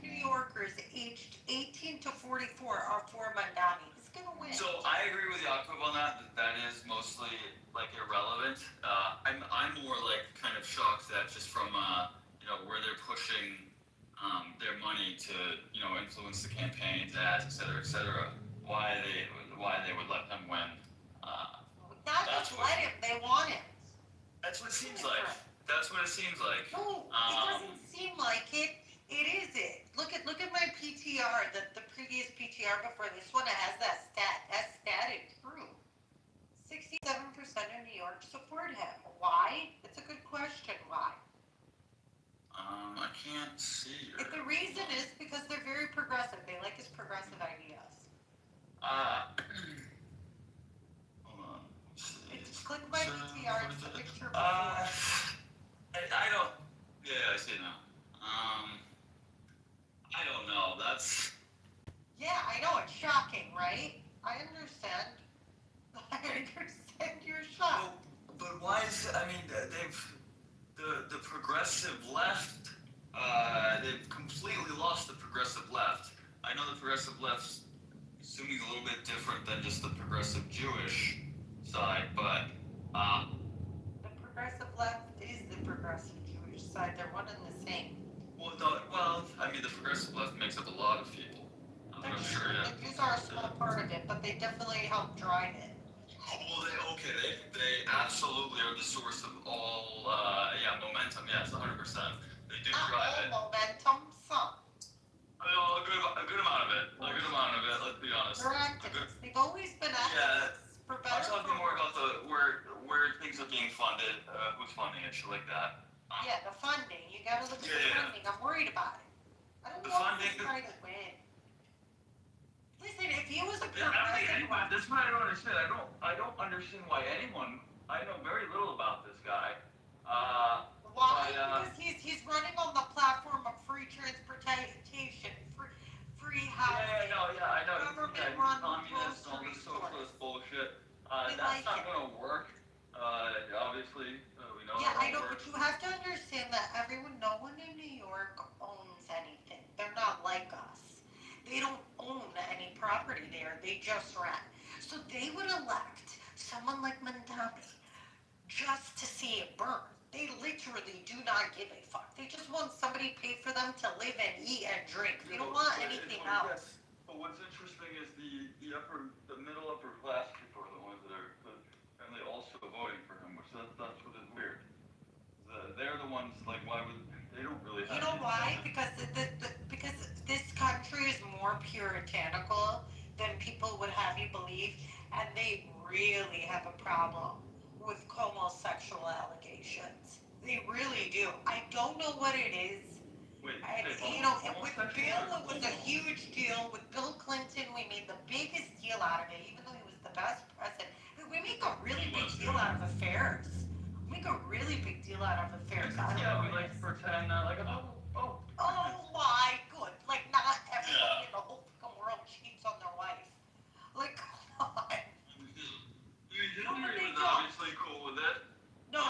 New Yorkers aged 18 to 44 are for Mandani. He's gonna win. So I agree with Yakov on that. That is mostly like irrelevant. I'm more like kind of shocked that just from where they're pushing their money to influence the campaigns, ads, et cetera, why they would let them win. Not just let him. They want him. That's what it seems like. That's what it seems like. No, it doesn't seem like it. It is it. Look at my PTR, the previous PTR before this one. It has that stat. That stat is true. 67% of New York support him. Why? It's a good question. Why? I can't see. The reason is because they're very progressive. They like his progressive ideas. Hold on. Click my PTR. It's the picture before. I don't. Yeah, I see it now. I don't know. That's. Yeah, I know it's shocking, right? I understand. I understand you're shocked. the progressive left, they've completely lost the progressive left. I know the progressive left's assuming a little bit different than just the progressive Jewish side, but The progressive left is the progressive Jewish side. They're one and the same. well, I mean, the progressive left makes up a lot of people. I'm sure, yeah. The Jews are a small part of it, but they definitely help drive it. Well, they absolutely are the source of all, momentum. Yes, 100%. They do drive it. Momentum, some. Well, a good amount of it. Let's be honest. They're activists. They've always been activists. Yeah. I'm talking more about where things are being funded, who's funding it, shit like that. Yeah, the funding. You gotta look at the funding. I'm worried about it. I don't want this guy to win. Listen, if he was a progressive, That's what I don't understand. I don't understand why anyone. I know very little about this guy. why? Because he's running on the platform of free transportation, free housing. I know. Government run Communist, all this socialist bullshit. That's not gonna work. Obviously, we know. Yeah, I know, but you have to understand that no one in New York owns anything. They're not like us. They don't own any property there. They just rent. So they would elect someone like Mandami just to see it burn. They literally do not give a fuck. They just want somebody to pay for them to live and eat and drink. They don't want anything else. But what's interesting is the middle upper class people are the ones that are apparently also voting for him, which that's what is weird. They're the ones like why would they don't really have. You know why? Because because this country is more puritanical than people would have you believe, and they really have a problem with homosexual allegations. They really do. I don't know what it is. With Bill, it was a huge deal. With Bill Clinton, we made the biggest deal out of it, even though he was the best president. We make a really big deal out of affairs. We make a really big deal out of affairs. Yeah, we like to pretend that like, oh my good. Like, not everybody in the whole fucking world cheats on their wife. Like, come on. Hillary was obviously cool with it. No,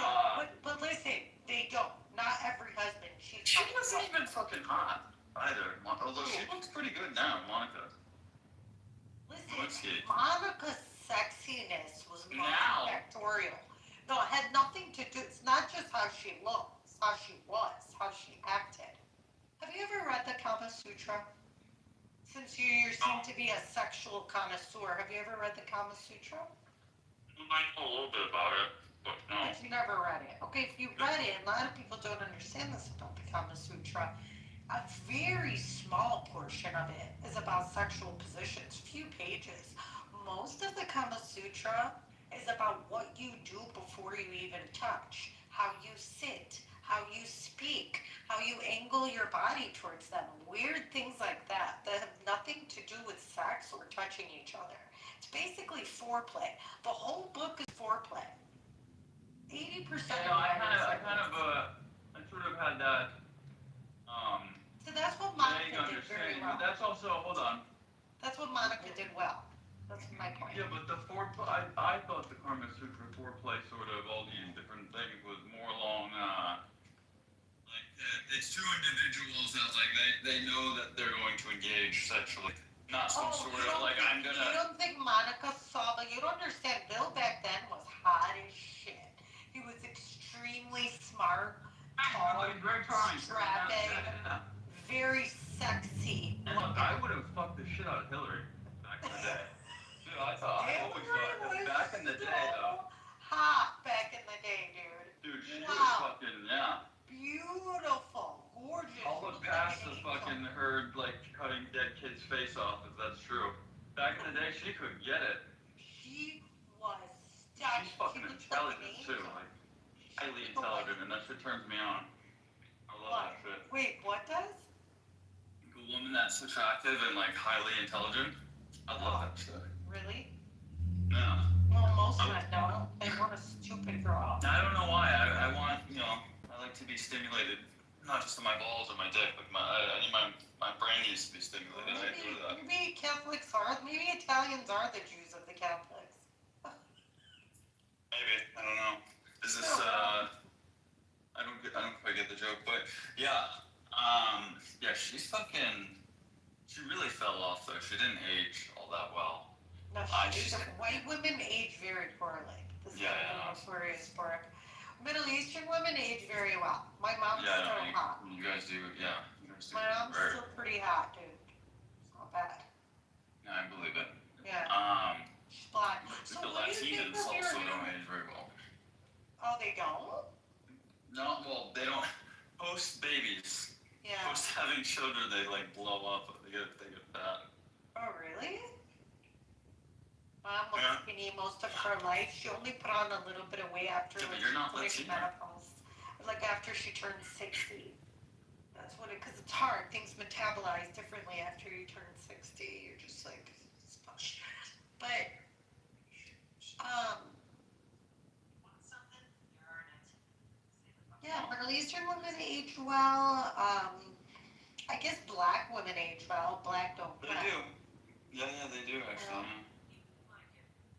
but listen, they don't. Not every husband cheats. She wasn't even fucking hot either. Although she looks pretty good now, Monica. Listen, Monica's sexiness was multifactorial. No, it had nothing to do. It's not just how she looks, how she was, how she acted. Have you ever read the Kama Sutra? Since you seem to be a sexual connoisseur, have you ever read the Kama Sutra? I know a little bit about it, but no. But you never read it. Okay, if you read it, a lot of people don't understand this about the Kama Sutra. A very small portion of it is about sexual positions, few pages. Most of the Kama Sutra is about what you do before you even touch, how you sit, how you speak, how you angle your body towards them, weird things like that have nothing to do with sex or touching each other. It's basically foreplay. The whole book is foreplay. 80% I sort of had that, so that's what Monica did very well. But that's also, hold on. That's what Monica did well. That's my point. Yeah, but the foreplay, I thought the Kama Sutra foreplay sort of all these different things was more along, it's two individuals that they know that they're going to engage sexually. Not some sort of like I'm gonna. You don't think Monica saw, but you don't understand. Bill back then was hot as shit. He was extremely smart, tall, strapping, very sexy. I would have fucked the shit out of Hillary back in the day. Dude, I always thought back in the day though. Hot back in the day, dude. Dude, she was fucking beautiful, gorgeous. I'll look past the fucking her like cutting dead kid's face off if that's true. Back in the day, she could get it. She was stunning. She's fucking intelligent too, like highly intelligent, and that shit turns me on. I love that shit. Wait, what does? A woman that's attractive and like highly intelligent. I love that shit. Really? Yeah. Well, most men don't. They want a stupid girl. I don't know why. I want, I like to be stimulated, not just in my balls or my dick, but I need my brain needs to be stimulated. I do that. Maybe Catholics are, maybe Italians are the Jews of the Catholics. Maybe. I don't know. Is this, Yeah. Yeah, she's fucking. She really fell off though. She didn't age all that well. No, white women age very poorly. This is a notorious for it. Middle Eastern women age very well. My mom's still hot. You guys do, yeah. You guys do My mom's still pretty hot, dude. It's not bad. Yeah, I believe it. Yeah. She's black. So the what do you think Latinas of also your... don't age very well. Oh, they don't? No, well, they don't. Post babies. Yeah. Post having children, they like blow up. They get fat. Oh, really? Mom was skinny most of her life. She only put on a little bit of weight after Yeah, but you're not Latina. menopause. Like after she turned 60. That's what it, because it's hard. Things metabolize differently after you turn 60. You're just like, sponge. But, yeah, Middle Eastern women age well. I guess black women age well. Black don't. They do. Yeah, they do actually.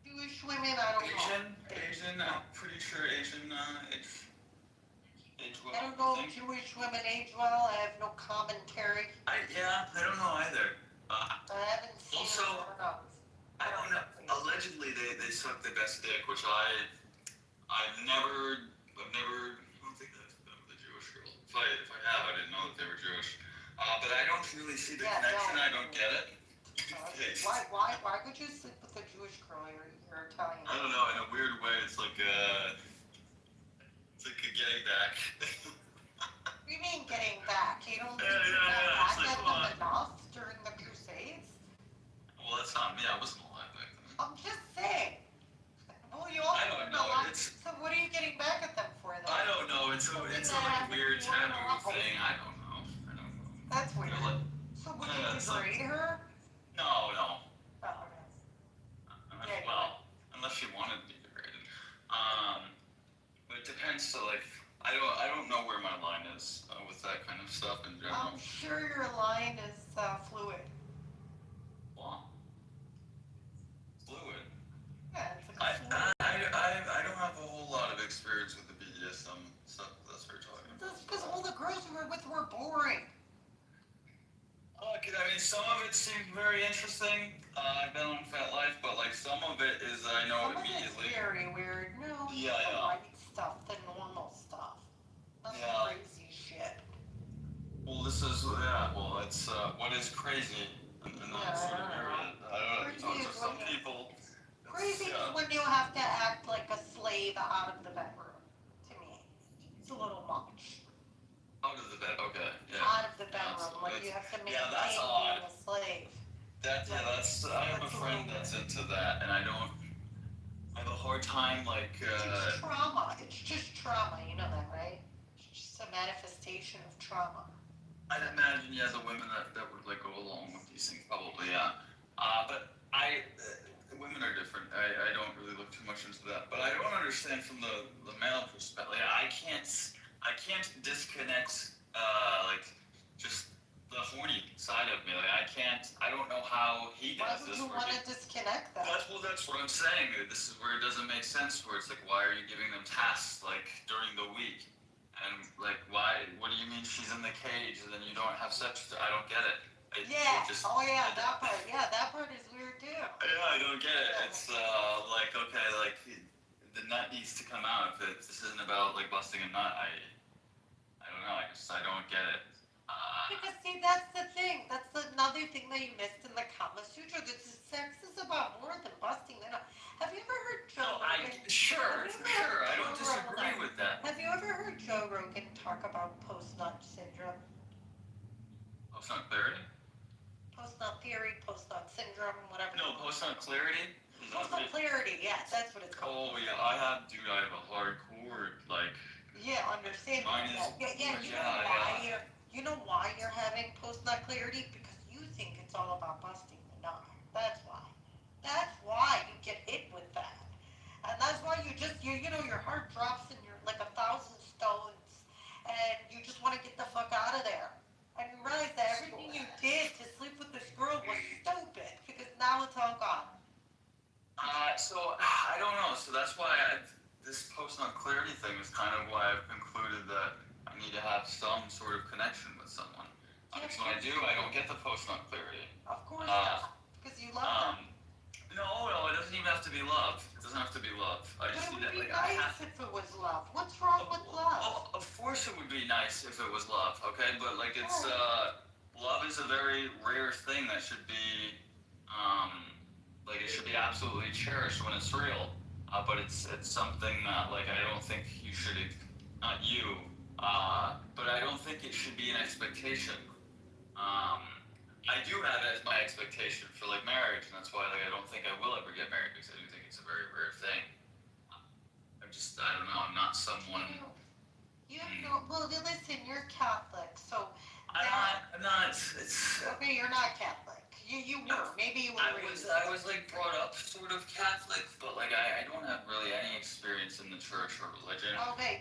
Jewish women, I don't know. Asian, I'm pretty sure Asian age well. I don't know if Jewish women age well. I have no commentary. I don't know either. I haven't seen Also, I don't know. Allegedly, they suck the best dick, which I've never. I don't think that's the Jewish girl. If I have, I didn't know that they were Jewish. But I don't really see the connection. I don't get it. Why would you sleep with a Jewish girl? You're Italian. I don't know. In a weird way, it's like a getting back. What do you mean getting back? You don't think you got back at them enough during the Crusades? Well, that's not me. I wasn't alive back then. I'm just saying. Well, you all don't know. So what are you getting back at them for, then? I don't know. It's a like weird taboo thing. I don't know. That's weird. So would you degrade her? No. Oh, okay. Well, unless she wanted to be degraded. But it depends. So like, I don't know where my line is with that kind of stuff in general. I'm sure your line is fluid. Well, fluid. Yeah, it's like fluid. I don't have a whole lot of experience with the BDSM stuff. That's what you're talking about. That's because all the girls we were with were boring. I mean, some of it seemed very interesting. I've been on Fat Life, but like some of it is I know Some immediately. Of it's very weird. No, Yeah. the light stuff, the normal stuff. Not the crazy shit. Well, this is Well, it's what is crazy in that sort of area. I don't know. Talk to some people. Crazy is when you have to act like a slave out of the bedroom. To me, it's a little much. Out of the bed, okay. Yeah. Out of the bedroom, like you have to maintain that's being odd. a slave. That's I have a friend that's into that, and I have a hard time like. It's trauma. It's just trauma. You know that, right? It's just a manifestation of trauma. I'd imagine, the women that would like go along with these things, probably, yeah. But women are different. I don't really look too much into that, but I don't understand from the male perspective. I can't disconnect like just the horny side of me. Like I don't know how he does this. Why would you want to disconnect that? That's what I'm saying. This is where it doesn't make sense. Where it's like, why are you giving them tasks like during the week? And like, why? What do you mean she's in the cage and then you don't have sex? I don't get it. That part. Yeah, that part is weird too. Yeah, I don't get it. It's like, okay, like the nut needs to come out. If this isn't about like busting a nut, I don't know. I don't get it. Because see, that's the thing. That's another thing that you missed in the Kama Sutra. Sex is about more than busting the nut. Have you ever heard Joe Rogan? Sure. I don't disagree with that. Have you ever heard Joe Rogan talk about post-nut syndrome? Post-nut clarity? Post-nut theory, post-nut syndrome, whatever. No, post-nut clarity? Post-nut clarity, yeah, that's what it's called. Oh, yeah, I have a hardcore, like... Yeah, understand. You know why you're having post-nut clarity? Because you think it's all about busting the nut. That's why. That's why you get hit with that. And that's why your heart drops and you're like 1,000 stones and you just want to get the fuck out of there. And you realize that everything you did to sleep with this girl was stupid because now it's all gone. So, I don't know. So that's why this post-nut clarity thing is kind of why I've concluded that I need to have have some sort of connection with someone. Because when I do, I don't get the post-nut clarity. Of course not, because you love them. No, it doesn't even have to be love. It doesn't have to be love. I just But it need would that, be like, nice if it was love. What's wrong with love? of course it would be nice if it was love, okay? But, like, it's, love is a very rare thing that should be, like, it should be absolutely cherished when it's real. But it's something that, like, I don't think you should, not you, but I don't think it should be an expectation. I do have it as my expectation for, like, marriage, and that's why, like, I don't think I will ever get married, because I do think it's a very rare thing. I don't know, I'm not someone... You have no, well, listen, you're Catholic, so... I'm not, it's... Okay, you're not Catholic. You were, maybe you were raised. I was, like, brought up sort of Catholic, but, like, I don't have really any experience in the church or religion. Okay,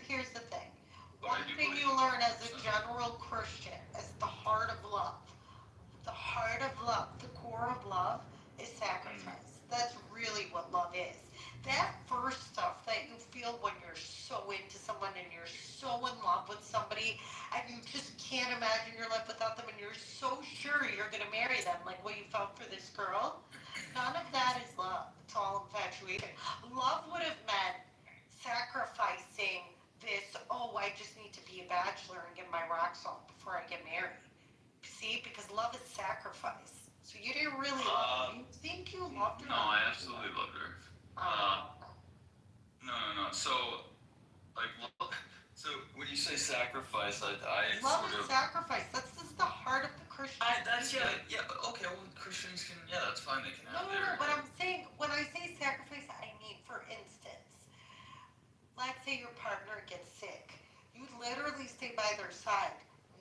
here's the thing. One thing you learn as a general Christian is the heart of love. The heart of love, the core of love is sacrifice. That's really what love is. That first stuff that you feel when you're so into someone and you're so in love with somebody and you just can't imagine your life without them and you're so sure you're going to marry them, like what you felt for this girl, none of that is love. It's all infatuation. Love would have meant sacrificing this, I just need to be a bachelor and get my rocks off before I get married. See, because love is sacrifice. So you didn't really love her. You think you loved her? No, I absolutely loved her. No. So, like, so when you say sacrifice, I love sort is of... sacrifice. That's just the heart of the Christian. Okay, well, Christians can, that's fine, they can have their... No, but I'm saying, when I say sacrifice, I mean, for instance, let's say your partner gets sick. You literally stay by their side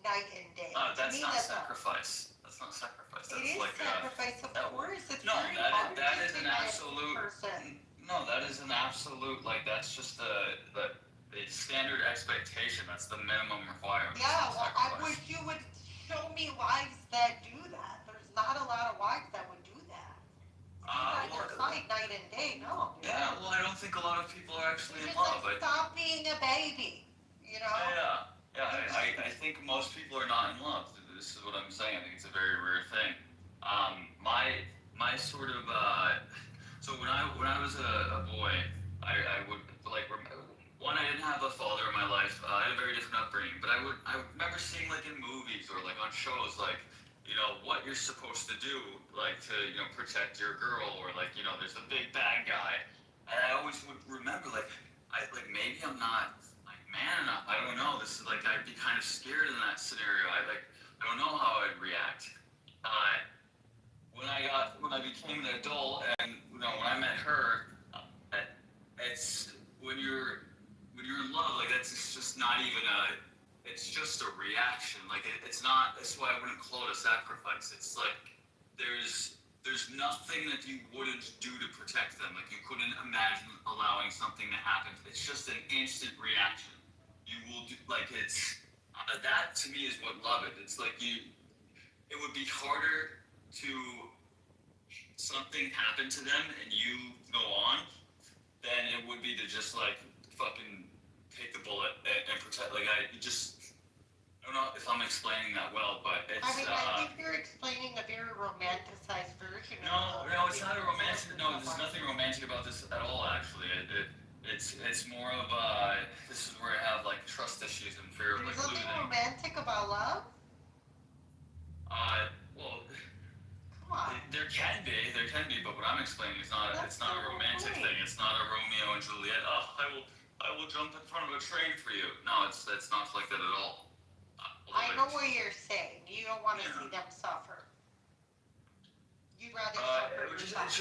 night and day. That's not sacrifice. That's not sacrifice. That's it is like sacrifice, of course. It's no, very hard that to is an deny absolute. person. No, that is an absolute. Like, that's just the standard expectation. That's the minimum requirement. Yeah, well, I wish you would show me wives that do that. There's not a lot of wives that would do that. Night and day, no. Yeah, well, I don't think a lot of people are actually in love. Stop being a baby, you know? Yeah, I think most people are not in love. This is what I'm saying. I think it's a very rare thing. My sort of, so when I was a boy, I would, like, one, I didn't have a father in my life. I had a very different upbringing, but I remember seeing, like, in movies or, like, on shows, like, what you're supposed to do, like, to, protect your girl, or, like, there's a big bad guy. And I always would remember, like, maybe I'm not, like, man enough. I don't know. This is, like, I'd be kind of scared in that scenario. I don't know how I'd react. When I became an adult, and, when I met her, it's, when you're in love, like, it's just not even it's just a reaction. Like, it's not, that's why I wouldn't call it a sacrifice. It's like, there's nothing that you wouldn't do to protect them. Like, you couldn't imagine allowing something to happen. It's just an instant reaction. You will do, like, it's, that to me is what love it. It's like it would be harder to, something happen to them and you go on, than it would be to just, like, fucking take the bullet and protect. Like, I don't know if I'm explaining that well, but it's... I think you're explaining a very romanticized version of it. No, it's not a romantic... No, there's nothing romantic about this at all, actually. It's more of this is where I have, like, trust issues and fear of, like, losing. There's nothing romantic about love? Well... Come on. There can be, but what I'm explaining is not it's not a romantic thing. It's not a Romeo and Juliet. I will jump in front of a train for you. No, it's not like that at all. I know what you're saying. You don't want to see them suffer. You'd rather suffer yourself.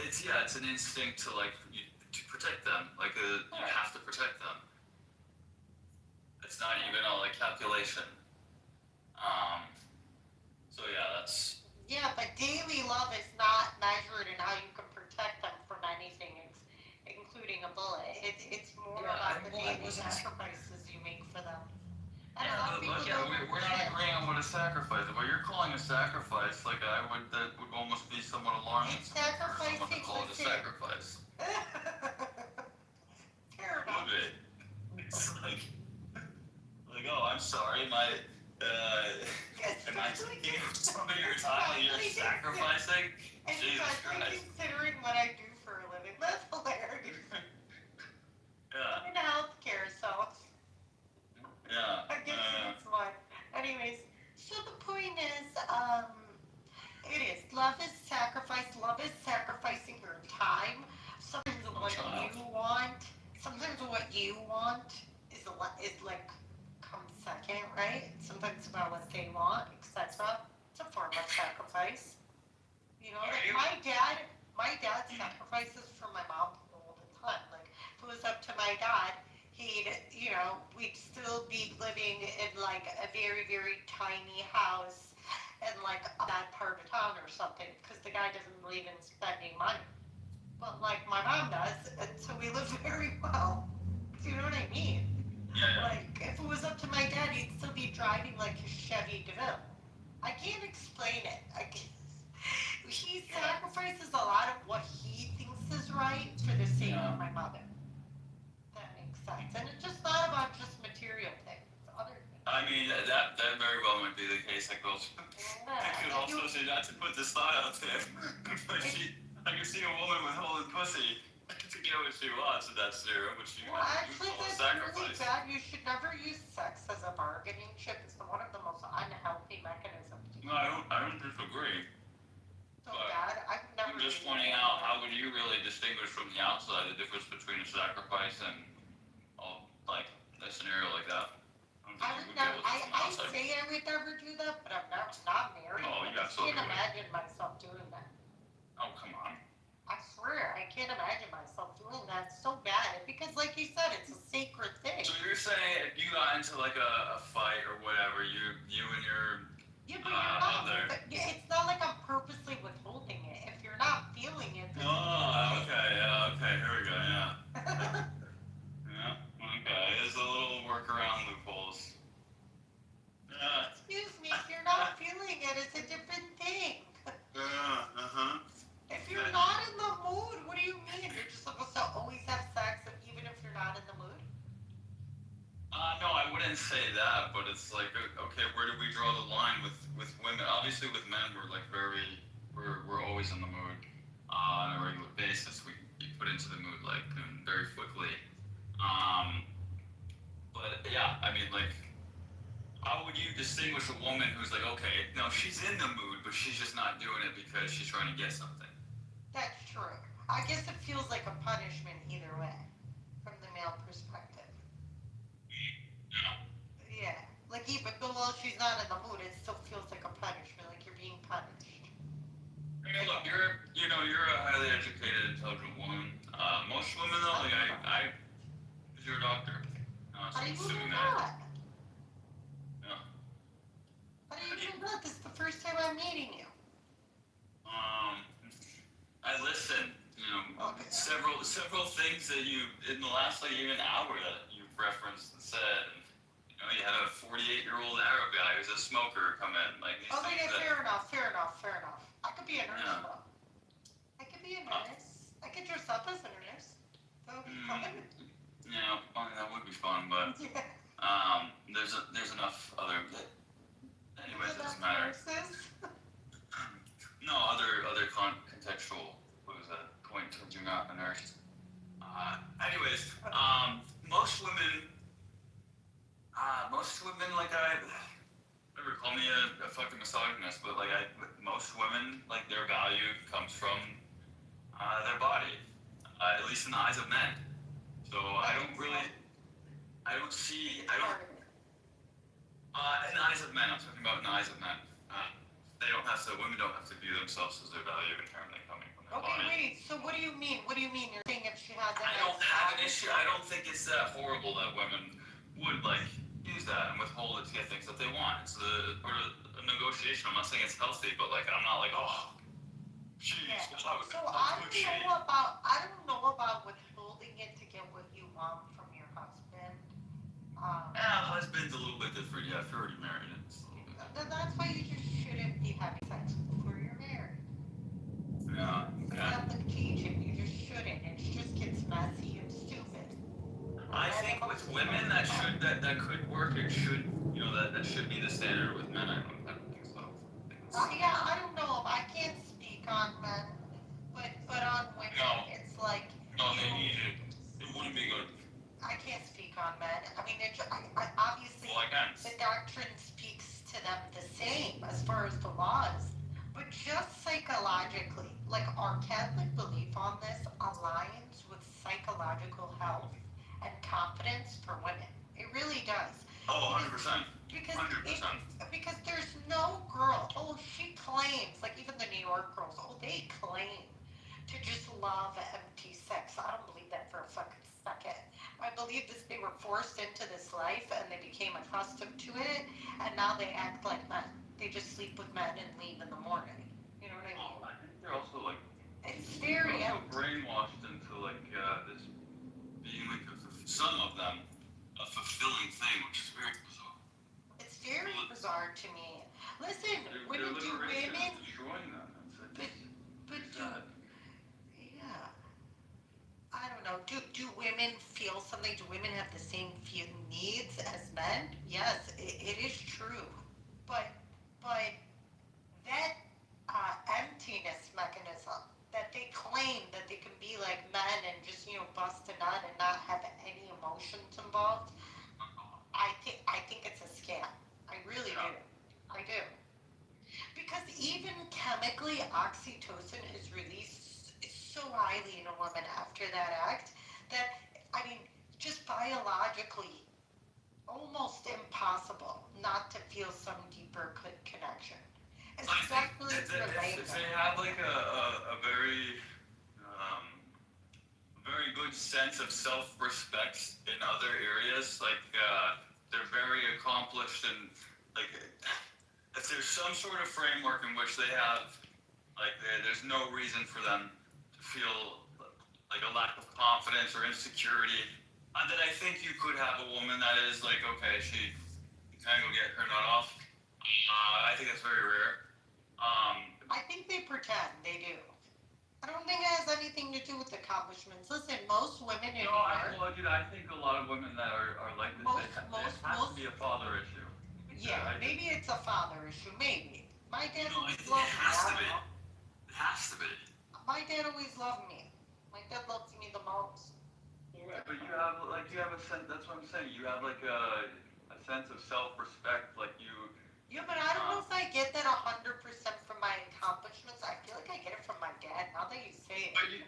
It's an instinct to, like, to protect them. Like, you have to protect them. It's not even all, like, calculation. So yeah, that's. Yeah, but daily love is not measured in how you can protect them from anything, including a bullet. It's more about the daily sacrifices you make for them. We're not agreeing on what a sacrifice is. What you're calling a sacrifice, like, that would almost be somewhat alarming to me for someone to call it a sacrifice. Terrible. Would it? It's like sorry, am I taking some of your time that you're sacrificing? Jesus Christ. Considering what I do for a living, that's hilarious. Yeah. I'm in healthcare, so Yeah. I guess it's one. Anyways, so the point is, it is. Love is sacrifice. Love is sacrificing your time. Sometimes what you want is like comes second, right? Sometimes about what they want, etc. It's a form of sacrifice. You know, like my dad sacrifices for my mom all the time. Like if it was up to my dad, we'd still be living in like a very, very tiny house in like that part of town or something, because the guy doesn't believe in spending money. But like my mom does, and so we live very well. Do you know what I mean? Yeah. Like if it was up to my dad, he'd still be driving like a Chevy DeVille. I can't explain it. He sacrifices a lot of what he thinks is right for the sake of my mother. That makes sense. And it's just not about just material things. Other things. I mean, that very well might be the case. I could also say, not to put this thought out there, but I can see a woman with holding pussy to get what she wants, and that's zero, which you actually, call a that's sacrifice. really bad. You should never use sex as a bargaining chip. It's one of the most unhealthy mechanisms. No, I don't disagree. So bad. I've never. I'm just pointing out, how would you really distinguish from the outside the difference between a sacrifice and like a scenario like that? I say I would never do that, but I'm not married. Oh, you I absolutely can't would. imagine myself doing that. Oh, come on. I swear, I can't imagine myself doing that. It's so bad. Because like you said, it's a sacred thing. So you're saying if you got into like a fight or whatever, you and your other. But it's not like I'm purposely withholding it. If you're not feeling it. Oh, okay, here we go, yeah. Yeah, okay, there's a little workaround loopholes. Excuse me, if you're not feeling it, it's a different thing. If you're not in the mood, what do you mean? You're just supposed to always have sex even if you're not in the mood? No, I wouldn't say that, but it's like, okay, where do we draw the line with women? Obviously with men, we're like we're always in the mood on a regular basis. We get put into the mood like very quickly. But yeah, I mean, like, how would you distinguish a woman who's like, okay, no, she's in the mood, but she's just not doing it because she's trying to get something? That's true. I guess it feels like a punishment either way, from the male perspective. Yeah. Like even though she's not in the mood, it still feels like a punishment, like you're being punished. I mean, look, you're a highly educated, intelligent woman. Most women though, like you're a doctor. How do you do that? that? Yeah. How do you do that? This is the first time I'm meeting you. I listen. Several things that you in the last like even hour that you've referenced and said. And, you had a 48-year-old Arab guy who's a smoker come in. Like these Okay, things fair enough. I could be a nurse though. I could be a nurse. I could dress up as a nurse. That would be fun. Yeah, well, that would be fun, but there's enough other. Anyways, it doesn't matter. No, other contextual clues that point towards you're not a nurse. Anyways, most women, like never call me a fucking misogynist, but like most women, like their value comes from their body, at least in the eyes of men. So in the eyes of men, I'm talking about in the eyes of men. Women don't have to view themselves as their value inherently coming from their body. Okay, wait, so what do you mean? You're saying if she has I don't have an issue. I don't think it's that horrible that women would like use that and withhold it to get things that they want. It's a negotiation. I'm not saying it's healthy, but like I'm not like, oh, jeez. Yeah. So I don't know about withholding it to get what you want from your husband. Husband's a little bit different. Yeah, if you're already married, it's a little bit. Then that's why you just shouldn't be having sex before you're married. Yeah. Okay. It's not the teaching. You just shouldn't. It just gets messy and stupid. I think with women that could work. It should that should be the standard with men. I don't think so. Yeah, I don't know. I can't speak on men, but on women, it's like. No, it wouldn't be good. I can't speak on men. I mean, obviously, Well, I can. the doctrine speaks to them the same as far as the laws, but just psychologically, like our Catholic belief on this aligns with psychological health and confidence for women. It really does. Oh, 100%. Because 100%. because there's no girl. Oh, she claims, like even the New York girls. Oh, they claim to just love empty sex. I don't believe that for a fucking second. I believe this. They were forced into this life and they became accustomed to it, and now they act like men. They just sleep with men and leave in the morning. You know what I mean? I think they're also like. It's very also brainwashed into like this being like some of them a fulfilling thing, which is very bizarre. It's very bizarre to me. Listen, when you do women, destroying them. but yeah, I don't know. Do women feel something? Do women have the same needs as men? Yes, it is true. But that emptiness mechanism that they claim that they can be like men and just bust a nut and not have any emotions involved, I think it's a scam. I really do. I do. Because even chemically, oxytocin is released so highly in a woman after that act that, I mean, just biologically, almost impossible not to feel some deeper connection. Especially if they have like a very good sense of self-respect in other areas, like they're very accomplished, and like if there's some sort of framework in which they have, like there's no reason for them to feel like a lack of confidence or insecurity, then I think you could have a woman that is like, okay, she kind of go get her nut off. I think that's very rare. I think they pretend they do. I don't think it has anything to do with accomplishments. Listen, most women in I think a lot of women that are like this, it has to be a father issue. Yeah, maybe it's a father issue. Maybe. My dad always It loved me. has to be. It has to be. My dad always loved me. My dad loves me the most. Right, but you have a sense. That's what I'm saying. You have like a sense of self-respect, like you. Yeah, but I don't know if I get that 100% from my accomplishments. I feel like I get it from my dad. Now that you say it,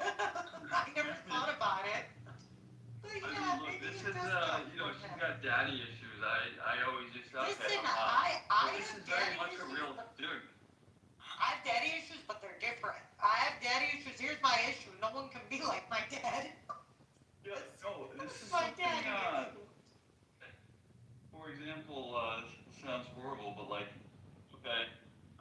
I never thought about it. But yeah, look, this is she's got daddy issues. I always just listen. I this have is very daddy much a issues. real dude. I have daddy issues, but they're different. I have daddy issues. Here's my issue. No one can be like my dad. Yeah, no, this is my something. daddy. For example, this sounds horrible, but like, okay,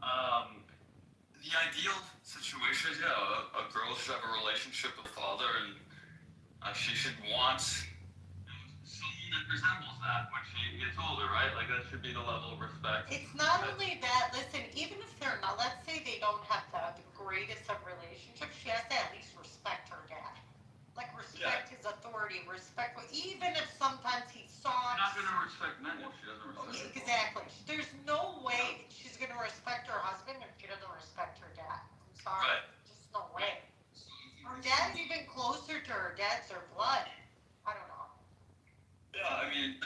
the ideal situation is, a girl should have a relationship with the father, and she should want someone that resembles that when she gets older, right? Like that should be the level of respect. It's not only that. Listen, even if they're not, let's say they don't have the greatest of relationships, she has to at least respect her dad. Like respect his authority, respect, even if sometimes he saw. She's not gonna respect men if she doesn't respect. Exactly. There's no way she's gonna respect her husband if she doesn't respect her dad. I'm sorry. Right. Just no way. Her dad's even closer to her. Dad's her blood. I don't know. Yeah, I mean.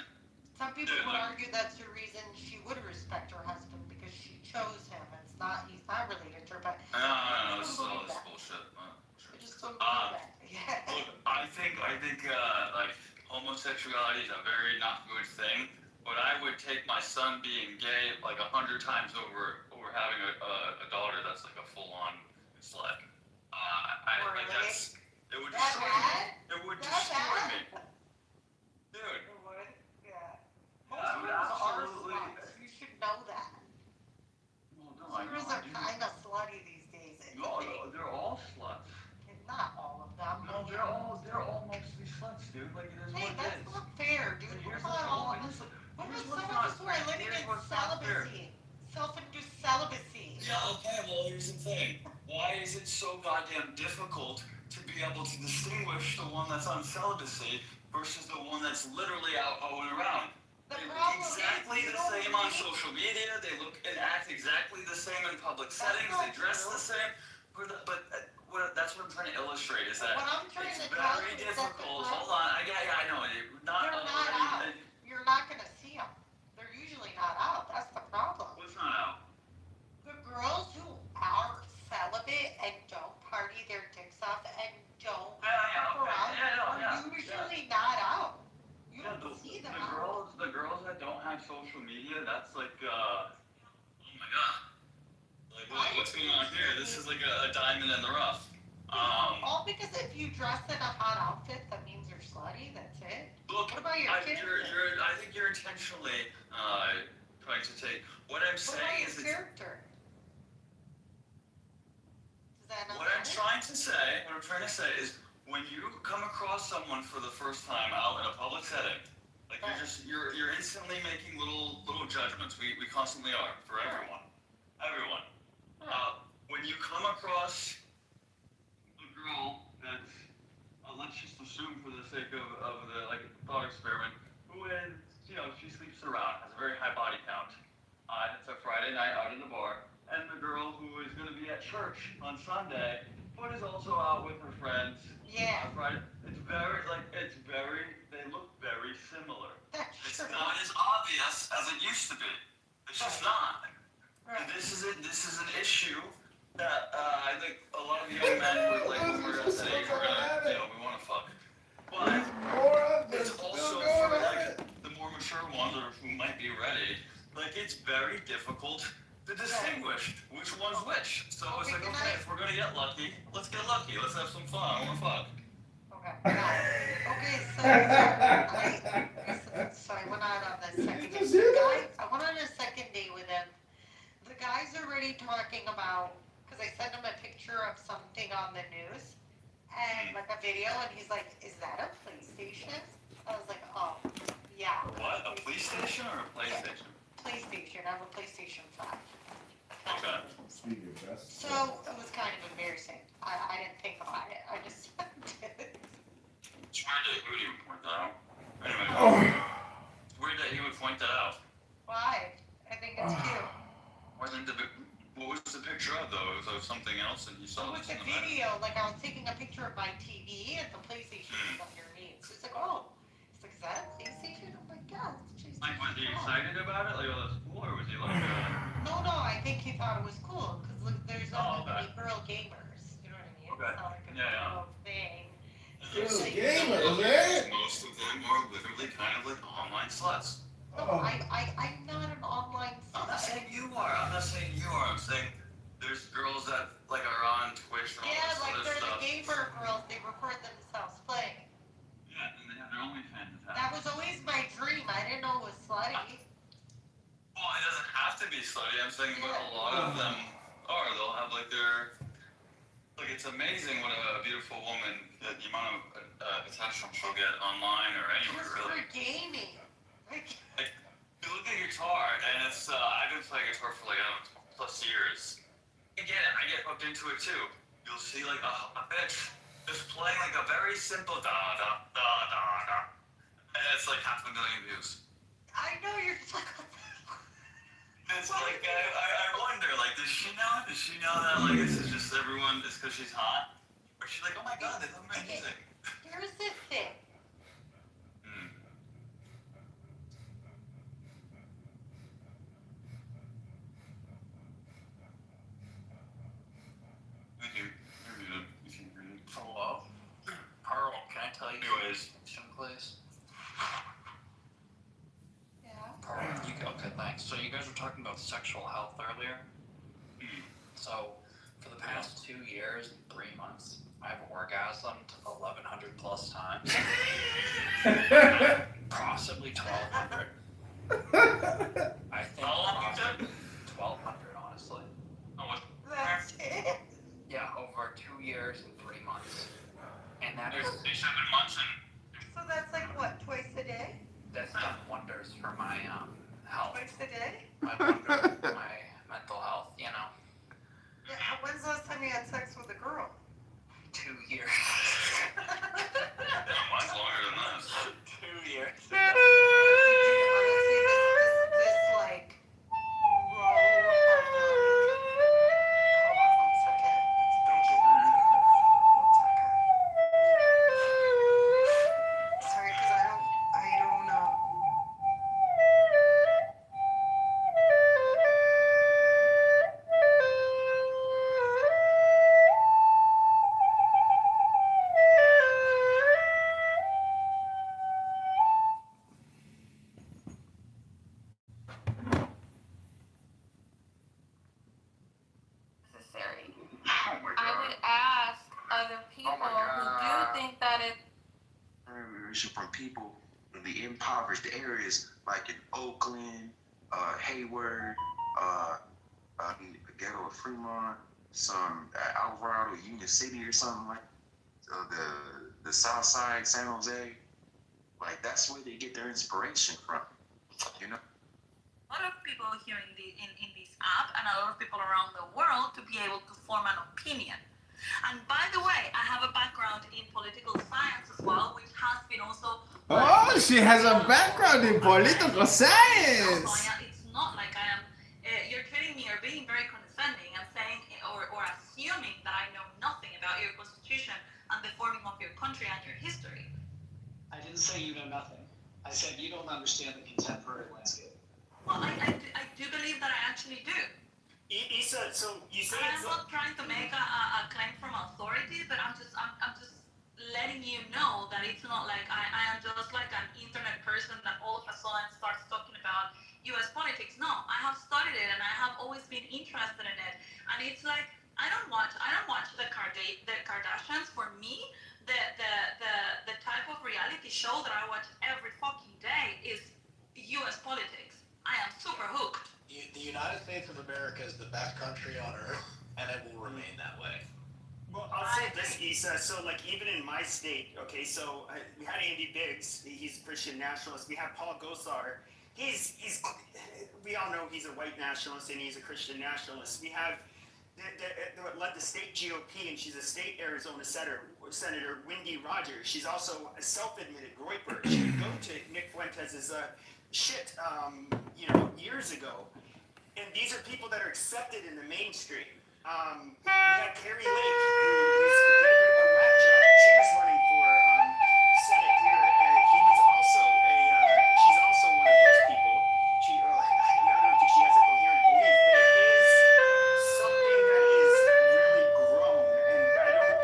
Some people would argue that's the reason she would respect her husband, because she chose him. He's not related to her, but. No, this is all this bullshit. I just don't believe that. Yeah. Look, I think like homosexuality is a very not good thing, but I would take my son being gay like 100 times over having a daughter that's like a full-on slut. Like it would destroy me. It would destroy me. Dude. It would? Yeah. I would absolutely. You should know that. Well, no, I know. Girls are kind of slutty these days. No, they're all sluts. Not all of them. No, they're all mostly sluts, dude. Like it is Hey, what it that's is. not fair, dude. Here's We're not all. What was some of us who are living in celibacy? Self-induced celibacy. Yeah, okay, well here's the thing. Why is it so goddamn difficult to be able to distinguish the one that's on celibacy versus the one that's literally out going around? The problem exactly is, the same in public settings, they dress the same. That's what I'm trying to illustrate is that What I'm trying it's to tell very you is that the difficult. girls, Hold on, I know. they're not out. You're not gonna see them. They're usually not out. That's the problem. What's not out? The girls who are celibate and don't party their dicks off and don't fuck around are usually not out. You don't see them out. The girls that don't have social media, that's like, oh my god. Like, what's going on here? This is like a diamond in the rough. All because if you dress in a hot outfit, that means you're slutty. That's it. Look, what about your kids? I think you're intentionally trying to take. What I'm saying is character. What I'm trying to say is when you come across someone for the first time out in a public setting, like you're instantly making little judgments. We constantly are for everyone. When you come across a girl that's, let's just assume for the sake of the thought experiment, who is, she sleeps around, has a very high body count. It's a Friday night out in the bar, and the girl who is going to be at church on Sunday, but is also out with her friends. Yeah. Friday. They look very similar. It's not as obvious as it used to be. It's just not. Right. And this is an issue that I think a lot of young men would like when we're at that age, we want to fuck. But it's also for the more mature ones or who might be ready, it's very difficult to distinguish which one's which. So it's like, okay, if we're gonna get lucky, let's get lucky. Let's have some fun. I wanna fuck. Okay, so I went out on the second date. I went on a second date with him. The guy's already talking about, because I sent him a picture of something on the news, and a video, and he's like, is that a PlayStation? I was like, oh, yeah. What, a PlayStation or a PlayStation? PlayStation, I have a PlayStation 5. Okay. So, it was kind of embarrassing. I didn't think about it. I just did it. It's weird that he would point that out. Anyway, it's weird that he would point that out. Why? I think it's cute. What was the picture of, though? It was of something else, and you saw it was a video. I was taking a picture of my TV, and the PlayStation was underneath. So it's like, oh, it's like, is that a PlayStation? Oh my god, it's a PlayStation. Was he excited about it? Oh, that's cool, or was he No, I think he thought it was cool, because there's only many girl gamers. You know what I mean? It's not like a girl thing. Girl gamers, eh? Most of them are literally kind of like online sluts. No, I'm not an online slut. I'm not saying you are. I'm saying there's girls that are on Twitch and all this other they're stuff. the gamer girls. They record themselves playing. Yeah, and they have their OnlyFans. That was always my dream. I didn't know it was slutty. Well, it doesn't have to be slutty. I'm saying, but a lot of them are. They'll have their. It's amazing what a beautiful woman, the amount of potential she'll get online or anywhere, really. For gaming. You look at guitar, and it's, I've been playing guitar for plus years. I get hooked into it too. You'll see a bitch just playing a very simple da da da da da. And it's 500,000 views. I know you're It's I wonder, does she know? Does she know that this is just everyone, it's because she's hot? Or she's like, oh my god, they love my music. Here's the thing. Hello? Pearl, can I tell you Anyways. please? Yeah. Pearl, okay, thanks. So you guys were talking about sexual health earlier. So, for the past 2 years and 3 months, I've orgasmed 1,100 plus times. Possibly 1,200. I think possibly 1,200, honestly. That's it? Yeah, over 2 years and 3 months. And that is... 7 months and... So that's what, twice a day? That's done wonders for my health. Twice a day? My mental health, Yeah, when's the last time you had sex with a girl? 2 years. Mine's longer than this. 2 years. people in the impoverished areas like in Oakland, Hayward, Ghetto of Fremont, some Alvarado, Union City or something like the South Side, San Jose. Like, that's where they get their inspiration from, you know? A lot of people here in this app and a lot of people around the world to be able to form an opinion. And by the way, I have a background in political science as well, which has been also... Oh, she has a background in political science. It's not like I am... you're treating me or being very condescending and saying or assuming that I know nothing about your constitution and the forming of your country and your history. I didn't say you know nothing. I said you don't understand the contemporary landscape. Well, I do believe that I actually do. Issa, so you say I'm not trying to make a claim from authority, but I'm just letting you know that it's not like I am just like an internet person that all of a sudden starts talking about U.S. politics. No, I have studied it and I have always been interested in it. And it's like I don't watch the Kardashians. For me, the type of reality show that I watch every fucking day is U.S. politics. I am super hooked. The United States of America is the best country on earth, and it will remain that way. Well, I'll say this, Issa. So, like, even in my state, okay, so we had Andy Biggs. He's a Christian nationalist. We have Paul Gosar. He's we all know he's a white nationalist and he's a Christian nationalist. We have led the state GOP, and she's a state Arizona Senator Wendy Rogers. She's also a self-admitted Groyper. She would go to Nick Fuentes' shit, years ago. And these are people that are accepted in the mainstream. We had Carrie Lake, who's did a whack job. She was running for Senate here, and he was also she's also one of those people. I don't think she has a coherent belief, but it is something that is really grown, and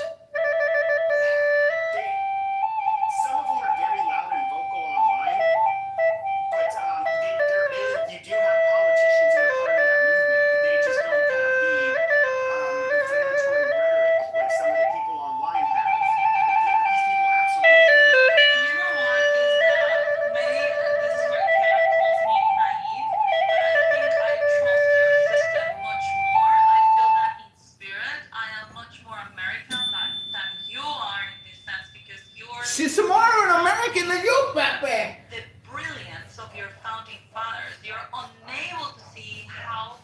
some of them are very loud and vocal online, but you do have politicians that are part of that movement, but they just don't have the inflammatory rhetoric like some of the people online have. These people absolutely do. You know what is maybe this is where Kayla calls me naive, but I think I trust your system much more. I feel that in spirit, I am much more American than you are in this sense because you're... She's more an American than you, Pepe. The brilliance of your founding fathers. You're unable to see how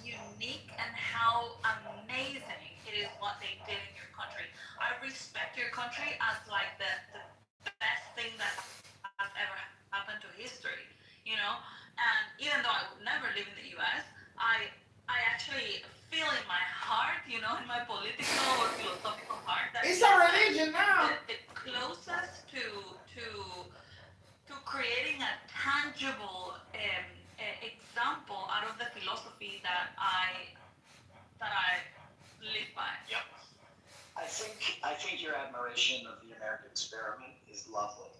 unique and how amazing it is what they did in your country. I respect your country as like the best thing that has ever happened to history, you know? And even though I would never live in the US, I actually feel in my heart, you know, in my political or philosophical heart that It's a religion now. The closest to creating a tangible example out of the philosophy that I live by. Yep. I think your admiration of the American experiment is lovely.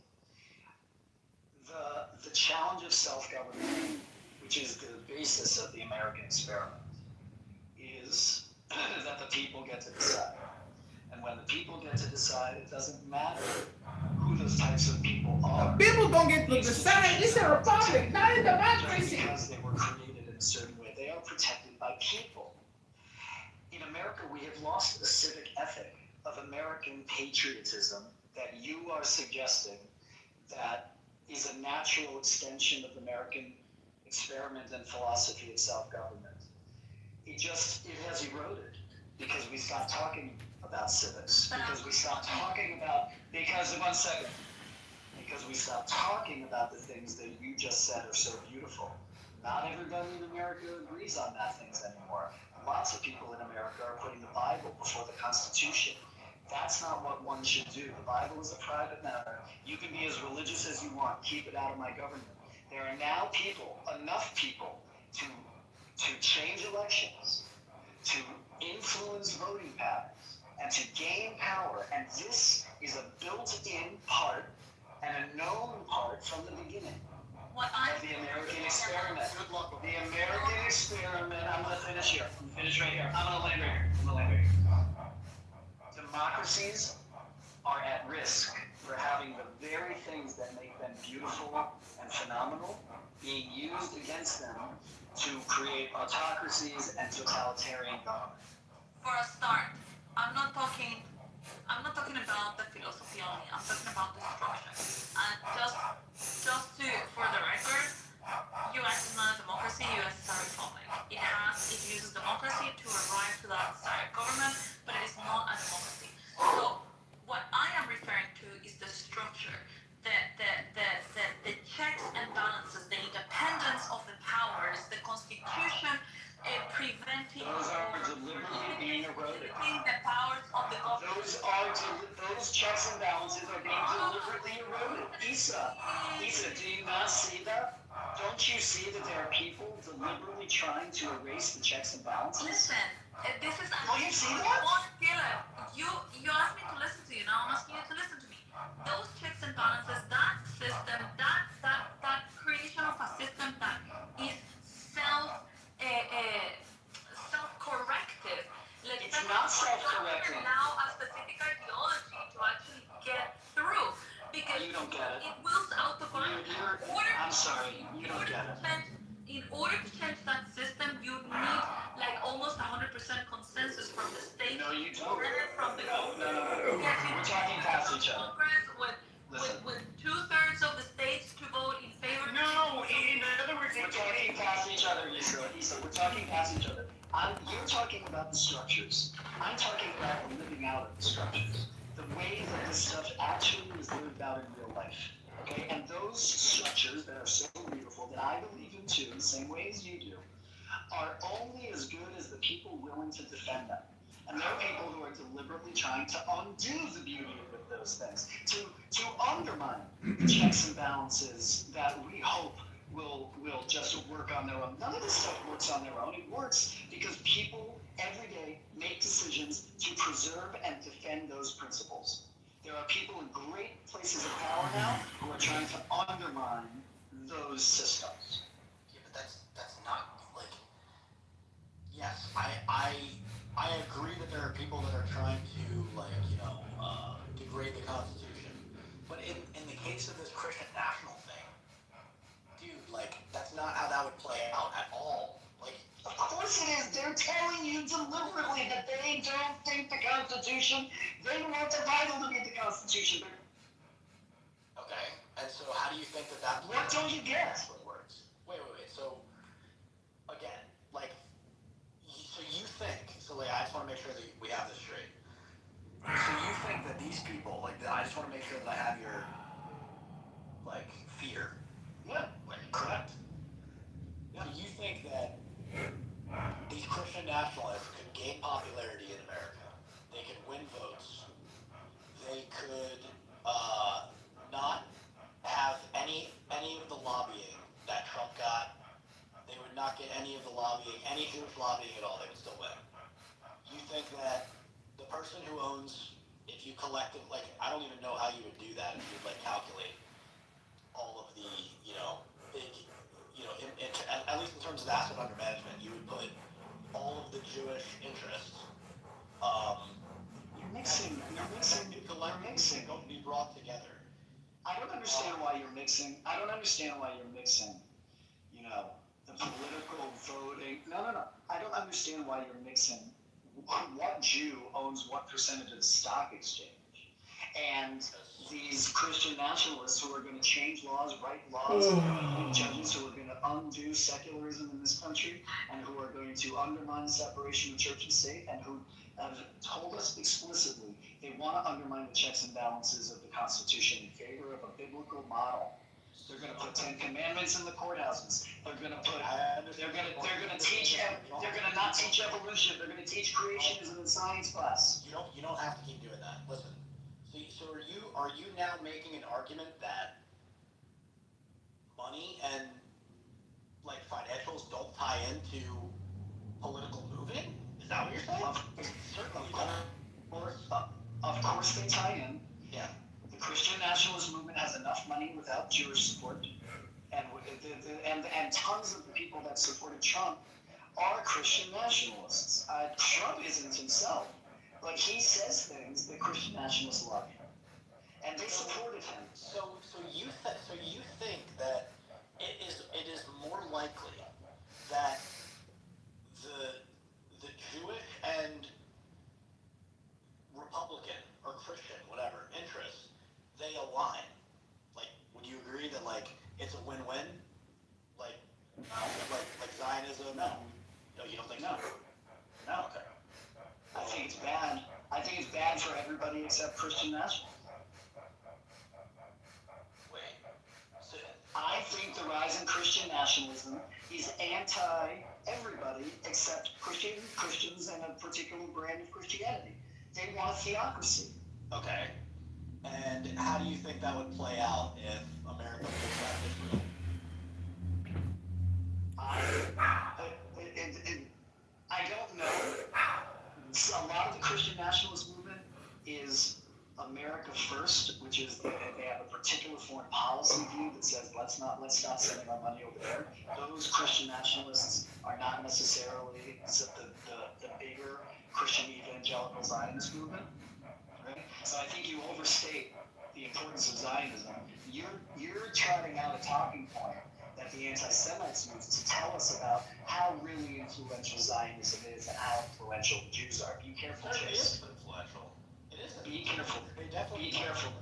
The challenge of self-government, which is the basis of the American experiment, is that the people get to decide. And when the people get to decide, it doesn't matter who those types of people are. People don't get to decide. It's a republic, not a democracy. Because they were created in a certain way. They are protected by people. In America, we have lost the civic ethic of American patriotism that you are suggesting that is a natural extension of the American experiment and philosophy of self-government. It has eroded because we stopped talking about civics, because we stopped talking about, because we stopped talking about the things that you just said are so beautiful. Not everybody in America agrees on that things anymore. Lots of people in America are putting the Bible before the Constitution. That's not what one should do. The Bible is a private matter. You can be as religious as you want. Keep it out of my government. There are now enough people to change elections, to influence voting patterns, and to gain power. And this is a built-in part and a known part from the beginning of the American experiment. The American experiment, I'm going to finish here. I'm going to finish right here. I'm going to land right here. Democracies are at risk for having the very things that make them beautiful and phenomenal being used against them to create autocracies and totalitarian government. For a start, I'm not talking about the philosophy only. I'm talking about the structure. And just for the record, U.S. is not a democracy. U.S. is a republic. It uses democracy to arrive to that desired government, but it is not a democracy. So what I am referring to is the structure, the checks and balances, the independence of the powers, the Constitution preventing those are deliberately being eroded. The powers of the government. Those checks and balances are being deliberately eroded. Isa, do you not see that? Don't you see that there are people deliberately trying to erase the checks and balances? Listen, this is. Don't you see that? You asked me to listen to you. Now I'm asking you to listen to me. Those checks and balances, that system, that creation of a system that is self-corrective. It's not self-corrective. Allow a specific ideology to actually get through, because you don't get it. It wills out the government. I'm sorry, you don't get it. In order to change that system, you need like almost 100% consensus from the state. No, you don't. From the No. We're talking past each other. Congress with 2/3 of the states to vote in favor. No, in other words, we're talking past each other, Isa. We're talking past each other. You're talking about the structures. I'm talking about the living out of the structures. The way that this stuff actually is lived out in real life. Okay, and those structures that are so beautiful, that I believe in too, the same way as you do, are only as good as the people willing to defend them. And there are people who are deliberately trying to undo the beauty of those things, to undermine the checks and balances that we hope will just work on their own. None of this stuff works on their own. It works because people every day make decisions to preserve and defend those principles. There are people in great places of power now who are trying to undermine those systems. Yeah, but that's not like. Yes, I agree that there are people that are trying to degrade the Constitution, but in the case of this Christian national thing, dude, that's not how that would play out at all. Of course it is. They're telling you deliberately that they don't think the Constitution, they want the Bible to be the Constitution. Okay, and so how do you think that What don't you get? Works? Wait. So, again, so you think, I just want to make sure that we have this straight. So you think that these people, I just want to make sure that I have your, fear. Yeah, correct. Yeah. So you think that these Christian nationalists could gain popularity in America? They could win votes. They could not have any of the lobbying that Trump got. They would not get any of the lobbying, any Jewish lobbying at all. They would still win. You think that the person who owns, if you collected, I don't even know how you would do that if you would calculate all of the, big, at least in terms of asset under management, you would put all of the Jewish interests. You're mixing. Don't be brought together. I don't understand why you're mixing. The political voting. No. I don't understand why you're mixing what Jew owns what percentage of the stock exchange. And these Christian nationalists who are going to change laws, write laws, judges who are going to undo secularism in this country, and who are going to undermine the separation of church and state, and who have told us explicitly they want to undermine the checks and balances of the Constitution in favor of a biblical model. They're going to put 10 Commandments in the courthouses. They're going to not teach evolution. They're going to teach creationism in science class. You don't have to keep doing that. Listen. So are you now making an argument that money and financials don't tie into political moving? Is that what you're saying? Certainly. Of course they tie in. Yeah. The Christian nationalist movement has enough money without Jewish support, and tons of the people that supported Trump are Christian nationalists. Trump isn't himself. He says things that Christian nationalists love. and they supported him. So you think that it is more likely that the Jewish and Republican or Christian, whatever, interests, they align. Like, would you agree that, like, it's a win-win? Like, like Zionism? No. No, you don't think so? No. Okay. I think it's bad. I think it's bad for everybody except Christian nationalists. Wait. So, I think the rise in Christian nationalism is anti-everybody except Christians and a particular brand of Christianity. They want theocracy. okay. And how do you think that would play out if America pulls out Israel? I don't know. A lot of the Christian nationalist movement is America first, which is they have a particular foreign policy view that says let's stop sending our money over there. Those Christian nationalists are not necessarily the bigger Christian evangelical Zionist movement. Right? So I think you overstate the importance of Zionism. You're trotting out a talking point that the anti-Semites use to tell us about how really influential Zionism is and how influential the Jews are. Be careful, It Chase. is influential. It is. Be careful. They definitely Be careful.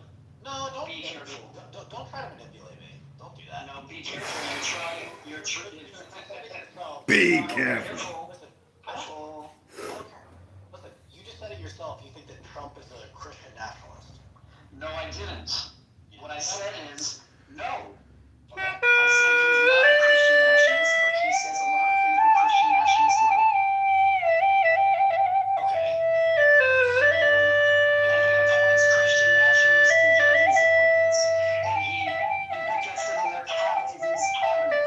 No, don't Be careful. Don't try to manipulate me. Don't do that. No, be careful. You're trying. No. Be No, careful. Listen, I don't care. Listen, you just said it yourself. You think that Trump is a Christian nationalist. No, I didn't. What I said is no. Okay. I said he's not a Christian nationalist, but he says a lot of things that Christian nationalists like. Okay. And he appoints Christian nationalists to his appointments. And he gets them in their cabinet. His cabinet.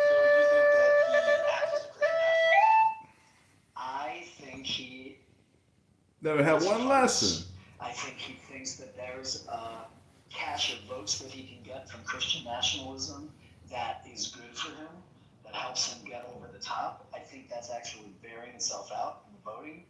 So you think that he acts as a Christian nationalist? I think he. Never had one lesson. I think he thinks that there's a cache of votes that he can get from Christian nationalism that is good for him, that helps him get over the top. I think that's actually bearing itself out in the voting.